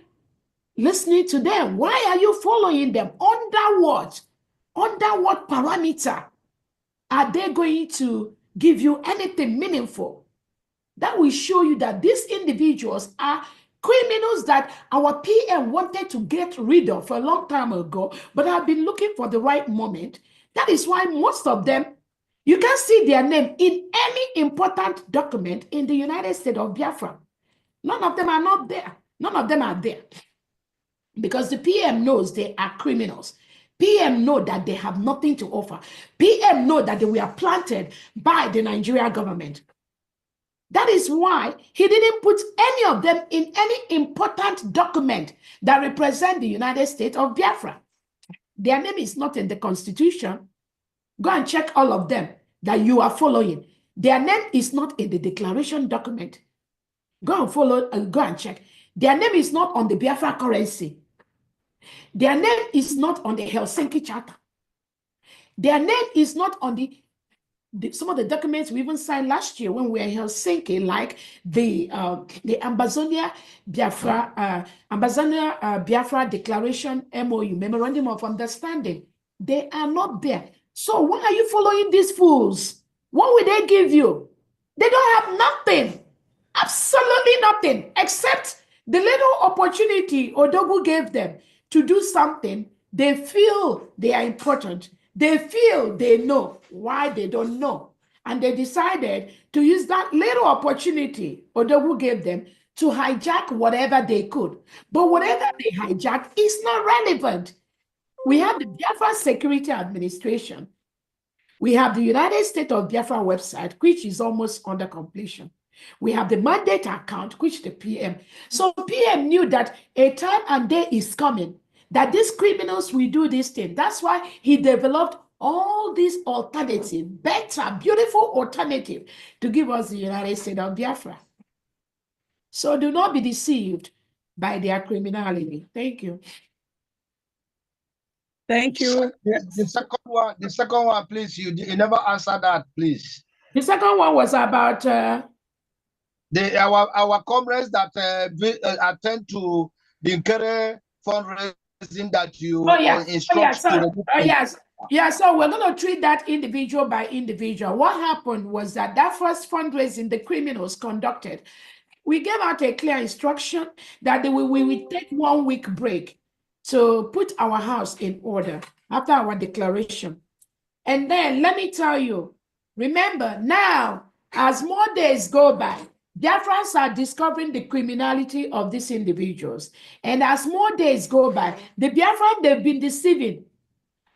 listening to them? Why are you following them? Under what? Under what parameter are they going to give you anything meaningful? That will show you that these individuals are criminals that our PM wanted to get rid of a long time ago, but have been looking for the right moment. That is why most of them, you can see their name in any important document in the United States of Biafra. None of them are not there. None of them are there. Because the PM knows they are criminals. PM know that they have nothing to offer. PM know that they were planted by the Nigerian government. That is why he didn't put any of them in any important document that represent the United States of Biafra. Their name is not in the Constitution. Go and check all of them that you are following. Their name is not in the declaration document. Go and follow and go and check. Their name is not on the Biafra currency. Their name is not on the Helsinki Charter. Their name is not on some of the documents we even signed last year when we were in Helsinki, like the Ambazonia Biafra Biafra Declaration MOU, Memorandum of Understanding. They are not there. So why are you following these fools? What will they give you? They don't have nothing, absolutely nothing, except the little opportunity Odogu gave them to do something. They feel they are important. They feel they know why they don't know. And they decided to use that little opportunity Odogu gave them to hijack whatever they could. But whatever they hijacked is not relevant. We have the Biafra Security Administration. We have the United States of Biafra website, which is almost under completion. We have the mandate account, which the PM. So PM knew that a time and day is coming, that these criminals will do this thing. That's why he developed all these alternative, better, beautiful alternative to give us the United States of Biafra. So do not be deceived by their criminality. Thank you. Thank you. The second one, please. You never answer that, please. The second one was about our comrades that attend to the Nkere fundraising that you instruct to. Yeah, so we're going to treat that individual by individual. What happened was that first fundraising the criminals conducted, we gave out a clear instruction that we will take 1 week break to put our house in order after our declaration. And then let me tell you, remember now, as more days go by, Biafrans are discovering the criminality of these individuals. And as more days go by, the Biafrans they've been deceiving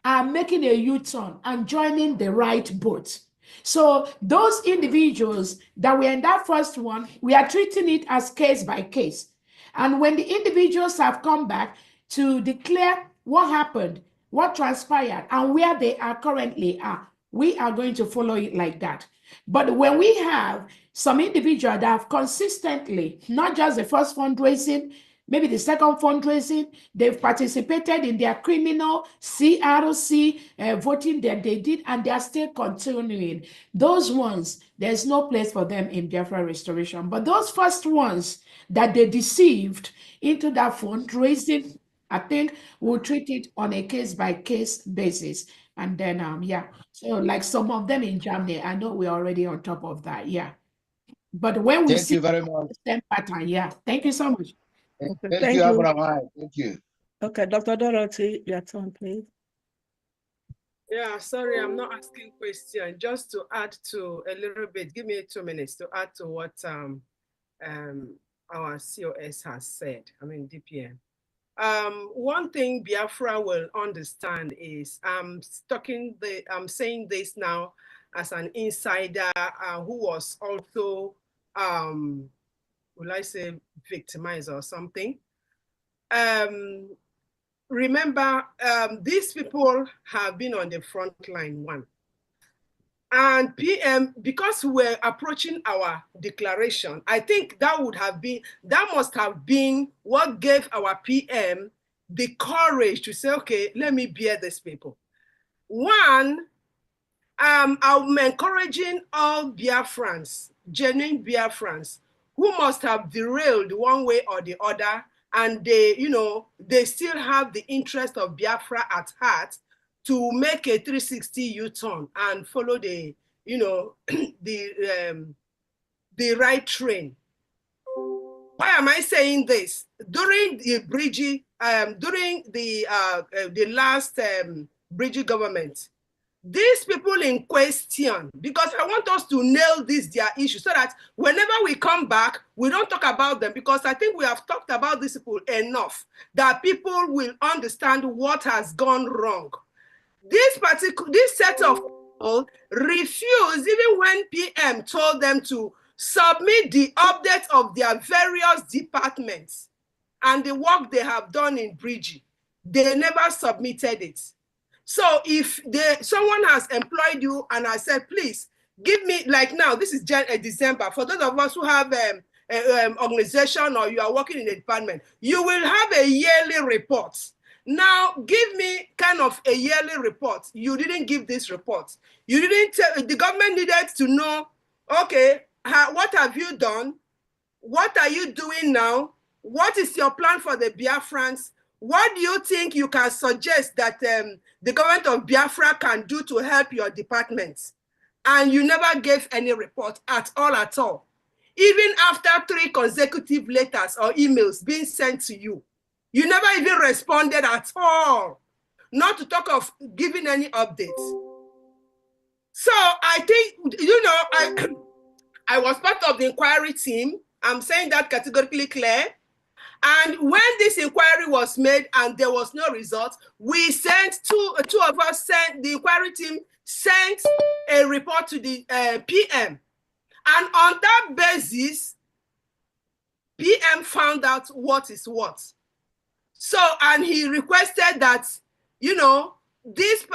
are making a U-turn and joining the right boat. So those individuals that were in that first one, we are treating it as case by case. And when the individuals have come back to declare what happened, what transpired, and where they are currently are, we are going to follow it like that. But when we have some individuals that have consistently, not just the first fundraising, maybe the second fundraising, they've participated in their criminal CRC voting that they did, and they are still continuing. Those ones, there's no place for them in Biafra restoration. But those first ones that they deceived into that fundraising, I think we'll treat it on a case-by-case basis. And then, yeah, so like some of them in Germany, I know we're already on top of that, yeah. But when we see the same pattern, yeah. Thank you so much. Okay, thank you, Abraham. Thank you. Okay, Dr. Dorothy, your turn, please. Yeah, sorry, I'm not asking question. Just to add to a little bit, give me 2 minutes to add to what our COS has said, I mean DPM. One thing Biafra will understand is I'm saying this now as an insider who was also will I say victimized or something. Remember, these people have been on the front line, one. And PM, because we're approaching our declaration, I think that must have been what gave our PM the courage to say, okay, let me bear these people. One, I'm encouraging all Biafrans, genuine Biafrans, who must have derailed one way or the other, and they, they still have the interest of Biafra at heart, to make a 360 U-turn and follow the, the right train. Why am I saying this? During the last Bridgie government, these people in question, because I want us to nail their issue so that whenever we come back, we don't talk about them, because I think we have talked about these people enough that people will understand what has gone wrong. This set of people refused, even when PM told them to submit the updates of their various departments and the work they have done in Bridgie. They never submitted it. So if someone has employed you and I said, please give me, like now, this is December. For those of us who have organization or you are working in a department, you will have a yearly report. Now, give me kind of a yearly report. You didn't give this report. You didn't tell, the government needed to know, okay, what have you done? What are you doing now? What is your plan for the Biafrans? What do you think you can suggest that the government of Biafra can do to help your departments? And you never gave any report at all. Even after 3 consecutive letters or emails being sent to you, you never even responded at all. Not to talk of giving any updates. So I think, you know, I was part of the inquiry team. I'm saying that categorically clear. And when this inquiry was made and there was no result, we sent two of us sent, the inquiry team sent a report to the PM. And on that basis, PM found out what is what. So, and he requested that, you know, this,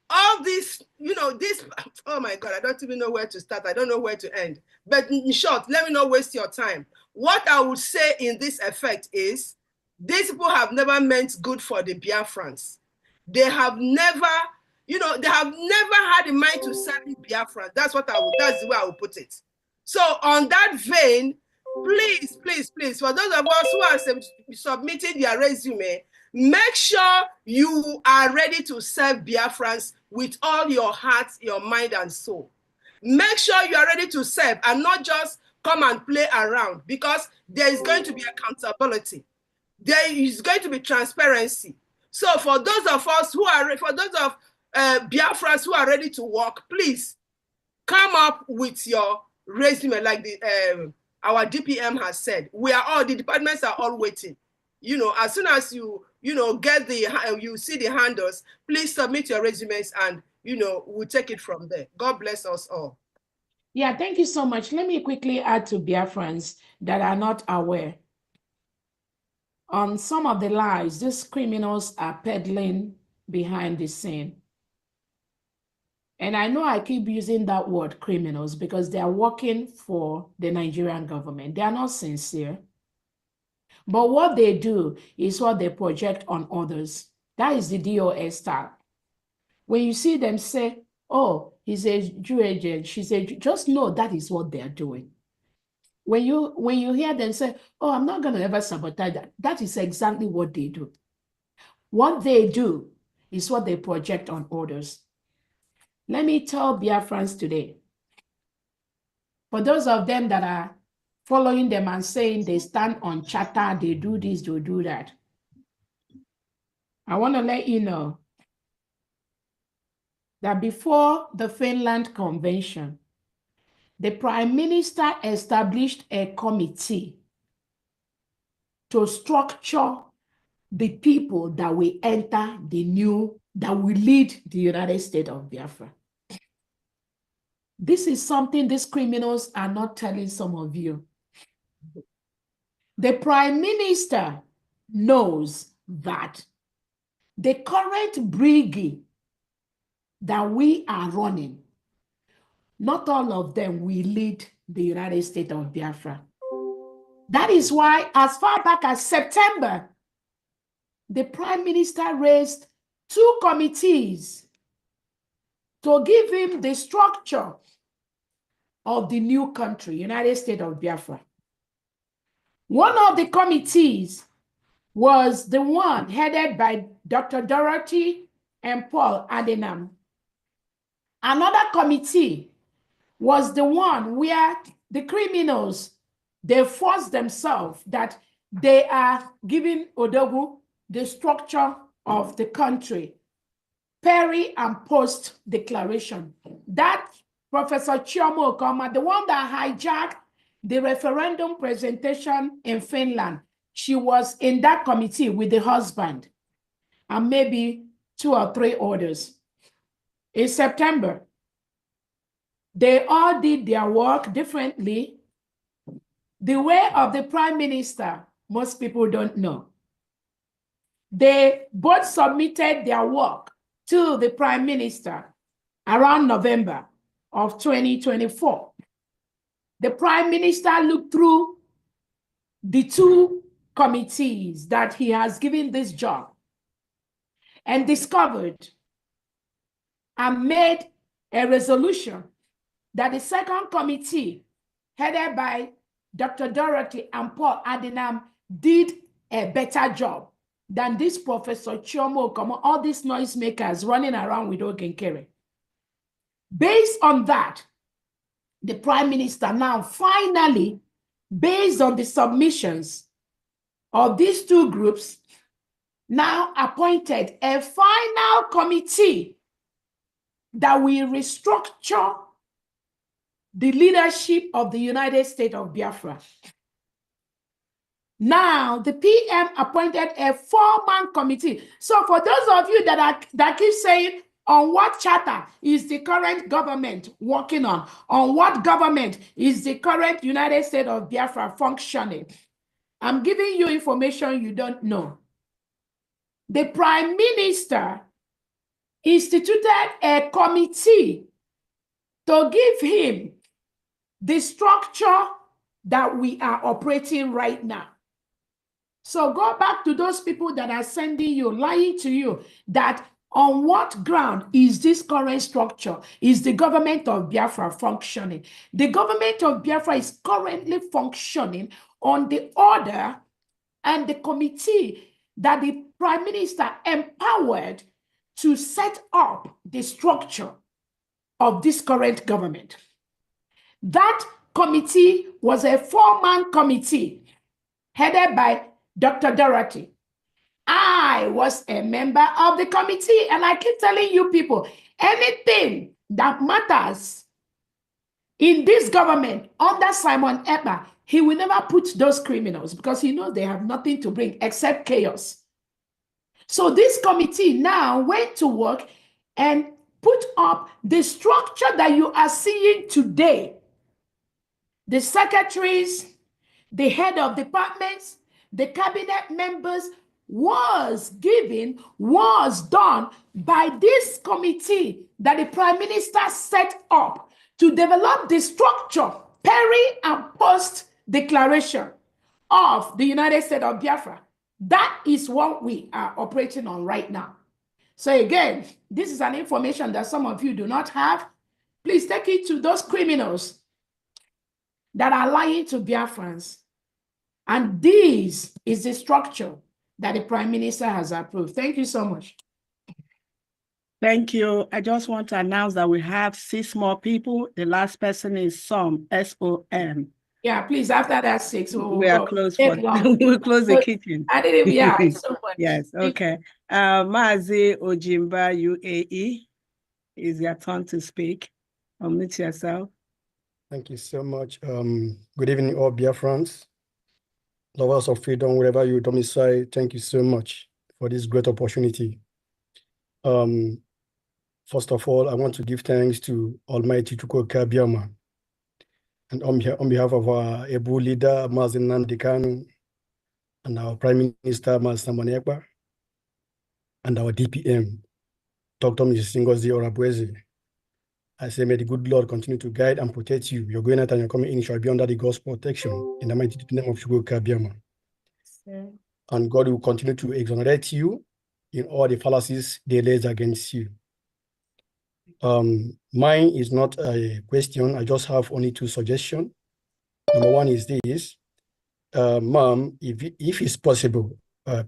all this, you know, this, oh my God, I don't even know where to start. I don't know where to end. But in short, let me not waste your time. What I would say in this effect is, these people have never meant good for the Biafrans. They have never, you know, they have never had in mind to serve Biafra. That's what that's the way I would put it. So on that vein, please, please, please, for those of us who are submitting their resume, make sure you are ready to serve Biafrans with all your heart, your mind, and soul. Make sure you are ready to serve and not just come and play around, because there is going to be accountability. There is going to be transparency. So for those of us who are, for those of Biafrans who are ready to work, please come up with your resume like the our DPM has said. We are all, the departments are all waiting. You know, as soon as you know, get the, you see the handles, please submit your resumes and, you know, we'll take it from there. God bless us all. Yeah, thank you so much. Let me quickly add to Biafrans that are not aware. On some of the lies, these criminals are peddling behind the scene. And I know I keep using that word criminals because they are working for the Nigerian government. They are not sincere. But what they do is what they project on others. That is the DOS style. When you see them say, oh, he's a Jew agent, she's a Jew, just know that is what they're doing. When you hear them say, oh, I'm not going to ever sabotage that, that is exactly what they do. What they do is what they project on others. Let me tell Biafrans today, for those of them that are following them and saying they stand on charter, they do this, they do that, I want to let you know that before the Finland Convention, the Prime Minister established a committee to structure the people that will enter that will lead the United States of Biafra. This is something these criminals are not telling some of you. The Prime Minister knows that the current brigade that we are running, not all of them will lead the United States of Biafra. That is why, as far back as September, the Prime Minister raised 2 committees to give him the structure of the new country, United States of Biafra. One of the committees was the one headed by Dr. Dorothy and Paul Adenam. Another committee was the one where the criminals, they forced themselves that they are giving Odogu the structure of the country, peri and post declaration. That Professor Chioma Okoma, the one that hijacked the referendum presentation in Finland, she was in that committee with the husband and maybe 2 or 3 others. In September, they all did their work differently. The way of the Prime Minister, most people don't know. they both submitted their work to the Prime Minister around November of 2024. The Prime Minister looked through the two committees that he has given this job and discovered and made a resolution that the second committee, headed by Dr. Dorothy and Paul Adinam, did a better job than this Professor Chioma Okomo, all these noisemakers running around with Ogenkere. Based on that, the Prime Minister now finally, based on the submissions of these two groups, now appointed a final committee that will restructure the leadership of the United States of Biafra. Now, the PM appointed a 4-man committee. So for those of you that keep saying, on what charter is the current government working on? On what government is the current United States of Biafra functioning? I'm giving you information you don't know. The Prime Minister instituted a committee to give him the structure that we are operating right now. So go back to those people that are sending you, lying to you, that on what ground is this current structure? Is the government of Biafra functioning? The government of Biafra is currently functioning on the order and the committee that the Prime Minister empowered to set up the structure of this current government. That committee was a 4-man committee headed by Dr. Dorothy. I was a member of the committee, and I keep telling you people, anything that matters in this government under Simon Ekpa, he will never put those criminals because he knows they have nothing to bring except chaos. So this committee now went to work and put up the structure that you are seeing today. The secretaries, the head of departments, the cabinet members was done by this committee that the Prime Minister set up to develop the structure peri and post declaration of the United States of Biafra. That is what we are operating on right now. So again, this is an information that some of you do not have. Please take it to those criminals that are lying to Biafrans. And this is the structure that the Prime Minister has approved. Thank you so much. Thank you. I just want to announce that we have 6 more people. The last person is SOM, S-O-M. Yeah, please, after that 6, we are closed for, we'll close the kitchen. I didn't even, yeah, so much. Yes, okay. Mazi Ojimba, UAE, is your turn to speak. Unmute yourself. Thank you so much. Good evening, all Biafrans, lovers of freedom, wherever you domicile. Thank you so much for this great opportunity. First of all, I want to give thanks to Almighty Chukwuka Biama, and on behalf of our able leader, Mazi Nnamdi Kanu, and our Prime Minister, Mazi Simon Ekpa, and our DPM, Dr. Mrs. Ngozi Orabweze. I say, may the good Lord continue to guide and protect you. You're going out and you're coming in, shall be under the God's protection in the mighty name of Chukwuka Biama. And God will continue to exonerate you in all the fallacies they laid against you. Mine is not a question. I just have only 2 suggestions. Number one is this. Ma'am, if it's possible,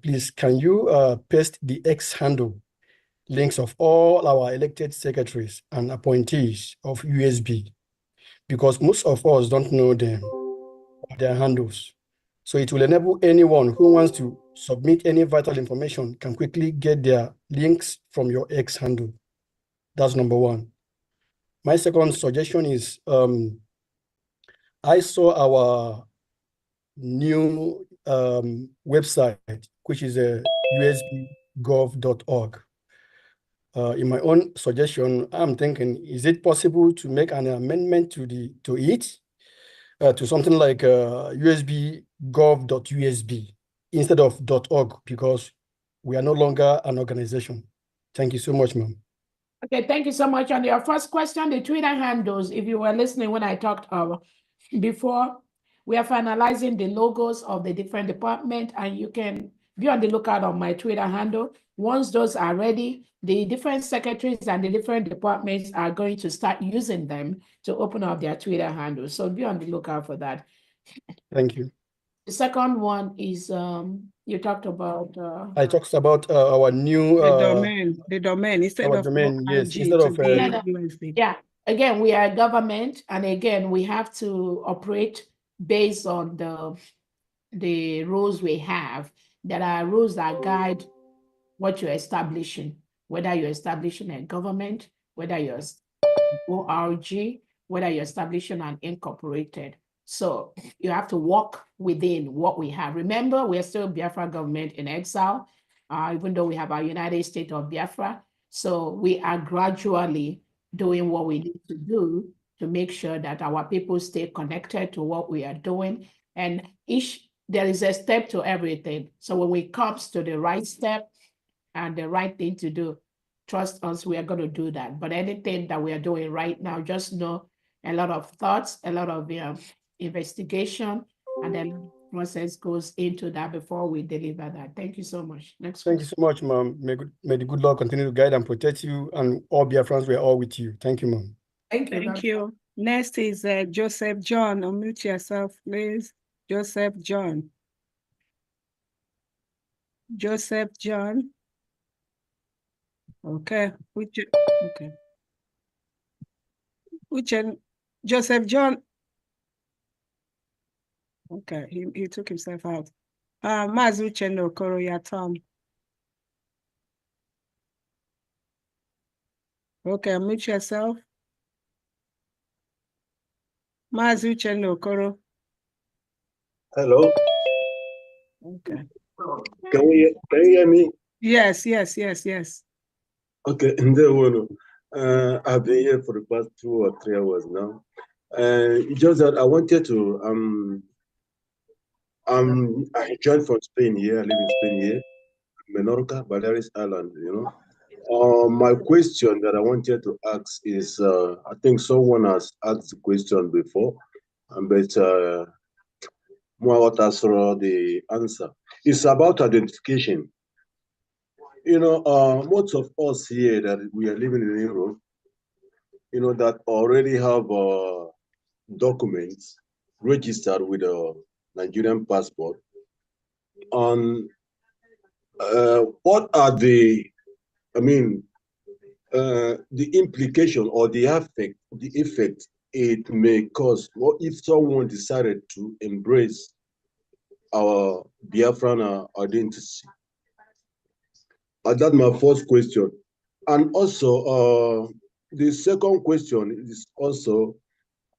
please, can you paste the X handle links of all our elected secretaries and appointees of USB, because most of us don't know them, their handles. So it will enable anyone who wants to submit any vital information can quickly get their links from your X handle. That's number one. My second suggestion is, I saw our new website, which is usbgov.org. In my own suggestion, I'm thinking, is it possible to make an amendment to it to something like usbgov.usb instead of .org, because we are no longer an organization. Thank you so much, ma'am. Okay, thank you so much. On your first question, the Twitter handles, if you were listening when I talked before, we are finalizing the logos of the different departments, and you can be on the lookout on my Twitter handle. Once those are ready, the different secretaries and the different departments are going to start using them to open up their Twitter handles. So be on the lookout for that. Thank you. The second one is you talked about. I talked about our new the domain instead our of domain. Yes, IG instead of yeah. Again, we are a government, and again, we have to operate based on the rules we have. There are rules that guide what you're establishing, whether you're establishing a government, whether you're ORG, whether you're establishing an incorporated. So you have to walk within what we have. Remember, we're still Biafra government in exile, even though we have our United States of Biafra. So we are gradually doing what we need to do to make sure that our people stay connected to what we are doing. And there is a step to everything. So when it comes to the right step and the right thing to do, trust us, we are going to do that. But anything that we are doing right now, just know a lot of thoughts, a lot of investigation, and then process goes into that before we deliver that. Thank you so much. Next Thank question. you so much, ma'am. May the good Lord continue to guide and protect you, and all Biafrans, we are all with you. Thank you, ma'am. Thank you. Thank you. Next is Joseph John. Unmute yourself, please. Joseph John. Joseph John. Okay. Okay. Joseph John. Okay, he took himself out. Mazu Uchenna Okoro, your turn. Okay, unmute yourself. Mazu Uchenna Okoro. Hello. Okay. Can you hear me? Yes. Okay, Ndewono. I've been here for the past 2 or 3 hours now. Just that I wanted to I joined from Spain here. I live in Spain here, Menorca, Balearic Island. My question that I wanted to ask is, I think someone has asked the question before, but more the answer. It's about identification. Most of us here that we are living in Europe, that already have documents registered with a Nigerian passport. On what are the implication or the effect it may cause? What if someone decided to embrace our Biafran identity? That's my first question. And also, the second question is also,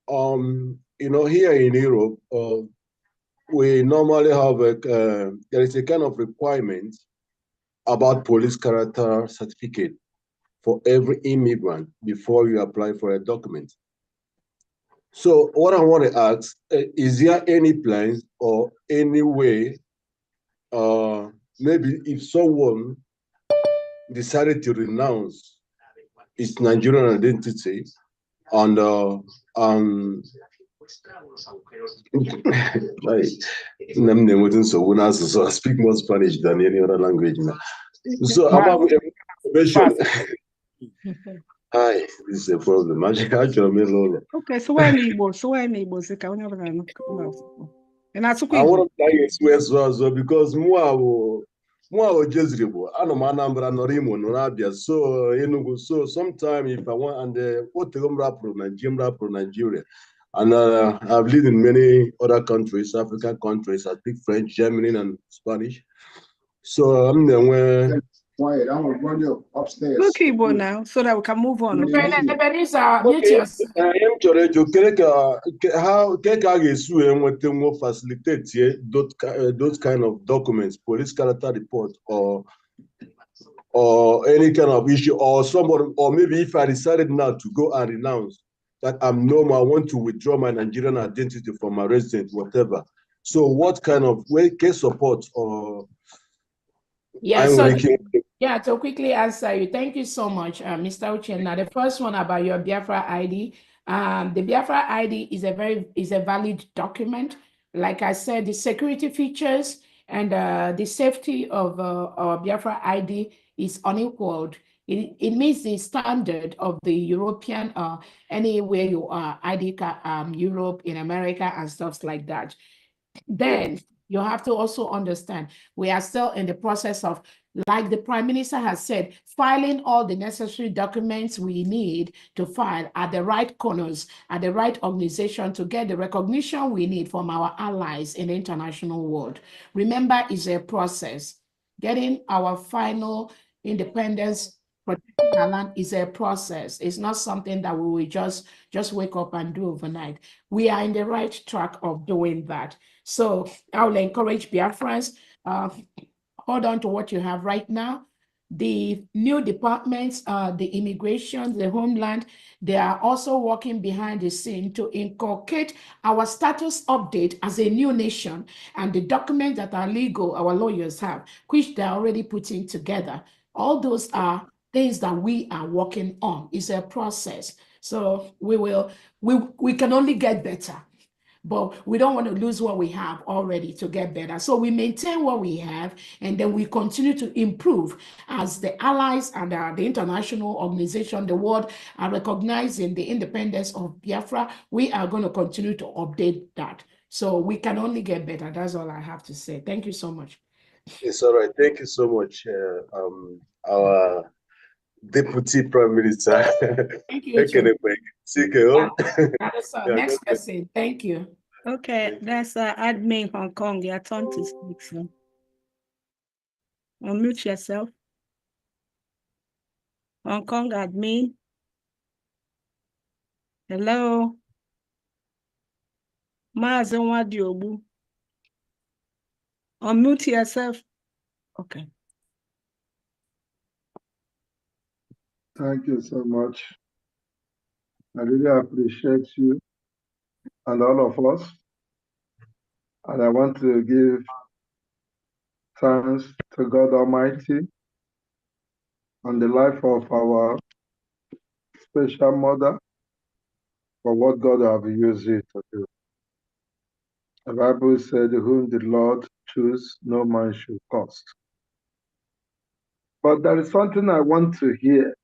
here in Europe, we normally have there is a kind of requirement about police character certificate for every immigrant before you apply for a document. So what I want to ask, is there any plans or any way, maybe if someone decided to renounce its Nigerian identity and so I speak more Spanish than any other language now. So about information. Hi, this is a problem. Okay, so where Igbo? I want to as well because more Jezreel, Anambra Norimo, Norabia, so Enugu. So sometime if I want and what Nigeria. And I've lived in many other countries, African countries. I speak French, German, and Spanish. So I'm the one. Quiet. I'm gonna run you upstairs. Look, Igbo now, so that we can move on. Okay. I am how can facilitate those kind of documents, police character report, or any kind of issue, or someone, or maybe if I decided now to go and renounce that I want to withdraw my Nigerian identity from my residence, whatever. So what kind of case support or Yeah, so to quickly answer you, thank you so much, Mr. Uchenna. The first one about your Biafra ID. The Biafra ID is a valid document. Like I said, the security features and the safety of our Biafra ID is unequaled. It meets the standard of the European, anywhere you are, ID card, Europe, in America, and stuff like that. Then you have to also understand, we are still in the process of, like the Prime Minister has said, filing all the necessary documents we need to file at the right corners, at the right organization to get the recognition we need from our allies in the international world. Remember, it's a process. Getting our final independence, protecting our land is a process. It's not something that we will just wake up and do overnight. We are in the right track of doing that. So I will encourage Biafrans, hold on to what you have right now. The new departments, the immigration, the homeland, they are also working behind the scene to inculcate our status update as a new nation and the documents that are legal, our lawyers have, which they're already putting together. All those are things that we are working on. It's a process. So we can only get better. But we don't want to lose what we have already to get better. So we maintain what we have, and then we continue to improve as the allies and the international organization, the world, are recognizing the independence of Biafra. We are going to continue to update that. So we can only get better. That's all I have to say. Thank you so much. It's all right. Thank you so much, our Deputy Prime Minister. Thank you. Next person. Thank you. Okay, that's admin Hong Kong. Your turn to speak, so unmute yourself. Hong Kong admin. Hello. Mazenwa Diobu. Unmute yourself. Okay. Thank you so much. I really appreciate you and all of us. And I want to give thanks to God Almighty on the life of our special mother for what God have used it to do. The Bible said, whom the Lord choose, no man should cost. But there is something I want to hear.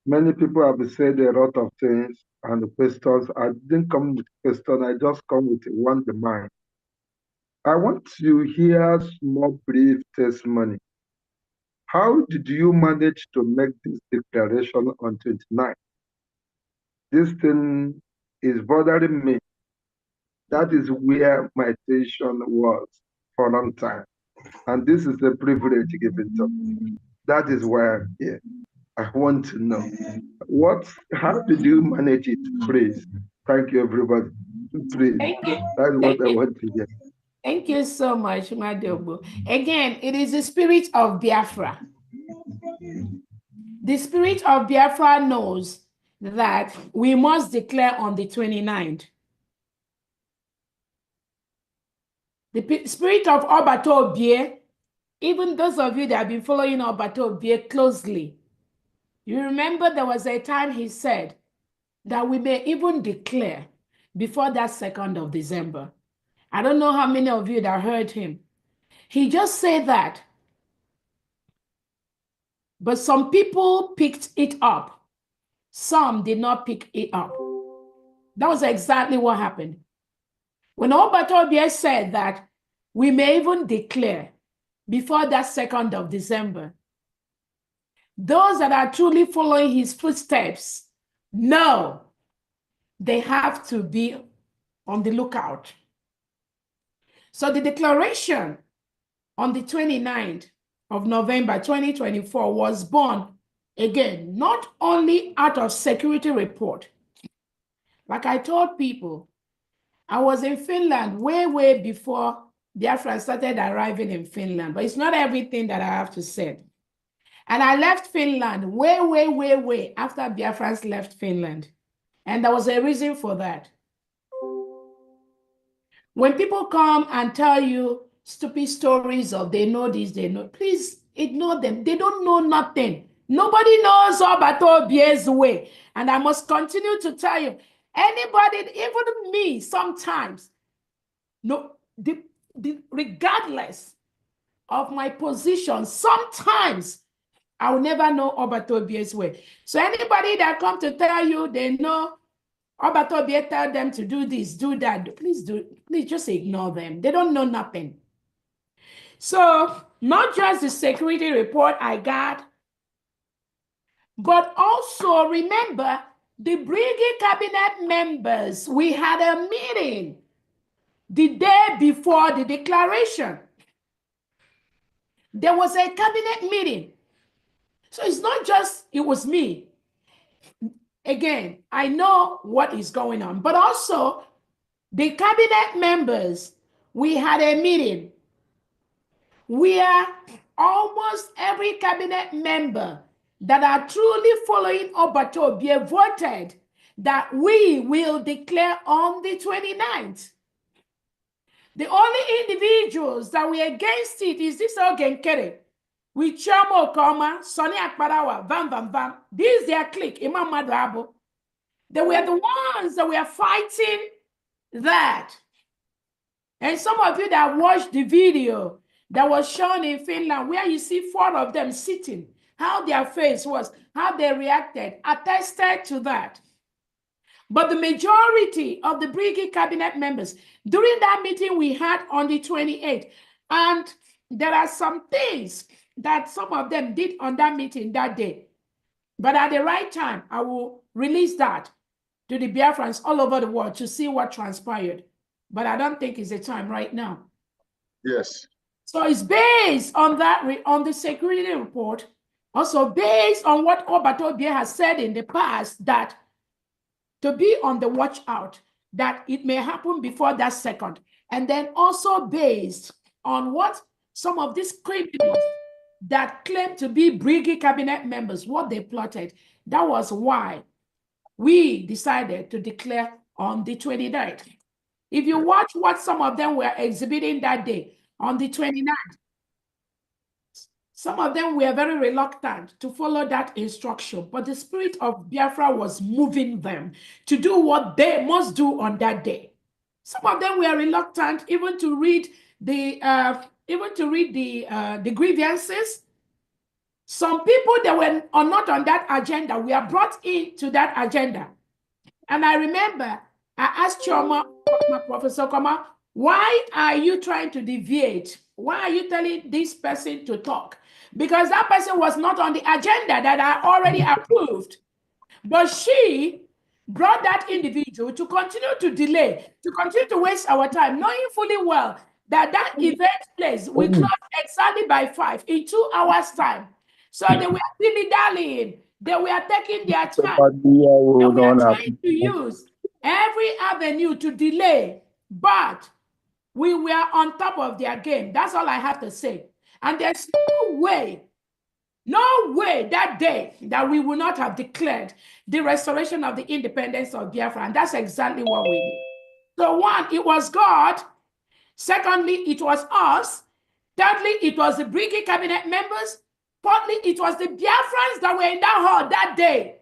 Many people have said a lot of things and the questions. I didn't come with a question, I just come with one demand. I want to hear small brief testimony. How did you manage to make this declaration on 29? This thing is bothering me. That is where my attention was for a long time. And this is a privilege given to me. That is why I'm here. I want to know how did you manage it, please? Thank you, everybody. Please. That's what I want to hear. Thank you so much, Madobo. Again, it is the spirit of Biafra. The spirit of Biafra knows that we must declare on the 29th. The spirit of Obato Obie, even those of you that have been following Obato Obie closely, you remember there was a time he said that we may even declare before that 2nd of December. I don't know how many of you that heard him. He just said that. But some people picked it up. Some did not pick it up. That was exactly what happened. When Obato Obie said that we may even declare before that 2nd of December, those that are truly following his footsteps know they have to be on the lookout. So the declaration on the 29th of November 2024 was born, again, not only out of security report. Like I told people, I was in Finland way before Biafra started arriving in Finland, but it's not everything that I have to say. And I left Finland way after Biafrans left Finland. And there was a reason for that. When people come and tell you stupid stories of they know this, they know. Please ignore them. They don't know nothing. Nobody knows Obato Obie's way. And I must continue to tell you, anybody, even me, sometimes, no, regardless of my position, sometimes I will never know Obato Obie's way. So anybody that come to tell you they know Obato Obie tell them to do this, do that, please just ignore them. They don't know nothing. So not just the security report I got, but also remember the Brigade cabinet members, we had a meeting the day before the declaration. There was a cabinet meeting. So it's not just, it was me. Again, I know what is going on, but also the cabinet members, we had a meeting where almost every cabinet member that are truly following Obato Obie voted that we will declare on the 29th. The only individuals that were against it is this Ogenkere, with Chamo Koma, Sonny Akparawa, Vam Vam Vam. This is their clique, Imam Madrabo. They were the ones that were fighting that. And some of you that watched the video that was shown in Finland, where you see 4 of them sitting, how their face was, how they reacted, attested to that. But the majority of the Brigade cabinet members, during that meeting we had on the 28th, and there are some things that some of them did on that meeting that day. But at the right time, I will release that to the Biafrans all over the world to see what transpired. But I don't think it's the time right now. Yes. So it's based on that, on the security report, also based on what Obato Obie has said in the past, that to be on the watch out, that it may happen before that second. And then also based on what some of these criminals that claim to be Brigade cabinet members, what they plotted. That was why we decided to declare on the 29th. If you watch what some of them were exhibiting that day, on the 29th, some of them were very reluctant to follow that instruction, but the spirit of Biafra was moving them to do what they must do on that day. Some of them were reluctant even to read the grievances. Some people that were not on that agenda were brought into that agenda. And I remember I asked Choma, Professor Koma, why are you trying to deviate? Why are you telling this person to talk? Because that person was not on the agenda that I already approved. But she brought that individual to continue to delay, to continue to waste our time, knowing fully well that that event place will close exactly by 5 in 2 hours' time. So they were dilly-dallying. They were taking their time. They were trying to use every avenue to delay, but we were on top of their game. That's all I have to say. And there's no way that day that we will not have declared the restoration of the independence of Biafra. And that's exactly what we did. So 1, it was God. Secondly, it was us. Thirdly, it was the Brigade cabinet members. Fourthly, it was the Biafrans that were in that hall that day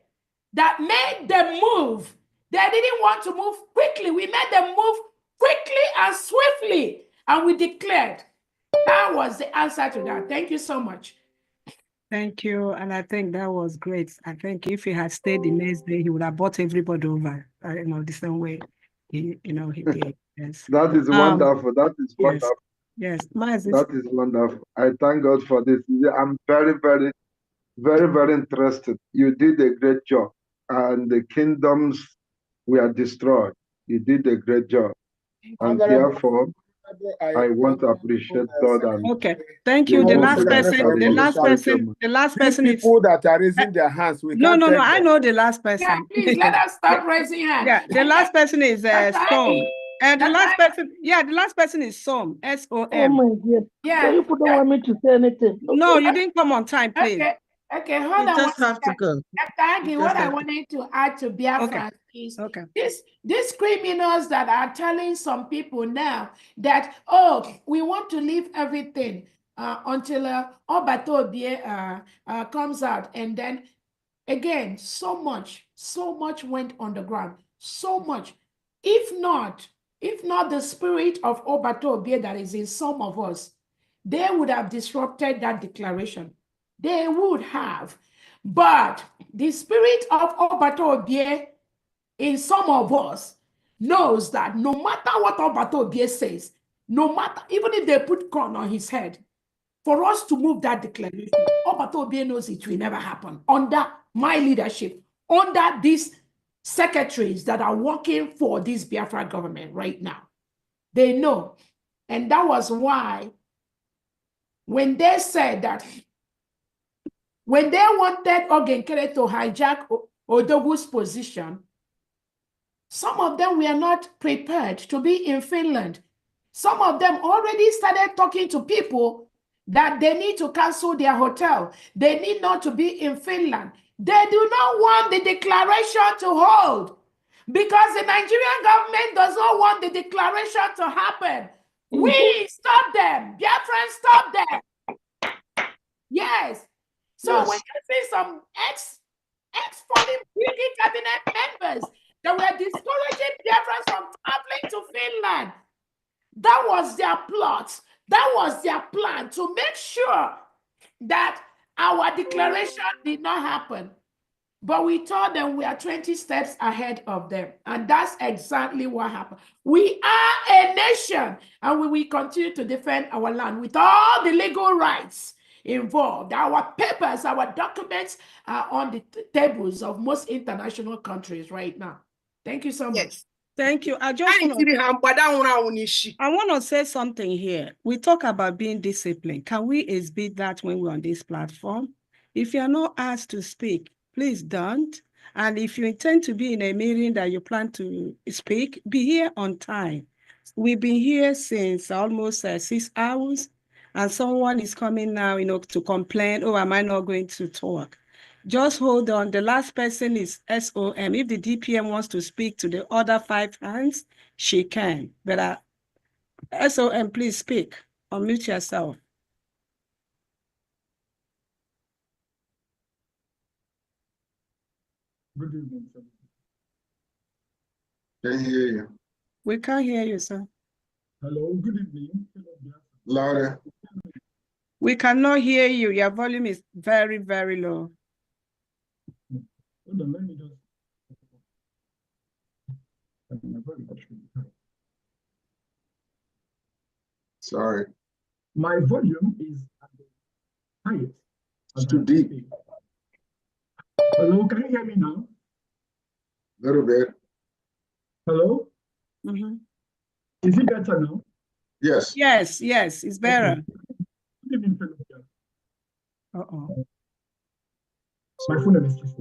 that made them move. They didn't want to move quickly. We made them move quickly and swiftly. And we declared. That was the answer to that. Thank you so much. Thank you. And I think that was great. I think if he had stayed the next day, he would have brought everybody over, the same way he did. Yes. That is wonderful. That is wonderful. Yes. That is wonderful. I thank God for this. I'm very, very, very, very interested. You did a great job. And the kingdoms were destroyed. You did a great job. And therefore, I want to appreciate God. And okay, thank you. The last person is people that are raising their hands. No. I know the last person. Yeah, please let us stop raising hands. Yeah, the last person is Storm. And the last person is Som. S-O-M. Oh my God. Yeah. So you don't want me to say anything. No, you didn't come on time, please. Okay. Okay, hold on. Just have to go. Dr. what I wanted to add to Biafra is these criminals that are telling some people now that, oh, we want to leave everything until Obato comes out. And then again, so much went on the ground. So much. If not the spirit of Obato that is in some of us, they would have disrupted that declaration. They would have. But the spirit of Obato Obie in some of us knows that no matter what Obato Obie says, no matter, even if they put corn on his head, for us to move that declaration, Obato Obie knows it will never happen under my leadership, under these secretaries that are working for this Biafra government right now. They know. And that was why when they said that, when they wanted Ogenkere to hijack Odogu's position, some of them were not prepared to be in Finland. Some of them already started talking to people that they need to cancel their hotel. They need not to be in Finland. They do not want the declaration to hold because the Nigerian government does not want the declaration to happen. We stop them. Biafrans stop them. Yes. So when you see some ex-foreign cabinet members that were discouraging Biafrans from traveling to Finland, that was their plot. That was their plan to make sure that our declaration did not happen. But we told them we are 20 steps ahead of them. And that's exactly what happened. We are a nation and we will continue to defend our land with all the legal rights involved. Our papers, our documents are on the tables of most international countries right now. Thank you so much. Thank you. I want to say something here. We talk about being disciplined. Can we exhibit that when we're on this platform? If you're not asked to speak, please don't. And if you intend to be in a meeting that you plan to speak, be here on time. We've been here since almost 6 hours, and someone is coming now, to complain, oh, am I not going to talk? Just hold on. The last person is SOM. If the DPM wants to speak to the other 5 hands, she can. But SOM, please speak. Unmute yourself. Good evening, sir. Can hear you. We can't hear you, sir. Hello, good evening. Louder. We cannot hear you. Your volume is very, very low. Hold on, let me just. Sorry. My volume is at the highest. It's too deep. Hello, can you hear me now? A little bit. Hello? Is it better now? Yes. Yes, it's better. Good evening, fellow. Uh-oh. My phone is just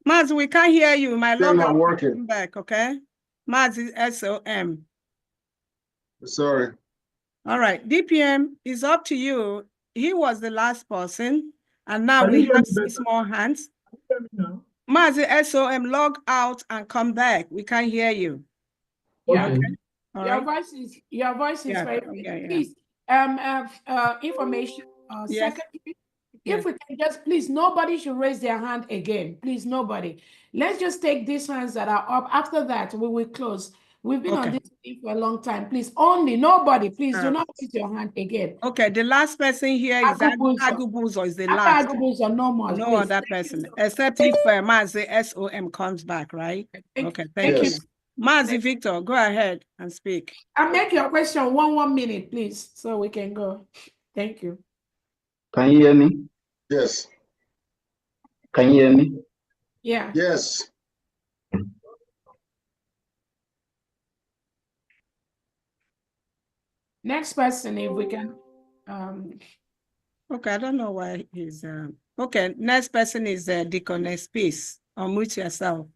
Maz, we can't hear you. My Still not working. Come back, okay? Maz is SOM. Sorry. All right, DPM is up to you. He was the last person, and now we have 6 more hands. Maz, SOM, log out and come back. We can't hear you. Yeah. Okay. Your voice is very good. Please, information secretary. If we can just, please, nobody should raise their hand again. Please, nobody. Let's just take these hands that are up. After that, we will close. We've been on this thing for a long time. Please, nobody, please do not raise your hand again. Okay, the last person here is Agubuzo is the last. Agubuzo, no more. No other person, except if Mazi SOM comes back, right? Okay, thank you. Mazi Victor, go ahead and speak. I'll make your question 1 minute, please, so we can go. Thank you. Can you hear me? Yes. Can you hear me? Yeah. Yes. Next person, if we can. Okay, I don't know why he's. Okay, next person is Deaconess Peace. Unmute yourself.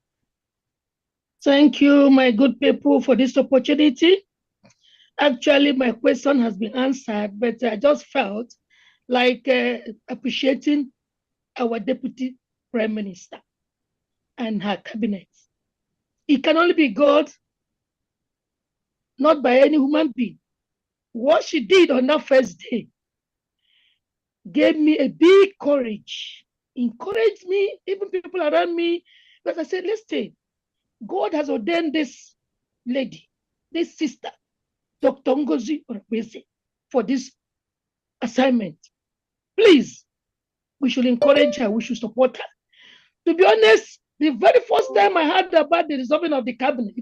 Thank you, my good people, for this opportunity. Actually, my question has been answered, but I just felt like appreciating our Deputy Prime Minister and her cabinet. It can only be God, not by any human being. What she did on that first day gave me a big courage, encouraged me, even people around me, because I said, listen, God has ordained this lady, this sister, Dr. Ngozi Orebeze, for this assignment. Please, we should encourage her, we should support her. To be honest, the very first time I heard about the dissolving of the cabinet,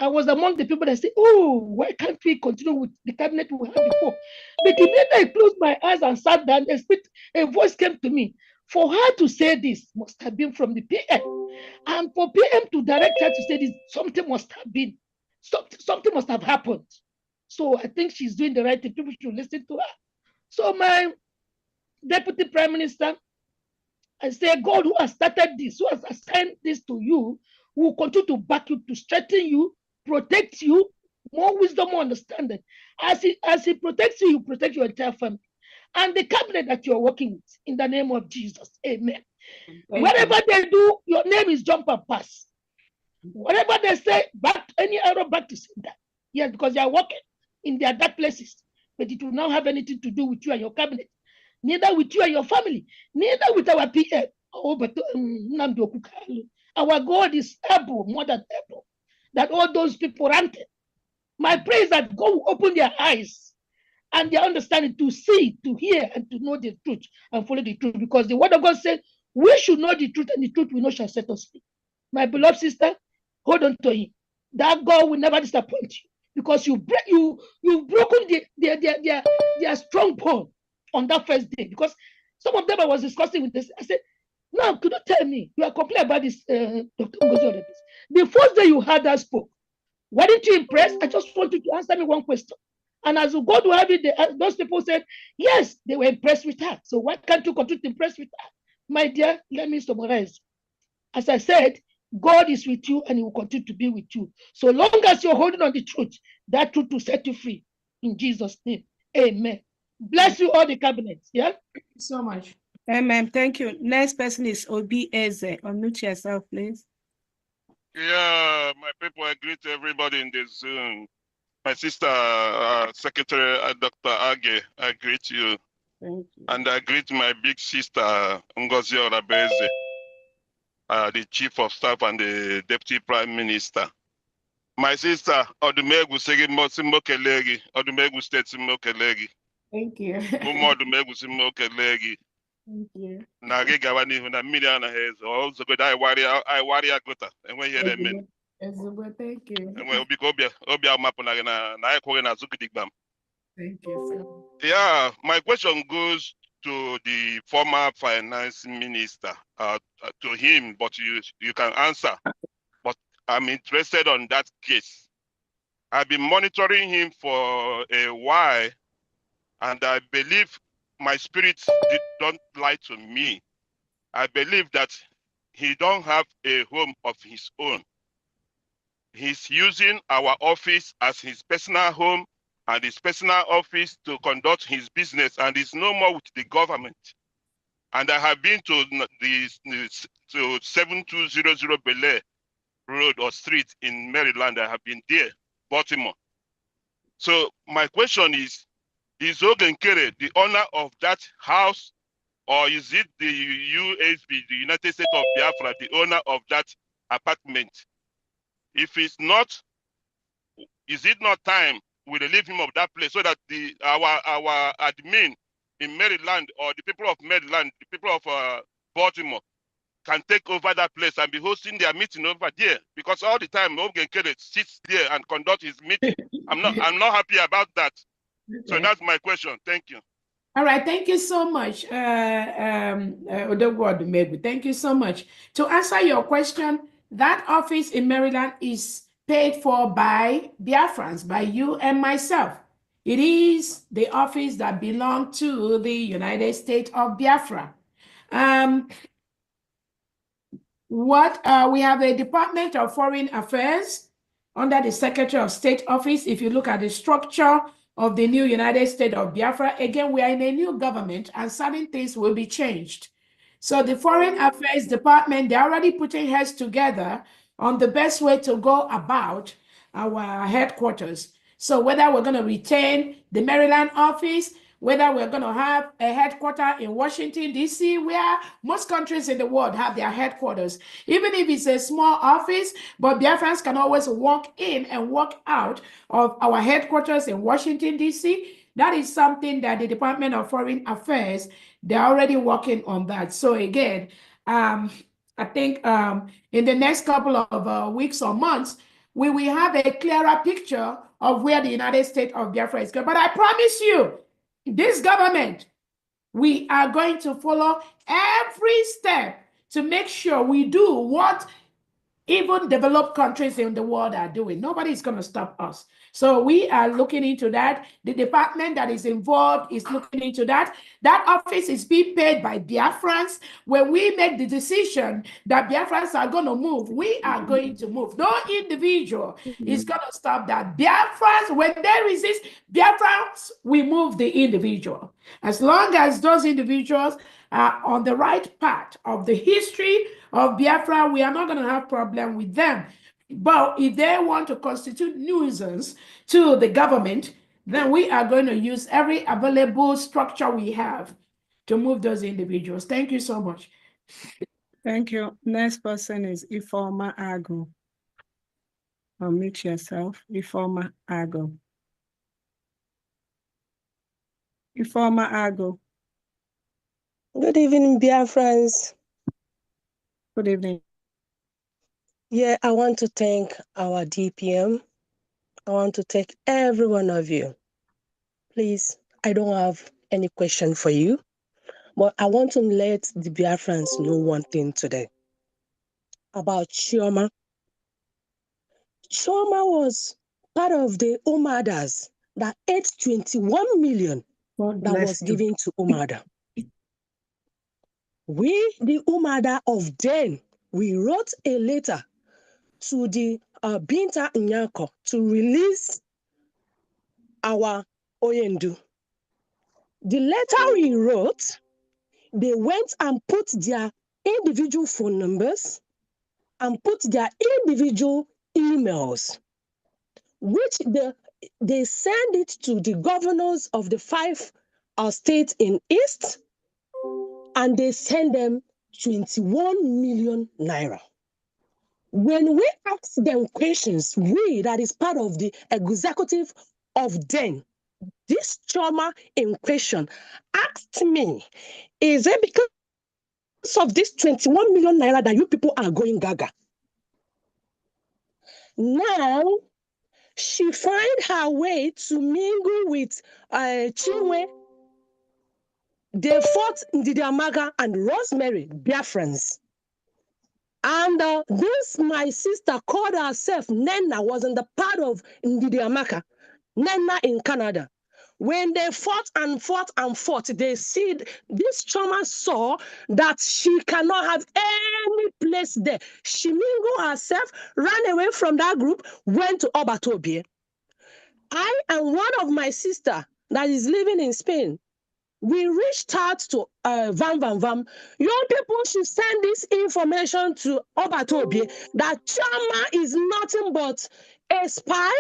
I was among the people that said, oh, why can't we continue with the cabinet we had before? But immediately I closed my eyes and sat down, a voice came to me. For her to say this must have been from the PM. And for PM to direct her to say this, something must have been, something must have happened. So I think she's doing the right thing. People should listen to her. So my Deputy Prime Minister, I say, God who has started this, who has assigned this to you, will continue to back you, to strengthen you, protect you, more wisdom, more understanding. As he protects you, he protects your entire family. And the cabinet that you're working with, in the name of Jesus, amen. Wherever they do, your name is jump and pass. Whatever they say, back any arrow back to sender. Yes, because they are working in their dark places. But it will not have anything to do with you and your cabinet. Neither with you and your family, neither with our PM. Oh, but our God is able, more than able, that all those people ranted. My prayer is that God will open their eyes and their understanding to see, to hear, and to know the truth and follow the truth. Because the word of God said, we should know the truth, and the truth we know shall set us free. My beloved sister, hold on to him. That God will never disappoint you, because you've broken their strong bond on that first day. Because some of them I was discussing with this, I said, now could you tell me, you are complaining about this Dr. Ngozi Orebeze. The first day you heard that spoke, why didn't you impress? I just want you to answer me one question. And as you go to have it, those people said, yes, they were impressed with her. So why can't you continue to impress with her? My dear, let me summarize. As I said, God is with you and he will continue to be with you. So long as you're holding on the truth, that truth will set you free. In Jesus' name, amen. Bless you all the cabinets, yeah? Thank you so much. Amen. Thank you. Next person is Obi Eze. Unmute yourself, please. Yeah, my people, I greet everybody in the Zoom. My sister, Secretary Dr. Age, I greet you. Thank you. And I greet my big sister, Ngozi Orebeze, the Chief of Staff and the Deputy Prime Minister. My sister, Odumegu Simokelegi, Odumegu State Simokelegi. Thank you. Umo Odumegu Simokelegi. Thank you. Nagi Gawani, na million heads, also good. I worry agota, and when you hear them. Thank you. And when Obia Mapona, na I call in a Zukidigbam. Thank you. Yeah, my question goes to the former finance minister, to him, but you can answer. But I'm interested on that case. I've been monitoring him for a while, and I believe my spirit don't lie to me. I believe that he don't have a home of his own. He's using our office as his personal home and his personal office to conduct his business, and is no more with the government. And I have been to to 7200 Bel Air Road or Street in Maryland. I have been there, Baltimore. So my question is Ogenkere the owner of that house, or is it the USB, the United States of Biafra, the owner of that apartment? If it's not, is it not time we relieve him of that place so that our admin in Maryland, or the people of Maryland, the people of Baltimore, can take over that place and be hosting their meeting over there? Because all the time Ogenkere sits there and conduct his meeting. I'm not happy about that. Okay. So that's my question. Thank you. All right, thank you so much, Odogwu. Thank you so much. To answer your question, that office in Maryland is paid for by Biafrans, by you and myself. It is the office that belongs to the United States of Biafra. We have a Department of Foreign Affairs under the Secretary of State office. If you look at the structure of the new United States of Biafra, again, we are in a new government and certain things will be changed. So the Foreign Affairs Department, they're already putting heads together on the best way to go about our headquarters. So whether we're going to retain the Maryland office, whether we're going to have a headquarter in Washington, D.C., where most countries in the world have their headquarters. Even if it's a small office, but Biafrans can always walk in and walk out of our headquarters in Washington, D.C. That is something that the Department of Foreign Affairs, they're already working on that. So again, I think in the next couple of weeks or months, we will have a clearer picture of where the United States of Biafra is going. But I promise you, this government, we are going to follow every step to make sure we do what even developed countries in the world are doing. Nobody's going to stop us. So we are looking into that. The department that is involved is looking into that. That office is being paid by Biafrans. When we make the decision that Biafrans are going to move, we are going to move. No individual is going to stop that. Biafrans, when they resist, Biafrans, we move the individual. As long as those individuals are on the right path of the history of Biafra, we are not going to have problem with them. But if they want to constitute nuisance to the government, then we are going to use every available structure we have to move those individuals. Thank you so much. Thank you. Next person is Ifeoma Agu. Unmute yourself, Ifeoma Agu. Ifeoma Agu. Good evening, Biafrans. Good evening. Yeah, I want to thank our DPM. I want to thank every one of you. Please, I don't have any question for you, but I want to let the Biafrans know one thing today about Chioma. Chioma was part of the Umadas that ate 21 million that was given to Umada. We, the Umada of then, we wrote a letter to the Binta Nyako to release our Oyendu. The letter we wrote, they went and put their individual phone numbers and put their individual emails, which they send it to the governors of the 5 states in East, and they send them 21 million naira. When we ask them questions, we, that is part of the executive of then, this Chioma in question asked me, is it because of this 21 million naira that you people are going gaga? Now, she find her way to mingle with Chinwe. They fought Ndidi Amaga and Rosemary, Biafrans. And this, my sister called herself Nena, was in the part of Ndidi Amaka, Nena in Canada. When they fought and fought and fought, they see this Chioma saw that she cannot have any place there. She mingled herself, ran away from that group, went to Obatobie. I and one of my sister that is living in Spain, we reached out to Vam. Young people should send this information to Obatobie that Chioma is nothing but a spy,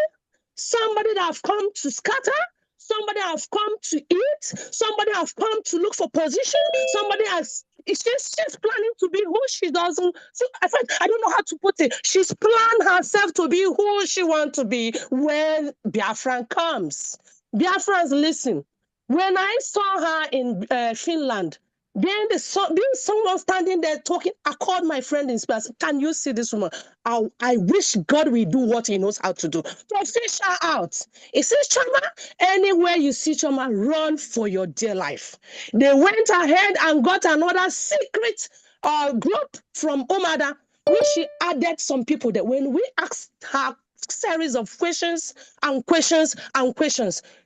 somebody that have come to scatter, somebody have come to eat, somebody have come to look for position, somebody has, she's planning to be who she doesn't, see, I don't know how to put it. She's planned herself to be who she wants to be when Biafran comes. Biafrans, listen. When I saw her in Finland, then someone standing there talking, I called my friend in Spain. Can you see this woman? I wish God will do what he knows how to do. To fish her out. He says, Chioma, anywhere you see Chioma, run for your dear life. They went ahead and got another secret group from Umada, which she added some people that when we asked her series of questions,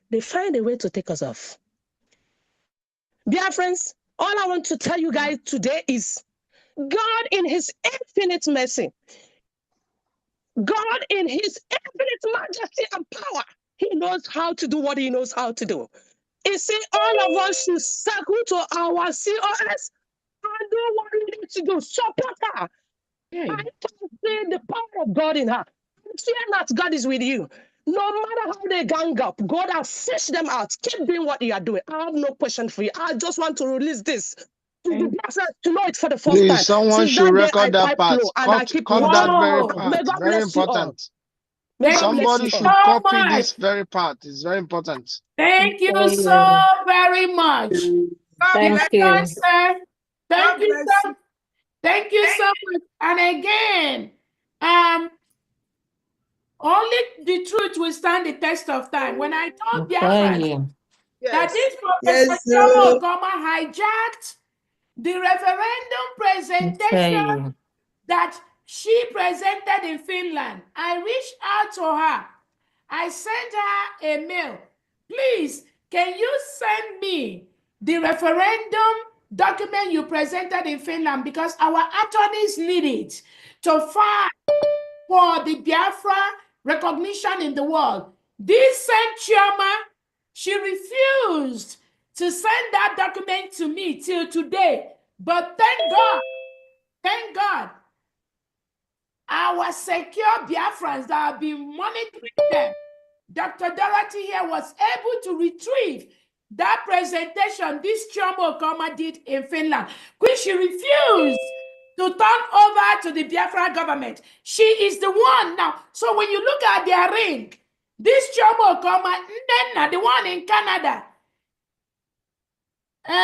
they find a way to take us off. Dear friends, all I want to tell you guys today is God in his infinite mercy, God in his infinite majesty and power, he knows how to do what he knows how to do. He said all of us should circle to our COS and do what we need to do. Support her. I can see the power of God in her. Fear not, God is with you. No matter how they gang up, God has fished them out. Keep doing what you are doing. I have no question for you. I just want to release this to the blessed to know it for the first time. Please, someone Since should that day, I record that pipe part. low and I keep Cut low. that very Whoa. part. May God Very bless you all. important. May God bless Somebody you should all. copy this very part. It's very important. Thank you so very much. God bless Dear you. answer. God bless you. Thank you so much. And again, only the truth will stand the test of time. When I told Biafra that this Professor Chamo Okoma hijacked the referendum presentation that she presented in Finland, I reached out to her. I sent her a mail. Please, can you send me the referendum document you presented in Finland, because our attorneys need it to fight for the Biafra recognition in the world. This same Chioma, she refused to send that document to me till today. But thank God, our secure Biafrans that have been monitoring them, Dr. Dorothy here was able to retrieve that presentation this Chioma Okoma did in Finland, which she refused to turn over to the Biafra government. She is the one now. So when you look at their ring, this Chioma Okoma, Ndenna, the one in Canada, when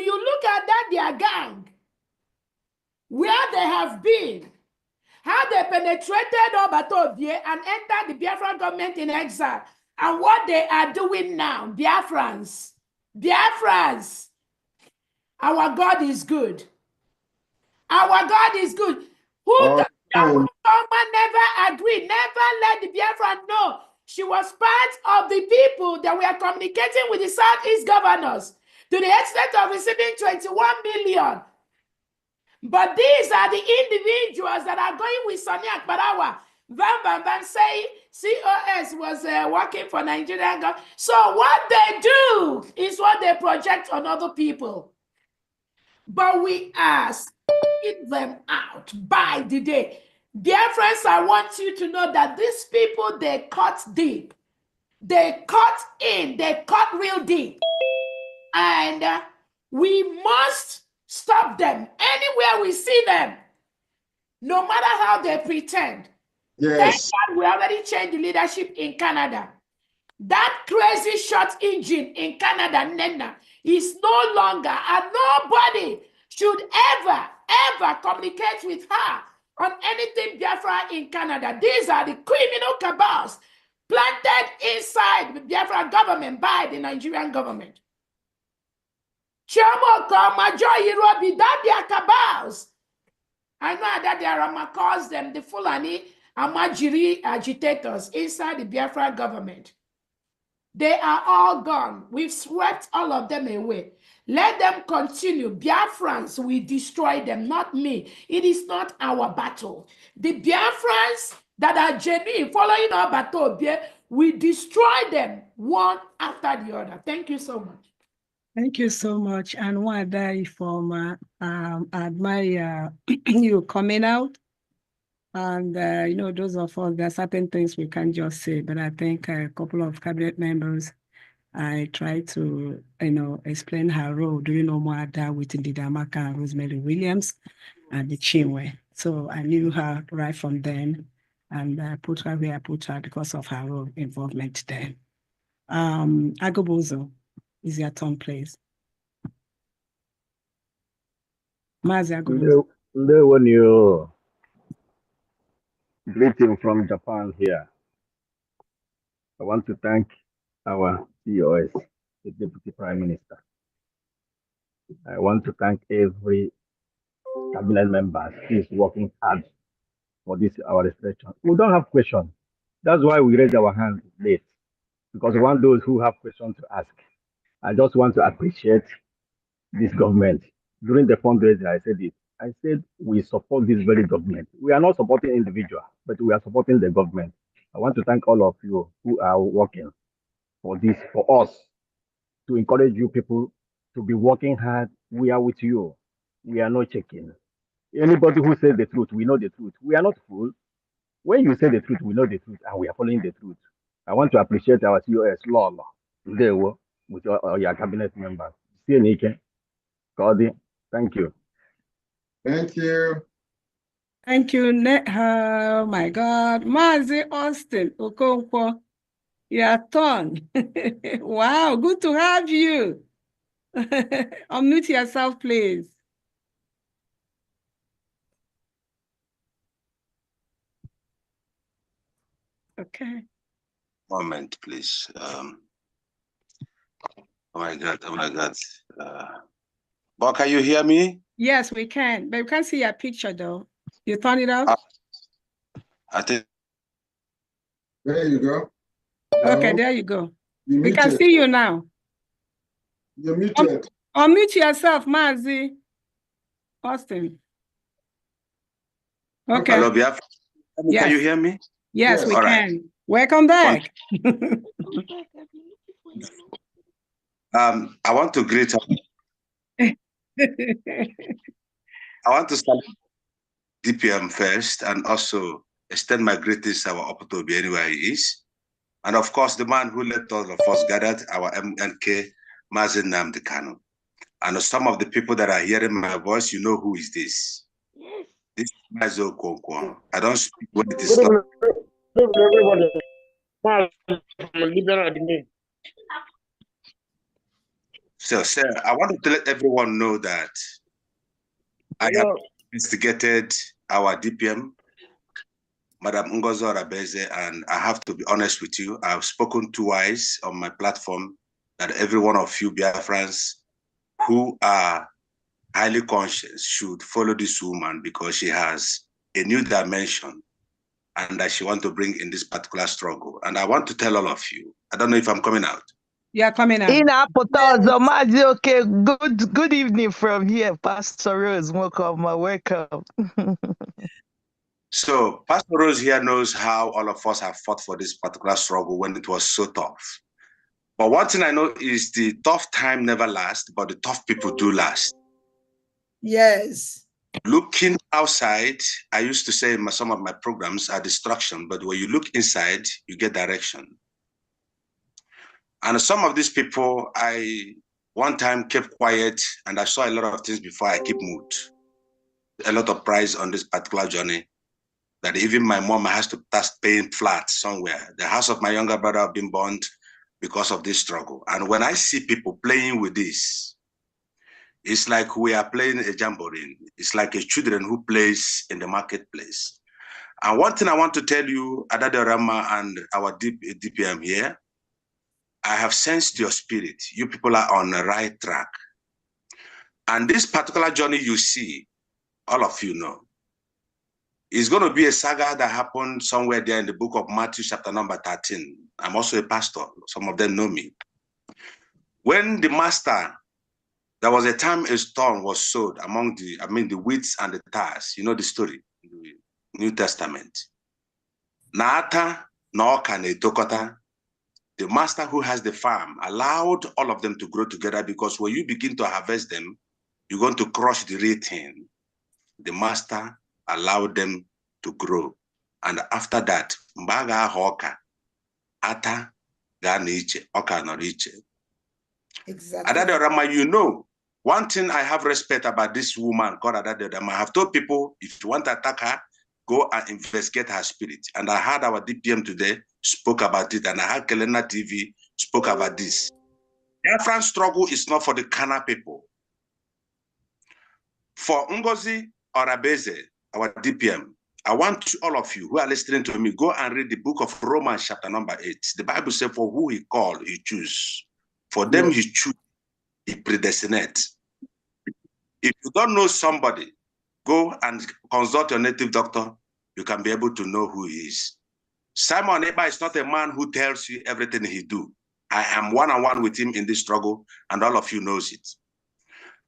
you look at that, their gang, where they have been, how they penetrated Obatobie and entered the Biafra government in exile, and what they are doing now, Biafrans, our God is good. Our God is good. Who never agreed, never let the Biafra know she was part of the people that were communicating with the Southeast governors to the extent of receiving 21 million. But these are the individuals that are going with Sonia Akbarawa. Van say COS was working for Nigerian government. So what they do is what they project on other people. But we ask, get them out by the day. Dear friends, I want you to know that these people, they cut deep. They cut in, they cut real deep. And we must stop them anywhere we see them, no matter how they pretend. Yes. Thank God we already changed the leadership in Canada. That crazy shot engine in Canada, Nena, is no longer, and nobody should ever communicate with her on anything Biafra in Canada. These are the criminal cabals planted inside the Biafra government by the Nigerian government. Chioma Okoma, Joy Irobi, that they are cabals. I know that there are calls them the Fulani Amajiri agitators inside the Biafra government. They are all gone. We've swept all of them away. Let them continue. Biafrans, we destroy them, not me. It is not our battle. The Biafrans that are genuine, following our battle, we destroy them one after the other. Thank you so much. Thank you so much. And what I admire you coming out. And, those of us, there are certain things we can't just say, but I think a couple of cabinet members, I tried to, explain her role during Omoada with Ndidamaka and Rosemary Williams and the Chinwe. So I knew her right from then, and I put her where I put her because of her role involvement there. Agobozo, is your turn, please. Mazi Agobozo. When you greeting from Japan here, I want to thank our COS, the Deputy Prime Minister. I want to thank every cabinet member who is working hard for this our restriction. We don't have questions. That's why we raise our hand late, because we want those who have questions to ask. I just want to appreciate this government. During the fundraiser, I said it. I said we support this very government. We are not supporting individuals, but we are supporting the government. I want to thank all of you who are working for this, for us. to encourage you people to be working hard. We are with you. We are not checking. Anybody who says the truth, we know the truth. We are not fools. When you say the truth, we know the truth, and we are following the truth. I want to appreciate our COS law today with all your cabinet members. See you, Nike. Cody, thank you. Thank you. Thank you. Oh my God. Mazi Austin Okonkwo, your turn. Wow, good to have you. Unmute yourself, please. Okay. Moment, please. Oh my God, oh my God. But can you hear me? Yes, we can, but we can't see your picture though. You turn it off? I think. There you go. Okay, No. there you go. You We can muted. see you now. You're muted. Unmute yourself, Mazi Austin. Okay. Hello, Biafra. Yes. Can you hear me? Yes, we All can. right. Welcome back. I want to greet. I want to start DPM first and also extend my greetings to our Opotobi anywhere he is. And of course, the man who let all of us gathered, our MNK, Mazi Nnamdi Kanu. And some of the people that are hearing my voice, you know who is this. This is Mazi Okonkwo. I don't speak when it is Good stopped. evening, everybody. So, sir, I wanted to let everyone know that I have investigated our DPM, Madam Ngozo Rabeze, and I have to be honest with you, I've spoken twice on my platform that every one of you Biafrans who are highly conscious should follow this woman because she has a new dimension and that she wants to bring in this particular struggle. And I want to tell all of you, I don't know if I'm coming out. Yeah, coming out. Okay, good evening from here, Pastor Rose. Welcome. So Pastor Rose here knows how all of us have fought for this particular struggle when it was so tough. But one thing I know is the tough time never lasts, but the tough people do last. Yes. Looking outside, I used to say in some of my programs are distraction, but when you look inside, you get direction. And some of these people, I one time kept quiet and I saw a lot of things before I keep mood. A lot of price on this particular journey that even my mom has to start paying flat somewhere. The house of my younger brother have been burned because of this struggle. And when I see people playing with this, it's like we are playing a jamboree. It's like a children who plays in the marketplace. And one thing I want to tell you, Adade Rama and our DPM here, I have sensed your spirit. You people are on the right track. And this particular journey you see, all of you know, is going to be a saga that happened somewhere there in the book of Matthew, chapter number 13. I'm also a pastor. Some of them know me. When the master, there was a time a storm was sowed among the wheats and the tares. You know the story in the New Testament. Naata, Naoka, Netokota, the master who has the farm allowed all of them to grow together because when you begin to harvest them, you're going to crush the real thing. The master allowed them to grow. And after that, Mbaga Hoka, Ata, Ganiche, Oka Noriche. Exactly. Adade Rama, you know, one thing I have respect about this woman called Adade Rama, I have told people, if you want to attack her, go and investigate her spirit. And I heard our DPM today spoke about it, and I heard Kelena TV spoke about this. The Biafran struggle is not for the Kana people. For Ngozi or Abeze, our DPM, I want all of you who are listening to me, go and read the book of Romans chapter number 8. The Bible says, for who he called, he choose. For them he choose, he predestinate. If you don't know somebody, go and consult your native doctor. You can be able to know who he is. Simon Eba is not a man who tells you everything he do. I am one-on-one with him in this struggle, and all of you knows it.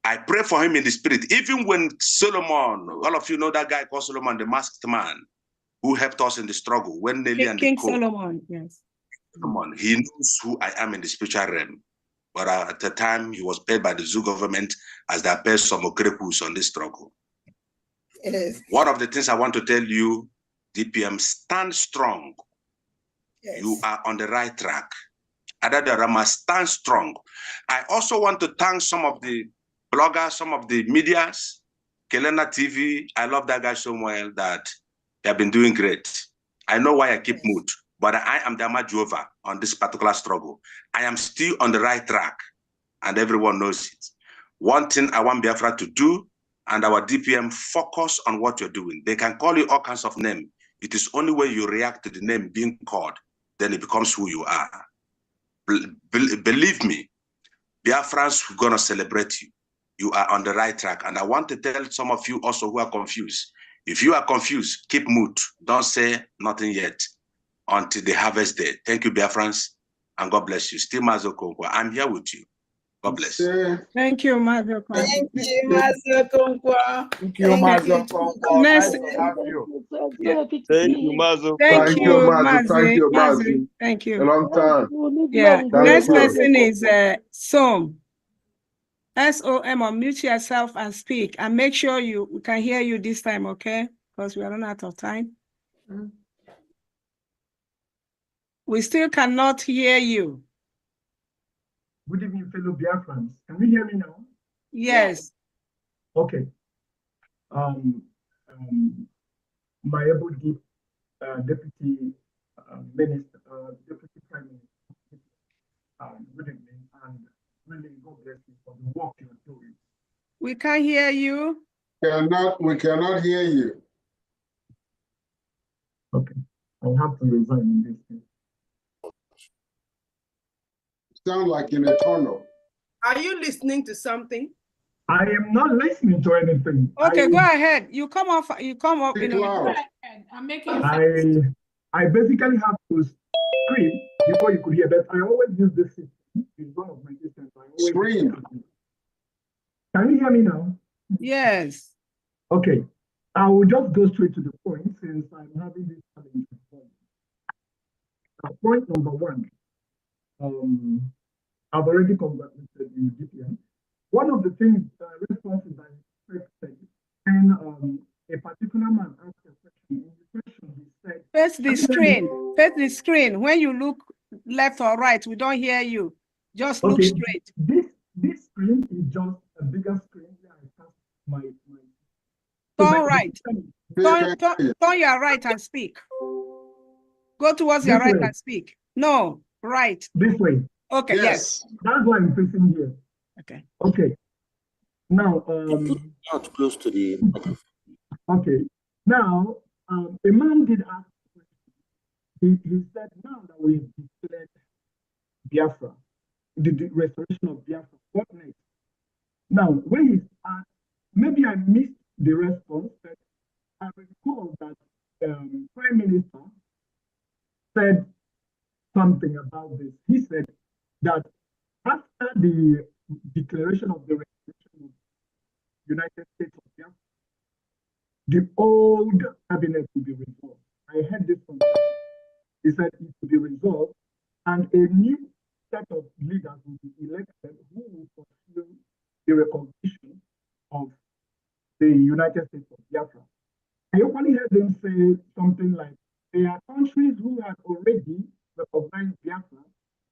I pray for him in the spirit. Even when Solomon, all of you know that guy called Solomon, the masked man, who helped us in the struggle, when Nelly and King the co. Solomon, yes. Solomon, he knows who I am in the spiritual realm. but at the time he was paid by the zoo government as they paid some okrekus on this struggle. Yes. One of the things I want to tell you, DPM, stand strong. Yes. You are on the right track. Adadarama, stand strong. I also want to thank some of the bloggers, some of the medias, Kelena TV. I love that guy so well that they have been doing great. I know why I keep mood, but I am Dama Jova on this particular struggle. I am still on the right track, and everyone knows it. One thing I want Biafra to do, and our DPM, focus on what you're doing. They can call you all kinds of names. It is only when you react to the name being called, then it becomes who you are. Believe me, Biafrans are going to celebrate you. You are on the right track. And I want to tell some of you also who are confused. If you are confused, keep mood. Don't say nothing yet until the harvest day. Thank you, Biafrans, and God bless you. Still Mazo Konkwa, I'm here with you. God bless. Thank you, Mazo Konkwa. Thank you, Mazo Konkwa. Thank you, Mazo Konkwa. Nice to have you. Thank you, Mazo. Thank you, Mazo. Thank you, Mazo. Mazo. Thank you. A long time. Yeah. Thank Next you. person is Som. SOM, unmute yourself and speak. And make sure we can hear you this time, okay? Because we are running out of time. We still cannot hear you. Good evening, fellow Biafrans. Can you hear me now? Yes. Okay. My able deputy minister, deputy prime minister. Good evening, and really God bless you for the work you're doing. We can't hear you. We cannot hear you. Okay, I'll have to resign in this case. Sound like in a tunnel. Are you listening to something? I am not listening to anything. Okay, go ahead. You come up. I'm making I basically have to scream before you could hear, but I always use this system. It's one of my systems. Scream. Can you hear me now? Yes. Okay. I will just go straight to the point since I'm having this challenge. Point number one. I've already congratulated you, DPM. One of the things, responses I expected, and a particular man asked a question. In the question, he said, Face the screen. Face the screen. When you look left or right, we don't hear you. Just look straight. This screen is just a bigger screen where I cast my turn right. Turn your right and speak. Go towards your right and speak. No, right. This way. Okay, yes. That's why I'm facing here. Okay. Okay. Now, not close to the microphone. Okay. Now, a man did ask a question. He said, now that we've declared Biafra, the restoration of Biafra, what next? Now, when he asked, maybe I missed the response, but I recall that Prime Minister said something about this. He said that after the declaration of the restoration of United States of Biafra, the old cabinet will be resolved. I heard this from him. He said it will be resolved, and a new set of leaders will be elected who will pursue the recognition of the United States of Biafra. I only heard them say something like, there are countries who have already recognized Biafra,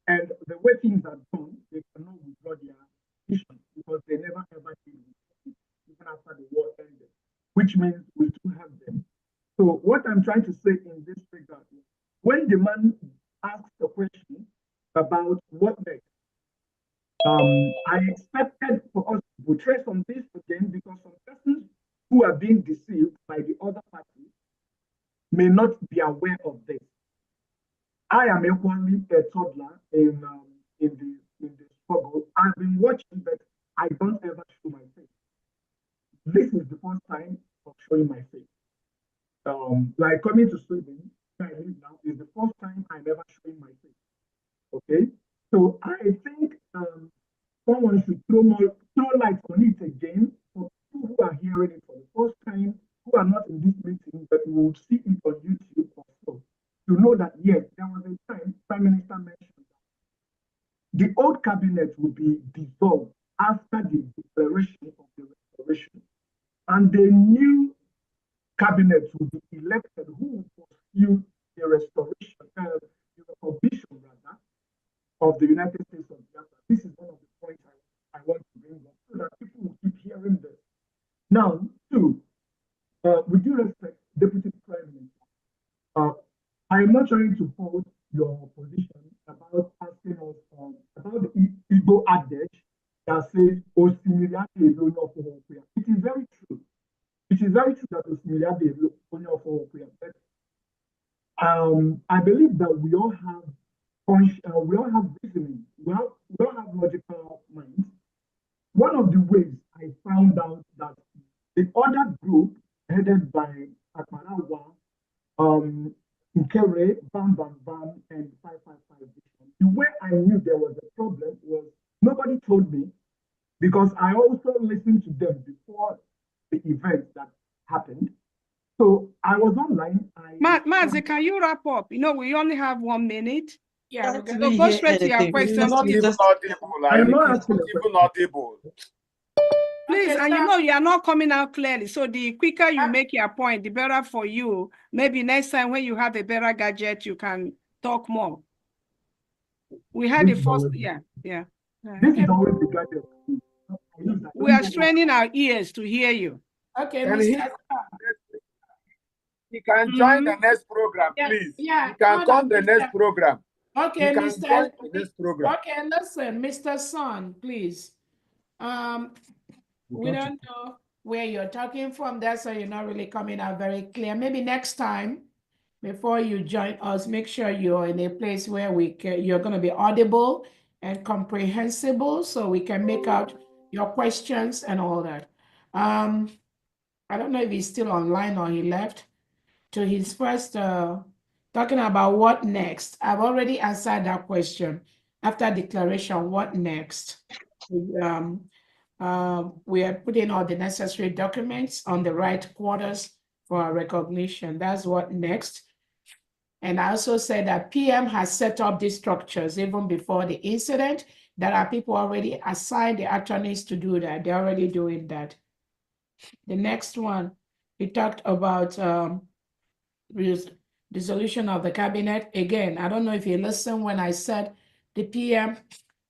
and the way things are done, they cannot withdraw their petition because they never ever did it, even after the war ended, which means we still have them. So what I'm trying to say in this regard is, when the man asks a question about what next, I expected for us to portray on this again because some persons who are being deceived by the other party may not be aware of this. I am equally a toddler in the struggle. I've been watching, but I don't ever show my face. This is the first time of showing my face. Like coming to Sweden, where I live now, is the first time I'm ever showing my face. Okay, so I think someone should throw light on it again for people who are hearing it for the first time, who are not in this meeting, but will see it on YouTube or so, to know that yes, there was a time Prime Minister mentioned the old cabinet will be dissolved after the declaration of the restoration, and the new cabinet will be elected who will pursue the restoration, the recognition rather, of the United States of Biafra. This is one of the points I want to bring up so that people will keep hearing this. Now, two, with due respect, Deputy Prime Minister, I am not trying to hold your position about asking us about the Igbo adage that says, it is very true. It is very true that but I believe that we all have reasoning, we all have logical minds. One of the ways I found out that the other group headed by Akmarawa, Nkere, Bam Bam Bam, and 555 Vision, the way I knew there was a problem was nobody told me, because I also listened to them before the event that happened. So I was online. Mazi, can you wrap up? You know, we only have 1 minute. Yeah, we're going to go straight to your questions. Not even audible. I'm not even audible. Please, Okay, and you know you are not coming out clearly. So the quicker you make your point, the better for you. Maybe next time when you have a better gadget, you can talk more. We had the first, yeah. This is always the gadget. We are straining our ears to hear you. Okay, And Mr. he can join the next program, please. Yeah, he can come the next program. Okay, he can Mr. join the next program. Okay, listen, Mr. Son, please. We don't know where you're talking from. That's why you're not really coming out very clear. Maybe next time, before you join us, make sure you're in a place where you're going to be audible and comprehensible, so we can make out your questions and all that. I don't know if he's still online or he left. To his first talking about what next. I've already answered that question. After declaration, what next? We are putting all the necessary documents on the right quarters for our recognition. That's what next. And I also said that PM has set up these structures even before the incident. There are people already assigned the attorneys to do that. They're already doing that. The next one, we talked about dissolution of the cabinet. Again, I don't know if you listened when I said the PM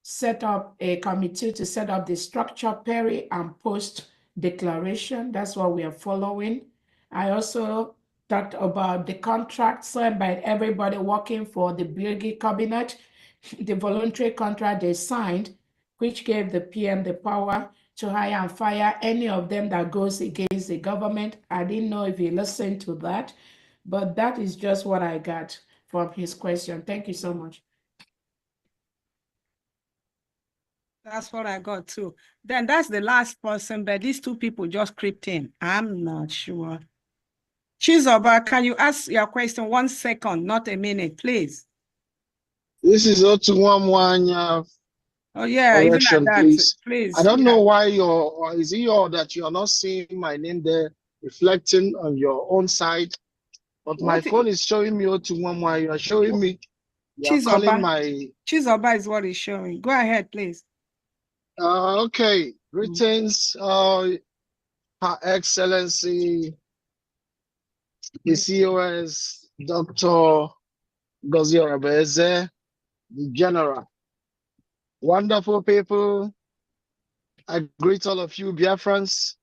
set up a committee to set up the structure peri and post declaration. That's what we are following. I also talked about the contract signed by everybody working for the Birgi cabinet, the voluntary contract they signed, which gave the PM the power to hire and fire any of them that goes against the government. I didn't know if you listened to that, but that is just what I got from his question. Thank you so much. That's what I got too. Then that's the last person, but these two people just creeped in. I'm not sure. Chizoba, can you ask your question 1 second, not a minute, please? This is Otuwamwanya. Oh yeah, correction, even at that, please. I don't know why or is it that you're not seeing my name there reflecting on your own side, but my phone is showing me Otuwamwanya. You are showing me. You're calling my. Chizoba is what is showing. Go ahead, please. Okay. Greetings, Her Excellency, the COS, Dr. Gozi Orabeze, the General. Wonderful people. I greet all of you, Biafrans.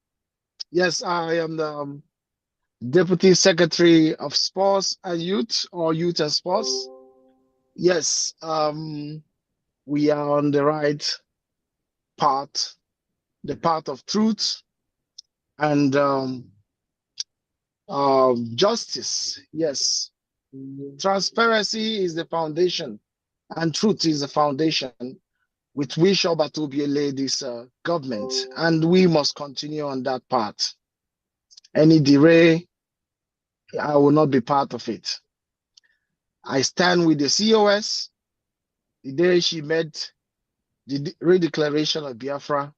Yes, I am the Deputy Secretary of Sports and Youth, or Youth and Sports. Yes, we are on the right path, the path of truth and justice. Yes, transparency is the foundation and truth is the foundation with which Obatubi led this government, and we must continue on that path. Any delay, I will not be part of it. I stand with the COS. The day she made the redeclaration of Biafra,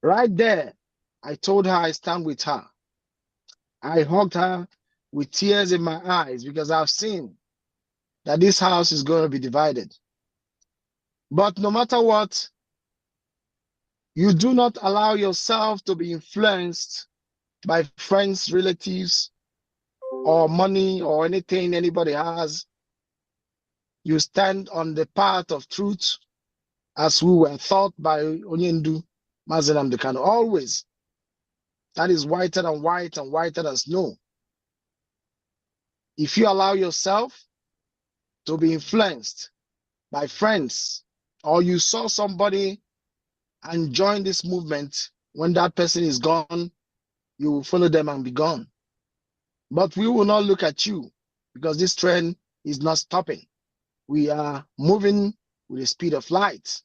right there, I told her I stand with her. I hugged her with tears in my eyes because I've seen that this house is going to be divided. But no matter what, you do not allow yourself to be influenced by friends, relatives, or money or anything anybody has. You stand on the path of truth as we were taught by Onyendu Mazen Amdekan always. That is whiter than white and whiter than snow. If you allow yourself to be influenced by friends, or you saw somebody and join this movement, when that person is gone, you will follow them and be gone. But we will not look at you because this trend is not stopping. We are moving with the speed of light.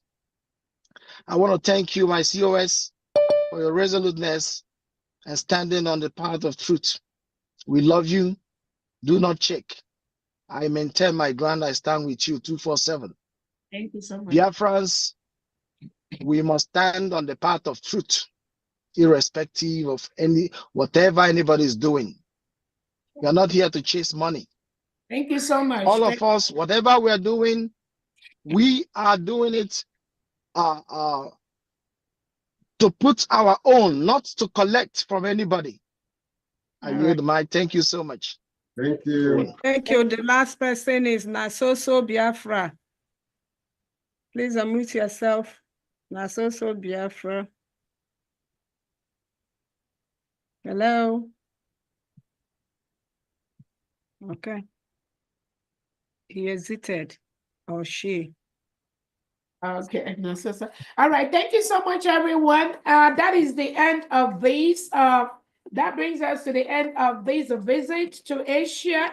I want to thank you, my COS, for your resoluteness and standing on the path of truth. We love you. Do not check. I maintain my ground. I stand with you 247. Thank you so much. Biafrans, we must stand on the path of truth, irrespective of whatever anybody is doing. We are not here to chase money. Thank you so much. All of us, whatever we are doing, we are doing it to put our own, not to collect from anybody. I yield the mic. Thank you so much. Thank you. Thank you. The last person is Nasoso Biafra. Please unmute yourself. Nasoso Biafra. Hello. Okay. He exited, or she. Okay, no, so. All right, thank you so much, everyone. That is the end of this. That brings us to the end of this visit to Asia.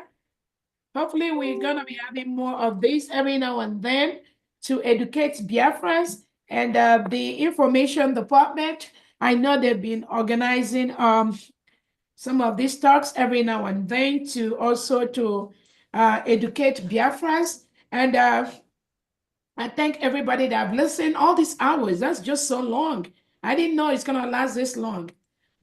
Hopefully, we're gonna be having more of this every now and then to educate Biafrans and the information department. I know they've been organizing some of these talks every now and then to also to educate Biafrans. And I thank everybody that have listened all these hours. That's just so long. I didn't know it's gonna last this long.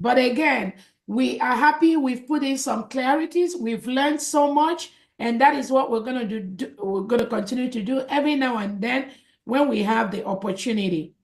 But again, we are happy we've put in some clarities. We've learned so much, and that is what we're gonna do. We're gonna continue to do every now and then when we have the opportunity.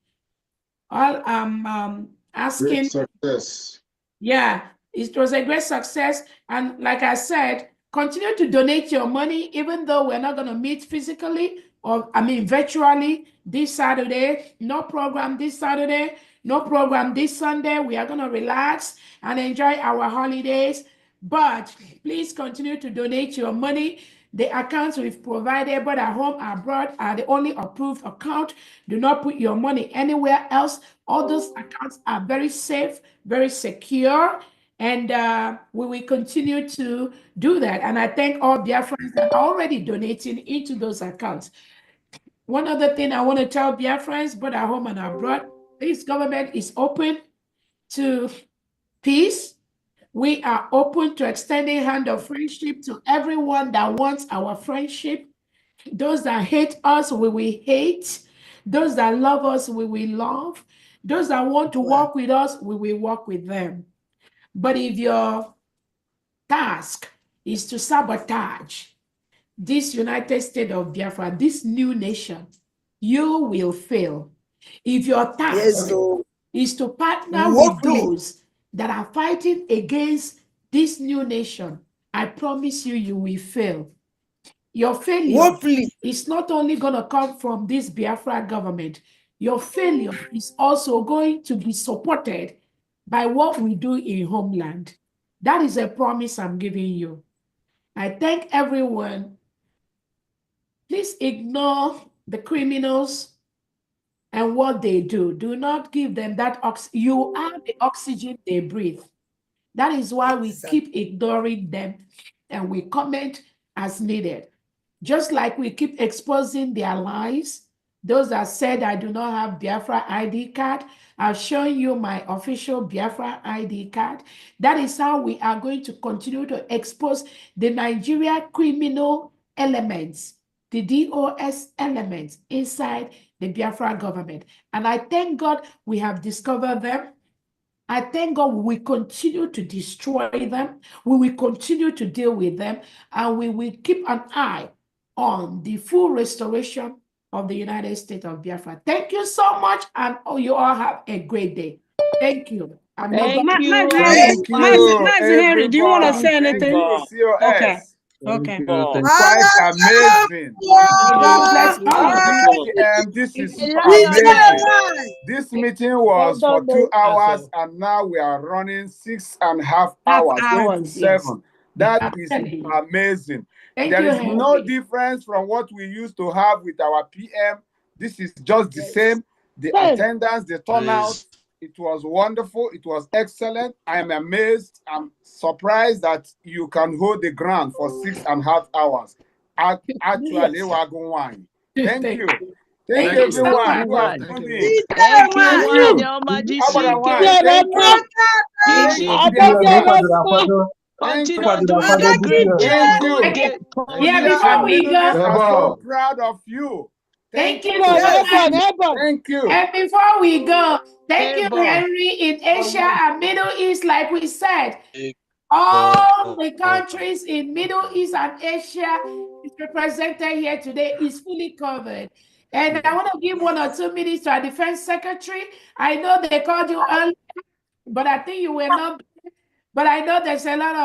All I'm asking. Great success. Yeah, it was a great success. And like I said, continue to donate your money, even though we're not going to meet physically or, virtually this Saturday. No program this Saturday, no program this Sunday. We are going to relax and enjoy our holidays. But please continue to donate your money. The accounts we've provided, but at home, abroad, are the only approved account. Do not put your money anywhere else. All those accounts are very safe, very secure, and we will continue to do that. And I thank all Biafrans that are already donating into those accounts. One other thing I want to tell Biafrans, both at home and abroad, this government is open to peace. We are open to extending hand of friendship to everyone that wants our friendship. Those that hate us, we will hate. Those that love us, we will love. Those that want to work with us, we will work with them. But if your task is to sabotage this United States of Biafra, this new nation, you will fail. If your task is to partner with those that are fighting against this new nation, I promise you, you will fail. Your failure is not only going to come from this Biafra government, your failure is also going to be supported by what we do in homeland. That is a promise I'm giving you. I thank everyone. Please ignore the criminals and what they do. Do not give them that oxygen. You are the oxygen they breathe. That is why we keep ignoring them and we comment as needed. Just like we keep exposing their lies. Those that said I do not have Biafra ID card, I've shown you my official Biafra ID card. That is how we are going to continue to expose the Nigeria criminal elements, the DOS elements inside the Biafra government. And I thank God we have discovered them. I thank God we will continue to destroy them. We will continue to deal with them. And we will keep an eye on the full restoration of the United States of Biafra. Thank you so much, and you all have a great day. Thank you. Thank you. Thank you, Henry, do you want to say anything? Thank you, COS. Okay. Okay. It's quite amazing. DPM, this is super amazing. This meeting was for 2 hours, and now we are running 6.5 hours, going to 7. That is amazing. There is no difference from what we used to have with our PM. This is just the same. The attendance, the turnout, it was wonderful. It was excellent. I am amazed. I'm surprised that you can hold the ground for 6.5 hours. Actually, we're going. Thank you. Thank you, everyone. Who has tuned in. Thank you, Thank one, you. Your Majesty. How about one? Thank you. Thank you. Continue doing the great job. Good day. Before we go, I'm so proud of you. Thank you so so much. much. Thank you. And before we go, thank you, Henry, in Asia and Middle East, like we said. All the countries in Middle East and Asia is represented here today, is fully covered. And I want to give 1 or 2 minutes to our Defense Secretary. I know they called you earlier, but I think you were not. But I know there's a lot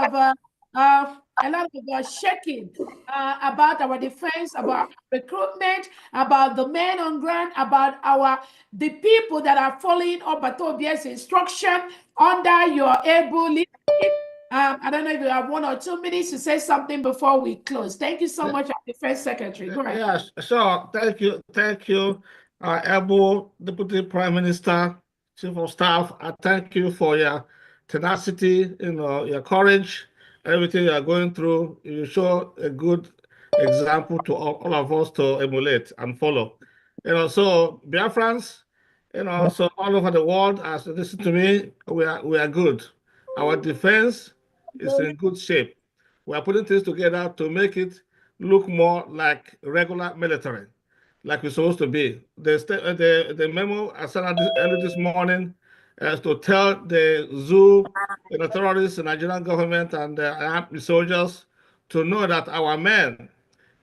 of shaking about our defense, about recruitment, about the men on ground, about the people that are following Obatobia's instruction under your able leadership. I don't know if you have 1 or 2 minutes to say something before we close. Thank you so much, Defense Secretary. Go ahead. Yes, sure. Thank you, able Deputy Prime Minister, Chief of Staff. I thank you for your tenacity, your courage, everything you are going through. You show a good example to all of us to emulate and follow. So Biafrans, so all over the world, as you listen to me, we are good. Our defense is in good shape. We are putting things together to make it look more like regular military, like we're supposed to be. The memo I sent out early this morning is to tell the zoo, the terrorists, the Nigerian government, and the soldiers to know that our men,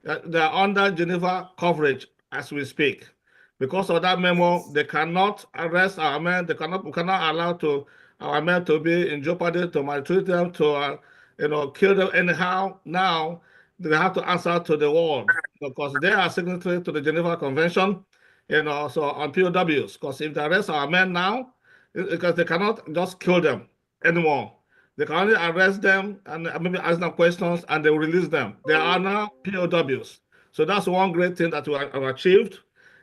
they are under Geneva coverage as we speak. Because of that memo, they cannot arrest our men. We cannot allow our men to be in jeopardy, to maltreat them, to kill them anyhow. Now they have to answer to the world because they are signatory to the Geneva Convention. So on POWs. Because if they arrest our men now, because they cannot just kill them anymore. They can only arrest them and maybe ask them questions, and they will release them. They are now POWs. So that's one great thing that we have achieved.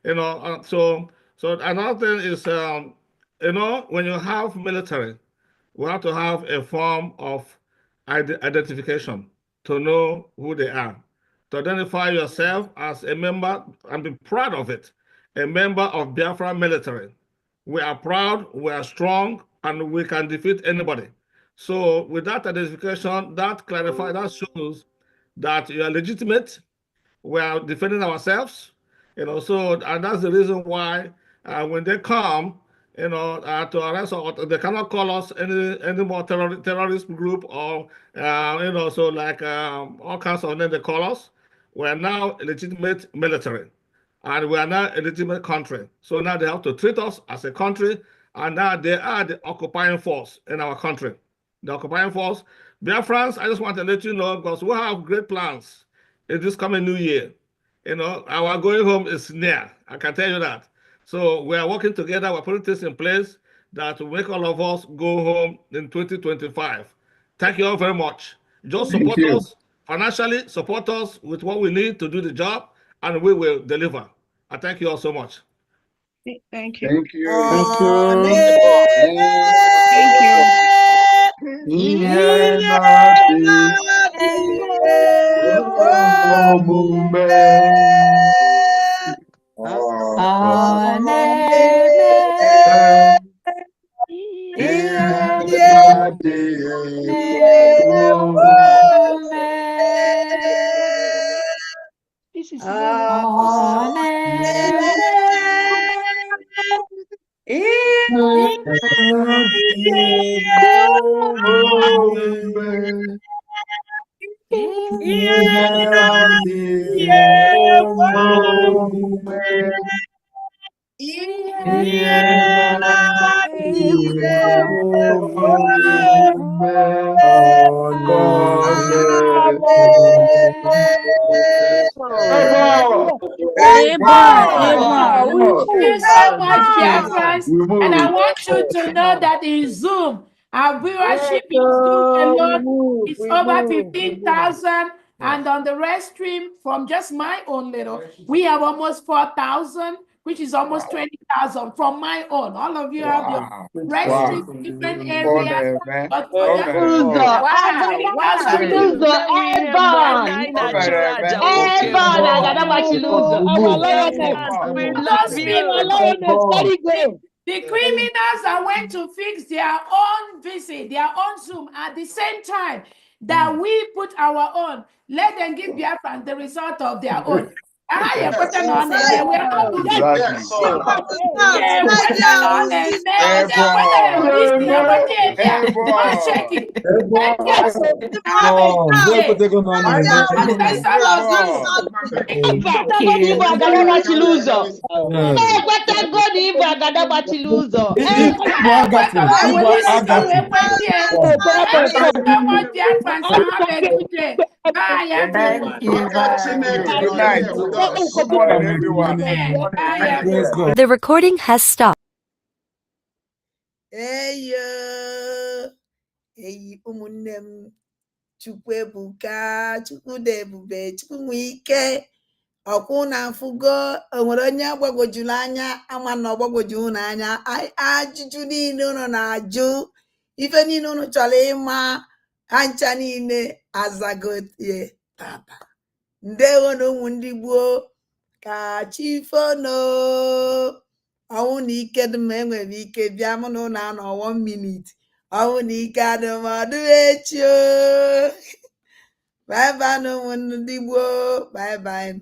So another thing is, when you have military, we have to have a form of identification to know who they are, to identify yourself as a member and be proud of it, a member of Biafra military. We are proud, we are strong, and we can defeat anybody. So with that identification, that clarifies, that shows that you are legitimate. We are defending ourselves, and that's the reason why when they come, to arrest us, they cannot call us any more terrorist group or, all kinds of names they call us. We are now a legitimate military, and we are now a legitimate country. So now they have to treat us as a country, and now they are the occupying force in our country. The occupying force. Biafrans, I just want to let you know, because we have great plans in this coming new year. Our going home is near. I can tell you that. So we are working together. We're putting things in place that will make all of us go home in 2025. Thank you all very much. Just support us financially, support us with what we need to do the job, and we will deliver. I thank you all so much. Thank you. Thank you. Thank you. Thank you. This is Thank you so much, Biafrans. And I want you to know that in Zoom, our viewership in Zoom alone is over 15,000. And on the rest stream, from just my own little, we have almost 4,000, which is almost 20,000 from my own. All of you have your rest stream, different areas. But for the criminals that went to fix their own visit, their own Zoom at the same time that we put our own, let them give Biafrans the result of their own. We are not The recording has stopped. Hey, ụmụnne m, Chukwu ebuka, Chukwu dị ebube, Chukwu nwe ike. Ọkwụ na afụgo onwere onye agbagwojuru anya ama na ọgbagwoju unu anya. Ajụjụ niile unu na-ajụ, ife niile unu chọrọ ịma, ha ncha niile azagotie tata. Ndewo na ụmụ ndị gboo, ka chi fono. Ọnwụ na ike dị m enwere ike bịa mụ na ụlọ anọ 1 minute. Ọnwụ na ike adị m ọdụ echi. Bye bye na ụmụ ndị gboo. Bye bye.